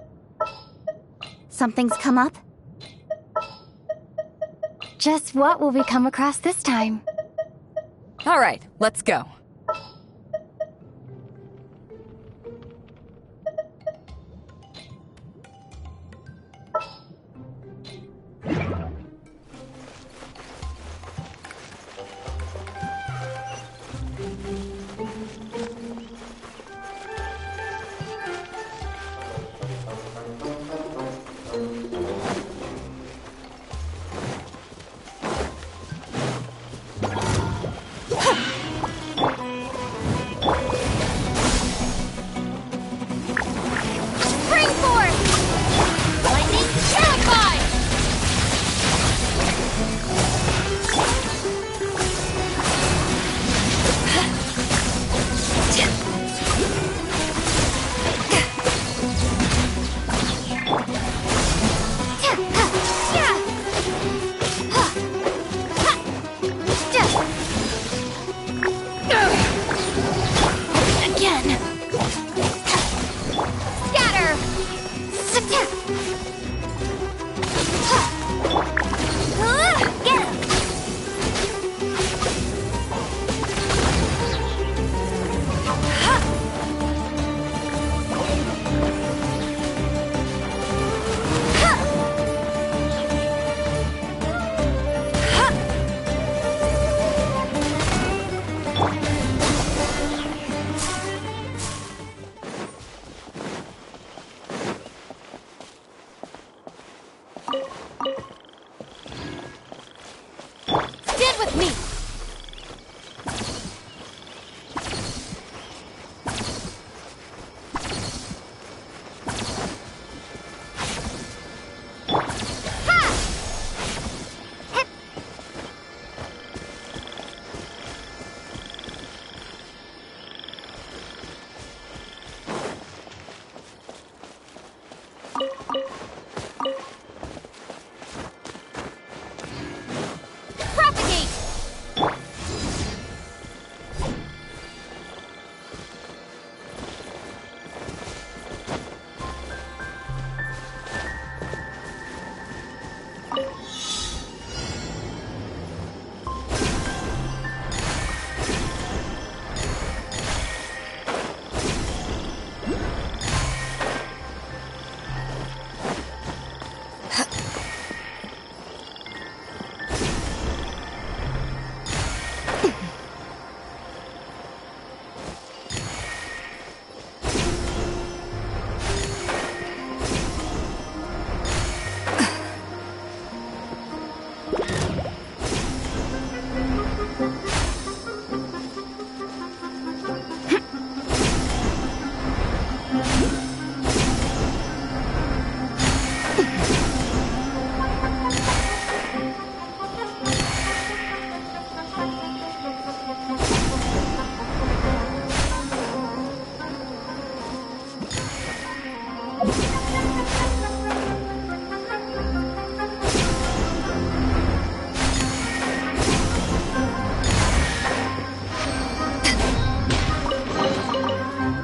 Something's come up? Just what will we come across this time? All right, let's go. with me!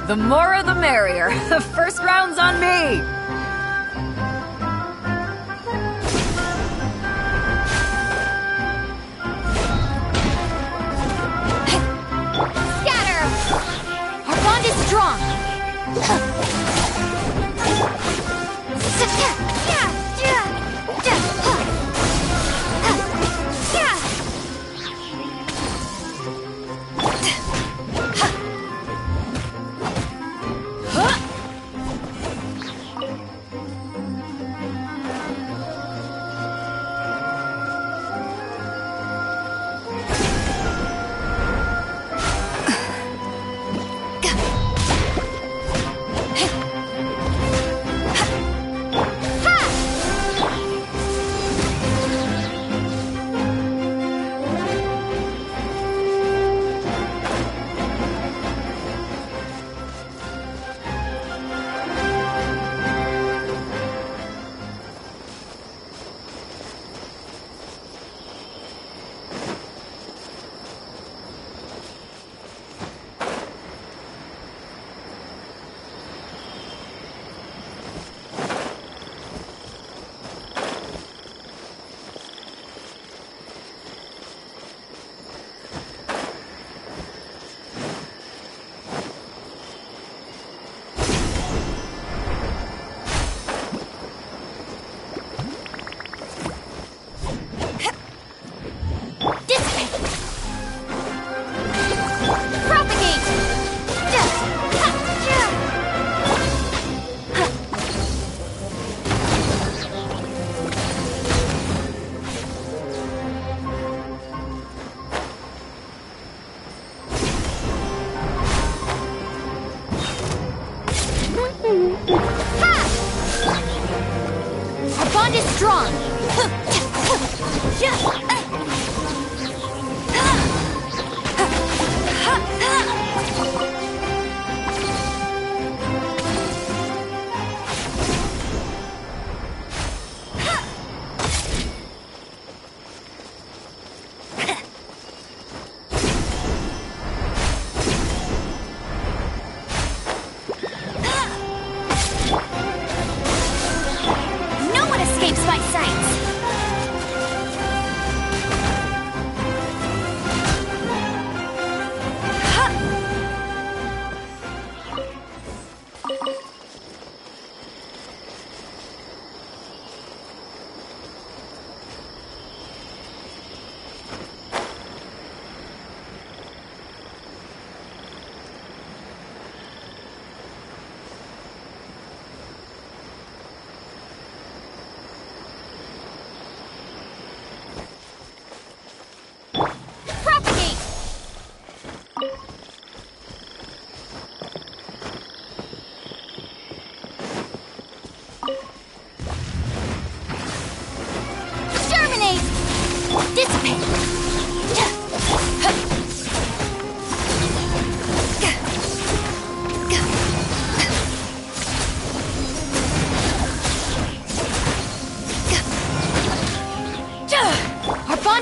The more the merrier. The first round's on me! Scatter! Our bond is strong!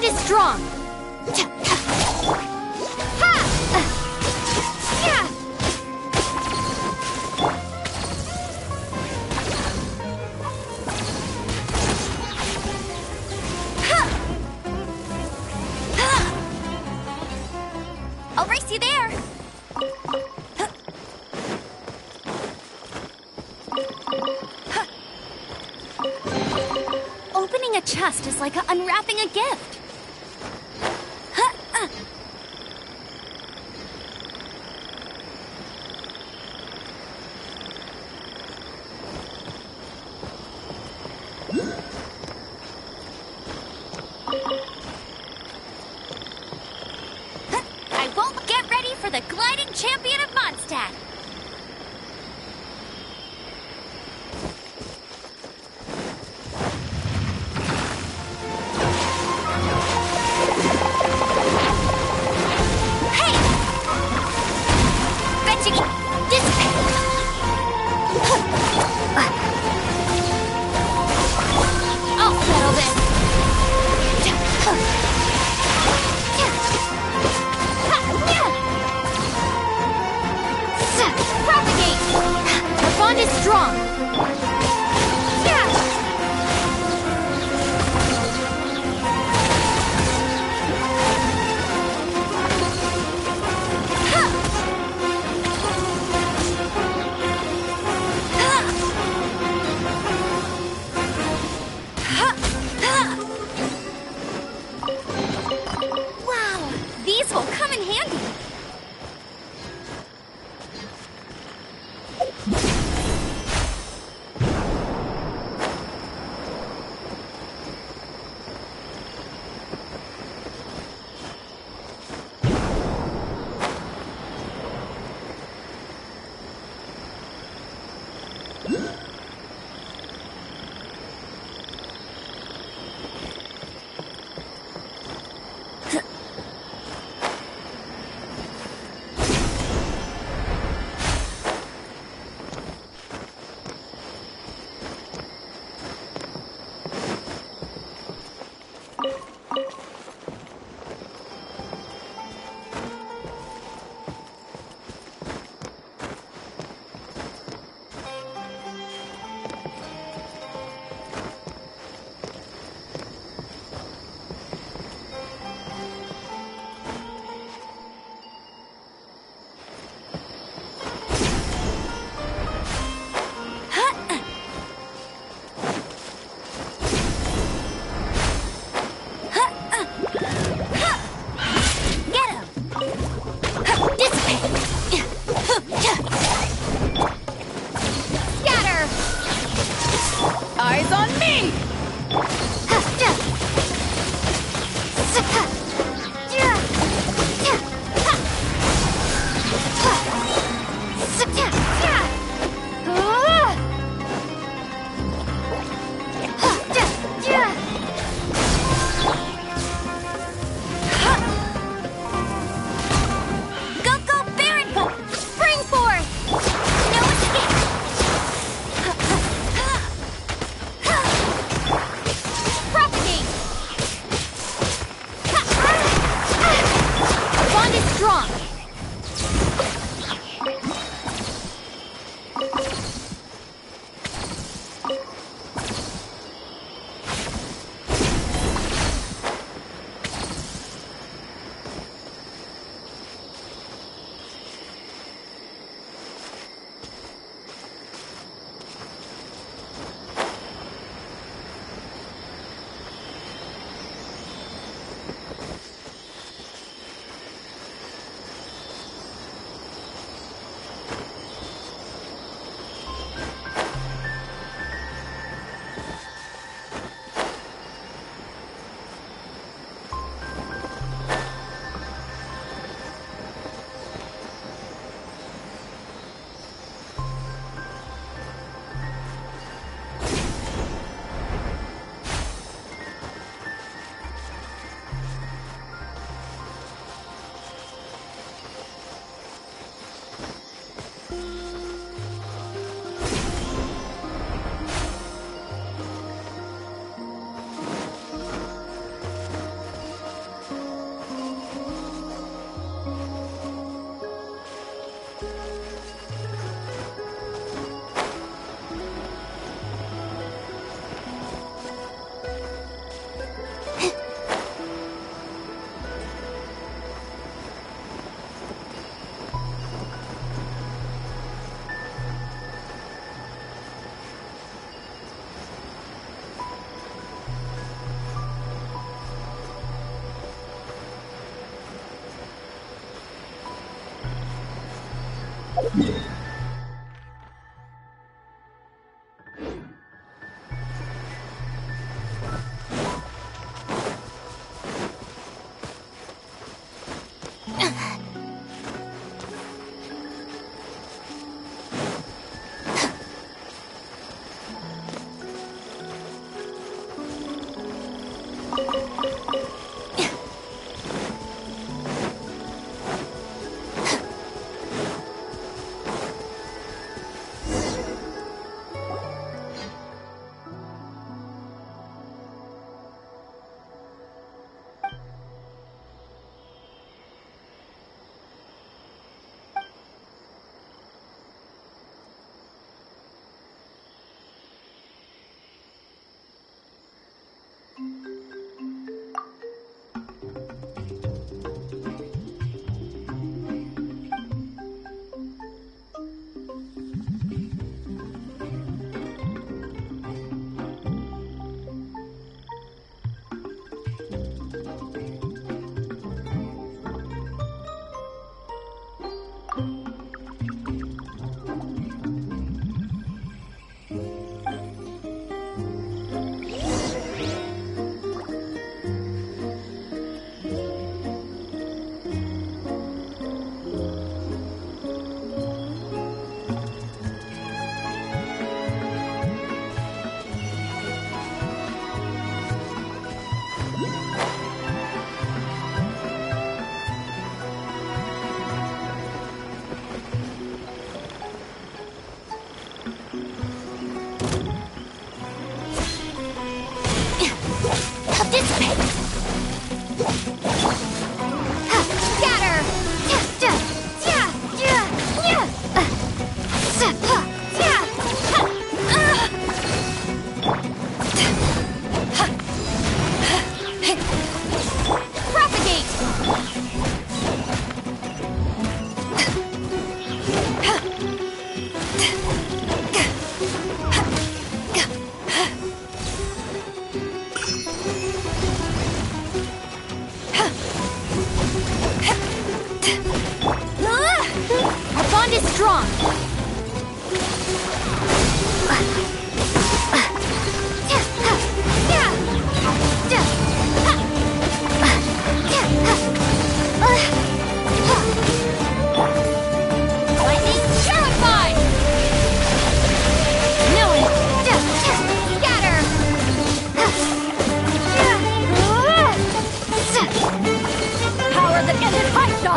bond is strong! I'll race you there! Opening a chest is like unwrapping a gift. I won't get ready for the gliding champion of Mondstadt. I'll settle this.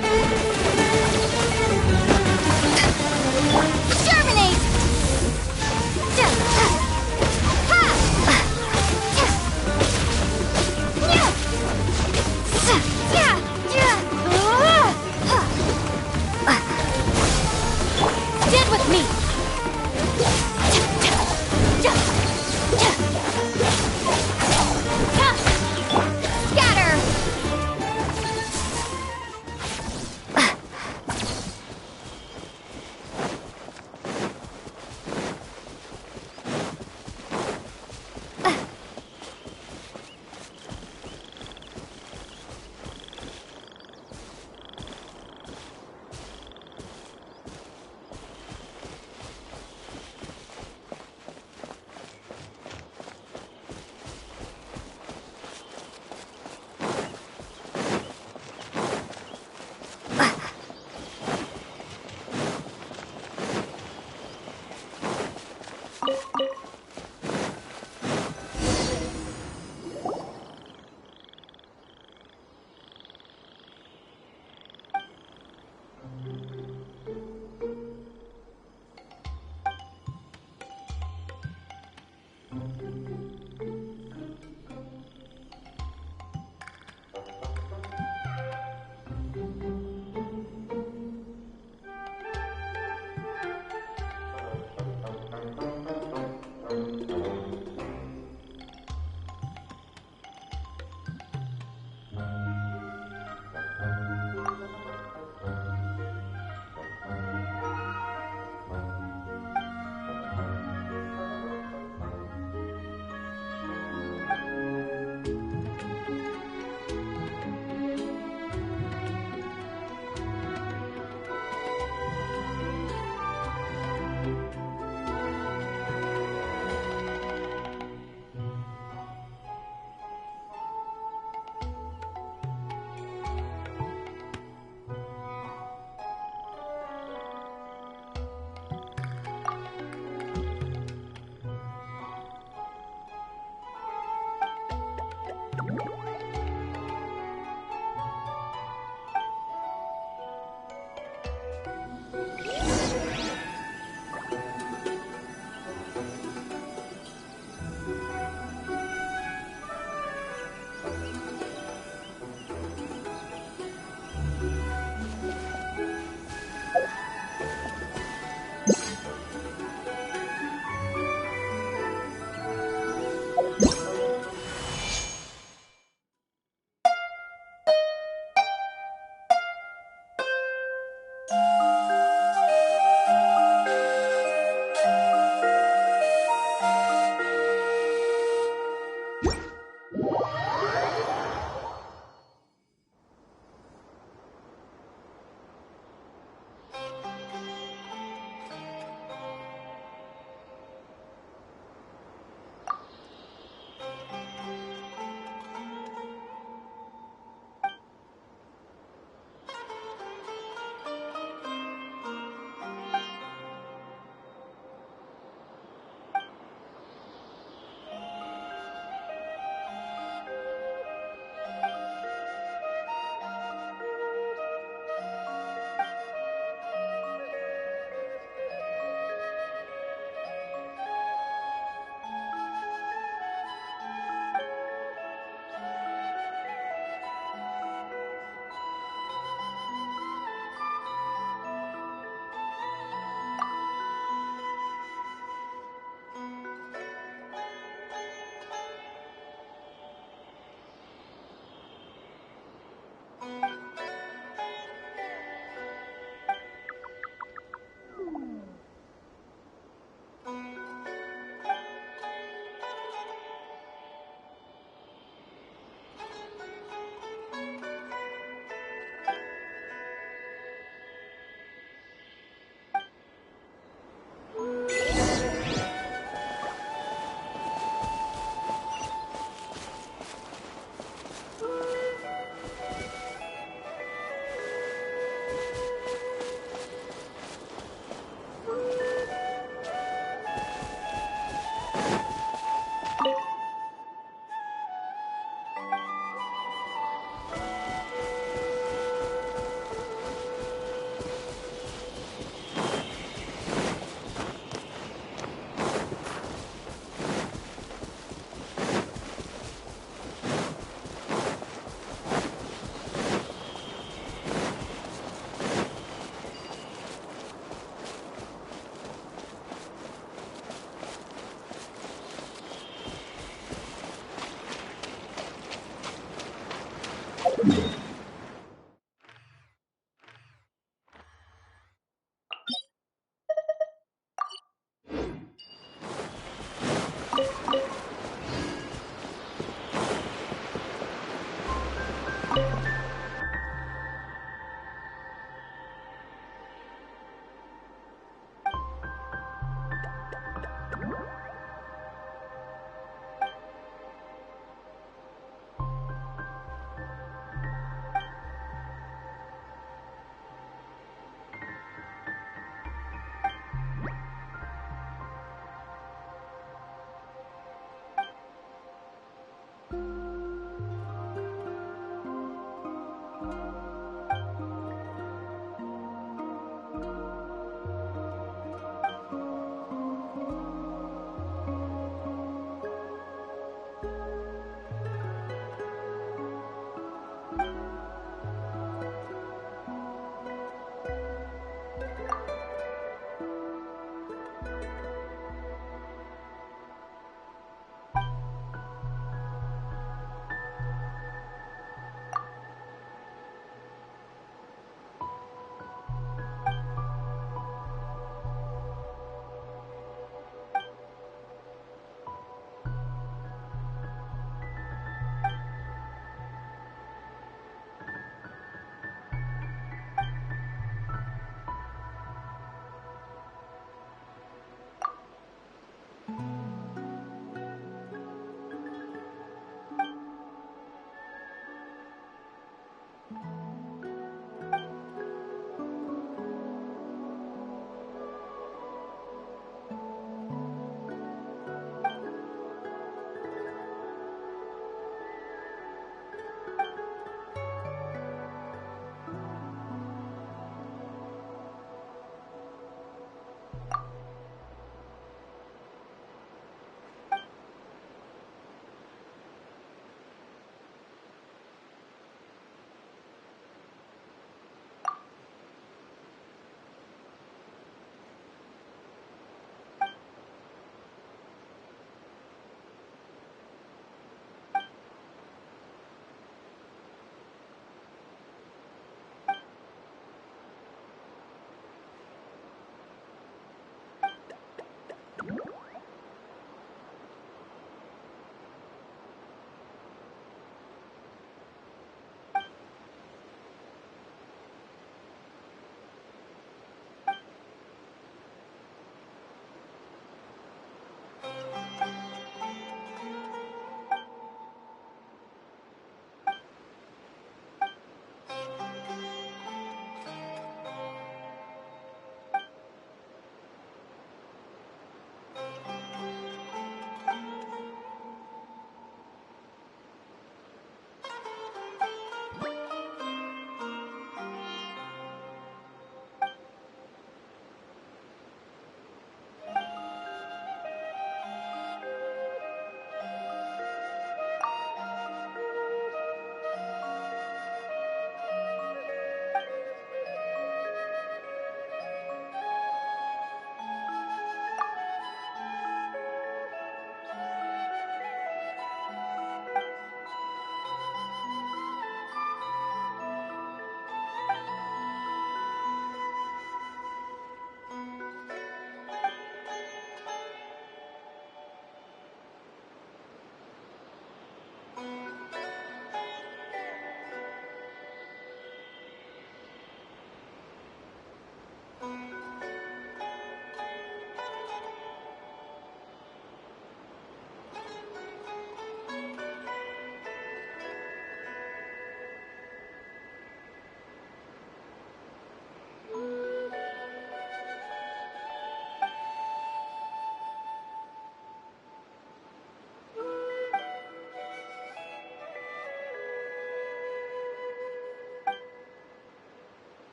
strong! Germinate! Stand with me! Scatter!